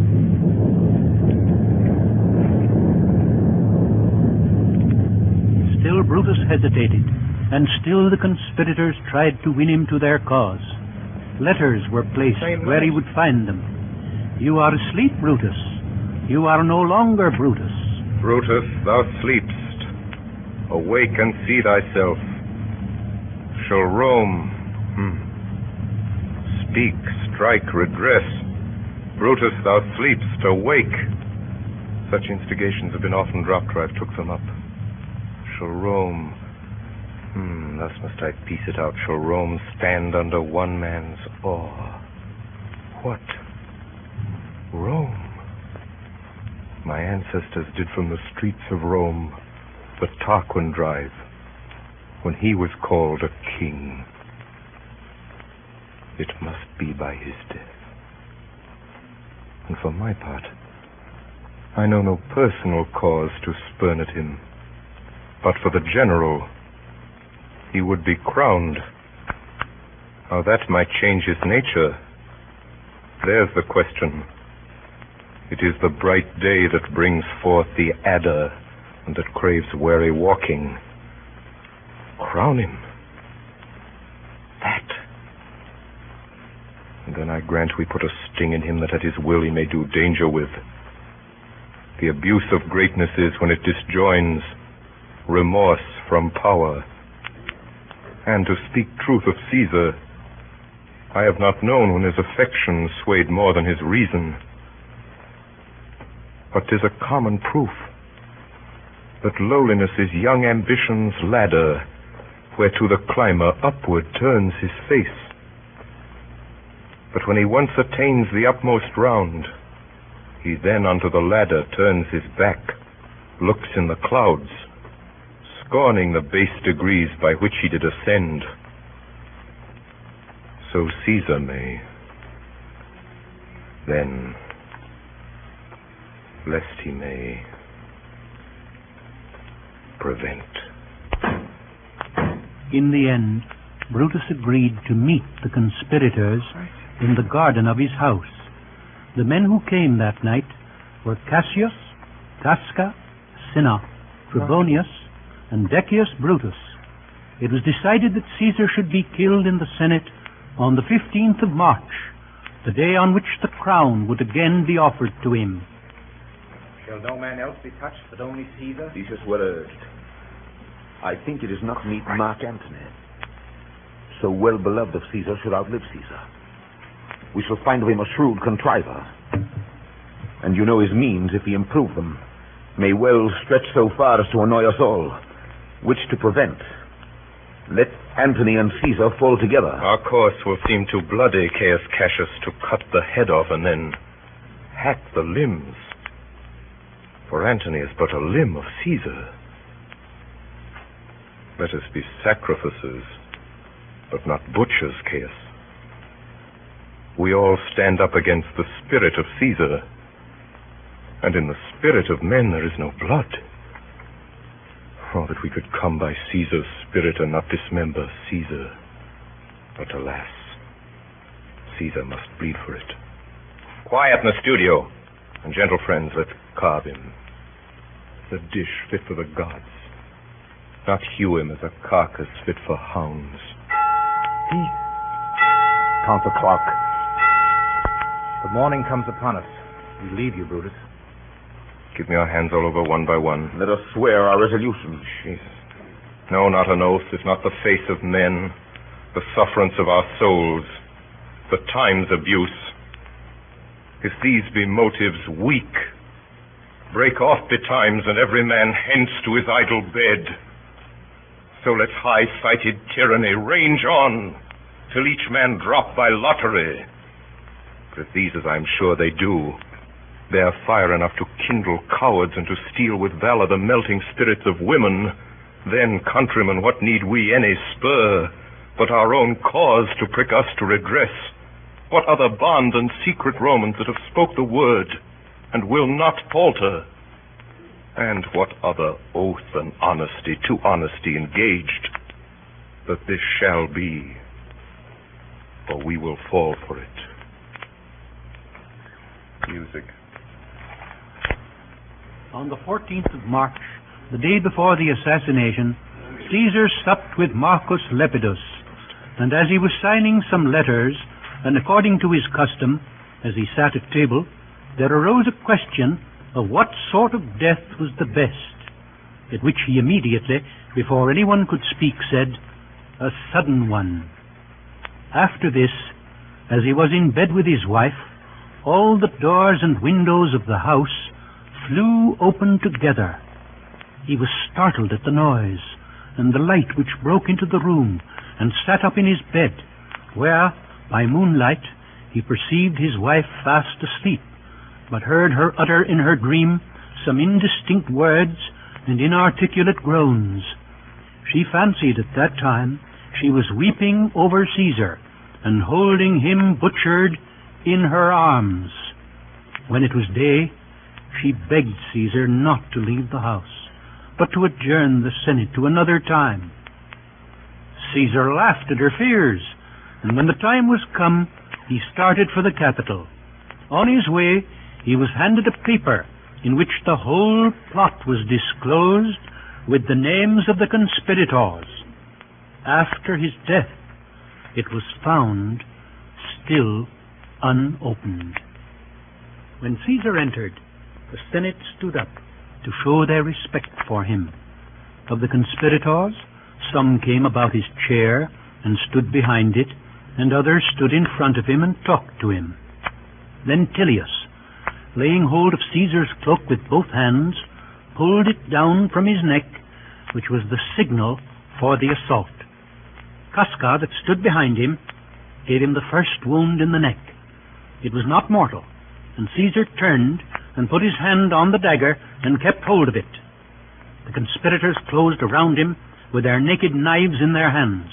Still Brutus hesitated, and still the conspirators tried to win him to their cause. Letters were placed where he would find them. You are asleep, Brutus. You are no longer Brutus. Brutus, thou sleepst. Awake and see thyself. Shall Rome speak, strike, redress? Brutus, thou sleepst. Awake. Such instigations have been often dropped where I took them up. Shall Rome... thus must I piece it out. Shall Rome stand under one man's awe? What? Rome? My ancestors did from the streets of Rome the Tarquin drive, when he was called a king. it must be by his death. And for my part, I know no personal cause to spurn at him. But for the general, he would be crowned. How that might change his nature, there's the question. It is the bright day that brings forth the adder and that craves wary walking. Crown him. That. And then I grant we put a sting in him that at his will he may do danger with. The abuse of greatness is when it disjoins remorse from power. And to speak truth of Caesar, I have not known when his affection swayed more than his reason. But 'tis a common proof that lowliness is young ambition's ladder, whereto the climber upward turns his face. But when he once attains the upmost round, he then unto the ladder turns his back, looks in the clouds, scorning the base degrees by which he did ascend. So Caesar may. Then, lest he may prevent. In the end, Brutus agreed to meet the conspirators in the garden of his house. The men who came that night were Cassius, Casca, Cinna, Trebonius, and Decius Brutus. It was decided that Caesar should be killed in the Senate on the 15th of March, the day on which the crown would again be offered to him. Shall no man else be touched but only Caesar? This is well urged. I think it is not meet Mark Antony, so well beloved of Caesar, should outlive Caesar. We shall find of him a shrewd contriver. And you know his means, if he improve them, may well stretch so far as to annoy us all. Which to prevent, let Antony and Caesar fall together. Our course will seem too bloody, Caius Cassius, to cut the head off and then hack the limbs. For Antony is but a limb of Caesar. Let us be sacrificers, but not butchers, Caius. We all stand up against the spirit of Caesar, and in the spirit of men there is no blood. Oh, that we could come by Caesar's spirit and not dismember Caesar. But alas, Caesar must bleed for it. Quiet in the studio, and gentle friends, let's carve him. The dish fit for the gods, not hew him as a carcass fit for hounds. Count the clock. The morning comes upon us. We leave you, Brutus. Give me our hands all over one by one. Let us swear our resolution. Jesus. No, not an oath, if not the face of men, the sufferance of our souls, the time's abuse. If these be motives weak, break off betimes, and every man hence to his idle bed. So let high-sighted tyranny range on, till each man drop by lottery. But if these, as I'm sure they do, bear fire enough to kindle cowards and to steal with valor the melting spirits of women, then, countrymen, what need we any spur but our own cause to prick us to redress? What other bond than secret Romans that have spoke the word and will not falter? And what other oath than honesty, to honesty engaged, that this shall be, for we will fall for it. Music. On the 14th of March, the day before the assassination, Caesar supped with Marcus Lepidus, and as he was signing some letters, and according to his custom, as he sat at table, there arose a question of what sort of death was the best, at which he immediately, before anyone could speak, said, "A sudden one." After this, as he was in bed with his wife, all the doors and windows of the house flew open together. He was startled at the noise and the light which broke into the room, and sat up in his bed, where, by moonlight, he perceived his wife fast asleep, but heard her utter in her dream some indistinct words and inarticulate groans. She fancied at that time she was weeping over Caesar, and holding him butchered in her arms. When it was day, she begged Caesar not to leave the house, but to adjourn the Senate to another time. Caesar laughed at her fears, and when the time was come, he started for the capital. On his way, he was handed a paper in which the whole plot was disclosed with the names of the conspirators. After his death, it was found still unopened. When Caesar entered, the Senate stood up to show their respect for him. Of the conspirators, some came about his chair and stood behind it, and others stood in front of him and talked to him. Then Tilius, laying hold of Caesar's cloak with both hands, pulled it down from his neck, which was the signal for the assault. Casca, that stood behind him, gave him the first wound in the neck. It was not mortal, and Caesar turned and put his hand on the dagger and kept hold of it. The conspirators closed around him with their naked knives in their hands.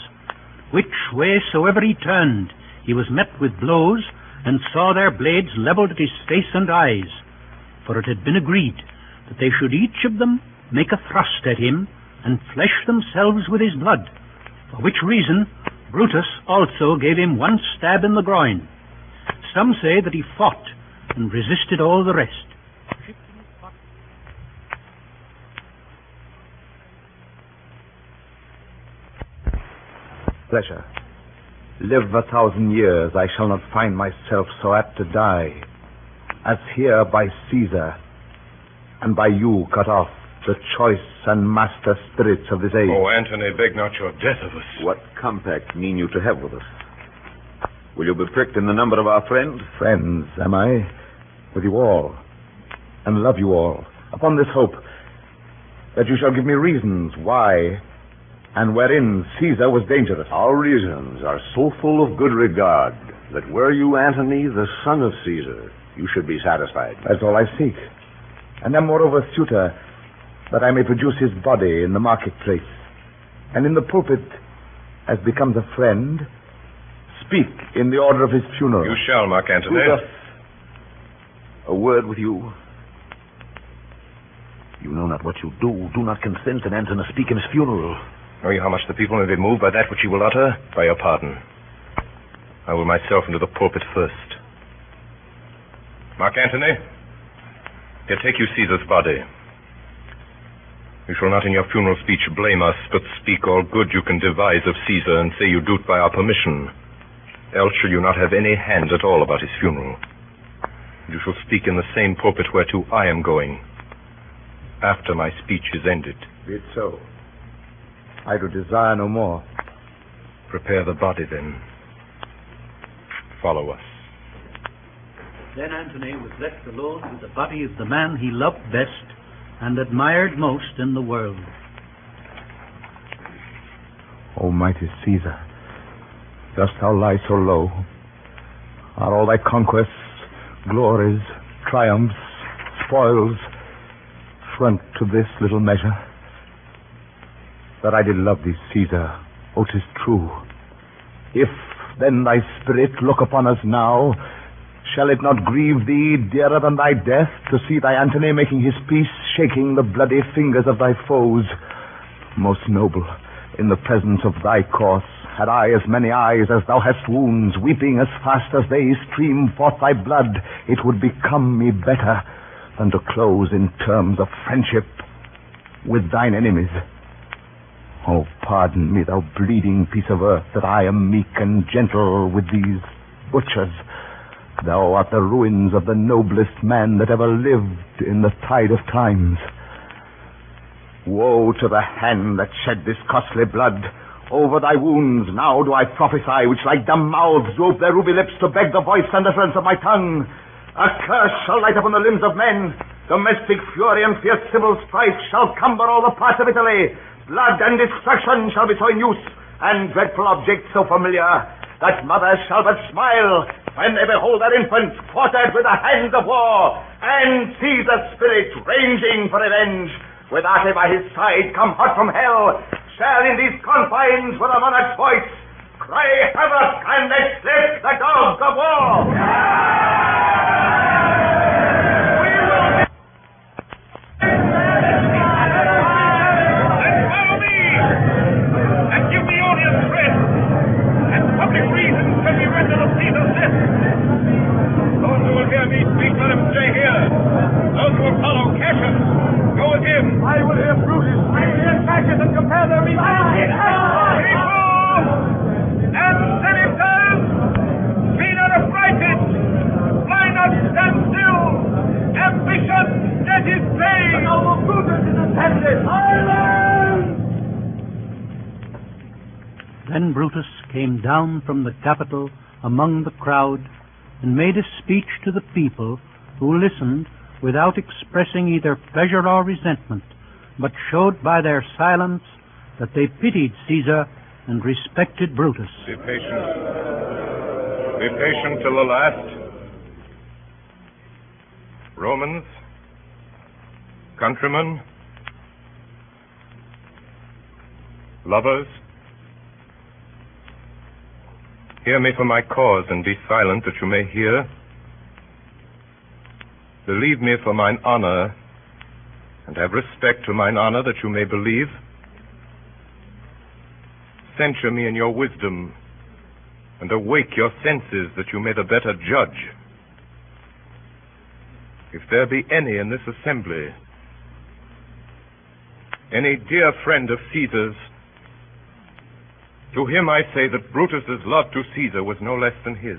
Which way soever he turned, he was met with blows, and saw their blades leveled at his face and eyes. For it had been agreed that they should each of them make a thrust at him, and flesh themselves with his blood, for which reason Brutus also gave him one stab in the groin. Some say that he fought and resisted all the rest. Pleasure. Live 1,000 years, I shall not find myself so apt to die as here by Caesar, and by you cut off, the choice and master spirits of this age. Oh, Antony, beg not your death of us. What compact mean you to have with us? Will you be pricked in the number of our friends? Friends, am I? With you all, and love you all, upon this hope that you shall give me reasons why and wherein Caesar was dangerous. Our reasons are so full of good regard that were you Antony, the son of Caesar, you should be satisfied. That's all I seek. And am moreover suitor that I may produce his body in the marketplace, and in the pulpit, as becomes a friend, speak in the order of his funeral. You shall, Mark Antony. A word with you. You know not what you do. Do not consent that Antony speak in his funeral. Know you how much the people may be moved by that which you will utter? By your pardon. I will myself into the pulpit first. Mark Antony, here take you Caesar's body. You shall not in your funeral speech blame us, but speak all good you can devise of Caesar, and say you do it by our permission. Else shall you not have any hand at all about his funeral. You shall speak in the same pulpit whereto I am going, after my speech is ended. Be it so. I do desire no more. Prepare the body, then. Follow us. Then Antony was left alone with the body of the man he loved best and admired most in the world. Almighty Caesar, dost thou lie so low? Are all thy conquests, glories, triumphs, spoils, front to this little measure? That I did love thee, Caesar, oh, 'tis true. If then thy spirit look upon us now, shall it not grieve thee dearer than thy death to see thy Antony making his peace, shaking the bloody fingers of thy foes? Most noble, in the presence of thy corse, had I as many eyes as thou hast wounds, weeping as fast as they stream forth thy blood, it would become me better than to close in terms of friendship with thine enemies. Oh, pardon me, thou bleeding piece of earth, that I am meek and gentle with these butchers. Thou art the ruins of the noblest man that ever lived in the tide of times. Woe to the hand that shed this costly blood. Over thy wounds now do I prophesy, which like dumb mouths do ope their ruby lips to beg the voice and utterance of my tongue. A curse shall light upon the limbs of men. Domestic fury and fierce civil strife shall cumber all the parts of Italy. Blood and destruction shall be so in use, and dreadful objects so familiar, that mothers shall but smile when they behold their infants quartered with the hands of war, and see the spirit ranging for revenge, with Ahab by his side come hot from hell, shall in these confines with a monarch's voice Cry havoc, and escape the dogs of war! I will hear Brutus. I will hear Cassius and compare their reasons. And senators, be not affrighted. Fly not, stand still. Ambition, get his pay. The noble Brutus is ascended. Silence! Then Brutus came down from the Capitol among the crowd and made a speech to the people, who listened without expressing either pleasure or resentment, but showed by their silence that they pitied Caesar and respected Brutus. Be patient. Be patient till the last. Romans, countrymen, lovers, hear me for my cause, and be silent that you may hear. Believe me for mine honor, and have respect to mine honor, that you may believe. Censure me in your wisdom, and awake your senses, that you may the better judge. If there be any in this assembly, any dear friend of Caesar's, to him I say that Brutus's love to Caesar was no less than his.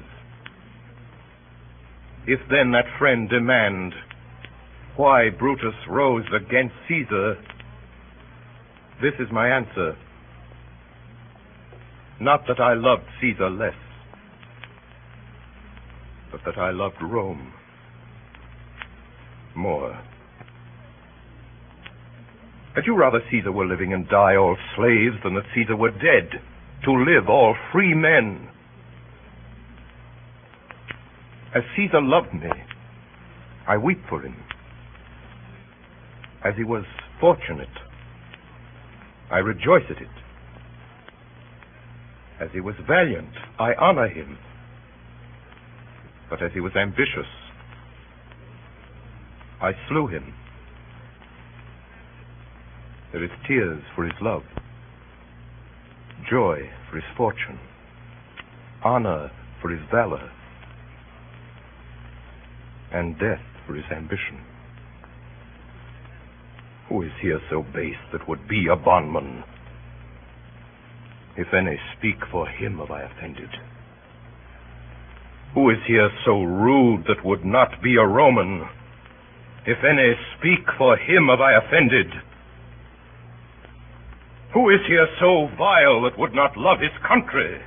If then that friend demand why Brutus rose against Caesar, this is my answer. Not that I loved Caesar less, but that I loved Rome more. Had you rather Caesar were living and die all slaves than that Caesar were dead, to live all free men? As Caesar loved me, I weep for him. As he was fortunate, I rejoice at it. As he was valiant, I honor him. But as he was ambitious, I slew him. There is tears for his love, joy for his fortune, honor for his valor, and death for his ambition. Who is here so base that would be a bondman? If any speak for him have I offended. Who is here so rude that would not be a Roman? If any speak for him have I offended. Who is here so vile that would not love his country?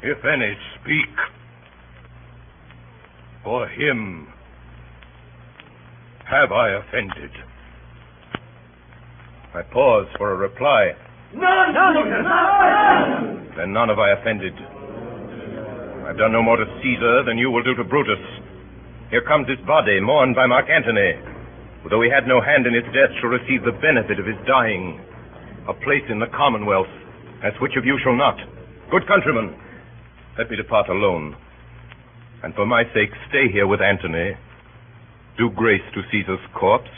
If any speak for him have I offended. I pause for a reply. None! Then none have I offended. I've done no more to Caesar than you will do to Brutus. Here comes his body, mourned by Mark Antony, who, though he had no hand in his death, shall receive the benefit of his dying, a place in the Commonwealth, as which of you shall not. Good countrymen, let me depart alone, and for my sake stay here with Antony, do grace to Caesar's corpse,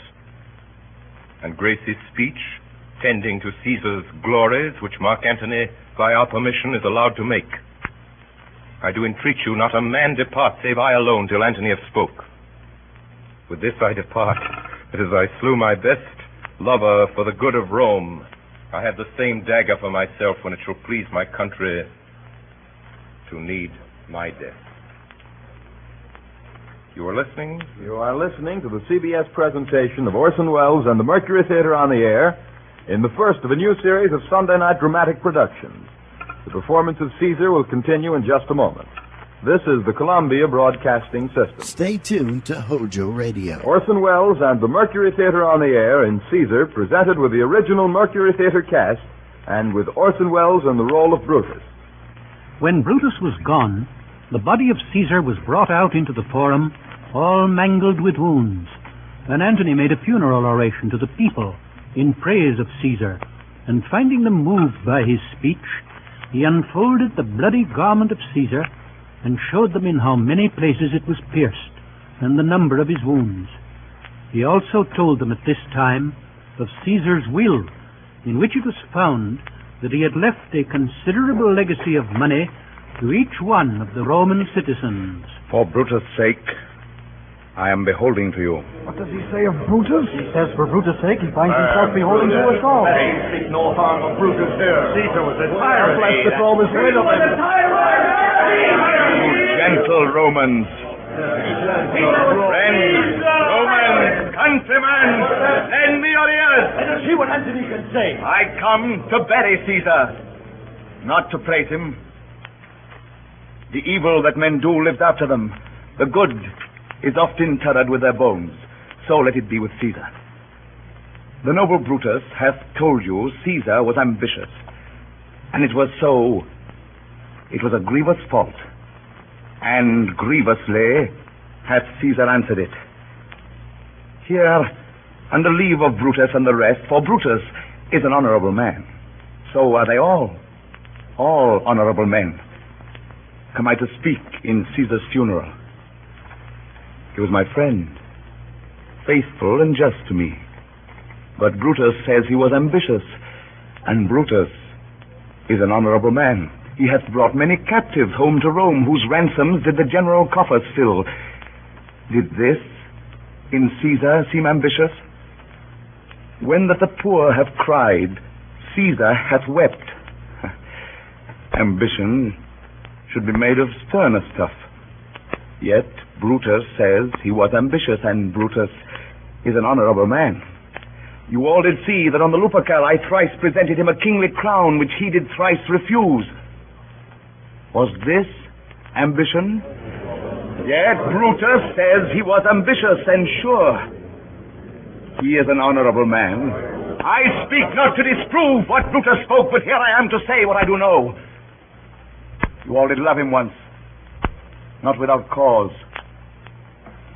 and grace his speech, tending to Caesar's glories, which Mark Antony, by our permission, is allowed to make. I do entreat you, not a man depart, save I alone, till Antony have spoke. With this I depart, that as I slew my best lover for the good of Rome, I have the same dagger for myself when it shall please my country to need my death. You are listening? You are listening to the CBS presentation of Orson Welles and the Mercury Theater on the Air in the first of a new series of Sunday night dramatic productions. The performance of Caesar will continue in just a moment. This is the Columbia Broadcasting System. Stay tuned to Hojo Radio. Orson Welles and the Mercury Theater on the Air in Caesar, presented with the original Mercury Theater cast and with Orson Welles in the role of Brutus. When Brutus was gone, the body of Caesar was brought out into the forum, all mangled with wounds, and Antony made a funeral oration to the people in praise of Caesar, and finding them moved by his speech, he unfolded the bloody garment of Caesar and showed them in how many places it was pierced and the number of his wounds. He also told them at this time of Caesar's will, in which it was found that he had left a considerable legacy of money to each one of the Roman citizens. For Brutus' sake, I am beholding to you. What does he say of Brutus? He says for Brutus' sake he finds himself beholding to us all. Speak no harm of Brutus here. Caesar was a tyrant. Bless the throne is rid of him. You gentle Romans. Friends, Romans, countrymen, lend me your ears. Let us see what Antony can say. I come to bury Caesar, not to praise him. The evil that men do lives after them. The good is oft interred with their bones. So let it be with Caesar. The noble Brutus hath told you Caesar was ambitious. And it was so. It was a grievous fault. And grievously hath Caesar answered it. Here, under leave of Brutus and the rest, for Brutus is an honorable man. So are they all honorable men. Come I to speak in Caesar's funeral. He was my friend, faithful and just to me. But Brutus says he was ambitious, and Brutus is an honorable man. He hath brought many captives home to Rome, whose ransoms did the general coffers fill. Did this in Caesar seem ambitious? When that the poor have cried, Caesar hath wept. Ambition should be made of sterner stuff. Yet Brutus says he was ambitious, and Brutus is an honorable man. You all did see that on the Lupercal I thrice presented him a kingly crown, which he did thrice refuse. Was this ambition? Yet Brutus says he was ambitious, and sure, he is an honorable man. I speak not to disprove what Brutus spoke, but here I am to say what I do know. You all did love him once, not without cause.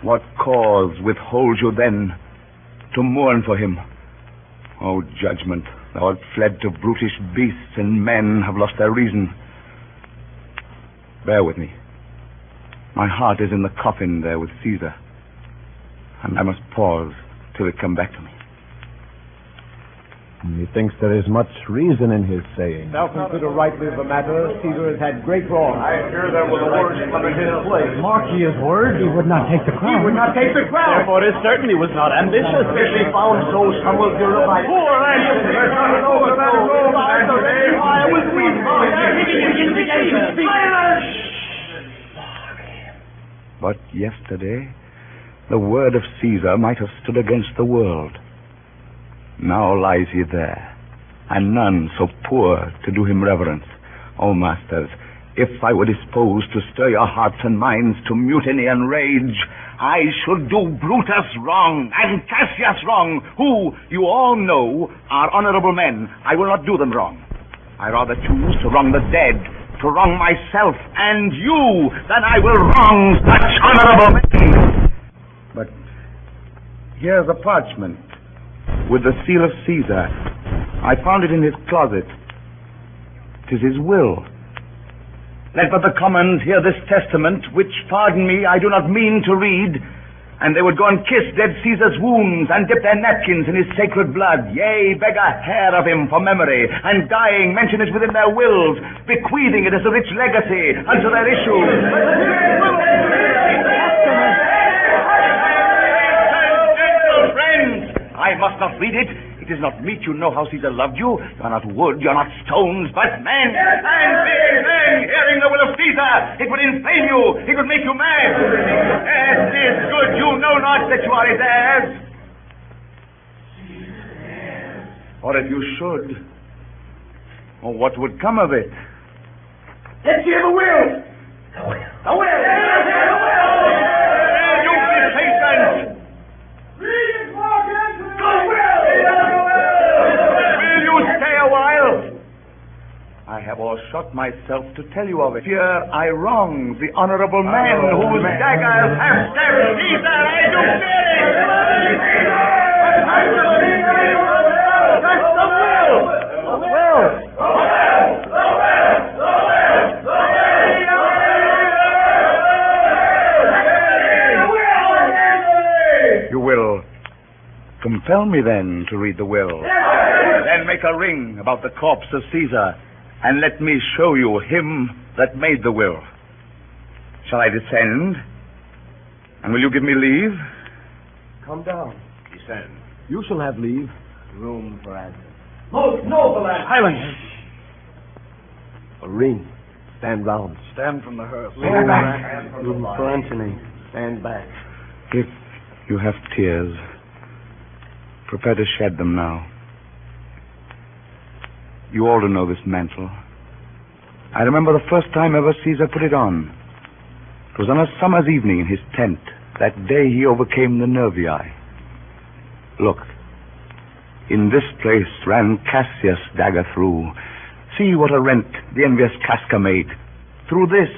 What cause withholds you then to mourn for him? O judgment, thou art fled to brutish beasts, and men have lost their reason. Bear with me. My heart is in the coffin there with Caesar, and I must pause till it come back to me. Methinks there is much reason in his saying. Thou consider rightly the matter. Caesar has had great wrong. I fear there will the words come in his place. Mark ye his word. He would not take the crown. He would not take the crown. Therefore it certainly was not ambitious. If he found so, some will purify. Poor ambitious. I was weak. But yesterday, the word of Caesar might have stood against the world. Now lies he there, and none so poor to do him reverence. O masters, if I were disposed to stir your hearts and minds to mutiny and rage, I should do Brutus wrong and Cassius wrong, who, you all know, are honorable men. I will not do them wrong. I rather choose to wrong the dead, to wrong myself and you, than I will wrong such honorable men. But here's a parchment with the seal of Caesar. I found it in his closet. 'Tis his will. Let but the commons hear this testament, which, pardon me, I do not mean to read, and they would go and kiss dead Caesar's wounds, and dip their napkins in his sacred blood, yea, beg a hair of him for memory, and dying mention it within their wills, bequeathing it as a rich legacy unto their issue. I must not read it. It is not meet you know how Caesar loved you. You are not wood, you are not stones, but men. And being men, hearing the will of Caesar, it would inflame you, it would make you mad. Yes, it is good you know not that you are his heirs. Or if you should, oh, what would come of it? Let's hear the will. The will. You impatient. I have o'ershot myself to tell you of it. Fear I wrong the honorable man whose daggers have stabbed Caesar. I do fear it. That's the will. The will. Compel me, then, to read the will. Then make a ring about the corpse of Caesar, and let me show you him that made the will. Shall I descend? And will you give me leave? Come down. Descend. You shall have leave. Room for answer. Most noble and Highlanders! A ring. Stand round. Stand from the hearse. Stand back. Room for Antony. Stand back. If you have tears, prepare to shed them now. You all know this mantle. I remember the first time ever Caesar put it on. It was on a summer's evening in his tent. That day he overcame the Nervii. Look, in this place ran Cassius' dagger through. See what a rent the envious Casca made. Through this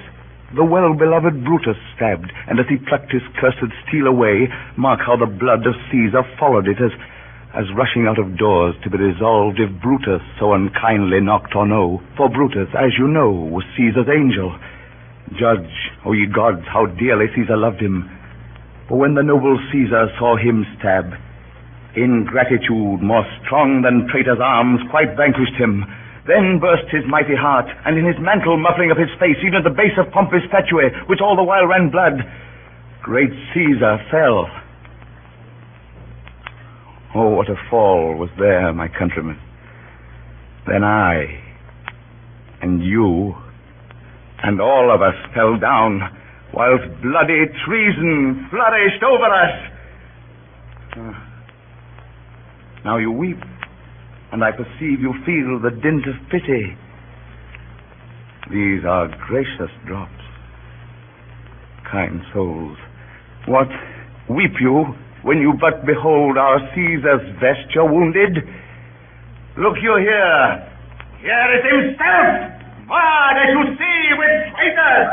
the well-beloved Brutus stabbed, and as he plucked his cursed steel away, mark how the blood of Caesar followed it as rushing out of doors to be resolved if Brutus so unkindly knocked or no. For Brutus, as you know, was Caesar's angel. Judge, O ye gods, how dearly Caesar loved him. For when the noble Caesar saw him stab, ingratitude, more strong than traitor's arms, quite vanquished him. Then burst his mighty heart, and in his mantle muffling up his face, even at the base of Pompey's statue, which all the while ran blood, great Caesar fell. Oh, what a fall was there, my countrymen. Then I, and you, and all of us fell down, whilst bloody treason flourished over us. Now you weep, and I perceive you feel the dint of pity. These are gracious drops. Kind souls, what, weep you when you but behold our Caesar's vesture wounded? Look you here. Here is himself, marred as you see with traitors.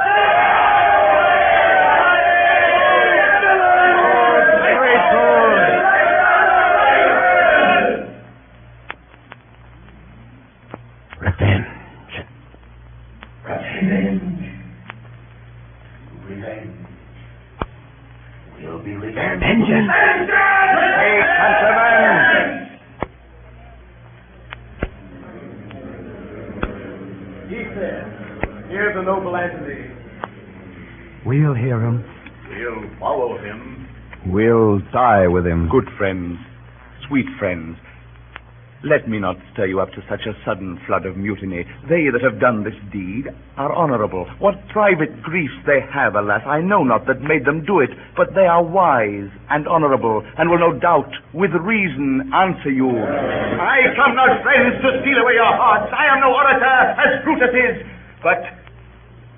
Vengeance! Hey, countrymen! Keep there. Here's the noble Antony. We'll hear him. We'll follow him. We'll die with him. Good friends, sweet friends, let me not stir you up to such a sudden flood of mutiny. They that have done this deed are honorable. What private griefs they have, alas, I know not that made them do it, but they are wise and honorable, and will no doubt, with reason, answer you. I come not, friends, to steal away your hearts. I am no orator, as Brutus is, but,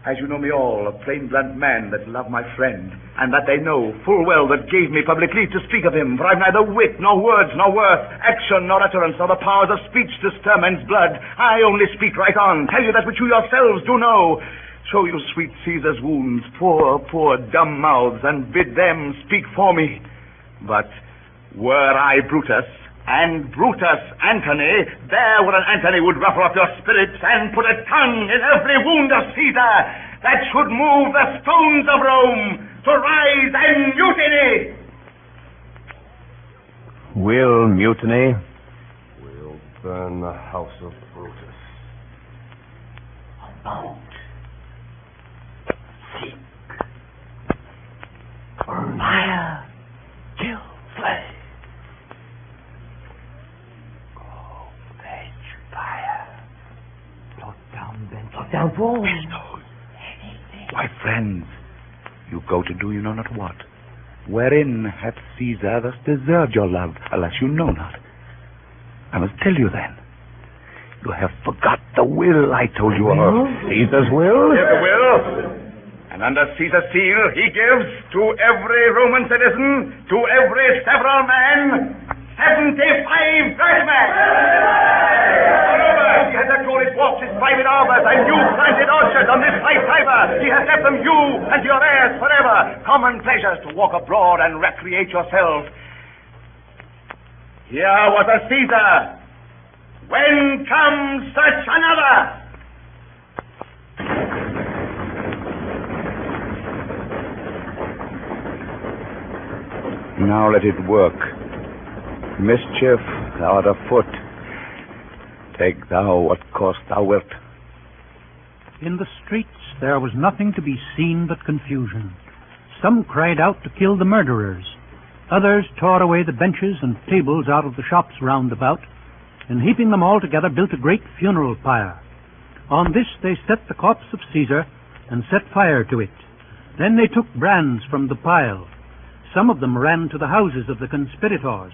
as you know me all, a plain blunt man that love my friend, and that they know full well that gave me public leave to speak of him, for I've neither wit, nor words, nor worth, action, nor utterance, nor the powers of speech to stir men's blood. I only speak right on, tell you that which you yourselves do know, show you sweet Caesar's wounds, poor, poor dumb mouths, and bid them speak for me. But were I Brutus, and Brutus Antony, there where an Antony would ruffle up your spirits and put a tongue in every wound of Caesar that should move the stones of Rome to rise and mutiny. We'll mutiny. We'll burn the house of Brutus. About. Seek. Fire. Kill. Slay. Down, fall. Why, friends, you go to do you know not what. Wherein hath Caesar thus deserved your love? Alas, you know not. I must tell you then. You have forgot the will I told you of. Caesar's will? Here's the will. And under Caesar's seal he gives to every Roman citizen, to every several man, 75 drachmae. Moreover, he has acknowledged walks his private arbors and new planted orchards on this high Tiber. He has left them you and your heirs forever, common pleasures to walk abroad and recreate yourselves. Here was a Caesar. When comes such another? Now let it work. Mischief thou art afoot. Take thou what cost thou wilt. In the streets there was nothing to be seen but confusion. Some cried out to kill the murderers. Others tore away the benches and tables out of the shops round about, and heaping them all together built a great funeral pyre. On this they set the corpse of Caesar and set fire to it. Then they took brands from the pile. Some of them ran to the houses of the conspirators.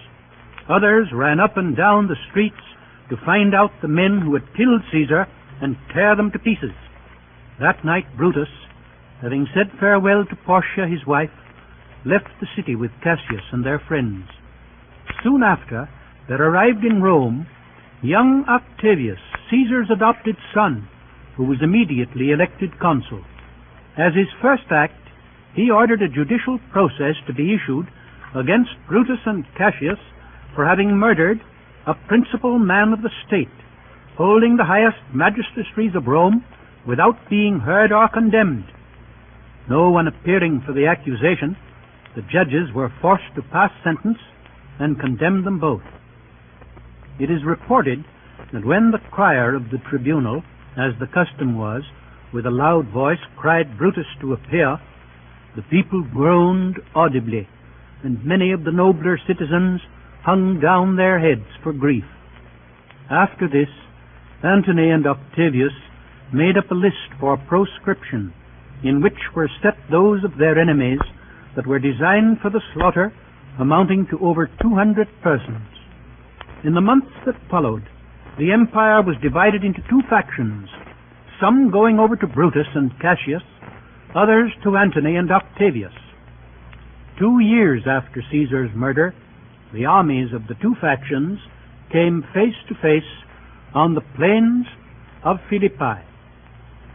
Others ran up and down the streets to find out the men who had killed Caesar and tear them to pieces. That night Brutus, having said farewell to Portia his wife, left the city with Cassius and their friends. Soon after, there arrived in Rome young Octavius, Caesar's adopted son, who was immediately elected consul. As his first act, he ordered a judicial process to be issued against Brutus and Cassius for having murdered a principal man of the state, holding the highest magistracies of Rome without being heard or condemned. No one appearing for the accusation, the judges were forced to pass sentence and condemn them both. It is reported that when the crier of the tribunal, as the custom was, with a loud voice cried Brutus to appear, the people groaned audibly, and many of the nobler citizens hung down their heads for grief. After this, Antony and Octavius made up a list for proscription, in which were set those of their enemies that were designed for the slaughter, amounting to over 200 persons. In the months that followed, the empire was divided into two factions, some going over to Brutus and Cassius, others to Antony and Octavius. 2 years after Caesar's murder, the armies of the two factions came face to face on the plains of Philippi.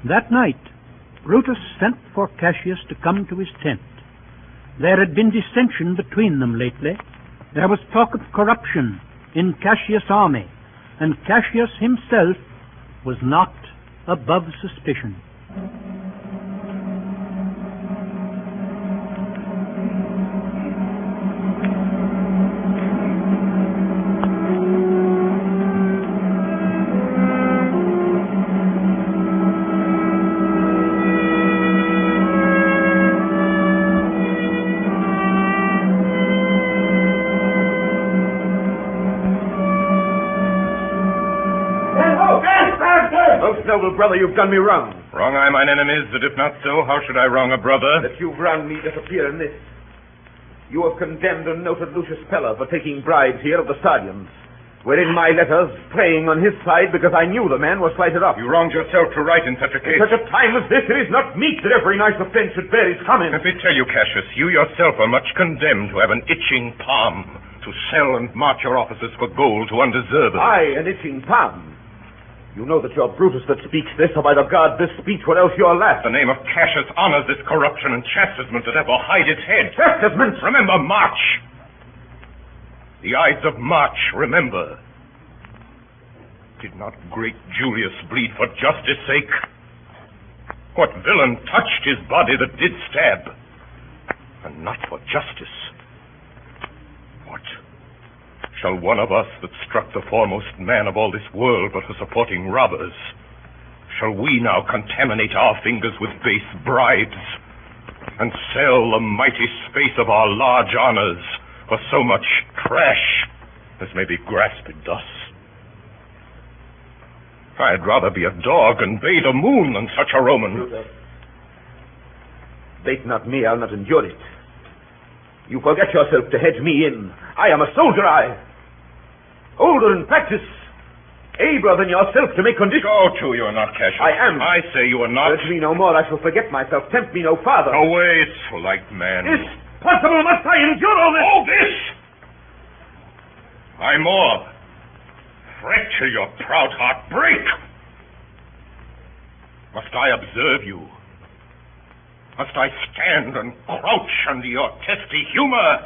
That night, Brutus sent for Cassius to come to his tent. There had been dissension between them lately. There was talk of corruption in Cassius' army, and Cassius himself was not above suspicion. Noble brother, you've done me wrong. Wrong I mine enemies, that if not so, how should I wrong a brother? That you've wronged me disappear in this. You have condemned and noted Lucius Pella for taking bribes here of the Sardians, wherein my letters praying on his side because I knew the man was slighted up. You wronged yourself to write in such a case. In such a time as this, it is not meet that every nice offense should bear its comment. Let me tell you, Cassius, you yourself are much condemned to have an itching palm, to sell and march your officers for gold to undeserved. Aye, an itching palm. You know that you're Brutus that speaks this, or by the God this speech, what else you're last. The name of Cassius honors this corruption and chastisement that ever hide its head. Chastisement? Remember March. The Ides of March, remember. Did not great Julius bleed for justice' sake? What villain touched his body that did stab? And not for justice. What? Shall one of us that struck the foremost man of all this world but for supporting robbers, shall we now contaminate our fingers with base bribes and sell the mighty space of our large honors for so much trash as may be grasped thus? I'd rather be a dog and bay the moon than such a Roman. Bait not me, I'll not endure it. You forget yourself to hedge me in. I am a soldier, older in practice, abler than yourself to make conditions. Go to, you are not, Cassius. I am. I say you are not. Urge me no more, I shall forget myself. Tempt me no farther. Away, slight man. Is possible, must I endure all this? All this? I more. Fret till your proud heart break. Must I observe you? Must I stand and crouch under your testy humor?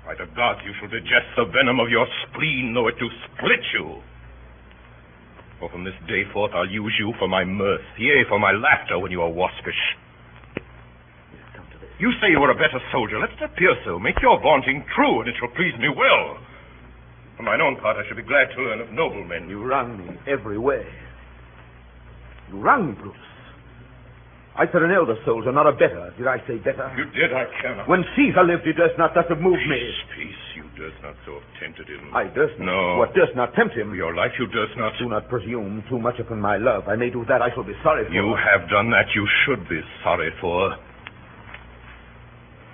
By the gods, you shall digest the venom of your spleen, though it do split you. For from this day forth I'll use you for my mirth, yea, for my laughter when you are waspish. It has come to this. You say you are a better soldier. Let it appear so. Make your vaunting true, and it shall please me well. For mine own part, I should be glad to learn of noble men. You wrong me every way. You wrong me, Brutus. I said an elder soldier, not a better. Did I say better? You did, I cannot. When Caesar lived, he durst not thus have moved me. Peace. You durst not so have tempted him. I durst not. No. What durst not tempt him? For your life, you durst not. Do not presume too much upon my love. I may do that. I shall be sorry for. You have done that you should be sorry for.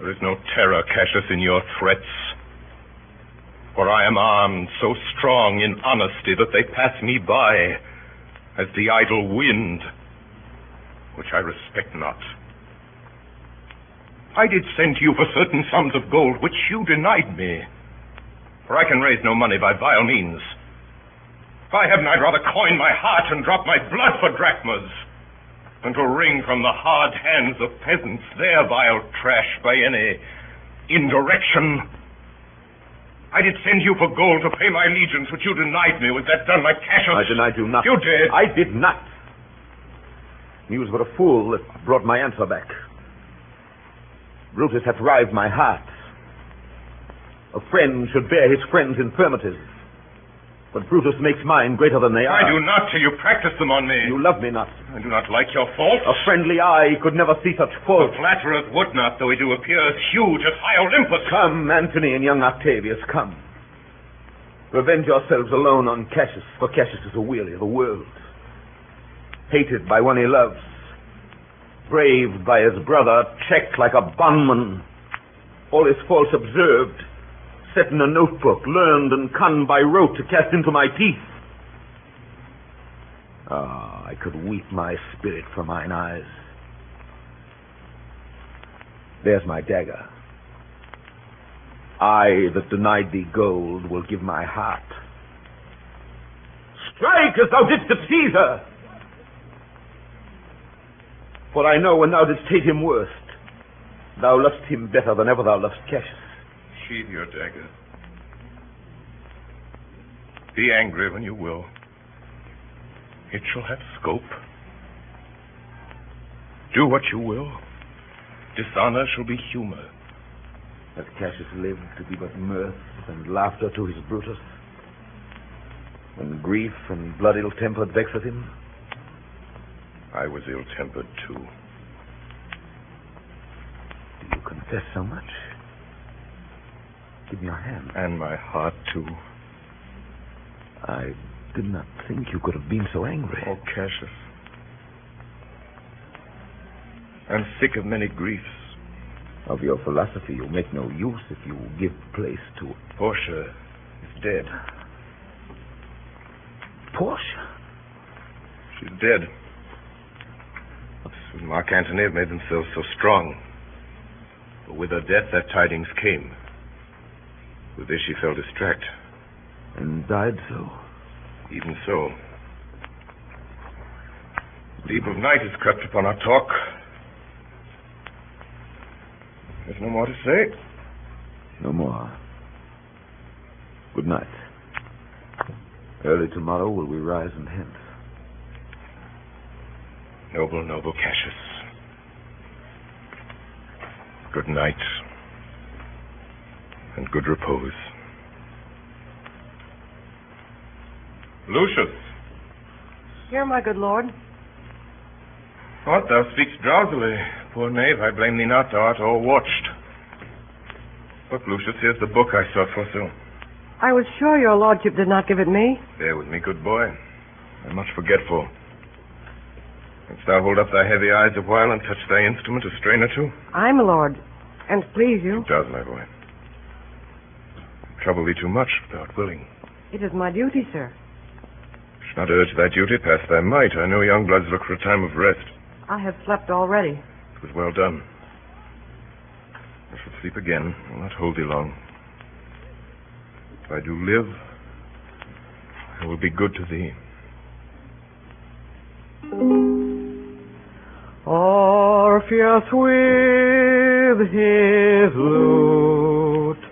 There is no terror, Cassius, in your threats. For I am armed so strong in honesty that they pass me by as the idle wind, which I respect not. I did send you for certain sums of gold, which you denied me. For I can raise no money by vile means. If I hadn't, I'd rather coin my heart and drop my blood for drachmas than to wring from the hard hands of peasants their vile trash by any indirection. I did send you for gold to pay my allegiance, which you denied me. Was that done like Cassius? I denied you nothing. You did. I did not. He was but a fool that brought my answer back. Brutus hath rived my heart. A friend should bear his friend's infirmities. But Brutus makes mine greater than they are. I do not till you practice them on me. You love me not. I do not like your faults. A friendly eye could never see such faults. The flatterers would not, though he do appear as huge as high Olympus. Come, Antony and young Octavius, come. Revenge yourselves alone on Cassius, for Cassius is a weary of the world. Hated by one he loves, braved by his brother, checked like a bondman, all his faults observed, set in a notebook, learned and conned by rote to cast into my teeth. I could weep my spirit from mine eyes. There's my dagger. I that denied thee gold will give my heart. Strike as thou didst at Caesar! For I know when thou didst hate him worst, thou lovest him better than ever thou lovest Cassius. Sheathe your dagger. Be angry when you will. It shall have scope. Do what you will. Dishonor shall be humor. Hath Cassius lived to be but mirth and laughter to his Brutus? When grief and blood ill-tempered vexeth him? I was ill-tempered, too. Do you confess so much? Give me your hand. And my heart, too. I did not think you could have been so angry. Oh, Cassius. I'm sick of many griefs. Of your philosophy you'll make no use if you give place to... Portia is dead. Portia? She's dead. Mark Antony have made themselves so strong. But with her death, that tidings came. With this, she fell distract. And died so? Even so. Deep of night has crept upon our talk. There's no more to say. No more. Good night. Early tomorrow will we rise and hence. Noble, noble Cassius. Good night. And good repose. Lucius. Here, my good lord. What, thou speakst drowsily. Poor knave, I blame thee not. Thou art all watched. Look, Lucius, here's the book I sought for so. I was sure your lordship did not give it me. Bear with me, good boy. I'm much forgetful. Canst thou hold up thy heavy eyes a while and touch thy instrument a strain or two? Aye, my lord, and please you. It does, my boy. Trouble thee too much, if thou art willing. It is my duty, sir. Should not urge thy duty past thy might. I know young bloods look for a time of rest. I have slept already. It was well done. I shall sleep again. I'll not hold thee long. If I do live, I will be good to thee. Orpheus with his lute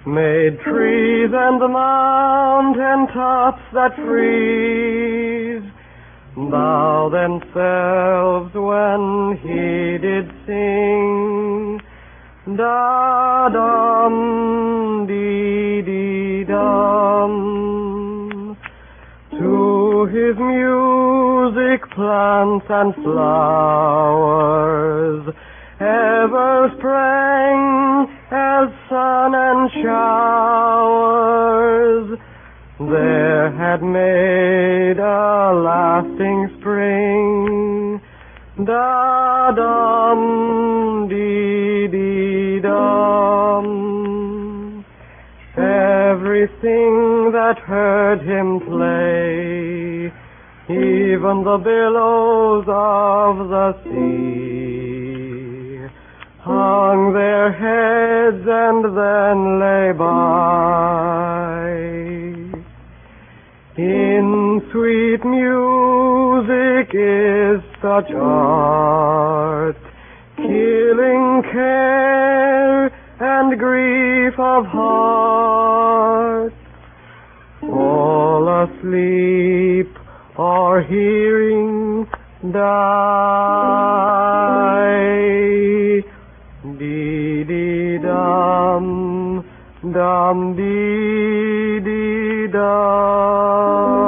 made trees and mountain tops that freeze, bow themselves when he did sing, da-dum-dee-dee-dum. To his music plants and flowers ever sprang as sun and showers. There had made a lasting spring. Da-dum-dee-dee-dum. Everything that heard him play, even the billows of the sea, hung their heads and then lay by. In sweet music is such art, killing care and grief of heart. Fall asleep or hearing die. Dee-dee-dum, dum-dee-dee-dum.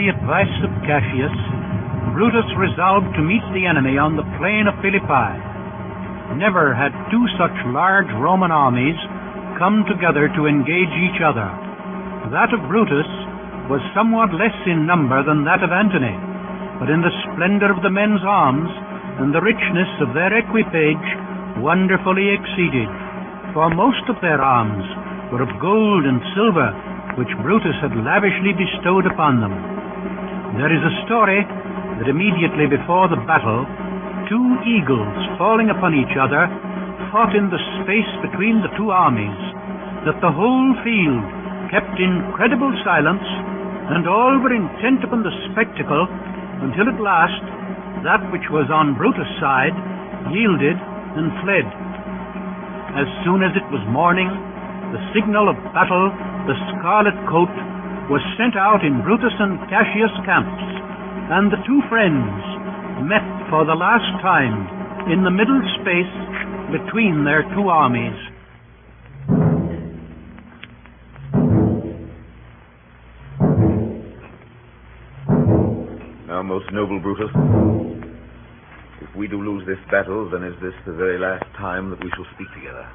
Advice of Cassius, Brutus resolved to meet the enemy on the plain of Philippi. Never had two such large Roman armies come together to engage each other. That of Brutus was somewhat less in number than that of Antony, but in the splendor of the men's arms and the richness of their equipage wonderfully exceeded, for most of their arms were of gold and silver, which Brutus had lavishly bestowed upon them. There is a story that immediately before the battle, two eagles falling upon each other fought in the space between the two armies, that the whole field kept incredible silence, and all were intent upon the spectacle, until at last that which was on Brutus' side yielded and fled. As soon as it was morning, the signal of battle, the scarlet coat, was sent out in Brutus and Cassius' camps, and the two friends met for the last time in the middle space between their two armies. Now, most noble Brutus, if we do lose this battle, then is this the very last time that we shall speak together?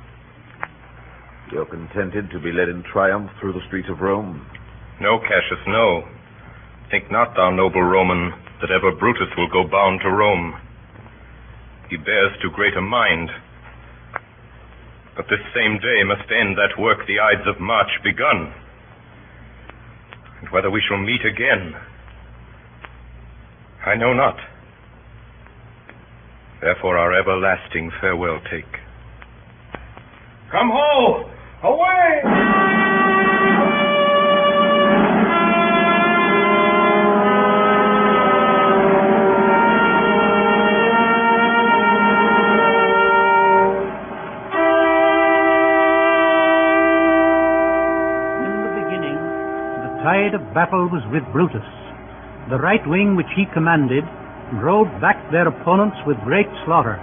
You're contented to be led in triumph through the streets of Rome? No, Cassius, no. Think not, thou noble Roman, that ever Brutus will go bound to Rome. He bears too great a mind. But this same day must end that work the Ides of March begun. And whether we shall meet again, I know not. Therefore our everlasting farewell take. Come ho! Away! The tide of battle was with Brutus. The right wing which he commanded drove back their opponents with great slaughter.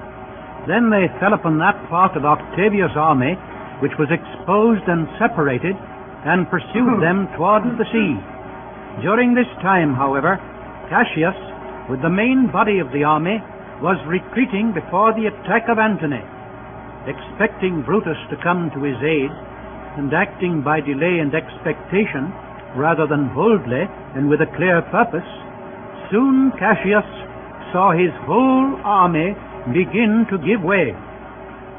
Then they fell upon that part of Octavius' army which was exposed and separated, and pursued them toward the sea. During this time, however, Cassius, with the main body of the army, was retreating before the attack of Antony. Expecting Brutus to come to his aid, and acting by delay and expectation, rather than boldly and with a clear purpose, soon Cassius saw his whole army begin to give way.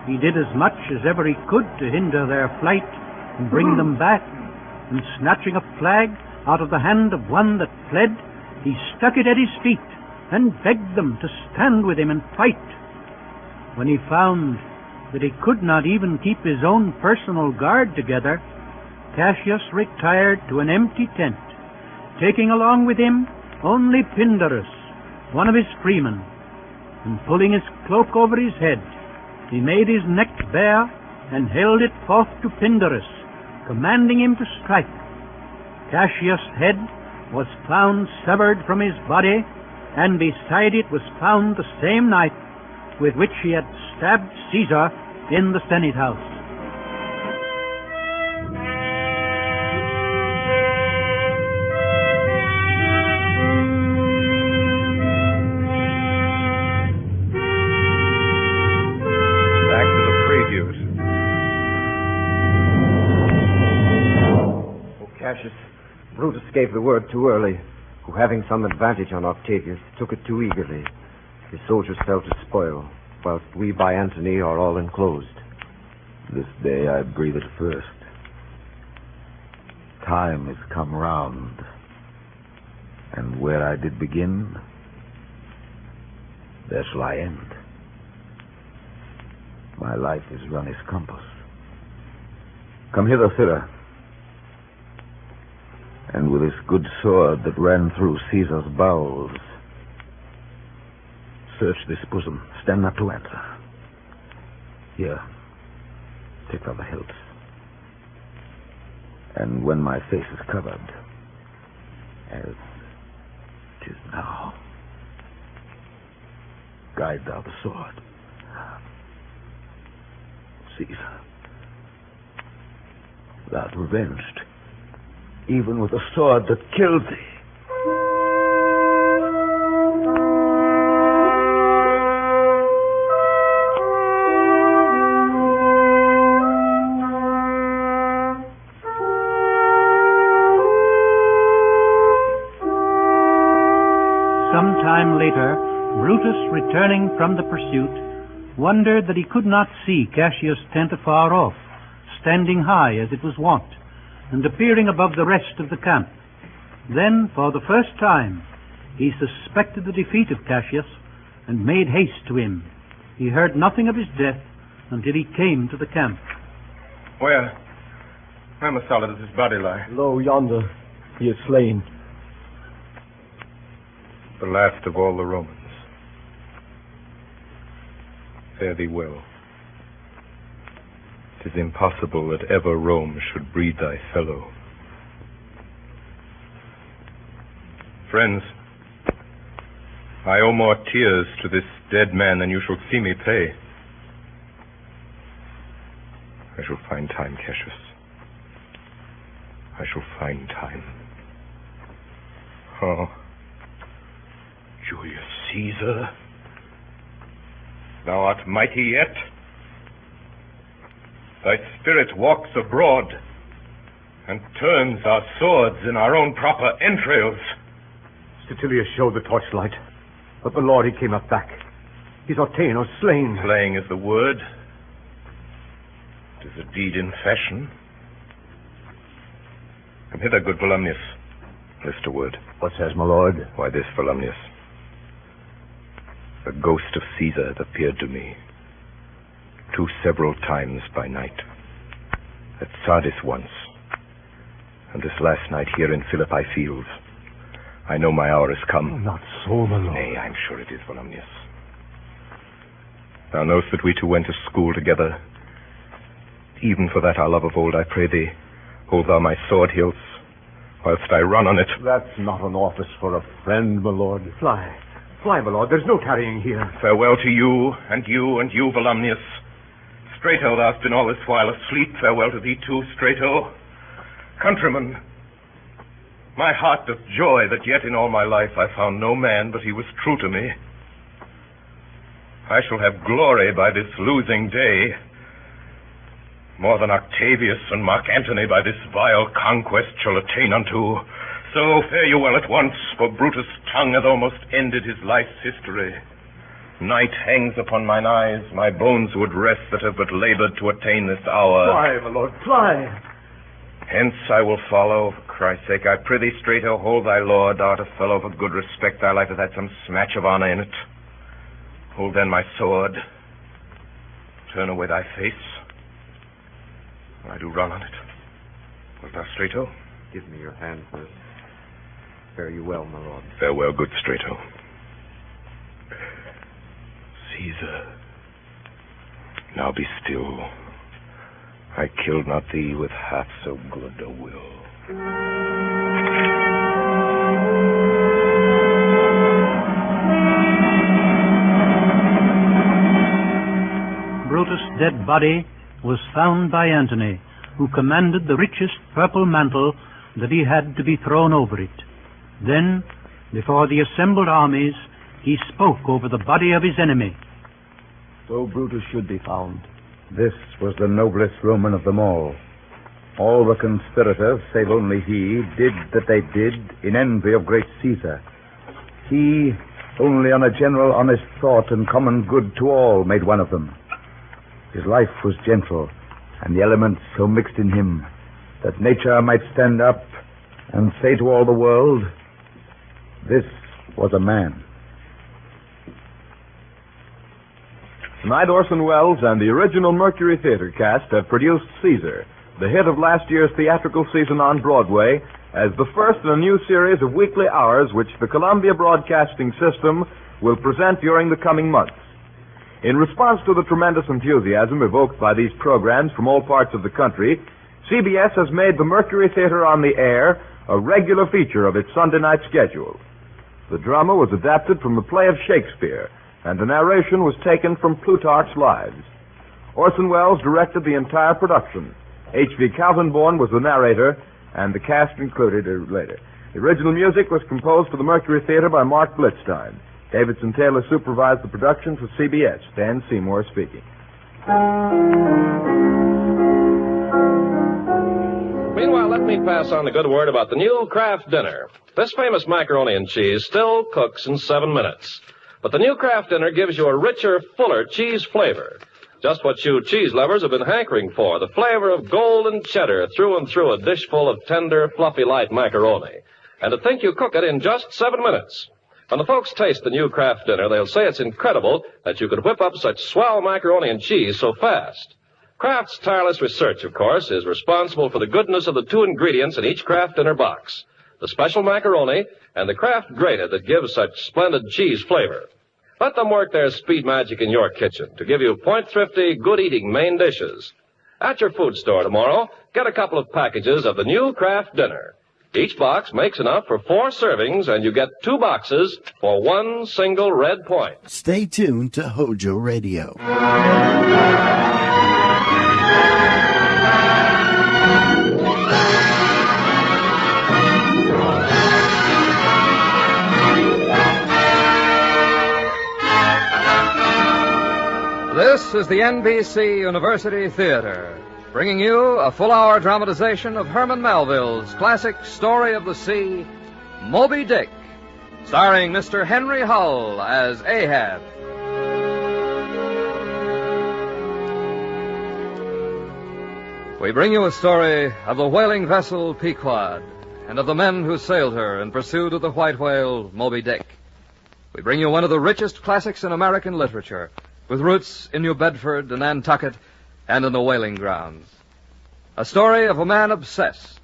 He did as much as ever he could to hinder their flight and bring them back, and snatching a flag out of the hand of one that fled, he stuck it at his feet and begged them to stand with him and fight. When he found that he could not even keep his own personal guard together, Cassius retired to an empty tent taking along with him only Pindarus, one of his freemen, and pulling his cloak over his head, he made his neck bare and held it forth to Pindarus, commanding him to strike. Cassius' head was found severed from his body, and beside it was found the same knife with which he had stabbed Caesar in the Senate house. Back to the previews. Oh, Cassius, Brutus gave the word too early, who, having some advantage on Octavius, took it too eagerly. His soldiers fell to spoil, whilst we by Antony are all enclosed. This day I breathe it first. Time is come round, and where I did begin, there shall I end. My life is run its compass. Come hither, Sirrah. And with this good sword that ran through Caesar's bowels, search this bosom. Stand not to answer. Here, take thou the hilt. And when my face is covered, as 'tis now, guide thou the sword. Caesar, thou art revenged, even with a sword that killed thee. Some time later, Brutus, returning from the pursuit, wondered that he could not see Cassius' tent afar off, standing high as it was wont, and appearing above the rest of the camp. Then, for the first time, he suspected the defeat of Cassius, and made haste to him. He heard nothing of his death until he came to the camp. Where? Where, Messala, does his body lie? Lo, yonder. He is slain. The last of all the Romans. Fare thee well. 'Tis impossible that ever Rome should breed thy fellow. Friends, I owe more tears to this dead man than you shall see me pay. I shall find time, Cassius. I shall find time. Oh, Julius Caesar, thou art mighty yet. Thy spirit walks abroad and turns our swords in our own proper entrails. Statilius showed the torchlight, but the Lord, he came not back. He's ta'en or slain. Slaying is the word. It is a deed in fashion. Come hither, good Volumnius. List a word. What says my lord? Why this, Volumnius? The ghost of Caesar hath appeared to me 2 several times by night. At Sardis once, and this last night here in Philippi fields. I know my hour has come. Oh, not so, my lord. Nay, I'm sure it is, Volumnius. Thou knowest that we two went to school together. Even for that our love of old, I pray thee, hold thou my sword hilts, whilst I run on it. That's not an office for a friend, my lord. Fly, my lord, there's no tarrying here. Farewell to you, and you, and you, Volumnius. Strato, thou hast been all this while asleep. Farewell to thee too, Strato. Countrymen, my heart doth joy that yet in all my life I found no man but he was true to me. I shall have glory by this losing day, more than Octavius and Mark Antony by this vile conquest shall attain unto. So fare you well at once, for Brutus' tongue hath almost ended his life's history. Night hangs upon mine eyes, my bones would rest that have but labored to attain this hour. Fly, my lord, fly. Hence I will follow, for Christ's sake. I prithee, Strato, hold thy lord. Thou art a fellow for good respect. Thy life hath had some smatch of honor in it. Hold then my sword. Turn away thy face. I do run on it. Wilt thou, Strato? Give me your hand first. Fare you well, my lord. Farewell, good Strato. Caesar, now be still. I killed not thee with half so good a will. Brutus' dead body was found by Antony, who commanded the richest purple mantle that he had to be thrown over it. Then, before the assembled armies, he spoke over the body of his enemy. So Brutus should be found. This was the noblest Roman of them all. All the conspirators, save only he, did that they did in envy of great Caesar. He, only on a general honest thought and common good to all, made one of them. His life was gentle, and the elements so mixed in him that nature might stand up and say to all the world, this was a man. Tonight, Orson Welles and the original Mercury Theater cast have produced Caesar, the hit of last year's theatrical season on Broadway, as the first in a new series of weekly hours which the Columbia Broadcasting System will present during the coming months. In response to the tremendous enthusiasm evoked by these programs from all parts of the country, CBS has made the Mercury Theater on the Air a regular feature of its Sunday night schedule. The drama was adapted from the play of Shakespeare, and the narration was taken from Plutarch's Lives. Orson Welles directed the entire production. H.V. Kaltenborn was the narrator, and the cast included later. The original music was composed for the Mercury Theater by Mark Blitzstein. Davidson Taylor supervised the production for CBS. Dan Seymour speaking. Meanwhile, let me pass on the good word about the new Kraft Dinner. This famous macaroni and cheese still cooks in 7 minutes. But the new Kraft Dinner gives you a richer, fuller cheese flavor. Just what you cheese lovers have been hankering for, the flavor of golden cheddar through and through a dish full of tender, fluffy, light macaroni. And to think you cook it in just 7 minutes. When the folks taste the new Kraft Dinner, they'll say it's incredible that you could whip up such swell macaroni and cheese so fast. Kraft's tireless research, of course, is responsible for the goodness of the 2 ingredients in each Kraft Dinner box, the special macaroni and the Kraft grater that gives such splendid cheese flavor. Let them work their speed magic in your kitchen to give you point-thrifty, good-eating main dishes. At your food store tomorrow, get a couple of packages of the new Kraft Dinner. Each box makes enough for 4 servings, and you get 2 boxes for 1 single red point. Stay tuned to Hojo Radio. This is the NBC University Theater, bringing you a full-hour dramatization of Herman Melville's classic story of the sea, Moby Dick, starring Mr. Henry Hull as Ahab. We bring you a story of the whaling vessel Pequod and of the men who sailed her in pursuit of the white whale Moby Dick. We bring you one of the richest classics in American literature, with roots in New Bedford and Nantucket and in the whaling grounds. A story of a man obsessed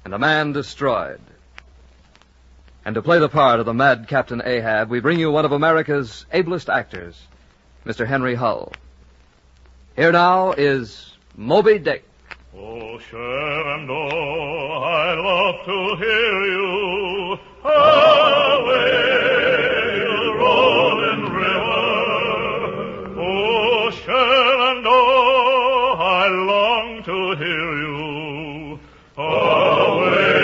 and a man destroyed. And to play the part of the mad Captain Ahab, we bring you one of America's ablest actors, Mr. Henry Hull. Here now is Moby Dick. Oh, Shenandoah, I love to hear you away the rolling river. Oh, Shenandoah, I long to hear you away.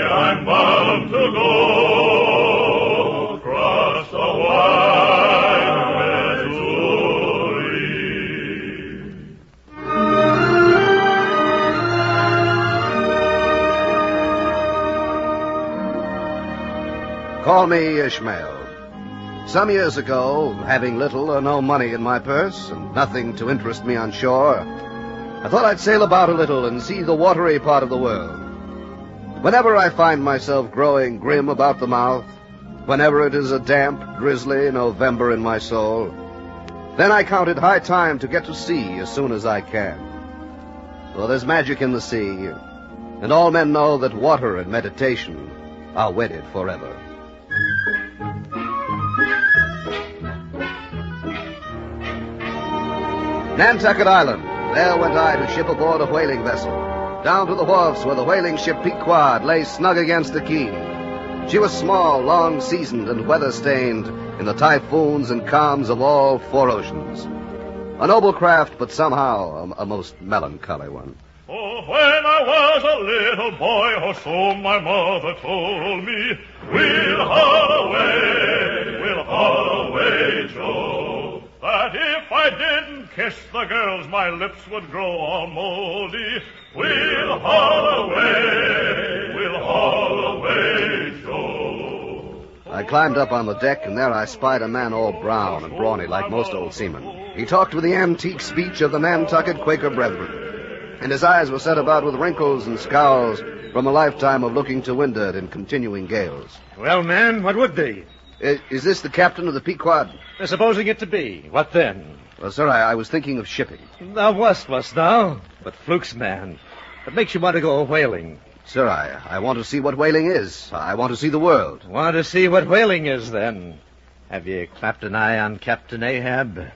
I'm bound to go across the wide Missouri. Call me Ishmael. Some years ago, having little or no money in my purse and nothing to interest me on shore, I thought I'd sail about a little and see the watery part of the world. Whenever I find myself growing grim about the mouth, whenever it is a damp, drizzly November in my soul, then I count it high time to get to sea as soon as I can. For there's magic in the sea, and all men know that water and meditation are wedded forever. Nantucket Island. There went I to ship aboard a whaling vessel, down to the wharfs where the whaling ship Pequod lay snug against the quay. She was small, long-seasoned, and weather-stained in the typhoons and calms of all four oceans. A noble craft, but somehow a most melancholy one. Oh, when I was a little boy, oh, so my mother told me, we'll haul away, Joe. That if I didn't kiss the girls, my lips would grow all moldy. We'll haul away, Joe. I climbed up on the deck, and there I spied a man all brown and brawny like most old seamen. He talked with the antique speech of the Nantucket Quaker brethren, and his eyes were set about with wrinkles and scowls from a lifetime of looking to windward in continuing gales. Well, man, what would they? Is this the captain of the Pequod? Supposing it to be. What then? Well, sir, I was thinking of shipping. Thou wast thou? But flukes, man. What makes you want to go whaling? Sir, I want to see what whaling is. I want to see the world. Want to see what whaling is, then? Have you clapped an eye on Captain Ahab?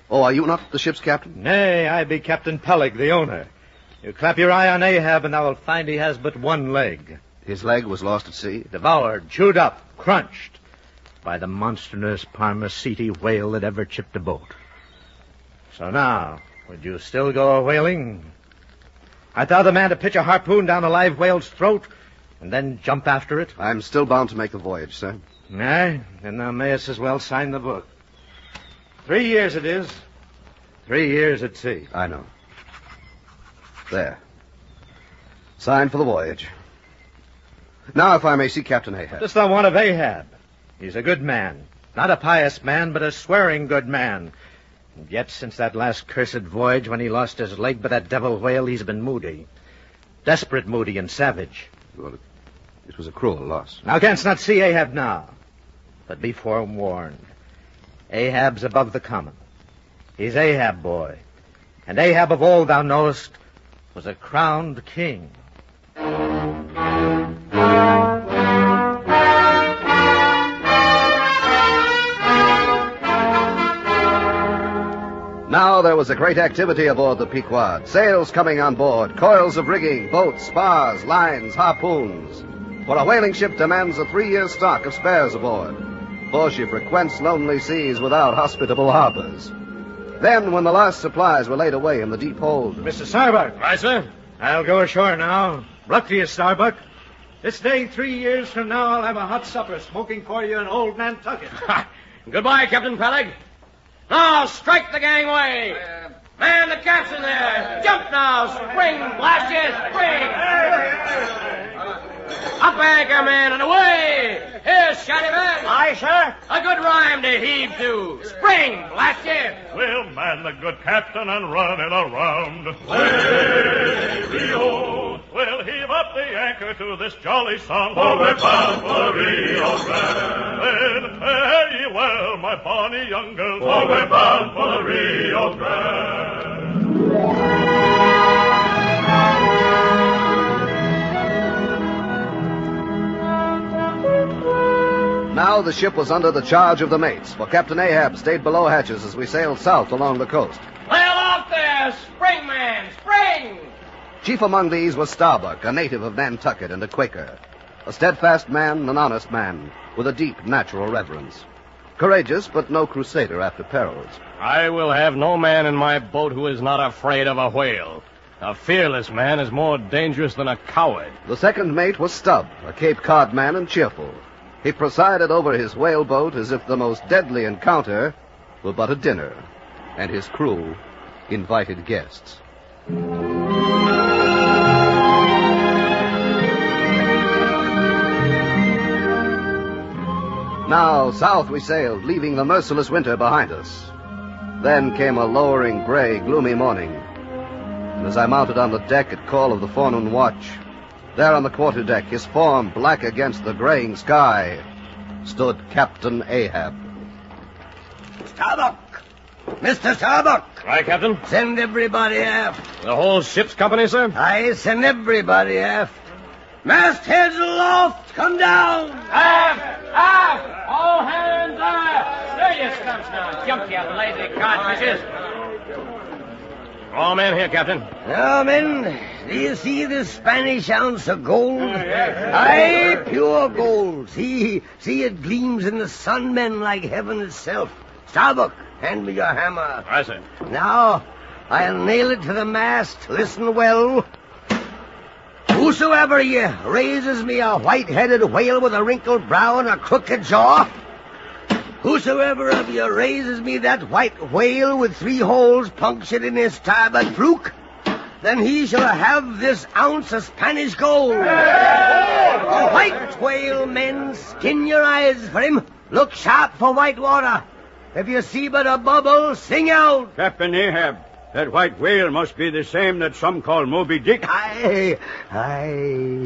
Oh, are you not the ship's captain? Nay, I be Captain Peleg, the owner. You clap your eye on Ahab, and thou wilt find he has but one leg. His leg was lost at sea? Devoured, chewed up, crunched by the monstrous Parmaceti whale that ever chipped a boat. So now, would you still go a-whaling? Art thou the man to pitch a harpoon down a live whale's throat and then jump after it? I'm still bound to make the voyage, sir. Aye, then thou mayest as well sign the book. 3 years it is. 3 years at sea. I know. There. Signed for the voyage. Now, if I may see Captain Ahab. Dost thou want of Ahab? He's a good man. Not a pious man, but a swearing good man. And yet, since that last cursed voyage when he lost his leg by that devil whale, he's been moody. Desperate moody and savage. Well, it was a cruel loss. Thou canst not see Ahab now. But be forewarned. Ahab's above the common. He's Ahab, boy. And Ahab of old, thou knowest, was a crowned king. Now there was a great activity aboard the Pequod. Sails coming on board, coils of rigging, boats, spars, lines, harpoons. For a whaling ship demands a 3-year stock of spares aboard, for she frequents lonely seas without hospitable harbors. Then, when the last supplies were laid away in the deep hold... Mr. Starbuck. Aye, sir? I'll go ashore now. Luck to you, Starbuck. This day, 3 years from now, I'll have a hot supper smoking for you in old Nantucket. Goodbye, Captain Peleg. Now, strike the gangway. Man the capstan there. Jump now. Spring, blast you, spring. Up anchor, man, and away. Here's Shantyman. Aye, sir. A good rhyme to heave to. Spring, blast you. We'll man the good captain and run it around. Way, Rio. We'll heave up the anchor to this jolly song. For we're bound for Rio Grande. Then fare ye well, my bonny young girls. For we're bound for Rio Grande. Now the ship was under the charge of the mates, for Captain Ahab stayed below hatches as we sailed south along the coast. Well off there, spring, man, spring. Chief among these was Starbuck, a native of Nantucket and a Quaker. A steadfast man, an honest man, with a deep natural reverence. Courageous, but no crusader after perils. I will have no man in my boat who is not afraid of a whale. A fearless man is more dangerous than a coward. The second mate was Stubb, a Cape Cod man and cheerful. He presided over his whaleboat as if the most deadly encounter were but a dinner, and his crew invited guests. Now south we sailed, leaving the merciless winter behind us. Then came a lowering, gray, gloomy morning. And as I mounted on the deck at call of the forenoon watch, there on the quarterdeck, his form black against the graying sky, stood Captain Ahab. Starbuck! Mr. Starbuck! Right, Captain? Send everybody aft. The whole ship's company, sir? Aye, send everybody aft. Mastheads aloft, come down! Aft! All hands aft! There you stumps now. Jump, you lazy codfishes. All men here, Captain. Now, men, do you see this Spanish ounce of gold? Aye, pure gold. See it gleams in the sun, men, like heaven itself. Starbuck, hand me your hammer. Aye, sir. Now, I'll nail it to the mast. Listen well. Whosoever ye raises me a white-headed whale with a wrinkled brow and a crooked jaw, whosoever of you raises me that white whale with 3 holes punctured in his starboard fluke, then he shall have this ounce of Spanish gold. A white whale, men, skin your eyes for him. Look sharp for white water. If you see but a bubble, sing out. Captain Ahab, that white whale must be the same that some call Moby Dick. Aye,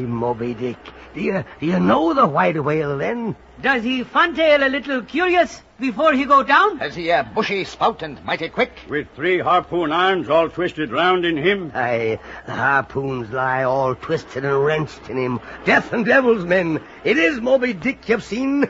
Moby Dick. Do you know the white whale, then? Does he fantail a little curious before he go down? Has he a bushy spout and mighty quick? With 3 harpoon irons all twisted round in him? Aye, the harpoons lie all twisted and wrenched in him. Death and devils, men. It is Moby Dick you've seen.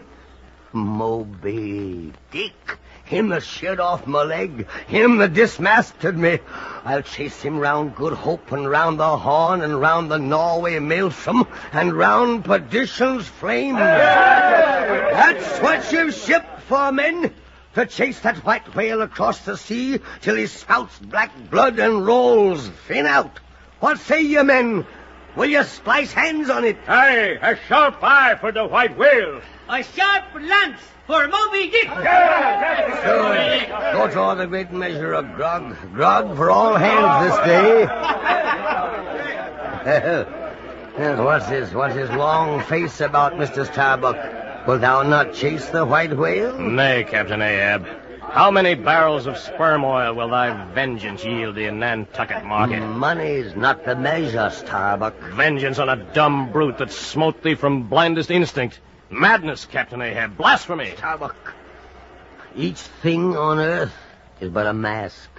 Moby Dick. Him that sheared off my leg. Him that dismasted me. I'll chase him round Good Hope and round the Horn and round the Norway Maelstrom and round Perdition's Flame. That's what you've shipped for, men. To chase that white whale across the sea till he spouts black blood and rolls fin out. What say you, men? Will you splice hands on it? Aye, a sharp eye for the white whale. A sharp lance for Moby Dick. Go draw the great measure of grog. Grog for all hands this day. What's his long face about, Mr. Starbuck? Wilt thou not chase the white whale? Nay, Captain Ahab. How many barrels of sperm oil will thy vengeance yield thee in Nantucket market? Money's not the measure, Starbuck. Vengeance on a dumb brute that smote thee from blindest instinct. Madness, Captain Ahab. Blasphemy. Starbuck. Each thing on earth is but a mask.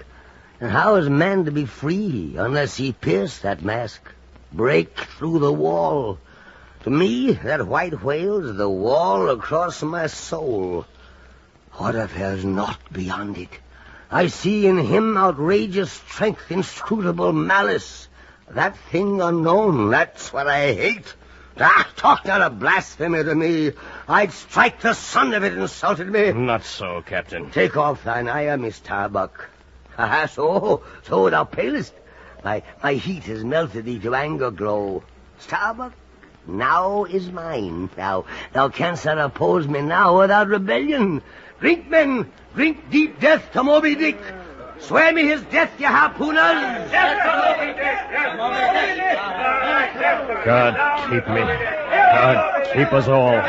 And how is man to be free unless he pierce that mask? Break through the wall. To me, that white whale's the wall across my soul. What if there's naught beyond it? I see in him outrageous strength, inscrutable malice. That thing unknown, that's what I hate. Talk not of blasphemy to me. I'd strike the son of it insulted me. Not so, Captain. Take off thine ire, Miss Starbuck. So thou palest. My heat has melted thee to anger glow. Starbuck, now is mine. Thou canst not oppose me now without rebellion. Drink, men, drink deep death to Moby Dick. Swear me his death, ye harpooners. God keep me. God keep us all.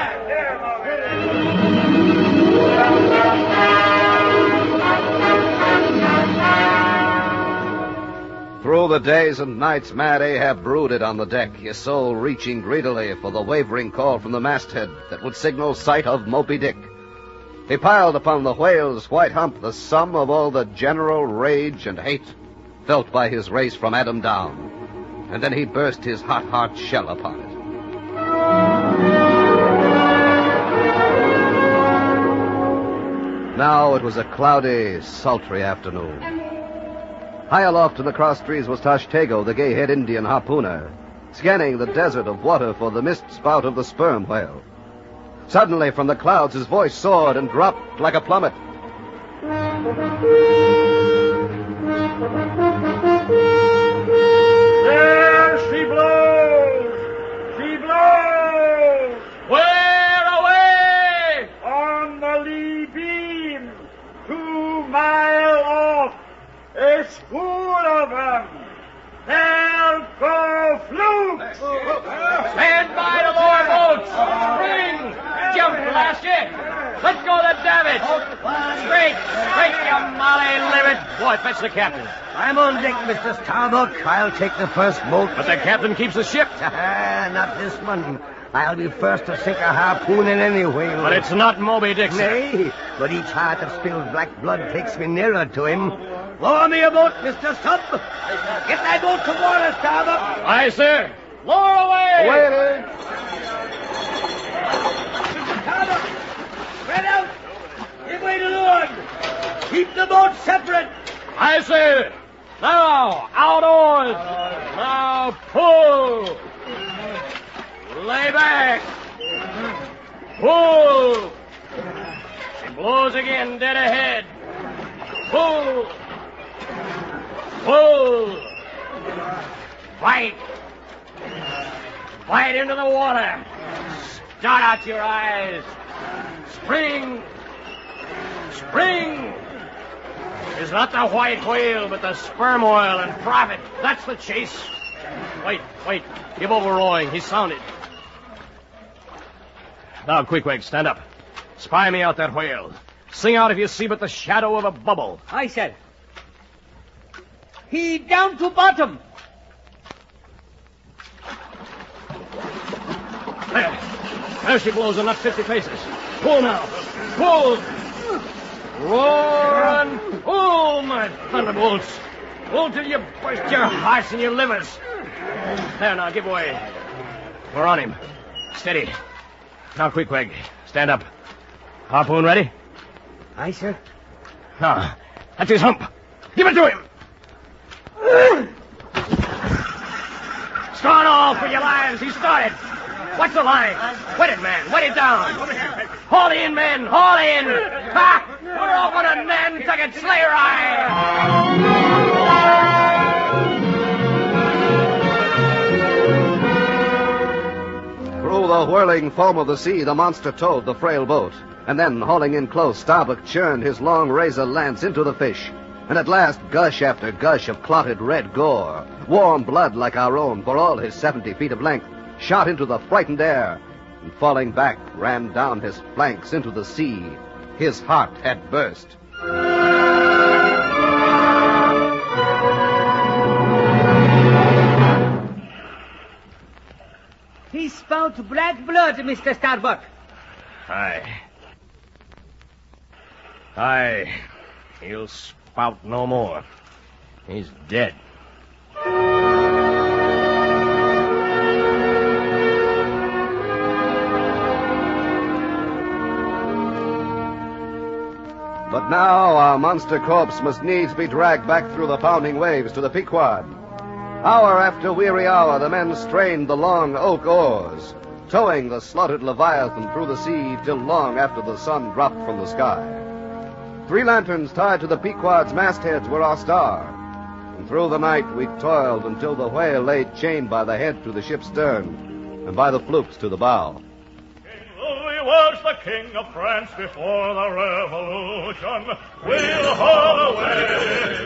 Through the days and nights, mad Ahab brooded on the deck, his soul reaching greedily for the wavering call from the masthead that would signal sight of Moby Dick. He piled upon the whale's white hump the sum of all the general rage and hate felt by his race from Adam down, and then he burst his hot heart shell upon it. Now it was a cloudy, sultry afternoon. High aloft in the cross trees was Tashtego, the gay-head Indian harpooner, scanning the desert of water for the mist spout of the sperm whale. Suddenly, from the clouds, his voice soared and dropped like a plummet. There she blows! She blows! Where away? On the lee beam, 2 miles off, a school of them. They'll go flukes! Stand by to lower boats! Spring! Jump, blast you! Let go the davits! Straight, you molly livet! Boy, fetch the captain. I'm on deck, Mr. Starbuck. I'll take the first boat. But the captain keeps the ship. Not this one. I'll be first to sink a harpoon in any whale. But it's not Moby Dick, sir. Nay, but each heart that spills black blood takes me nearer to him. Lower me a boat, Mr. Stubb. Get that boat to water, Starbuck. Aye, sir. Lower away! Away! Spread out! Give way to leeward! Keep the boat separate! I say! Now, out oars! Now, pull! Lay back! Pull! She blows again, dead ahead. Pull! Pull! Fight! Fight into the water! Start out your eyes! Spring! Spring! It's not the white whale, but the sperm whale and profit. That's the chase. Wait. Give over rowing. He's sounded. Now, Queequeg, stand up. Spy me out that whale. Sing out if you see but the shadow of a bubble. Aye, sir. He down to bottom. There she blows in not 50 paces. Pull now. Pull. Roar and pull, my thunderbolts. Pull till you burst your hearts and your livers. There, now, give way. We're on him. Steady. Now, Queequeg, stand up. Harpoon ready? Aye, sir. Now, that's his hump. Give it to him. Start all for your lives. He started. What's the line? Wet it, man. Wet it down. Haul in, men. Haul in. Ha! We're off on a Nantucket sleigh ride. Through the whirling foam of the sea, the monster towed the frail boat, and then, hauling in close, Starbuck churned his long razor lance into the fish, and at last, gush after gush of clotted red gore, warm blood like our own for all his 70 feet of length, shot into the frightened air, and falling back, ran down his flanks into the sea. His heart had burst. He spouts black blood, Mr. Starbuck. Aye. He'll spout no more. He's dead. But now our monster corpse must needs be dragged back through the pounding waves to the Pequod. Hour after weary hour, the men strained the long oak oars, towing the slaughtered Leviathan through the sea till long after the sun dropped from the sky. 3 lanterns tied to the Pequod's mastheads were our star, and through the night we toiled until the whale lay chained by the head to the ship's stern and by the flukes to the bow. Louis was the king of France before the Revolution. We'll haul away,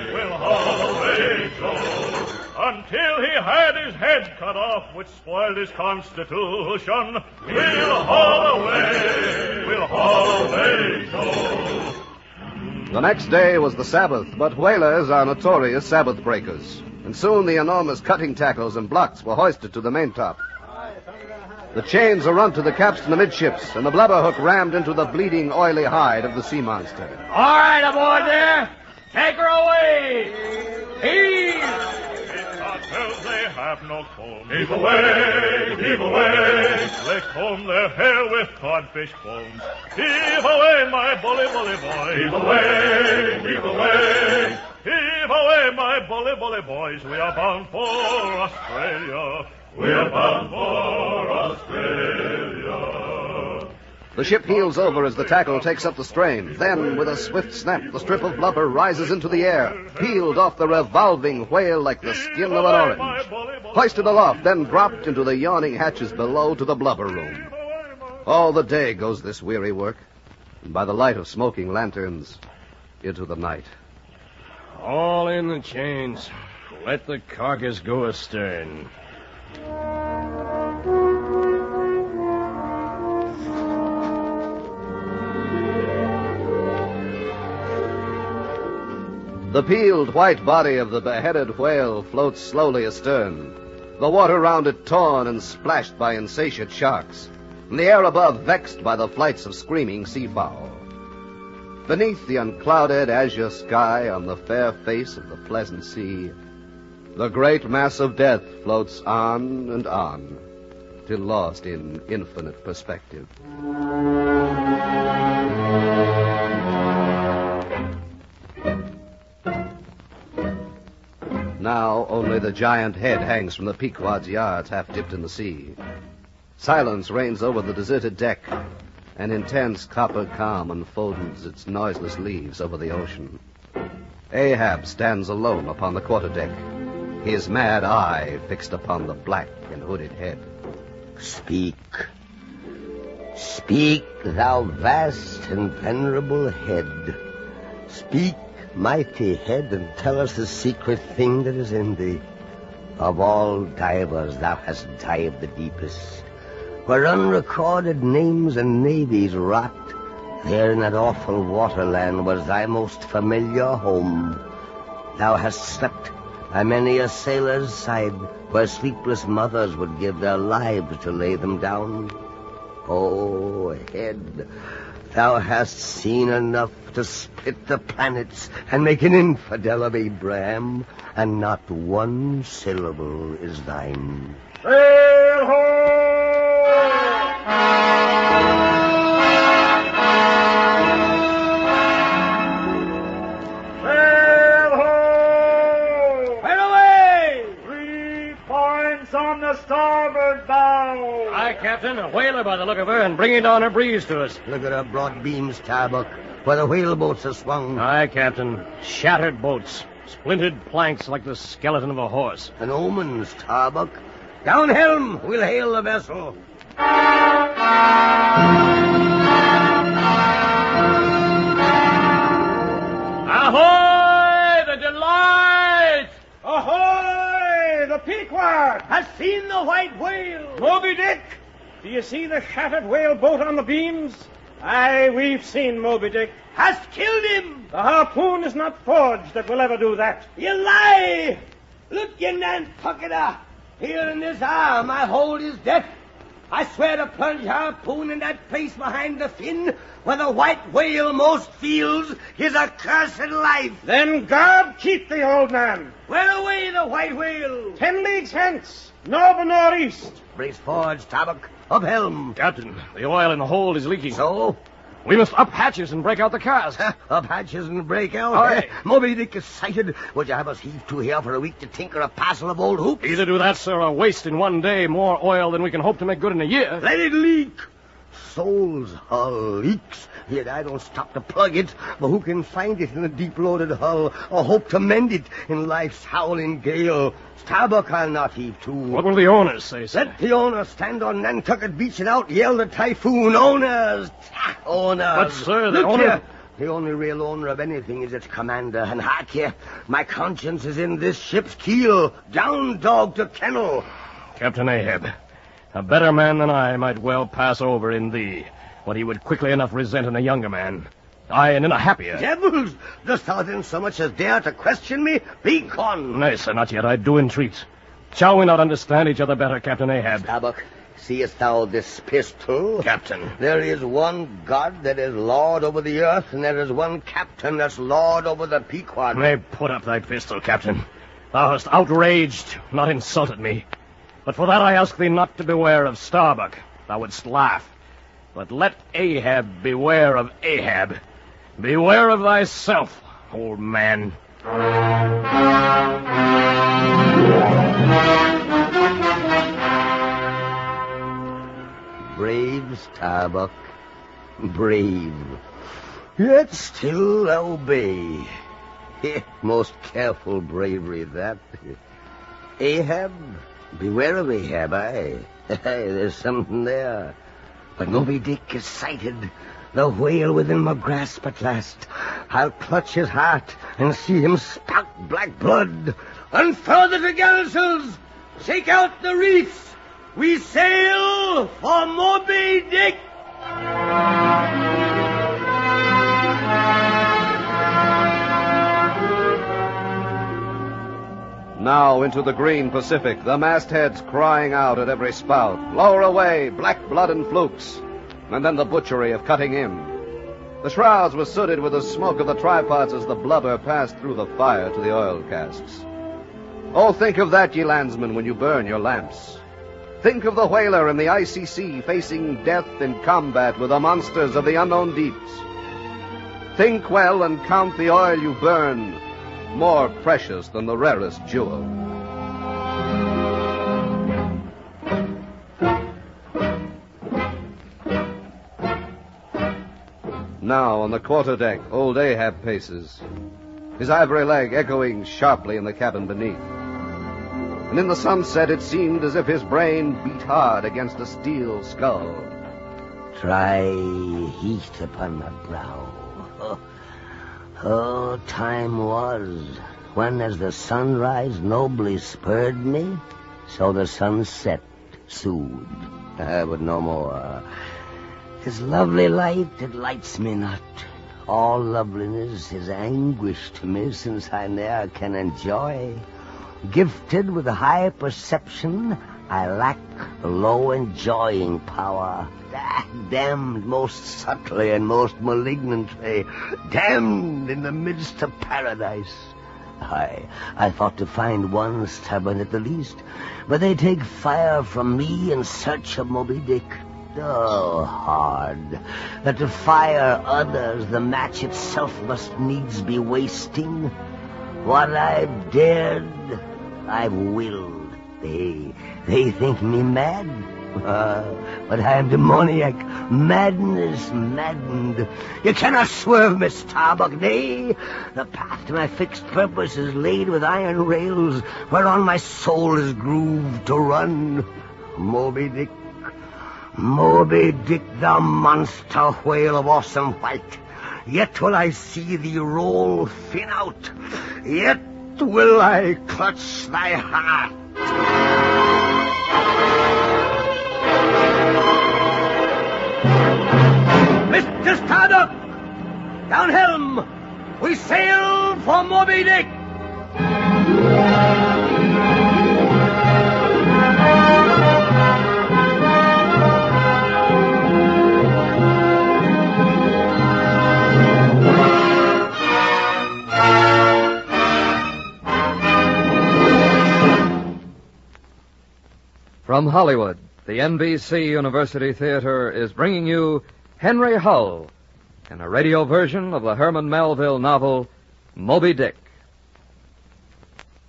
Joe, until he had his head cut off, which spoiled his constitution. We'll haul away, Joe. The next day was the Sabbath, but whalers are notorious Sabbath breakers, and soon the enormous cutting tackles and blocks were hoisted to the maintop. The chains are run to the capstan amidships, and the blubber hook rammed into the bleeding, oily hide of the sea monster. All right, aboard there. Take her away. Heave! Until they have no comb. Heave away, heave away. They comb their hair with codfish bones. Heave away, my bully, bully boys. Heave away, heave away. Heave away, my bully, bully boys. We are bound for Australia. We are bound for Australia. The ship heels over as the tackle takes up the strain. Then, with a swift snap, the strip of blubber rises into the air, peeled off the revolving whale like the skin of an orange. Hoisted aloft, then dropped into the yawning hatches below to the blubber room. All the day goes this weary work, and by the light of smoking lanterns, into the night. All in the chains. Let the carcass go astern. The peeled white body of the beheaded whale floats slowly astern, the water round it torn and splashed by insatiate sharks, and the air above vexed by the flights of screaming seafowl. Beneath the unclouded azure sky on the fair face of the pleasant sea, The great mass of death floats on and on, till lost in infinite perspective. Now only the giant head hangs from the Pequod's yards, half dipped in the sea. Silence reigns over the deserted deck. An intense copper calm unfolds its noiseless leaves over the ocean. Ahab stands alone upon the quarterdeck, his mad eye fixed upon the black and hooded head. Speak. Speak, thou vast and venerable head. Speak, mighty head, and tell us the secret thing that is in thee. Of all divers thou hast dived the deepest, where unrecorded names and navies rot. There in that awful waterland was thy most familiar home. Thou hast slept by many a sailor's side, where sleepless mothers would give their lives to lay them down. Oh, head, thou hast seen enough to split the planets and make an infidel of Abraham, and not one syllable is thine. Sail ho! On the starboard bow. Aye, Captain. A whaler by the look of her, and bringing down her breeze to us. Look at her broad beams, Starbuck, where the whale boats are swung. Aye, Captain. Shattered boats. Splintered planks like the skeleton of a horse. An omen, Starbuck. Down helm. We'll hail the vessel. Ahoy, the Delight! Ahoy! The Pequod has seen the white whale. Moby Dick, do you see the shattered whale boat on the beams? Aye, we've seen Moby Dick. Has killed him. The harpoon is not forged that will ever do that. You lie. Look, you Nantucketer. Here in this arm I hold his death. I swear to plunge harpoon in that place behind the fin where the white whale most feels his accursed life. Then God keep the old man. Where away the white whale? 10 leagues hence, north northeast. Brace forward, Starbuck. Up helm. Captain, the oil in the hold is leaking. So? We must up hatches and break out the cask. Up hatches and break out? Aye. Moby Dick is sighted. Would you have us heave to here for a week to tinker a parcel of old hoops? Either do that, sir, or waste in one day more oil than we can hope to make good in a year. Let it leak. Soul's hull leaks. Yet I don't stop to plug it, but who can find it in a deep-loaded hull or hope to mend it in life's howling gale? Starbuck I'll not heave to. What will the owners say, sir? Let the owners stand on Nantucket Beach and out yell the typhoon. Owners! Owners! But, sir, the Look owner... Here. The only real owner of anything is its commander. And hark here, my conscience is in this ship's keel. Down, dog, to kennel. Captain Ahab, a better man than I might well pass over in thee what he would quickly enough resent in a younger man. Aye, and in a happier. Devils! Dost thou then so much as dare to question me? Be gone! Nay, sir, not yet. I do entreat. Shall we not understand each other better, Captain Ahab? Starbuck, seest thou this pistol? Captain. There is one God that is Lord over the earth, and there is one captain that's Lord over the Pequod. Nay, put up thy pistol, Captain. Thou hast outraged, not insulted me. But for that I ask thee not to beware of Starbuck. Thou wouldst laugh. But let Ahab beware of Ahab. Beware of thyself, old man. Brave Starbuck, brave. Yet still obey. Most careful bravery, that. Ahab, beware of Ahab, aye. There's something there. But Moby Dick is sighted, the whale within my grasp at last. I'll clutch his heart and see him spout black blood. Unfurl the topsails! Shake out the reefs! We sail for Moby Dick! Now into the green Pacific, the mastheads crying out at every spout. Lower away, black blood and flukes. And then the butchery of cutting in. The shrouds were sooted with the smoke of the tripods as the blubber passed through the fire to the oil casks. Oh, think of that, ye landsmen, when you burn your lamps. Think of the whaler in the icy sea facing death in combat with the monsters of the unknown deeps. Think well and count the oil you burn, more precious than the rarest jewel. Now, on the quarterdeck, old Ahab paces, his ivory leg echoing sharply in the cabin beneath. And in the sunset it seemed as if his brain beat hard against a steel skull. Try heat upon my brow. Oh, time was when, as the sunrise nobly spurred me, so the sunset soothed. But no more. His lovely light, it lights me not. All loveliness is anguish to me, since I ne'er can enjoy. Gifted with a high perception, I lack the low enjoying power. Damned most subtly and most malignantly, damned in the midst of paradise. I thought to find one stubborn at the least, but they take fire from me in search of Moby Dick. Oh, hard, that to fire others the match itself must needs be wasting. What I've dared, I've willed. They think me mad, but I am demoniac. Madness maddened. You cannot swerve me, Starbuck. Nay, the path to my fixed purpose is laid with iron rails, whereon my soul is grooved to run. Moby Dick, Moby Dick, the monster whale of awesome white. Yet will I see thee roll fin out. Yet will I clutch thy heart. Mr. Starbuck, down helm. We sail for Moby Dick. From Hollywood, the NBC University Theater is bringing you Henry Hull in a radio version of the Herman Melville novel Moby Dick.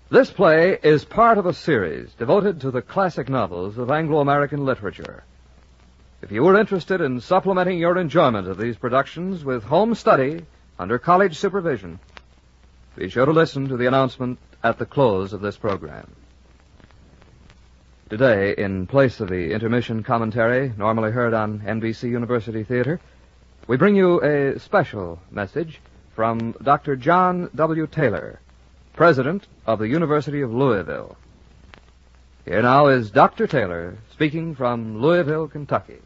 This play is part of a series devoted to the classic novels of Anglo-American literature. If you are interested in supplementing your enjoyment of these productions with home study under college supervision, be sure to listen to the announcement at the close of this program. Today, in place of the intermission commentary normally heard on NBC University Theater, we bring you a special message from Dr. John W. Taylor, President of the University of Louisville. Here now is Dr. Taylor speaking from Louisville, Kentucky.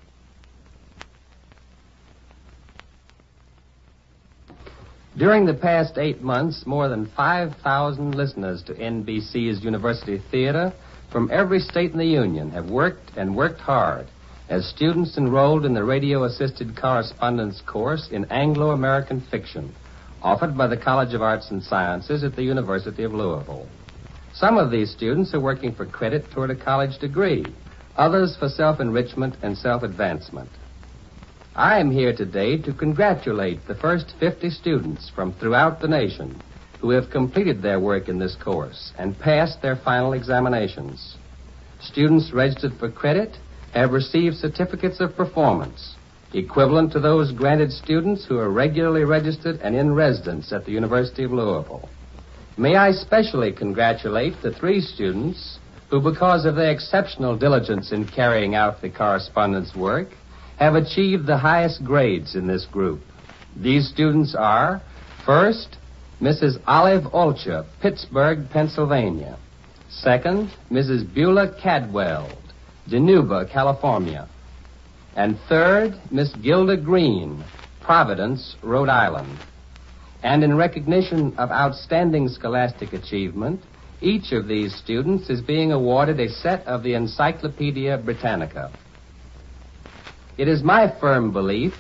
During the past 8 months, more than 5,000 listeners to NBC's University Theater from every state in the Union have worked and worked hard as students enrolled in the radio-assisted correspondence course in Anglo-American fiction, offered by the College of Arts and Sciences at the University of Louisville. Some of these students are working for credit toward a college degree, others for self-enrichment and self-advancement. I am here today to congratulate the first 50 students from throughout the nation who have completed their work in this course and passed their final examinations. Students registered for credit have received certificates of performance, equivalent to those granted students who are regularly registered and in residence at the University of Louisville. May I specially congratulate the 3 students who, because of their exceptional diligence in carrying out the correspondence work, have achieved the highest grades in this group. These students are, first, Mrs. Olive Olcher, Pittsburgh, Pennsylvania. Second, Mrs. Beulah Cadwell, Dinuba, California. And third, Miss Gilda Green, Providence, Rhode Island. And in recognition of outstanding scholastic achievement, each of these students is being awarded a set of the Encyclopedia Britannica. It is my firm belief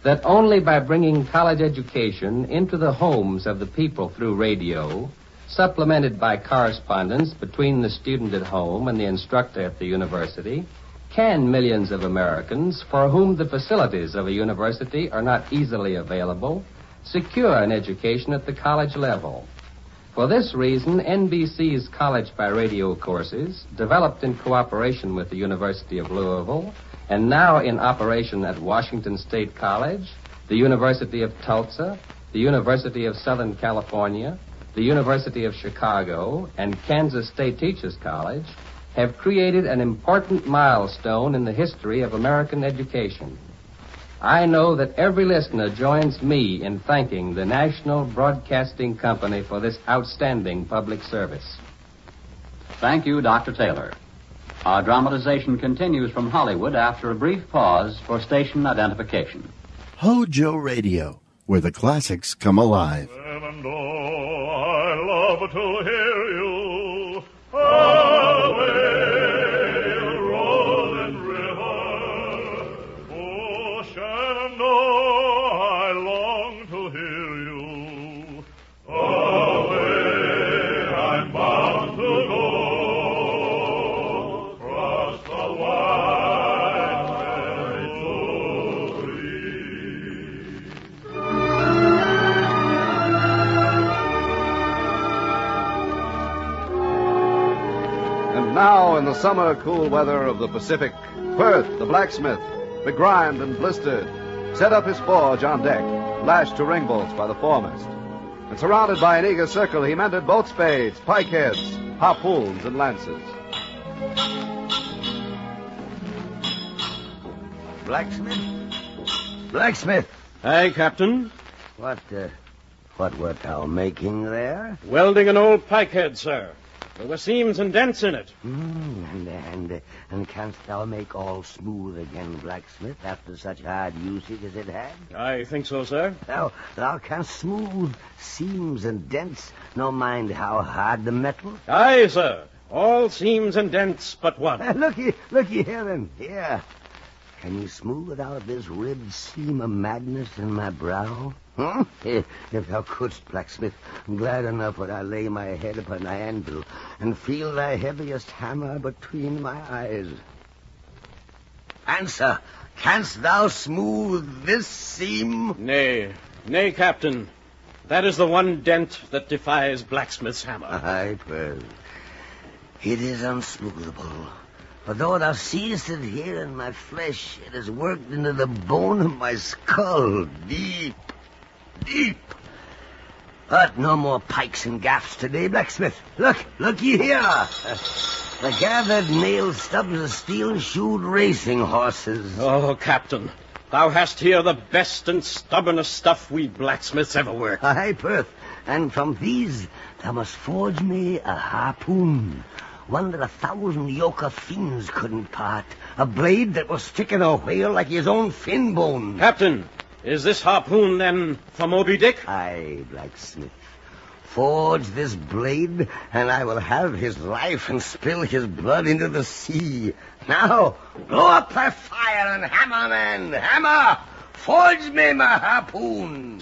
that only by bringing college education into the homes of the people through radio, supplemented by correspondence between the student at home and the instructor at the university, can millions of Americans for whom the facilities of a university are not easily available secure an education at the college level. For this reason, NBC's College by Radio courses, developed in cooperation with the University of Louisville and now in operation at Washington State College, the University of Tulsa, the University of Southern California, the University of Chicago, and Kansas State Teachers College, have created an important milestone in the history of American education. I know that every listener joins me in thanking the National Broadcasting Company for this outstanding public service. Thank you, Dr. Taylor. Our dramatization continues from Hollywood after a brief pause for station identification. Hojo Radio, where the classics come alive. I love to hear you. Away, rolling river. Oh, Shenandoah, I long to hear you. Away, I'm bound to go. Cross the wide Now, in the summer cool weather of the Pacific, Perth, the blacksmith, begrimed and blistered, set up his forge on deck, lashed to ringbolts by the foremast. And surrounded by an eager circle, he mended boat spades, pike heads, harpoons, and lances. Blacksmith? Blacksmith! Aye, Captain. What wert thou making there? Welding an old pike head, sir. There were seams and dents in it. And canst thou make all smooth again, blacksmith, after such hard usage as it had? I think so, sir. Thou canst smooth seams and dents, no mind how hard the metal? Aye, sir. All seams and dents but one. Looky here, then. Here. Can you smooth out this ribbed seam of madness in my brow? Huh? If thou couldst, blacksmith, glad enough would I lay my head upon thy anvil and feel thy heaviest hammer between my eyes. Answer, canst thou smooth this seam? Nay, Captain. That is the one dent that defies blacksmith's hammer. Aye, Pearl. It is unsmoothable. For though thou seest it here in my flesh, it is worked into the bone of my skull, deep. But no more pikes and gaffs today, blacksmith. Look ye here. The gathered nail stubs of steel-shoed racing horses. Oh, Captain, thou hast here the best and stubbornest stuff we blacksmiths ever worked. Aye, Perth, and from these thou must forge me a harpoon. One that 1,000 yoke of fiends couldn't part. A blade that will stick in a whale like his own fin bone. Captain, is this harpoon, then, for Moby Dick? Aye, blacksmith. Forge this blade, and I will have his life and spill his blood into the sea. Now, blow up thy fire and hammer, man. Hammer! Forge me my harpoon.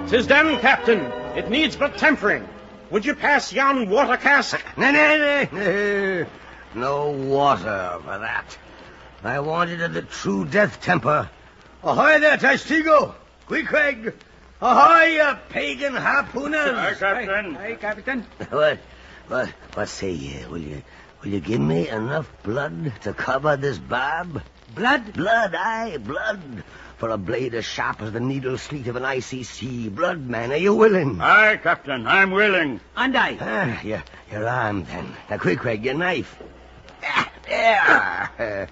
'Tis done, Captain. It needs but tempering. Would you pass yon water cask? Nay. No water for that. I want it at the true death temper. Ahoy there, Testigo! Queequeg! Ahoy, you pagan harpooners! Aye, Captain. Aye, Captain. What say ye? Will you give me enough blood to cover this barb? Blood? Blood, aye, blood. For a blade as sharp as the needle sleet of an icy sea. Blood, man, are you willing? Aye, Captain, I'm willing. And I. Your arm, then. Now, Queequeg, your knife. There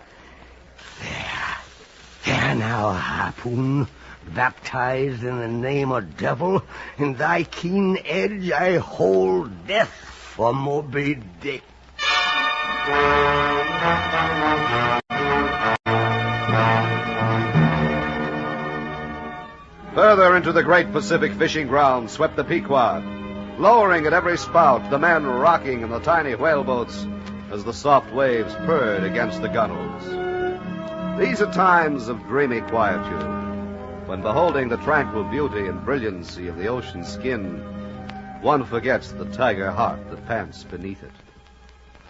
now, harpoon. Baptized in the name of devil, in thy keen edge I hold death for Moby Dick. Further into the great Pacific fishing grounds swept the Pequod, lowering at every spout, the men rocking in the tiny whaleboats as the soft waves purred against the gunwales. These are times of dreamy quietude, when beholding the tranquil beauty and brilliancy of the ocean skin, one forgets the tiger heart that pants beneath it.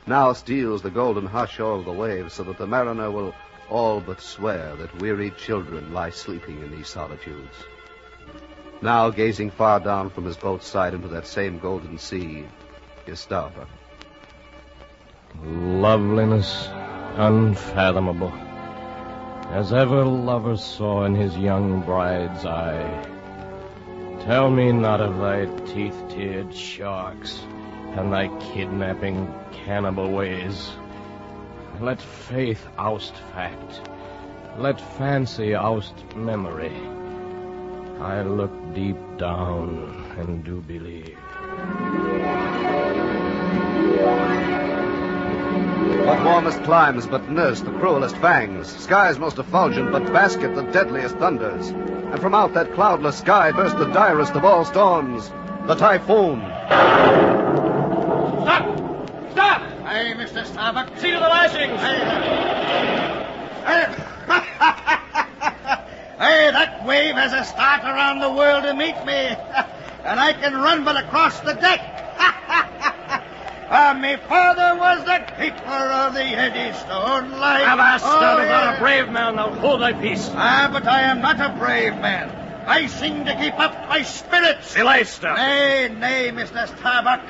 Now steals the golden hush over the waves, so that the mariner will all but swear that wearied children lie sleeping in these solitudes. Now, gazing far down from his boat's side into that same golden sea, is Starbuck. Loveliness unfathomable, as ever lover saw in his young bride's eye. Tell me not of thy teeth-tiered sharks and thy kidnapping cannibal ways. Let faith oust fact. Let fancy oust memory. I look deep down and do believe. What warmest climes but nurse the cruelest fangs, skies most effulgent but basket the deadliest thunders, and from out that cloudless sky burst the direst of all storms, the typhoon. Stop! Hey, Mr. Starbuck. See to the lashings. Hey, that wave has a start around the world to meet me, and I can run but across the deck. Me father was the keeper of the Eddystone light. Avast, thou art a brave man, now hold thy peace. But I am not a brave man. I sing to keep up my spirits. Belay stuff. Nay, Mr. Starbuck.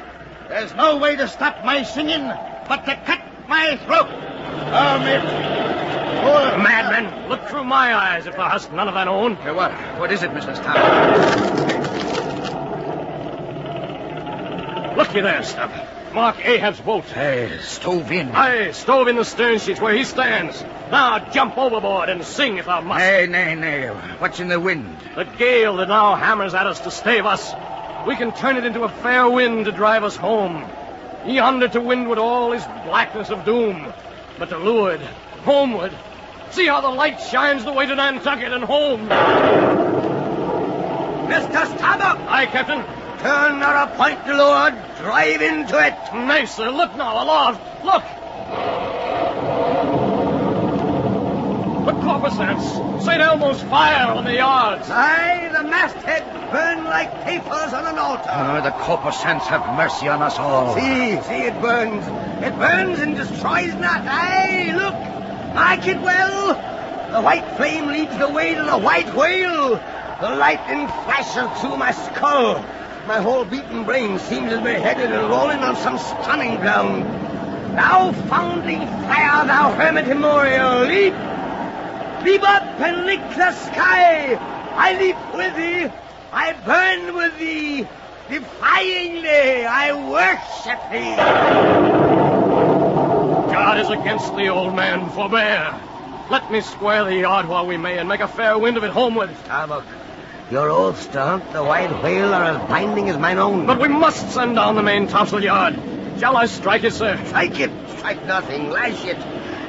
There's no way to stop my singing but to cut my throat. Madman, look through my eyes if thou hast none of thine own. What is it, Mr. Starbuck? Look you there, Stubb. Mark Ahab's boat. Hey, stove in. Aye, stove in the stern sheets where he stands. Now jump overboard and sing if thou must. Nay. What's in the wind? The gale that now hammers at us to stave us. We can turn it into a fair wind to drive us home. Yonder to windward all is blackness of doom. But to leeward, homeward, see how the light shines the way to Nantucket and home. Mr. Starbuck! Aye, Captain. Turn her a point to leeward. Drive into it. Nay, sir. Look now, aloft. Look. The corposants. St. Elmo's fire on the yards. Aye, the masthead burn like tapers on an altar. The corposants have mercy on us all. See, it burns. It burns and destroys not. Aye, look. Mark it well. The white flame leads the way to the white whale. The lightning flashes through my skull. My whole beaten brain seems as beheaded and rolling on some stunning ground. Thou foundling fire, thou hermit immemorial, leap! Leap up and lick the sky! I leap with thee, I burn with thee, defying thee, I worship thee! God is against thee, old man, forbear. Let me square the yard while we may, and make a fair wind of it homeward. Starbuck, your oaths to hunt the white whale are as binding as mine own. But we must send down the main topsail yard. Shall I strike it, sir? Strike it. Strike nothing. Lash it.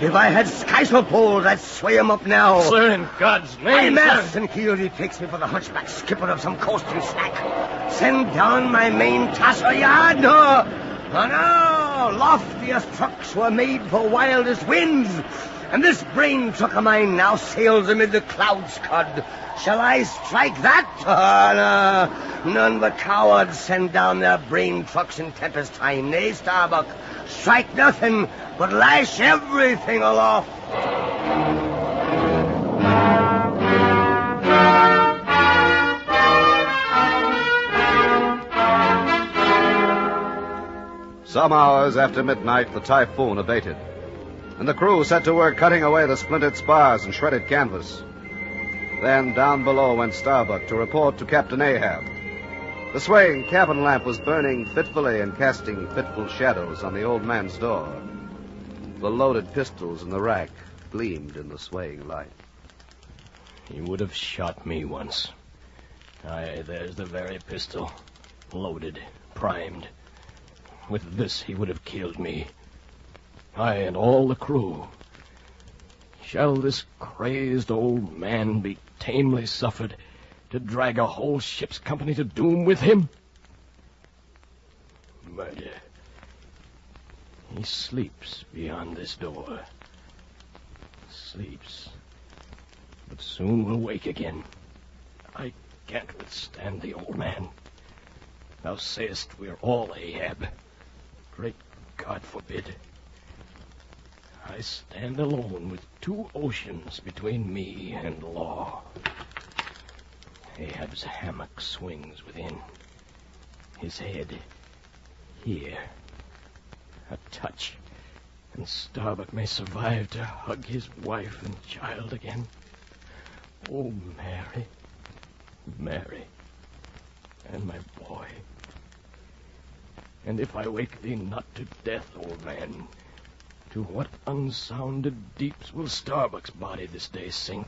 If I had skysail poles, I'd sway 'em up now. Sir, in God's name, My mast and keel, he takes me for the hunchback skipper of some coasting snack. Send down my main topsail yard? No. Loftiest trucks were made for wildest winds. And this brain truck of mine now sails amid the cloud scud. Shall I strike that? No. None but cowards send down their brain trucks in tempest time. Nay, Starbuck, strike nothing, but lash everything aloft. Some hours after midnight, the typhoon abated, and the crew set to work cutting away the splintered spars and shredded canvas. Then down below went Starbuck to report to Captain Ahab. The swaying cabin lamp was burning fitfully and casting fitful shadows on the old man's door. The loaded pistols in the rack gleamed in the swaying light. He would have shot me once. Aye, there's the very pistol. Loaded, primed. With this he would have killed me. Aye, and all the crew. Shall this crazed old man be tamely suffered to drag a whole ship's company to doom with him? Murder. He sleeps beyond this door. Sleeps but soon will wake again. I can't withstand the old man. Thou sayest we're all Ahab. Great God forbid. I stand alone with 2 oceans between me and law. Ahab's hammock swings within. His head here. A touch, and Starbuck may survive to hug his wife and child again. Oh, Mary, Mary, and my boy. And if I wake thee not to death, old man, to what unsounded deeps will Starbuck's body this day sink?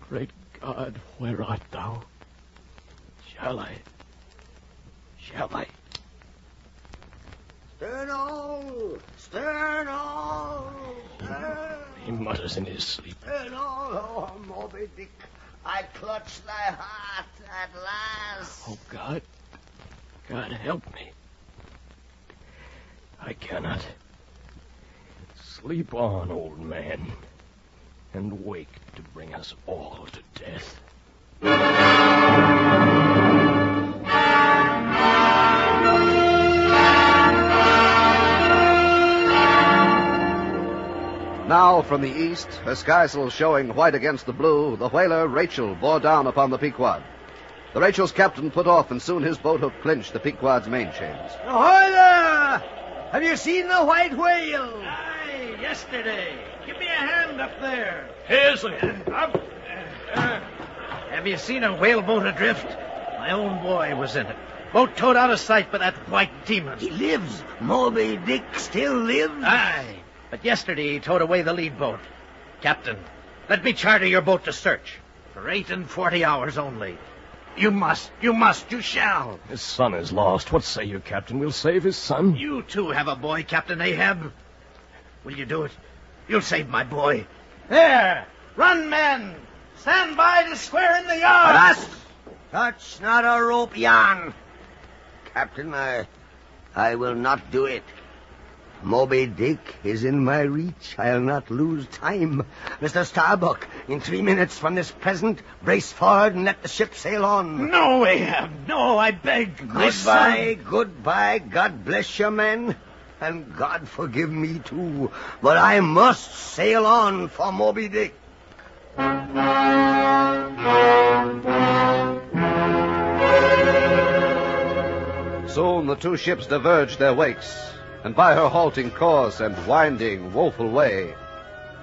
Great God, where art thou? Shall I? Stern all! Stern all! He mutters in his sleep. Stern all! Oh, Moby Dick, I clutch thy heart at last. Oh, God. God, help me. I cannot. Sleep on, old man, and wake to bring us all to death. Now, from the east, her skysail showing white against the blue, the whaler Rachel bore down upon the Pequod. The Rachel's captain put off, and soon his boat hook clinched the Pequod's main chains. Ahoy there! Have you seen the white whale? Aye, yesterday. Give me a hand up there. Here's up. Have you seen a whaleboat adrift? My own boy was in it. Boat towed out of sight by that white demon. He lives. Moby Dick still lives. Aye, but yesterday he towed away the lead boat. Captain, let me charter your boat to search. For 8 and 40 hours only. You shall. His son is lost. What say you, Captain? We'll save his son? You, too, have a boy, Captain Ahab. Will you do it? You'll save my boy. There! Run, men! Stand by to square in the yard! Alas! Touch not a rope yarn. Captain, I will not do it. Moby Dick is in my reach. I'll not lose time. Mr. Starbuck, in 3 minutes from this present, brace forward and let the ship sail on. No, Ahab, no, I beg. Goodbye. God bless you, men. And God forgive me, too. But I must sail on for Moby Dick. Soon the 2 ships diverged their wakes, and by her halting course and winding, woeful way,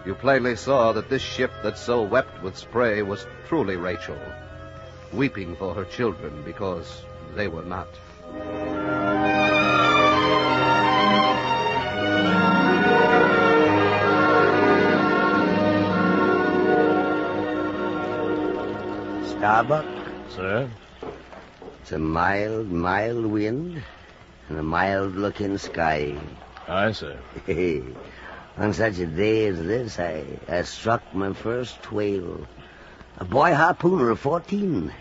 you plainly saw that this ship that so wept with spray was truly Rachel, weeping for her children because they were not. Starbuck? Sir? It's a mild wind and a mild-looking sky. Aye, sir. On such a day as this, I struck my first whale. A boy harpooner of 14.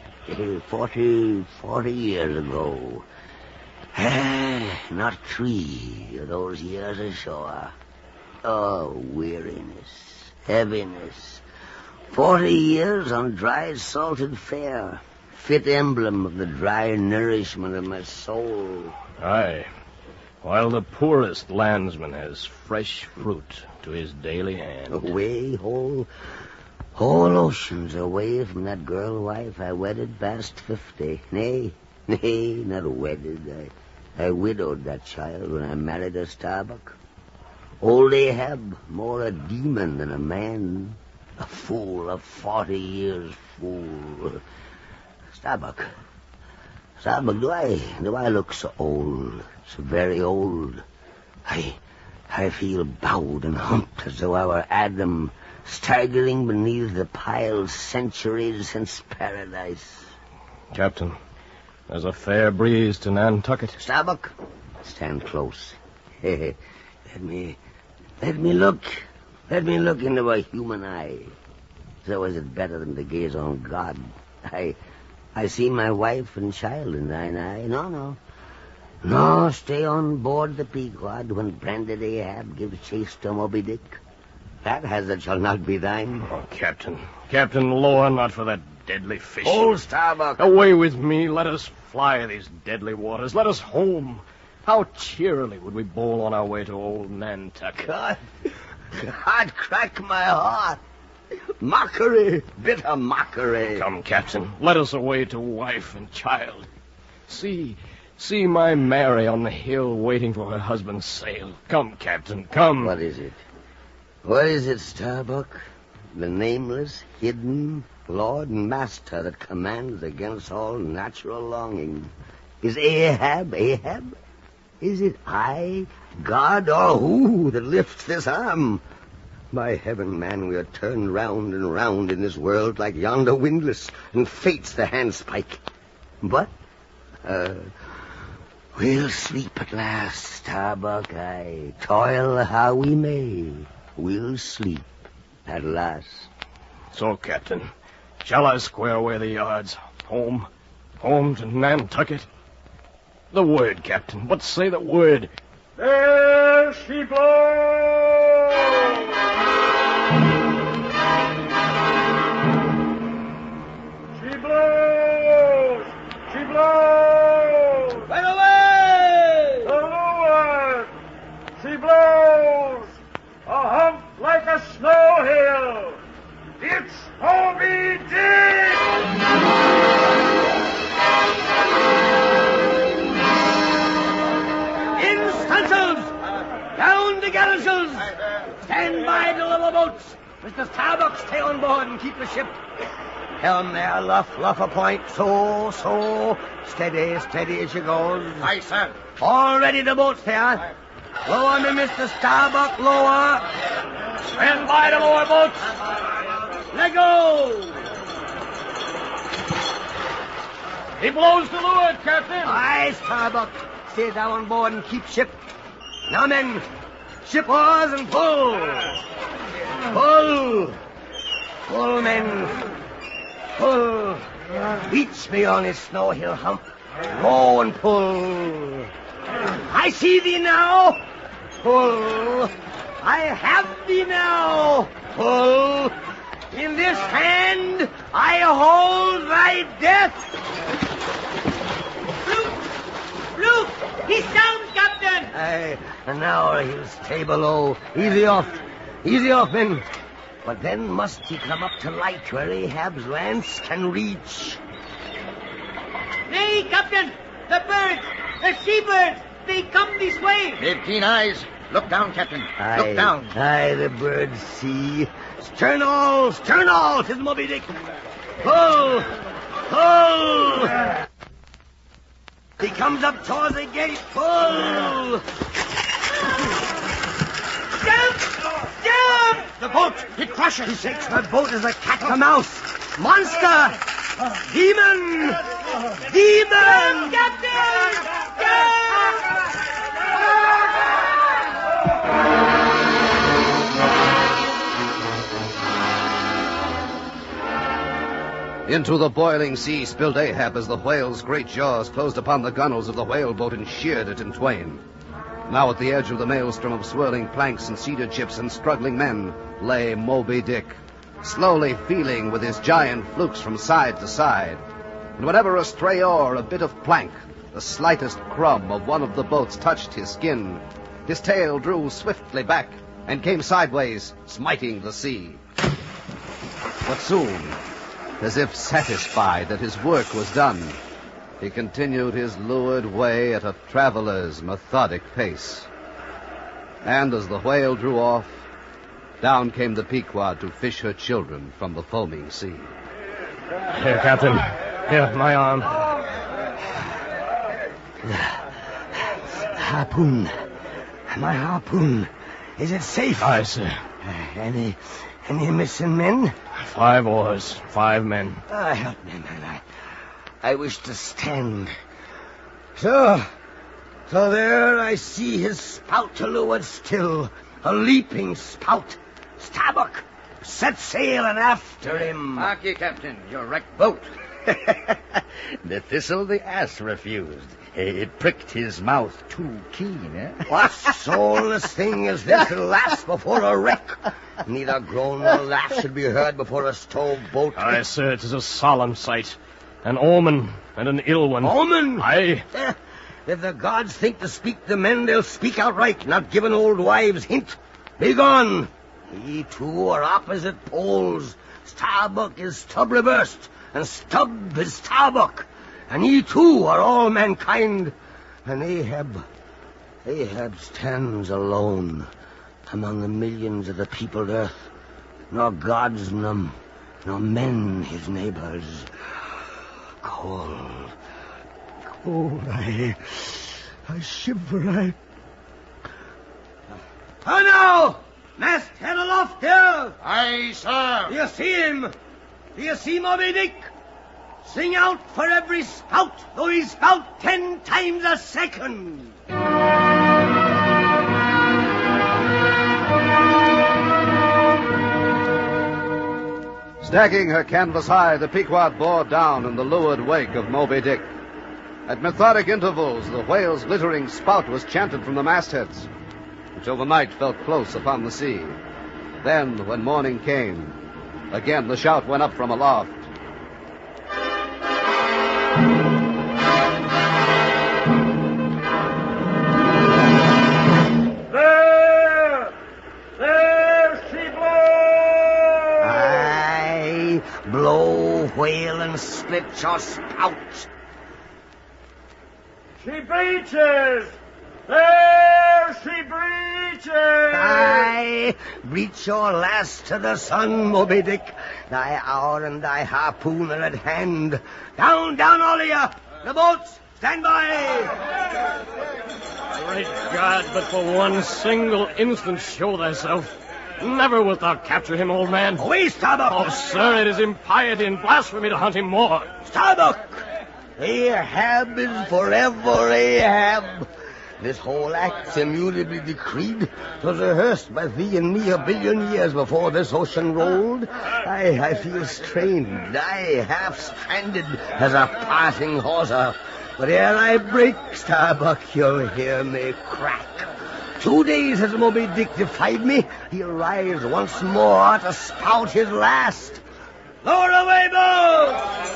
40 years ago. Not 3 of those years ashore. Oh, weariness, heaviness. 40 years on dry, salted fare. Fit emblem of the dry nourishment of my soul. Aye. While the poorest landsman has fresh fruit to his daily hand. Away, whole oceans away from that girl wife I wedded past 50. Nay, not wedded. I widowed that child when I married her, Starbuck. Old Ahab, more a demon than a man. A fool, a 40 years fool. Starbuck, do I look so old, so very old? I feel bowed and humped as though I were Adam, staggering beneath the piled centuries since paradise. Captain, there's a fair breeze to Nantucket. Starbuck, stand close. Let me look into a human eye. So is it better than to gaze on God? I see my wife and child in thine eye. No, stay on board the Pequod when branded Ahab gives chase to Moby Dick. That hazard shall not be thine. Oh, Captain. Captain, lower not for that deadly fish. Oh, Starbuck. Away with me. Let us fly these deadly waters. Let us home. How cheerily would we bowl on our way to old Nantucket. God crack my heart. Mockery, bitter mockery. Come, Captain, let us away to wife and child. See my Mary on the hill waiting for her husband's sail. Come, Captain, come. What is it? What is it, Starbuck? The nameless, hidden Lord and Master that commands against all natural longing. Is Ahab? Is it I, God, or who that lifts this arm? By heaven, man, we are turned round and round in this world like yonder windlass, and fate's the handspike. But, we'll sleep at last, Starbuck. Aye, toil how we may, we'll sleep at last. So, Captain, shall I square away the yards? Home to Nantucket? The word, Captain. What say the word? There she blows! She blows! She blows! Right away! To leeward! She blows! A hump like a snow hill! It's Moby Dick! Down the garrisons! Stand by to level boats! Mr. Starbuck, stay on board and keep the ship. Helm there, luff a point. So. Steady as she goes. Aye, sir. All ready the boats there. Lower me, Mr. Starbuck, lower. Stand by to lower boats. Let go! He blows to leeward, Captain. Aye, Starbuck. Stay down on board and keep ship. Now, men, ship oars and pull. Pull, men. Pull. Reach me on his snow hill hump. Row and pull. I see thee now. Pull. I have thee now. Pull. In this hand I hold thy death. Look! He sounds, Captain! Aye, and now he'll stay below. Easy off, men. But then must he come up to light where Ahab's lance can reach. Nay, Captain! The birds! The seabirds! They come this way! They've keen eyes. Look down, Captain. Aye, Look down. Aye, the birds see. Stern all, 'tis Moby Dick. Pull! He comes up towards the gate. Pull! Jump! The boat! It crushes! He shakes the boat as a cat the mouse. Monster! Demon! Jump, Captain! Into the boiling sea spilled Ahab as the whale's great jaws closed upon the gunwales of the whaleboat and sheared it in twain. Now at the edge of the maelstrom of swirling planks and cedar chips and struggling men lay Moby Dick, slowly feeling with his giant flukes from side to side. And whenever a stray oar, a bit of plank, the slightest crumb of one of the boats touched his skin, his tail drew swiftly back and came sideways, smiting the sea. But soon, as if satisfied that his work was done, he continued his lured way at a traveler's methodic pace. And as the whale drew off, down came the Pequod to fish her children from the foaming sea. Here, Captain. Here, my arm. Harpoon. My harpoon. Is it safe? Aye, sir. Any missing men? 5 oars, 5 men. Help me, man. I wish to stand. So there I see his spout to leeward still, a leaping spout. Starbuck, set sail and after him. Hark ye, Captain, your wrecked boat. The thistle the ass refused. It pricked his mouth too keen, eh? What soulless thing is this lass before a wreck? Neither groan nor laugh should be heard before a stove boat. Aye, sir, it is a solemn sight. An omen, and an ill one. Omen? Aye. If the gods think to speak to men, they'll speak outright, not giving old wives hint. Be gone. Ye two are opposite poles. Starbuck is stub reversed, and stub is Starbuck. And ye two are all mankind. And Ahab stands alone among the millions of the peopled earth. Nor gods nor men his neighbors. Cold, I shiver, Oh, now! Mast head aloft there! Aye, sir. Do you see him? Do you see Moby Dick? Sing out for every spout, though he spout 10 times a second. Stacking her canvas high, the Pequod bore down in the leeward wake of Moby Dick. At methodic intervals, the whale's glittering spout was chanted from the mastheads, which overnight fell close upon the sea. Then, when morning came, again the shout went up from aloft. There she blows! Aye, blow, whale, and split your spout. She breaches! There she breaches! Aye, breach your last to the sun, Moby Dick. Thy hour and thy harpoon are at hand. Down, all of you! The boats, stand by! Great God, but for one single instant show thyself. Never wilt thou capture him, old man. Away, Starbuck! Oh, sir, it is impiety and blasphemy to hunt him more. Starbuck! Ahab is forever Ahab. This whole act's immutably decreed. 'Twas rehearsed by thee and me 1 billion years before this ocean rolled. I feel strained, half stranded as a passing hawser. But ere I break, Starbuck, you'll hear me crack. 2 days has Moby Dick defied me. He'll rise once more to spout his last. Lower away, boats!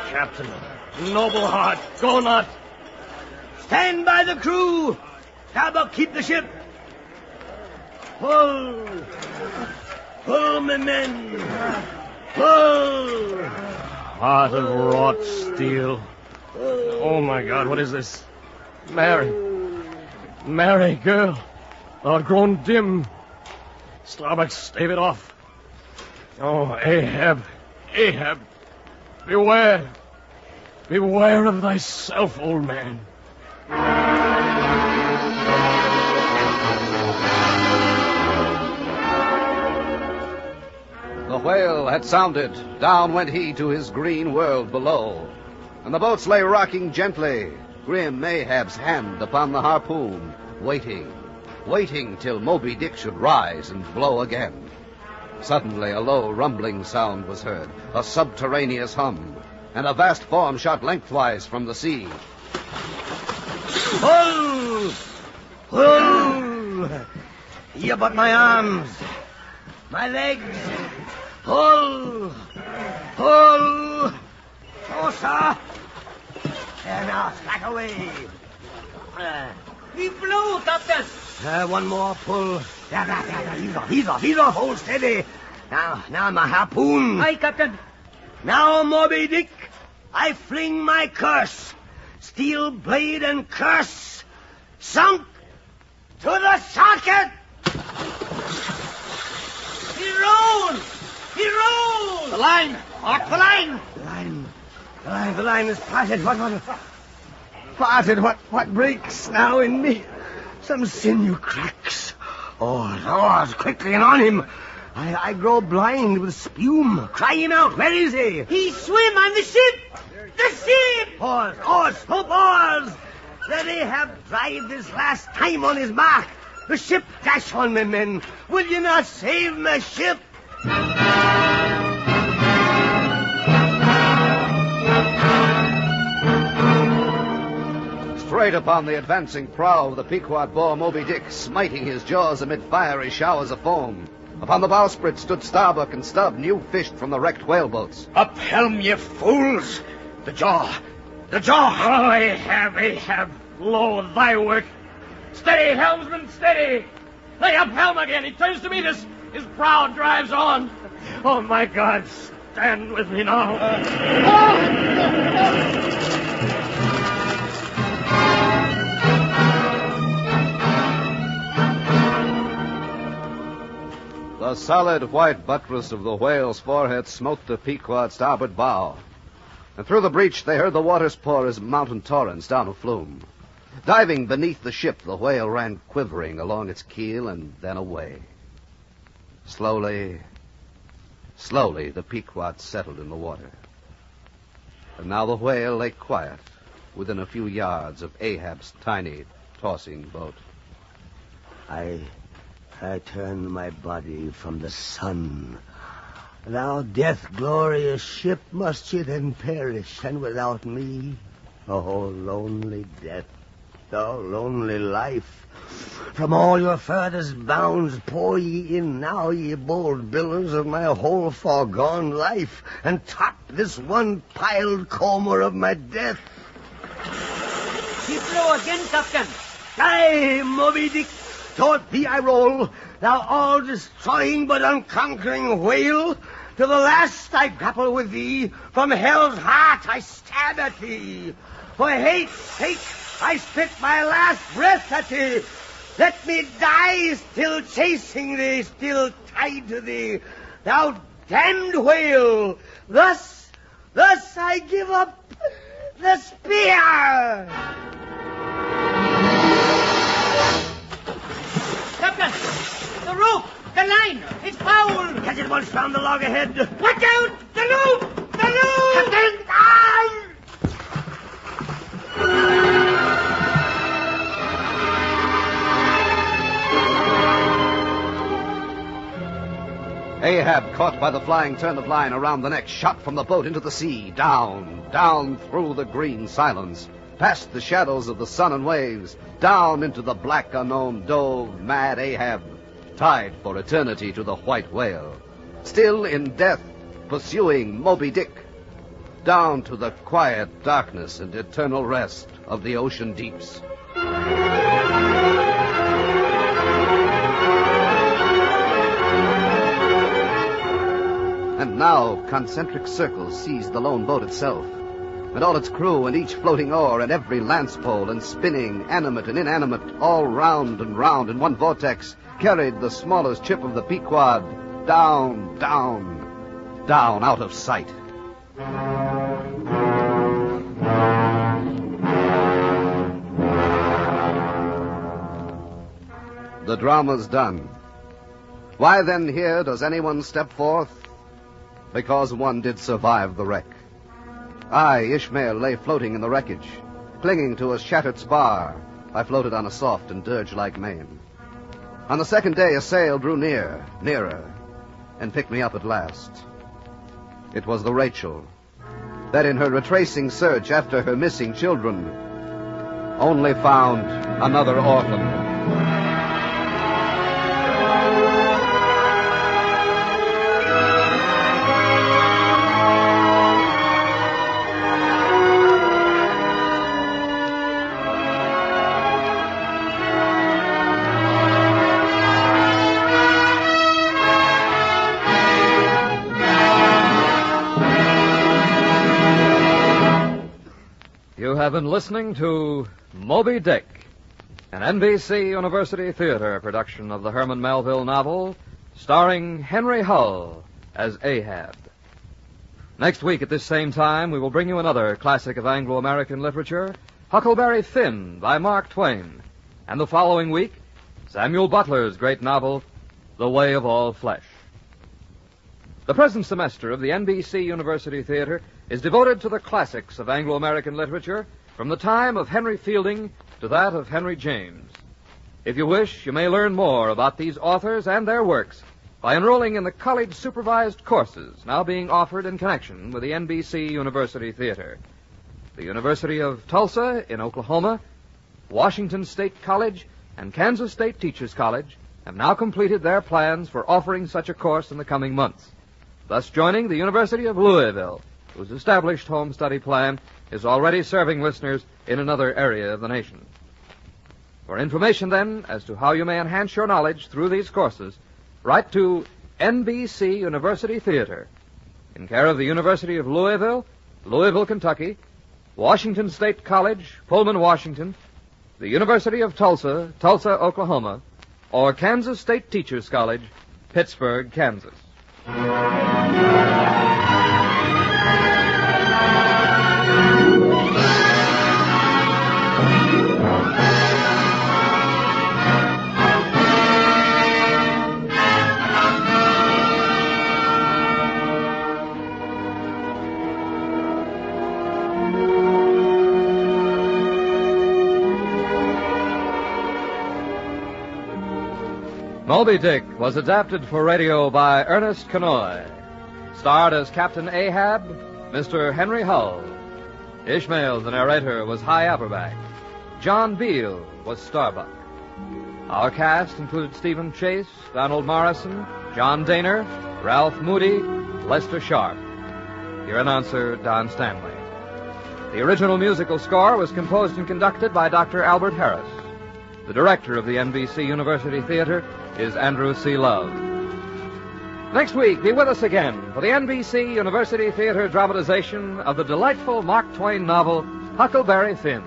Captain, noble heart, go not. Stand by the crew. Starbuck, keep the ship. Pull. Pull, my men. Pull. Heart of wrought steel. Oh, my God, what is this? Mary, girl, thou art grown dim. Starbuck, stave it off. Oh, Ahab, beware. Beware of thyself, old man. The whale had sounded. Down went he to his green world below. And the boats lay rocking gently, grim Ahab's hand upon the harpoon, waiting till Moby Dick should rise and blow again. Suddenly a low rumbling sound was heard, a subterraneous hum, and a vast form shot lengthwise from the sea. Pull! Pull! Here but my arms, my legs. Pull! Pull! Closer! There now, slack away. We blew, Captain. One more pull. There. He's off. Hold steady. Now my harpoon. Aye, Captain. Now, Moby Dick, I fling my curse. Steel blade and curse. Sunk to the socket. He rolled. The line. Mark the line. The line is parted. What breaks now in me? Some sinew cracks. Oars, quickly and on him. I grow blind with spume. Cry him out. Where is he? He swim on the ship. The ship. Oars. Let Ahab drive this last time on his mark. The ship, dash on, my men. Will you not save my ship? Straight upon the advancing prow of the Pequod bore Moby Dick, smiting his jaws amid fiery showers of foam. Upon the bowsprit stood Starbuck and Stubb, new fished from the wrecked whaleboats. Up helm, ye fools! The jaw! The jaw! Oh, Ahab, lo, thy work. Steady, helmsman, steady! Lay up helm again, he turns to meet us. His prow drives on. Oh, my God, stand with me now. The solid white buttress of the whale's forehead smote the Pequod's starboard bow. And through the breach they heard the waters pour as mountain torrents down a flume. Diving beneath the ship, the whale ran quivering along its keel and then away. Slowly, the Pequod settled in the water. And now the whale lay quiet within a few yards of Ahab's tiny, tossing boat. I turn my body from the sun. Thou death-glorious ship, must ye then perish, and without me? Oh, lonely death, thou lonely life. From all your furthest bounds pour ye in now, ye bold billows of my whole foregone life, and top this one piled comber of my death. Keep low again, Captain. Aye, Moby Dick, toward thee I roll, thou all-destroying but unconquering whale. To the last I grapple with thee, from hell's heart I stab at thee. For hate's sake I spit my last breath at thee. Let me die still chasing thee, still tied to thee, thou damned whale. Thus I give up the spear. Captain, the rope, the line, it's foul. Catch it once round the log ahead. Watch out! The loop! The loop! Captain, down! Ahab, caught by the flying turn of line around the neck, shot from the boat into the sea, down through the green silence, past the shadows of the sun and waves, down into the black unknown dove mad Ahab, tied for eternity to the white whale, still in death, pursuing Moby Dick, down to the quiet darkness and eternal rest of the ocean deeps. And now concentric circles seized the lone boat itself, and all its crew, and each floating oar, and every lance pole, and spinning, animate and inanimate, all round and round in one vortex, carried the smallest chip of the Pequod down out of sight. The drama's done. Why then here does anyone step forth? Because one did survive the wreck. I, Ishmael, lay floating in the wreckage. Clinging to a shattered spar, I floated on a soft and dirge-like main. On the second day, a sail drew nearer, and picked me up at last. It was the Rachel, that in her retracing search after her missing children, only found another orphan. You have been listening to Moby Dick, an NBC University Theater production of the Herman Melville novel, starring Henry Hull as Ahab. Next week at this same time, we will bring you another classic of Anglo-American literature, Huckleberry Finn by Mark Twain. And the following week, Samuel Butler's great novel, The Way of All Flesh. The present semester of the NBC University Theater is devoted to the classics of Anglo-American literature from the time of Henry Fielding to that of Henry James. If you wish, you may learn more about these authors and their works by enrolling in the college-supervised courses now being offered in connection with the NBC University Theater. The University of Tulsa in Oklahoma Washington State College, and Kansas State Teachers College have now completed their plans for offering such a course in the coming months, thus joining the University of Louisville, whose established home study plan is already serving listeners in another area of the nation. For information, then, as to how you may enhance your knowledge through these courses, write to NBC University Theater, in care of the University of Louisville, Louisville, Kentucky, Washington State College, Pullman, Washington, the University of Tulsa, Tulsa, Oklahoma, or Kansas State Teachers College, Pittsburgh, Kansas. Moby Dick was adapted for radio by Ernest Kenoy. Starred as Captain Ahab, Mr. Henry Hull. Ishmael, the narrator, was High Aberback. John Beale was Starbuck. Our cast included Stephen Chase, Donald Morrison, John Daner, Ralph Moody, Lester Sharp. Your announcer, Don Stanley. The original musical score was composed and conducted by Dr. Albert Harris. The director of the NBC University Theater is Andrew C. Love. Next week, be with us again for the NBC University Theater dramatization of the delightful Mark Twain novel Huckleberry Finn,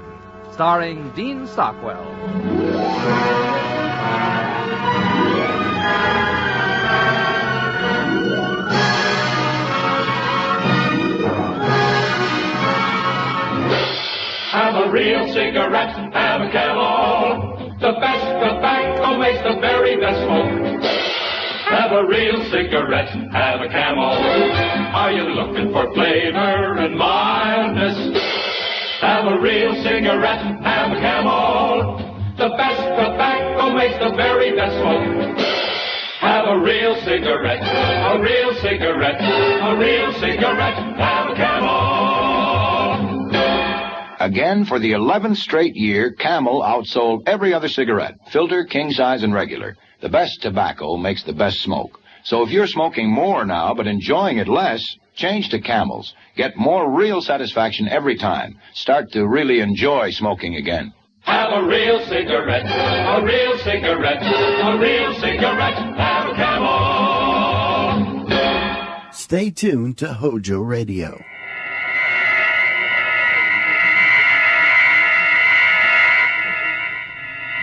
starring Dean Stockwell. Have a real cigarette, have a Camel. The best tobacco makes the very best smoke. Have a real cigarette, have a Camel. Are you looking for flavor and mildness? Have a real cigarette, have a Camel. The best tobacco makes the very best smoke. Have a real cigarette, a real cigarette, a real cigarette, have a Camel. Again, for the 11th straight year, Camel outsold every other cigarette, filter, king size, and regular. The best tobacco makes the best smoke. So if you're smoking more now but enjoying it less, change to Camels. Get more real satisfaction every time. Start to really enjoy smoking again. Have a real cigarette, a real cigarette, a real cigarette, have a Camel. Stay tuned to Hojo Radio.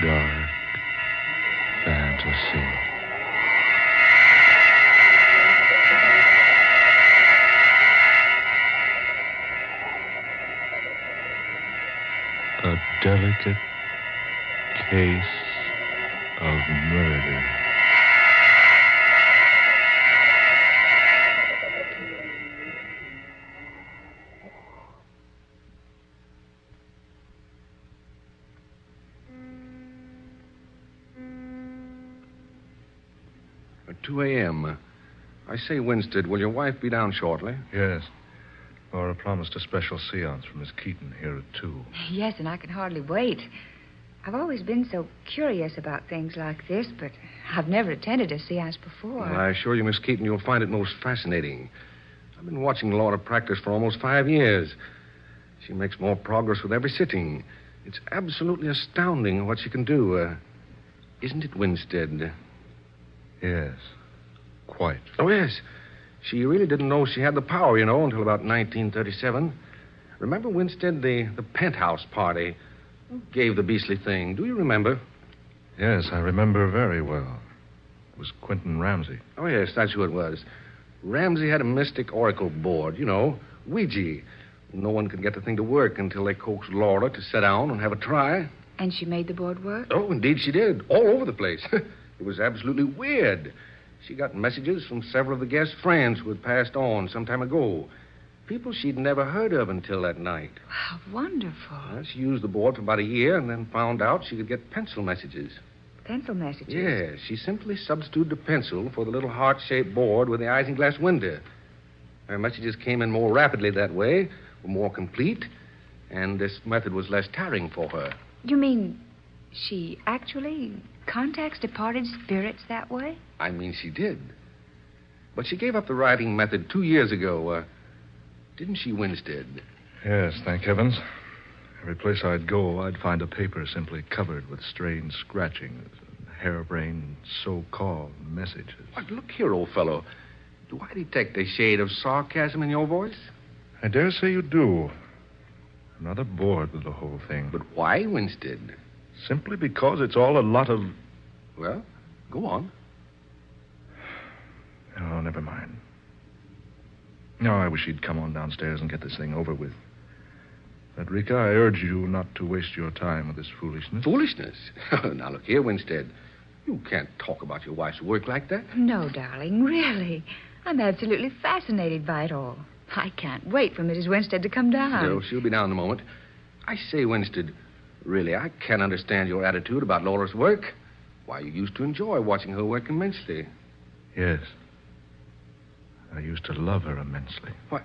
Dark fantasy. A delicate case of murder. At 2 a.m. I say, Winstead, will your wife be down shortly? Yes. Laura promised a special seance for Miss Keaton here at 2. Yes, and I can hardly wait. I've always been so curious about things like this, but I've never attended a seance before. Well, I assure you, Miss Keaton, you'll find it most fascinating. I've been watching Laura practice for almost 5 years. She makes more progress with every sitting. It's absolutely astounding what she can do. Isn't it, Winstead? Yes, quite. Oh, yes. She really didn't know she had the power, you know, until about 1937. Remember, Winstead, the penthouse party? Who gave the beastly thing? Do you remember? Yes, I remember very well. It was Quentin Ramsey. Oh, yes, that's who it was. Ramsey had a mystic oracle board, you know, Ouija. No one could get the thing to work until they coaxed Laura to sit down and have a try. And she made the board work? Oh, indeed she did. All over the place. It was absolutely weird. She got messages from several of the guests' friends who had passed on some time ago. People she'd never heard of until that night. Wow, wonderful. She used the board for about a year and then found out she could get pencil messages. Pencil messages? Yes, she simply substituted the pencil for the little heart-shaped board with the isinglass window. Her messages came in more rapidly that way, were more complete, and this method was less tiring for her. You mean she actually contacts departed spirits that way? I mean, she did. But she gave up the writing method 2 years ago. Didn't she, Winstead? Yes, thank heavens. Every place I'd go, I'd find a paper simply covered with strange scratchings and harebrained so-called messages. But look here, old fellow. Do I detect a shade of sarcasm in your voice? I dare say you do. I'm rather bored with the whole thing. But why, Winstead? Simply because it's all a lot of... Well, go on. Oh, never mind. No, I wish you'd come on downstairs and get this thing over with. Frederica, I urge you not to waste your time with this foolishness. Foolishness? Now, look here, Winstead. You can't talk about your wife's work like that. No, darling, really. I'm absolutely fascinated by it all. I can't wait for Mrs. Winstead to come down. No, she'll be down in a moment. I say, Winstead, really, I can't understand your attitude about Laura's work. Why, you used to enjoy watching her work immensely. Yes. I used to love her immensely. What?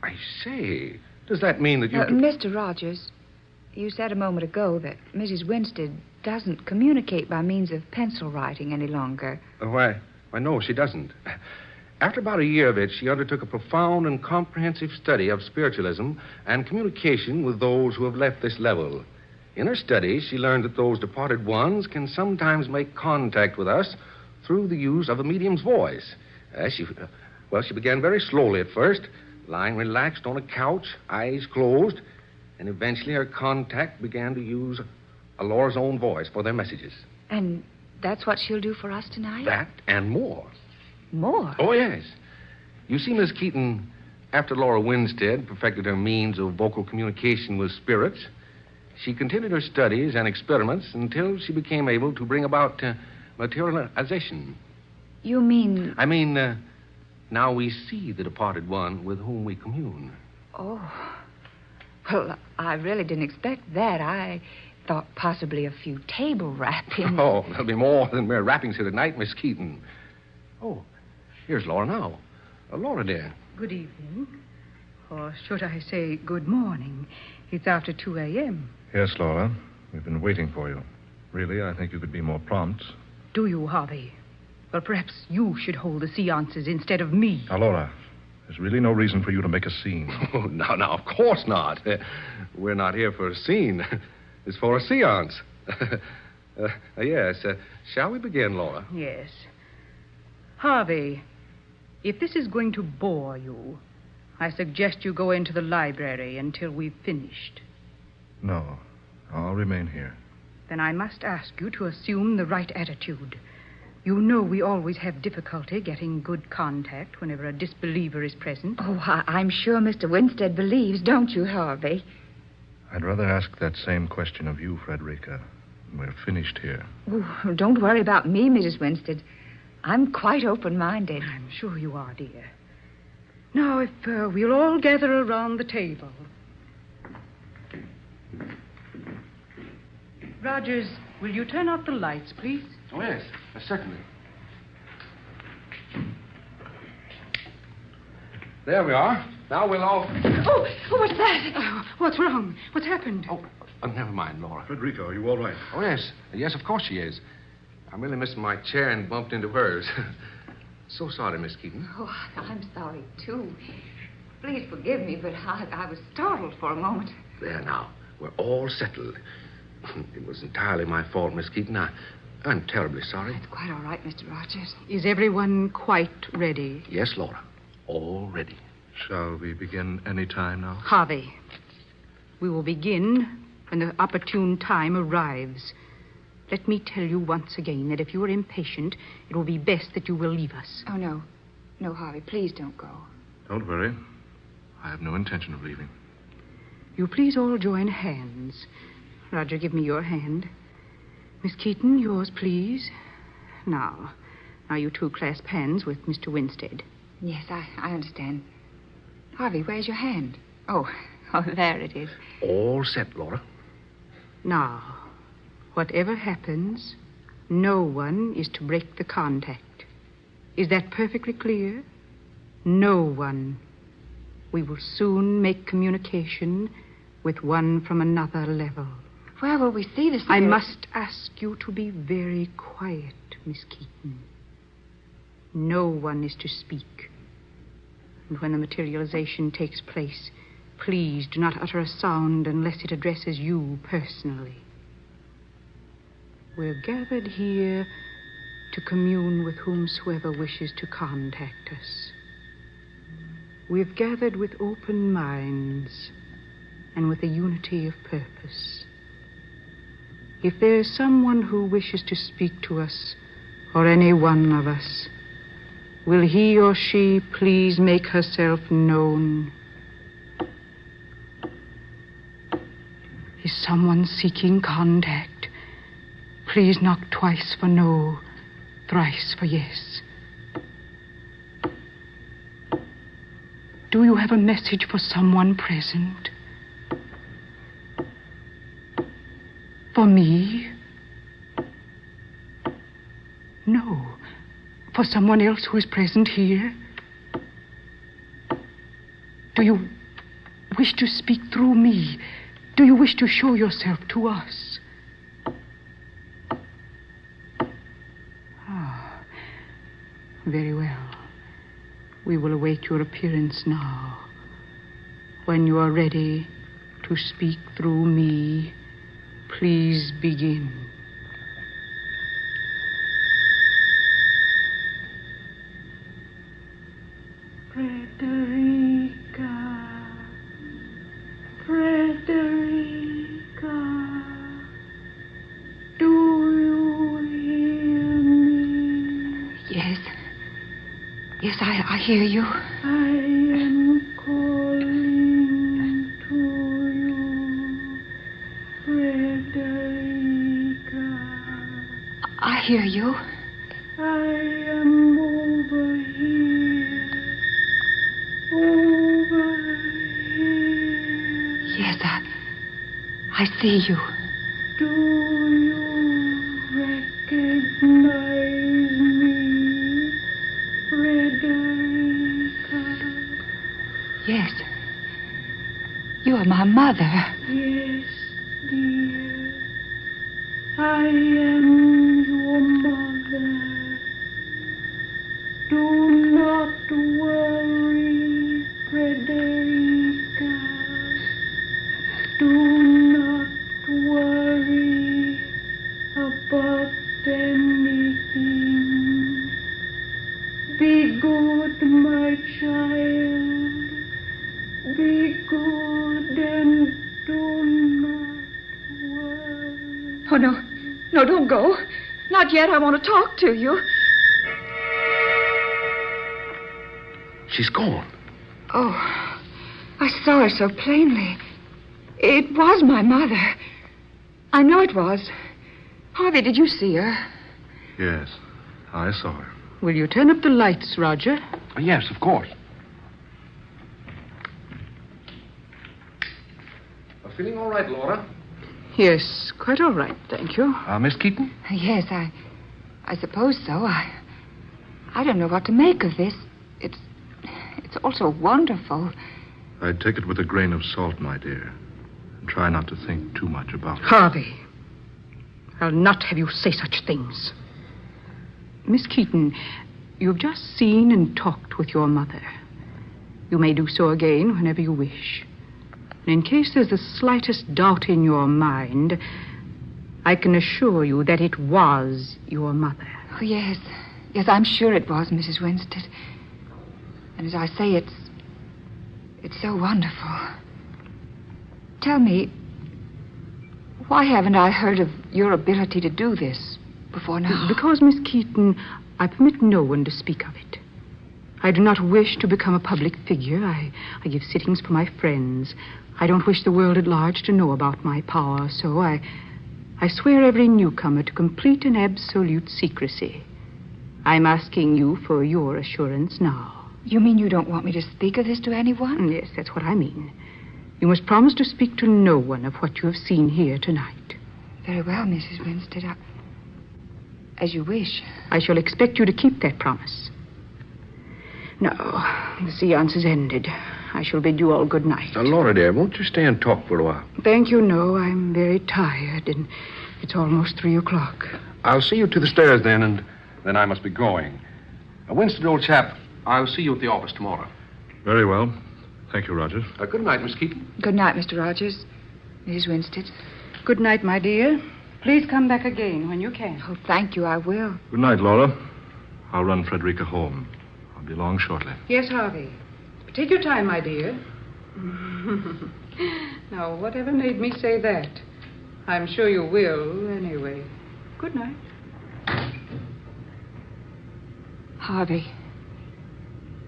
I say, does that mean that you... Mr. Rogers, you said a moment ago that Mrs. Winstead doesn't communicate by means of pencil writing any longer. Why, no, she doesn't. After about a year of it, she undertook a profound and comprehensive study of spiritualism and communication with those who have left this level. In her study, she learned that those departed ones can sometimes make contact with us through the use of a medium's voice. She began very slowly at first, lying relaxed on a couch, eyes closed, and eventually her contact began to use Laura's own voice for their messages. And that's what she'll do for us tonight? That and more. More? Oh, yes. You see, Miss Keaton, after Laura Winstead perfected her means of vocal communication with spirits, she continued her studies and experiments until she became able to bring about materialization. You mean... I mean, now we see the departed one with whom we commune. Oh. Well, I really didn't expect that. I thought possibly a few table wrappings. Oh, there'll be more than mere wrappings here tonight, Miss Keaton. Oh, here's Laura now. Laura, dear. Good evening. Or should I say good morning? It's after 2 a.m. Yes, Laura. We've been waiting for you. Really, I think you could be more prompt. Do you, Harvey? Well, perhaps you should hold the seances instead of me. Now, Laura, there's really no reason for you to make a scene. Oh, no, of course not. We're not here for a scene. It's for a seance. Yes. Shall we begin, Laura? Yes. Harvey, if this is going to bore you, I suggest you go into the library until we've finished. No, I'll remain here. Then I must ask you to assume the right attitude. You know we always have difficulty getting good contact whenever a disbeliever is present. Oh, I'm sure Mr. Winstead believes, don't you, Harvey? I'd rather ask that same question of you, Frederica. We're finished here. Oh, don't worry about me, Mrs. Winstead. I'm quite open-minded. I'm sure you are, dear. Now, if we'll all gather around the table. Rogers, will you turn off the lights, please? Oh, yes, certainly. There we are. Now we'll all... Oh, what's that? What's wrong? What's happened? Oh, never mind, Laura. Frederica, are you all right? Oh, yes. Yes, of course she is. I merely missed my chair and bumped into hers. So sorry, Miss Keaton. Oh, I'm sorry, too. Please forgive me, but I was startled for a moment. There now. We're all settled. It was entirely my fault, Miss Keaton. I'm terribly sorry. It's quite all right, Mr. Rogers. Is everyone quite ready? Yes, Laura. All ready. Shall we begin any time now? Harvey, we will begin when the opportune time arrives. Let me tell you once again that if you are impatient, it will be best that you will leave us. Oh, no. No, Harvey, please don't go. Don't worry. I have no intention of leaving. You please all join hands. Roger, give me your hand. Miss Keaton, yours, please. Now, you two clasp hands with Mr. Winstead. Yes, I understand. Harvey, where's your hand? Oh, there it is. All set, Laura. Now, whatever happens, no one is to break the contact. Is that perfectly clear? No one. We will soon make communication with one from another level. Where will we see the cigarette? I must ask you to be very quiet, Miss Keaton. No one is to speak. And when the materialization takes place, please do not utter a sound unless it addresses you personally. We're gathered here to commune with whomsoever wishes to contact us. We've gathered with open minds and with a unity of purpose. If there is someone who wishes to speak to us, or any one of us, will he or she please make herself known? Is someone seeking contact? Please knock twice for no, thrice for yes. Do you have a message for someone present? For me? No. For someone else who is present here? Do you wish to speak through me? Do you wish to show yourself to us? Ah, very well. We will await your appearance now. When you are ready to speak through me, please begin. Frederica, do you hear me? Yes. Yes, I hear you. I am calling to you, Frederica. I hear you. I am over here. Over here. Yes, I see you. Do you recognize me, Frederica? Yes. You are my mother. Yes, dear. I am your mother. Do not worry, Frederica. Do not worry about anything. Be good, my child. Be good and do not worry. Oh, no. No, don't go. Not yet. I want to talk to you. She's gone. Oh, I saw her so plainly. It was my mother. I know it was. Harvey, did you see her? Yes, I saw her. Will you turn up the lights, Roger? Yes, of course. Feeling all right, Laura? Yes, quite all right, thank you. Miss Keaton? Yes, I suppose so. I don't know what to make of this. It's all so wonderful. I'd take it with a grain of salt, my dear. And try not to think too much about it. Harvey, I'll not have you say such things. Miss Keaton, you've just seen and talked with your mother. You may do so again whenever you wish. And in case there's the slightest doubt in your mind, I can assure you that it was your mother. Oh, yes. Yes, I'm sure it was, Mrs. Winstead. And as I say, it's so wonderful. Tell me, why haven't I heard of your ability to do this before now? Because, Miss Keaton, I permit no one to speak of it. I do not wish to become a public figure. I give sittings for my friends. I don't wish the world at large to know about my power, so I swear every newcomer to complete and absolute secrecy. I'm asking you for your assurance now. You mean you don't want me to speak of this to anyone? Yes, that's what I mean. You must promise to speak to no one of what you have seen here tonight. Very well, Mrs. Winstead. As you wish. I shall expect you to keep that promise. Now, the seance is ended. I shall bid you all good night. Now, Laura, dear, won't you stay and talk for a while? Thank you, no. I'm very tired, and it's almost 3:00. I'll see you to the stairs then, and then I must be going. Winston, old chap, I'll see you at the office tomorrow. Very well. Thank you, Rogers. Good night, Miss Keaton. Good night, Mr. Rogers. Mrs. Winstead. Good night, my dear. Please come back again when you can. Oh, thank you, I will. Good night, Laura. I'll run Frederica home. I'll be along shortly. Yes, Harvey. Take your time, my dear. Now, whatever made me say that? I'm sure you will, anyway. Good night. Harvey,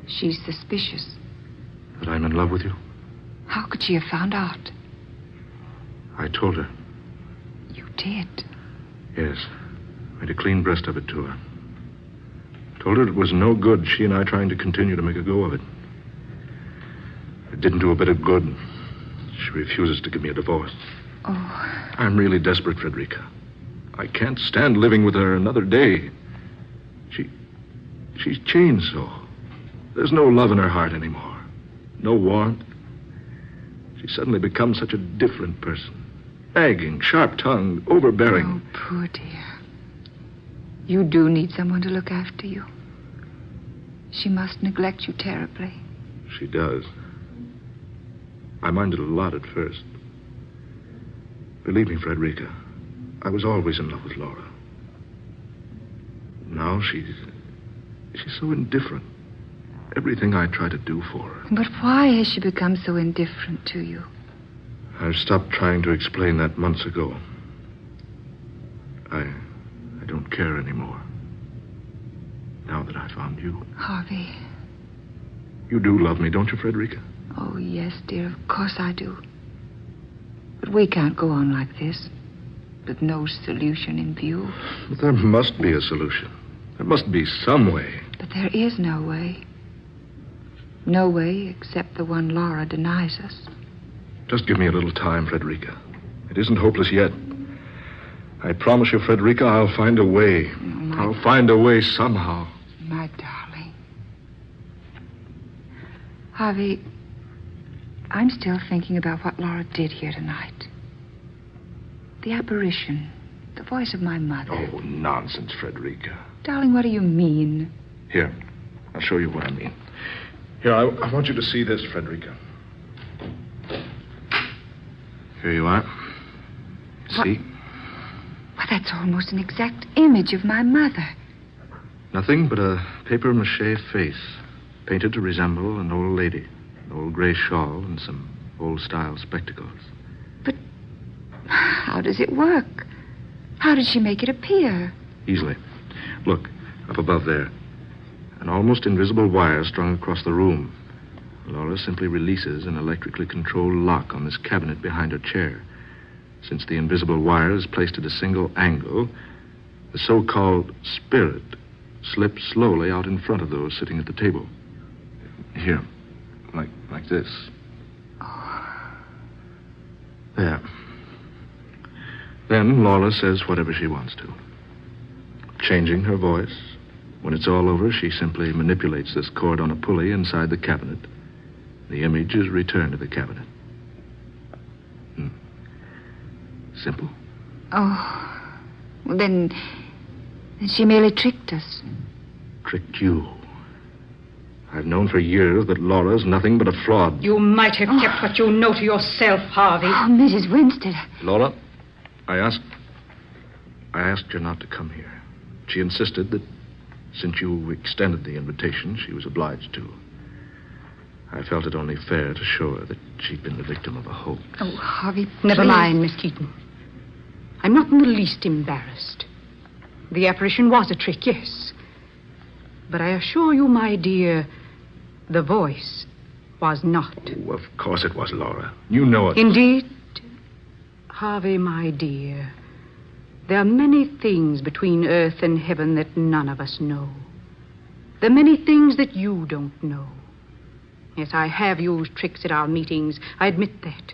she's suspicious. That I'm in love with you? How could she have found out? I told her. You did? Yes. Made a clean breast of it to her. Told her it was no good, she and I trying to continue to make a go of it. It didn't do a bit of good. She refuses to give me a divorce. Oh. I'm really desperate, Frederica. I can't stand living with her another day. She's changed so. There's no love in her heart anymore. No warmth. She suddenly becomes such a different person. Nagging, sharp-tongued, overbearing. Oh, poor dear. You do need someone to look after you. She must neglect you terribly. She does. I minded a lot at first. Believe me, Frederica, I was always in love with Laura. Now she's so indifferent. Everything I try to do for her. But why has she become so indifferent to you? I stopped trying to explain that months ago. I don't care anymore. Now that I found you. Harvey. You do love me, don't you, Frederica? Oh, yes, dear. Of course I do. But we can't go on like this. With no solution in view. But there must be a solution. There must be some way. But there is no way. No way except the one Laura denies us. Just give me a little time, Frederica. It isn't hopeless yet. I promise you, Frederica, I'll find a way. I'll find a way somehow. My darling. Harvey, I'm still thinking about what Laura did here tonight. The apparition. The voice of my mother. Oh, nonsense, Frederica. Darling, what do you mean? Here, I'll show you what I mean. Here, I want you to see this, Frederica. Here you are. See? Well, that's almost an exact image of my mother. Nothing but a papier-mâché face, painted to resemble an old lady, an old gray shawl and some old-style spectacles. But how does it work? How did she make it appear? Easily. Look, up above there. An almost invisible wire strung across the room. Laura simply releases an electrically controlled lock on this cabinet behind her chair. Since the invisible wire is placed at a single angle, the so-called spirit slips slowly out in front of those sitting at the table. Here, like this. There. Then Laura says whatever she wants to. Changing her voice. When it's all over, she simply manipulates this cord on a pulley inside the cabinet. The image is returned to the cabinet. Simple. Oh, well, then she merely tricked us. Tricked you. I've known for years that Laura's nothing but a fraud. You might have kept what you know to yourself, Harvey. Oh, Mrs. Winstead. Laura, I asked her not to come here. She insisted that since you extended the invitation, she was obliged to. I felt it only fair to show her that she'd been the victim of a hoax. Oh, Harvey, Never mind, Miss Keaton. I'm not in the least embarrassed. The apparition was a trick, yes. But I assure you, my dear, the voice was not. Oh, of course it was, Laura. You know it. Indeed. Harvey, my dear, there are many things between earth and heaven that none of us know. There are many things that you don't know. Yes, I have used tricks at our meetings. I admit that.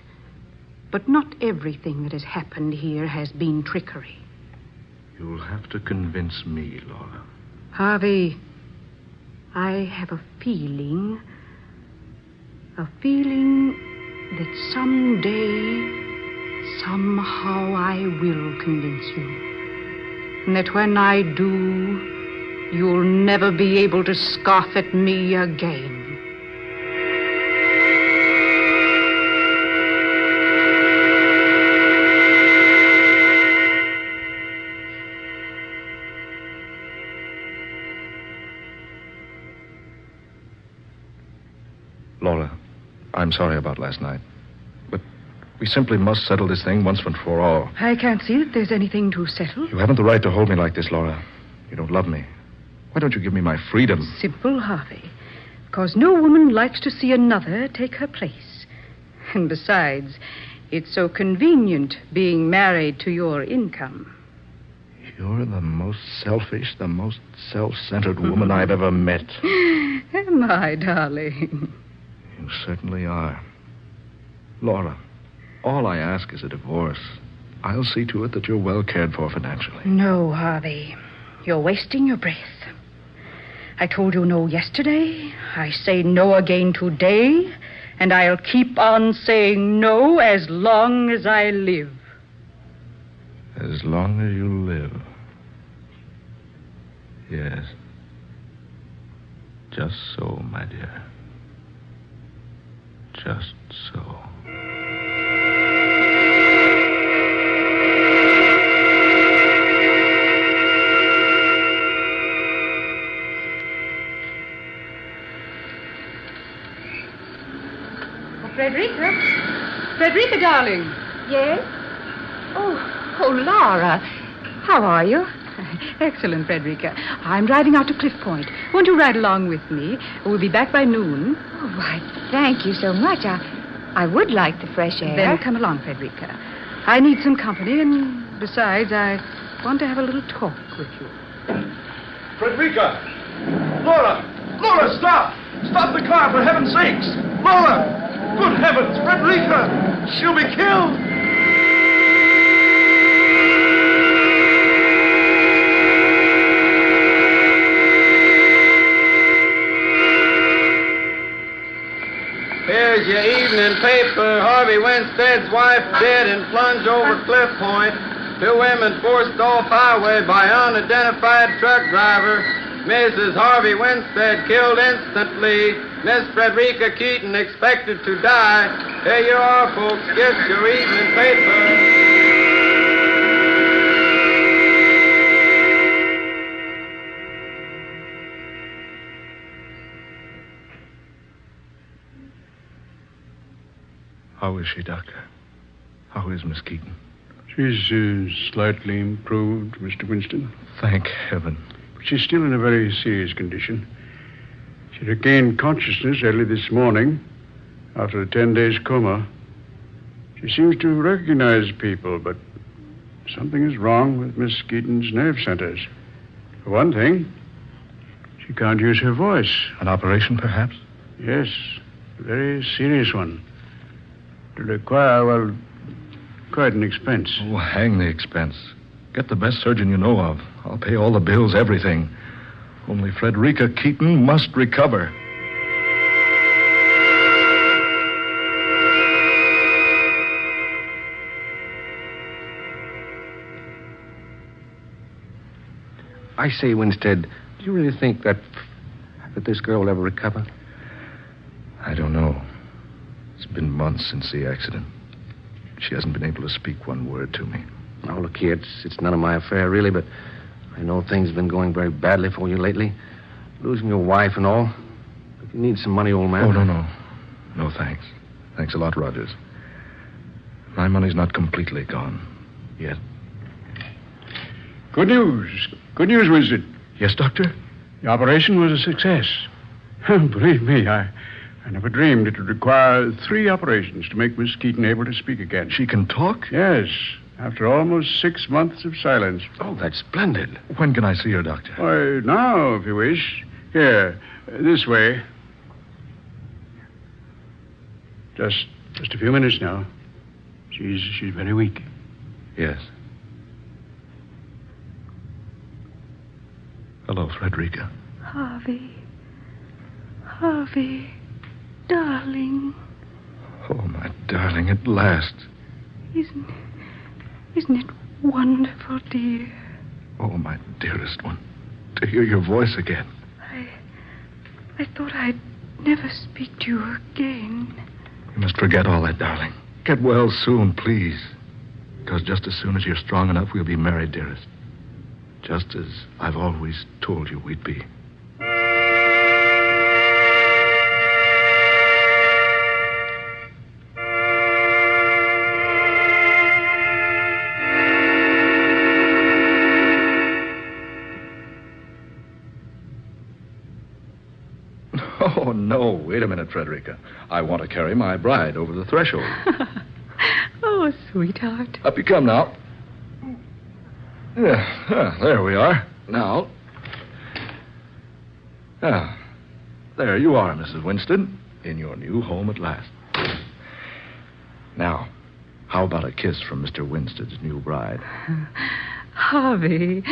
But not everything that has happened here has been trickery. You'll have to convince me, Laura. Harvey, I have a feeling A feeling that someday, somehow I will convince you. And that when I do, you'll never be able to scoff at me again. Laura, I'm sorry about last night. But we simply must settle this thing once and for all. I can't see that there's anything to settle. You haven't the right to hold me like this, Laura. You don't love me. Why don't you give me my freedom? Simple, Harvey. Because no woman likes to see another take her place. And besides, it's so convenient being married to your income. You're the most selfish, the most self-centered woman I've ever met. Am I, darling? You certainly are. Laura, all I ask is a divorce. I'll see to it that you're well cared for financially. No, Harvey. You're wasting your breath. I told you no yesterday. I say no again today. And I'll keep on saying no as long as I live. As long as you live. Yes. Just so, my dear. Just so. Frederica, darling. Yes? Oh, Laura. How are you? Excellent, Frederica. I'm driving out to Cliff Point. Won't you ride along with me? We'll be back by noon. Oh, why, thank you so much. I would like the fresh air. Then come along, Frederica. I need some company, and besides, I want to have a little talk with you. Frederica! Laura! Laura, stop! Stop the car, for heaven's sakes! Laura! Good heavens, Frederica! She'll be killed! Here's your evening paper. Harvey Winstead's wife dead and plunged over Cliff Point. 2 women forced off highway by unidentified truck driver. Mrs. Harvey Winstead killed instantly. Miss Frederica Keaton expected to die. Here you are, folks. Get your evening paper. How is she, Doctor? How is Miss Keaton? She's slightly improved, Mr. Winston. Thank heaven. But she's still in a very serious condition. She regained consciousness early this morning after a 10 days coma. She seems to recognize people, but something is wrong with Miss Keaton's nerve centers. For one thing, she can't use her voice. An operation, perhaps? Yes, a very serious one. To require, well, quite an expense. Oh, hang the expense. Get the best surgeon you know of. I'll pay all the bills, everything. Only Frederica Keaton must recover. I say, Winstead, do you really think that this girl will ever recover? I don't know. It's been months since the accident. She hasn't been able to speak one word to me. Now, look here, it's none of my affair, really, but I know things have been going very badly for you lately. Losing your wife and all. If you need some money, old man... Oh, no. No, thanks. Thanks a lot, Rogers. My money's not completely gone. Yet. Good news. Good news, Winston. Yes, Doctor? The operation was a success. Believe me, I never dreamed it would require 3 operations to make Miss Keaton able to speak again. She can talk? Yes, after almost 6 months of silence. Oh, that's splendid. When can I see her, Doctor? Why, now, if you wish. Here, this way. Just a few minutes now. She's very weak. Yes. Hello, Frederica. Harvey. darling. Oh, my darling, at last. Isn't it wonderful, dear? Oh, my dearest one, to hear your voice again. I thought I'd never speak to you again. You must forget all that, darling. Get well soon, please. Because just as soon as you're strong enough, we'll be married, dearest. Just as I've always told you we'd be. Oh, no. Wait a minute, Frederica. I want to carry my bride over the threshold. Oh, sweetheart. Up you come now. Yeah, there we are. Now. There you are, Mrs. Winstead, in your new home at last. Now, how about a kiss from Mr. Winstead's new bride? Harvey,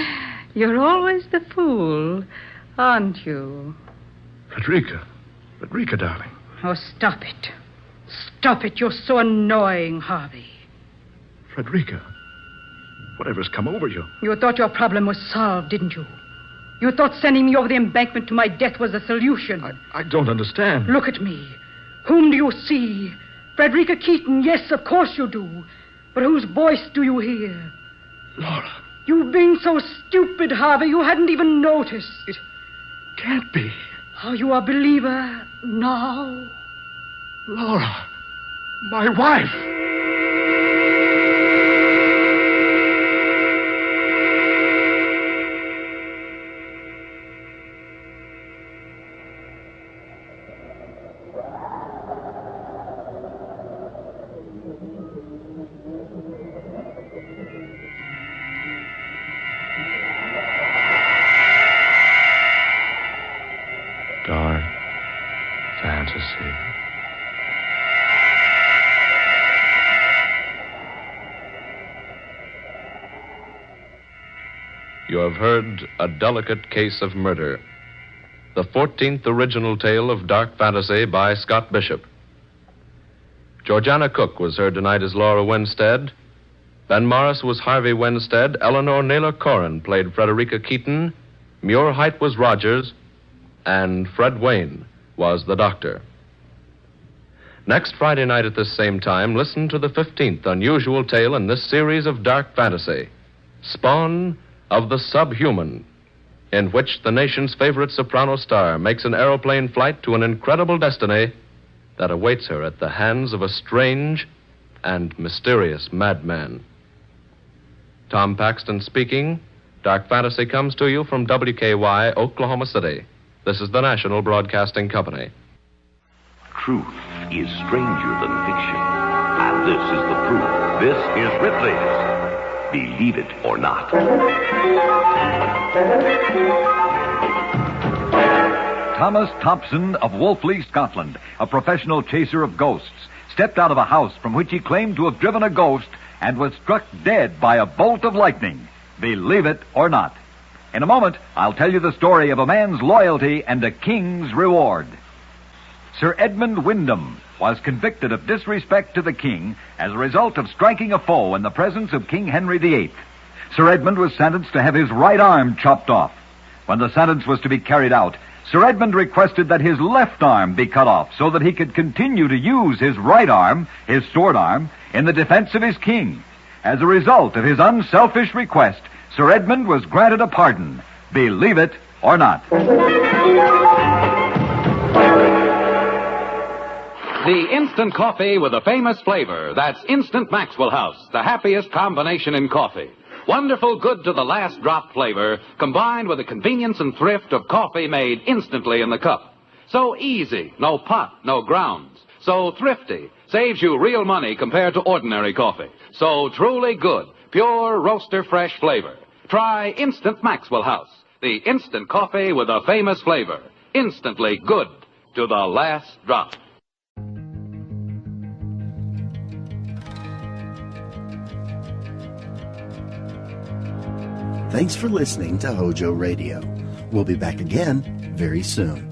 you're always the fool, aren't you? Frederica, darling. Oh, stop it. Stop it. You're so annoying, Harvey. Frederica, whatever's come over you? You thought your problem was solved, didn't you? You thought sending me over the embankment to my death was the solution. I don't understand. Look at me. Whom do you see? Frederica Keaton, yes, of course you do. But whose voice do you hear? Laura. You've been so stupid, Harvey, you hadn't even noticed. It can't be. Are you a believer now? Laura, my wife. Dark fantasy. You have heard A Delicate Case of Murder, the 14th original tale of dark fantasy by Scott Bishop. Georgiana Cook was heard tonight as Laura Winstead. Ben Morris was Harvey Winstead. Eleanor Naylor Corrin played Frederica Keaton. Muir Height was Rogers. And Fred Wayne was the doctor. Next Friday night at this same time, listen to the 15th unusual tale in this series of dark fantasy, Spawn of the Subhuman, in which the nation's favorite soprano star makes an aeroplane flight to an incredible destiny that awaits her at the hands of a strange and mysterious madman. Tom Paxton speaking. Dark Fantasy comes to you from WKY, Oklahoma City. This is the National Broadcasting Company. Truth is stranger than fiction. And this is the proof. This is Ripley's Believe It or Not. Thomas Thompson of Wolfley, Scotland, a professional chaser of ghosts, stepped out of a house from which he claimed to have driven a ghost and was struck dead by a bolt of lightning. Believe it or not. In a moment, I'll tell you the story of a man's loyalty and a king's reward. Sir Edmund Wyndham was convicted of disrespect to the king as a result of striking a foe in the presence of King Henry VIII. Sir Edmund was sentenced to have his right arm chopped off. When the sentence was to be carried out, Sir Edmund requested that his left arm be cut off so that he could continue to use his right arm, his sword arm, in the defense of his king. As a result of his unselfish request, Sir Edmund was granted a pardon. Believe it or not. The instant coffee with a famous flavor. That's Instant Maxwell House, the happiest combination in coffee. Wonderful, good to the last drop flavor, combined with the convenience and thrift of coffee made instantly in the cup. So easy, no pot, no grounds. So thrifty, saves you real money compared to ordinary coffee. So truly good, pure roaster fresh flavor. Try Instant Maxwell House, the instant coffee with a famous flavor. Instantly good to the last drop. Thanks for listening to Hojo Radio. We'll be back again very soon.